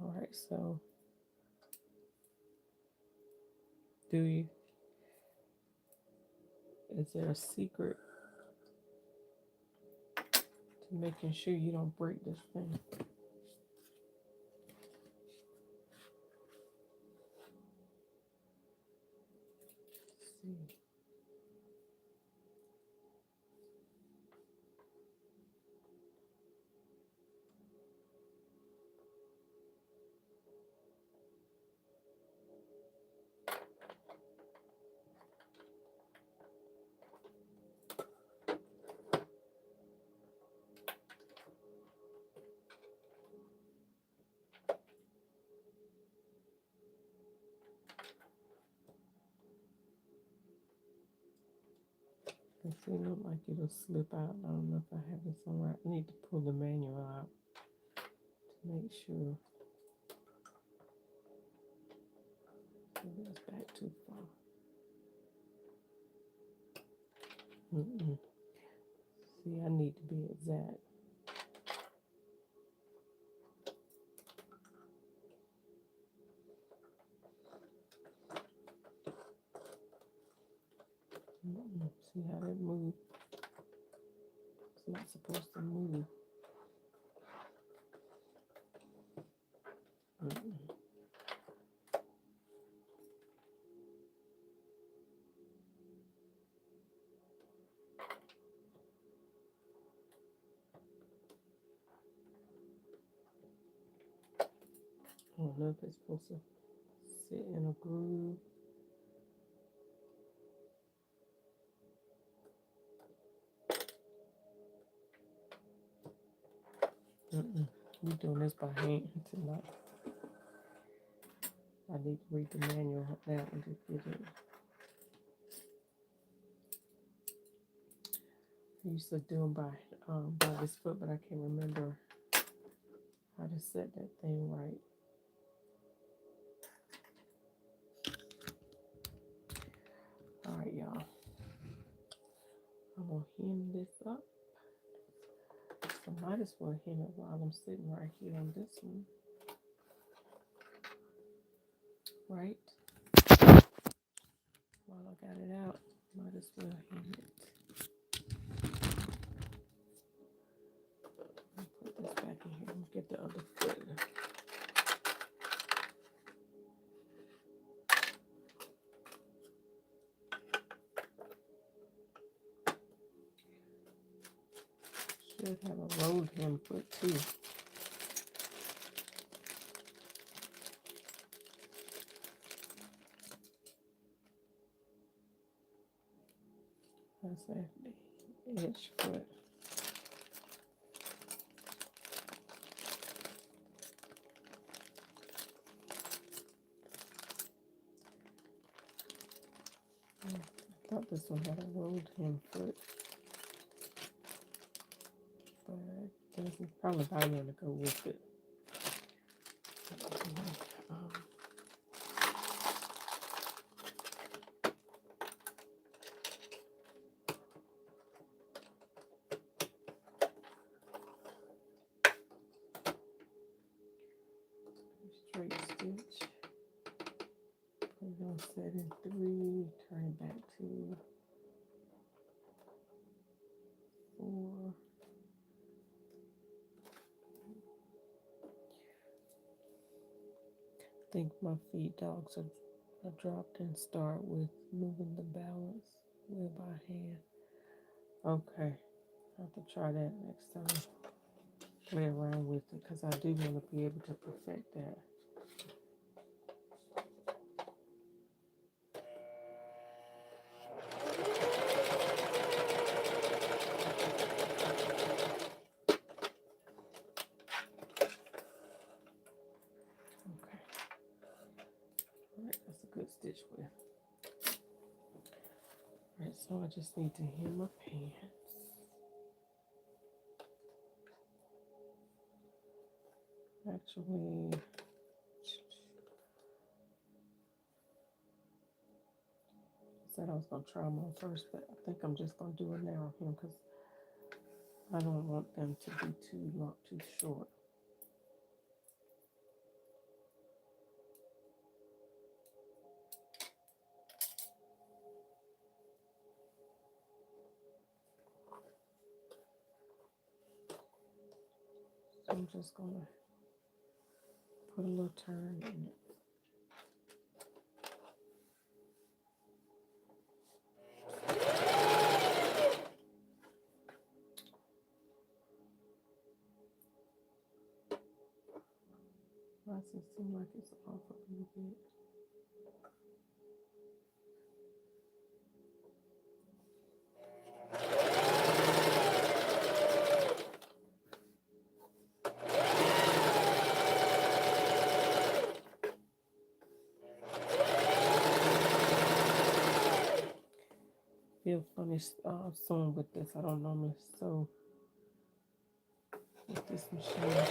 All right, so is there a secret to making sure you don't break this thing? Let's see. It look like it'll slip out. I don't know if I have it somewhere. I need to pull the manual out to make sure. Maybe it's back too far. See, I need to be exact. See how that moves? It's not supposed to move. I don't know if it's supposed to sit in a groove. We're doing this by hand tonight. I need to read the manual on that one to get it. I used to do them by this foot, but I can't remember how to set that thing right. All right, y'all. I'm gonna hem this up. So I might as well hem it while I'm sitting right here on this one. Right? While I got it out, might as well hem it. I'll put this back in here and get the other foot. Should have a rolled hem foot too. That's the edge foot. I thought this one had a rolled hem foot, but it doesn't. Probably buy one to go with it. Straight stitch. Put it on set in 3. Turn it back to 4. I think my feed dogs are dropped and start with moving the balance wheel by hand. Okay, I have to try that next time. Play around with it because I do want to be able to perfect that. Okay, all right, that's a good stitch width. All right, so I just need to hem my pants. Actually, I said I was going to try them on first, but I think I'm just going to do a narrow hem because I don't want them to be too long, too short. So I'm just going to put a little turn in it. Why does it seem like it's off a little bit? Feel funny sewing with this. I don't normally sew with this machine.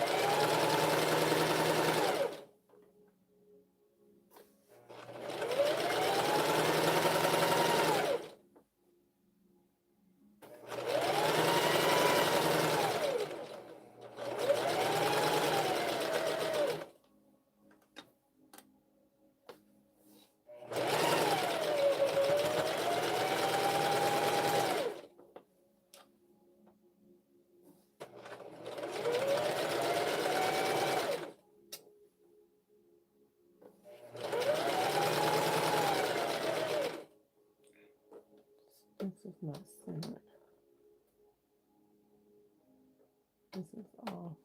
This is not centered. This is all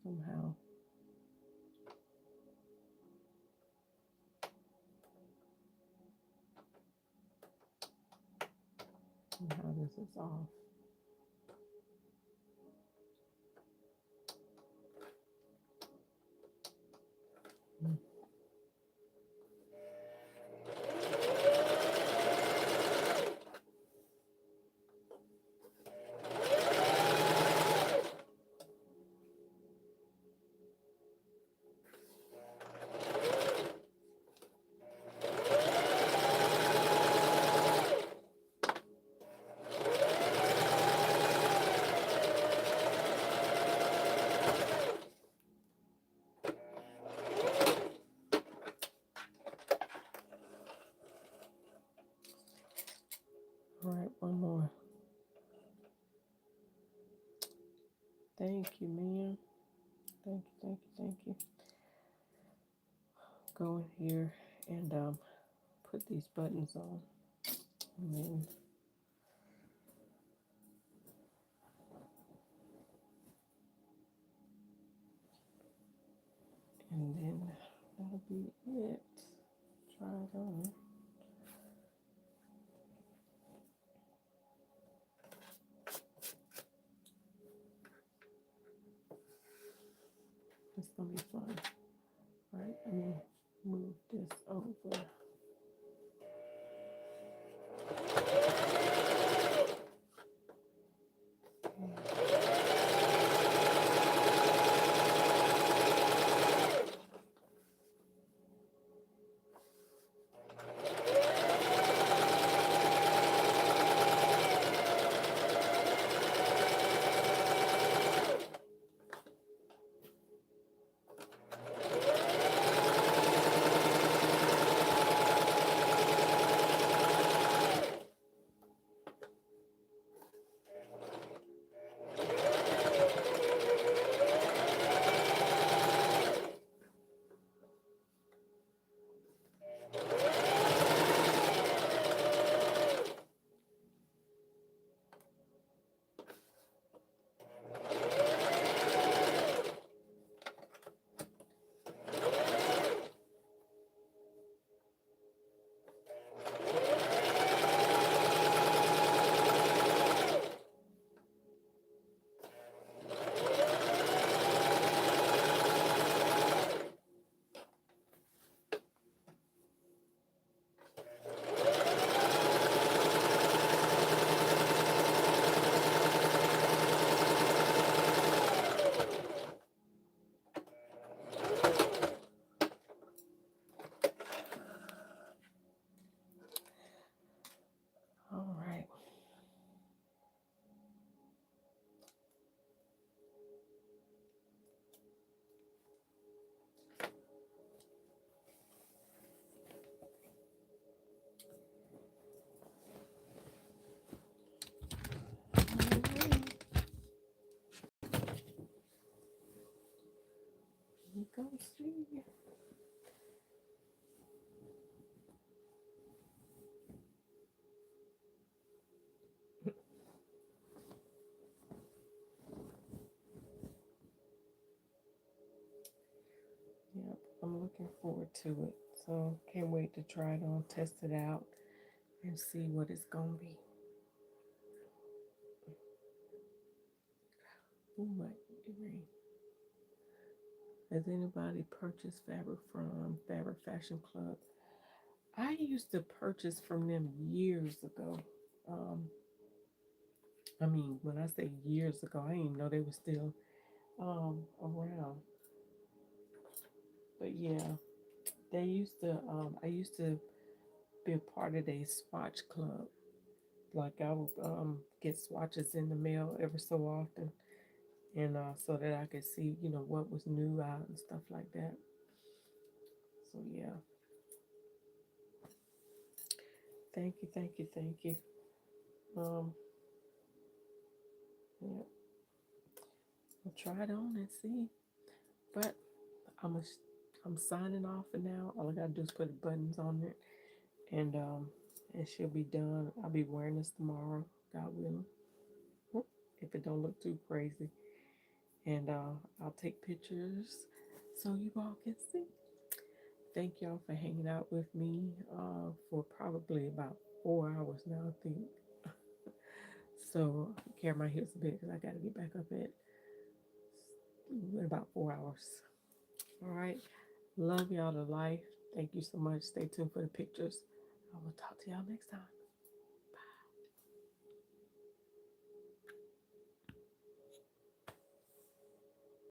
somehow And how this is off. Mm. All right, one more. Thank you, man. Thank you, thank you, thank you. Go in here and put these buttons on. And then that'll be it. Try it on. It's gonna be fun. All right, let me move this over. All right. We go see. Yep, I'm looking forward to it. So can't wait to try it on, test it out, and see what it's gonna be. Oh my earring. Has anybody purchased fabric from Fabric Fashion Club? I used to purchase from them years ago. Um, I mean, when I say years ago, I didn't even know they were still around. But yeah, they used to. I used to be a part of a swatch club. Like I would get swatches in the mail every so often, and so that I could see, what was new out and stuff like that. So yeah, thank you, thank you, thank you. Um, yeah, I'll try it on and see. But I'm a, I'm signing off for now. All I gotta do is put the buttons on it, and it should be done. I'll be wearing this tomorrow, God willing, if it don't look too crazy. And I'll take pictures so you all can see. Thank y'all for hanging out with me for probably about 4 hours now, I think. So carry my hips a bit because I got to get back up in about 4 hours. All right. Love y'all to life. Thank you so much. Stay tuned for the pictures. I will talk to y'all next time.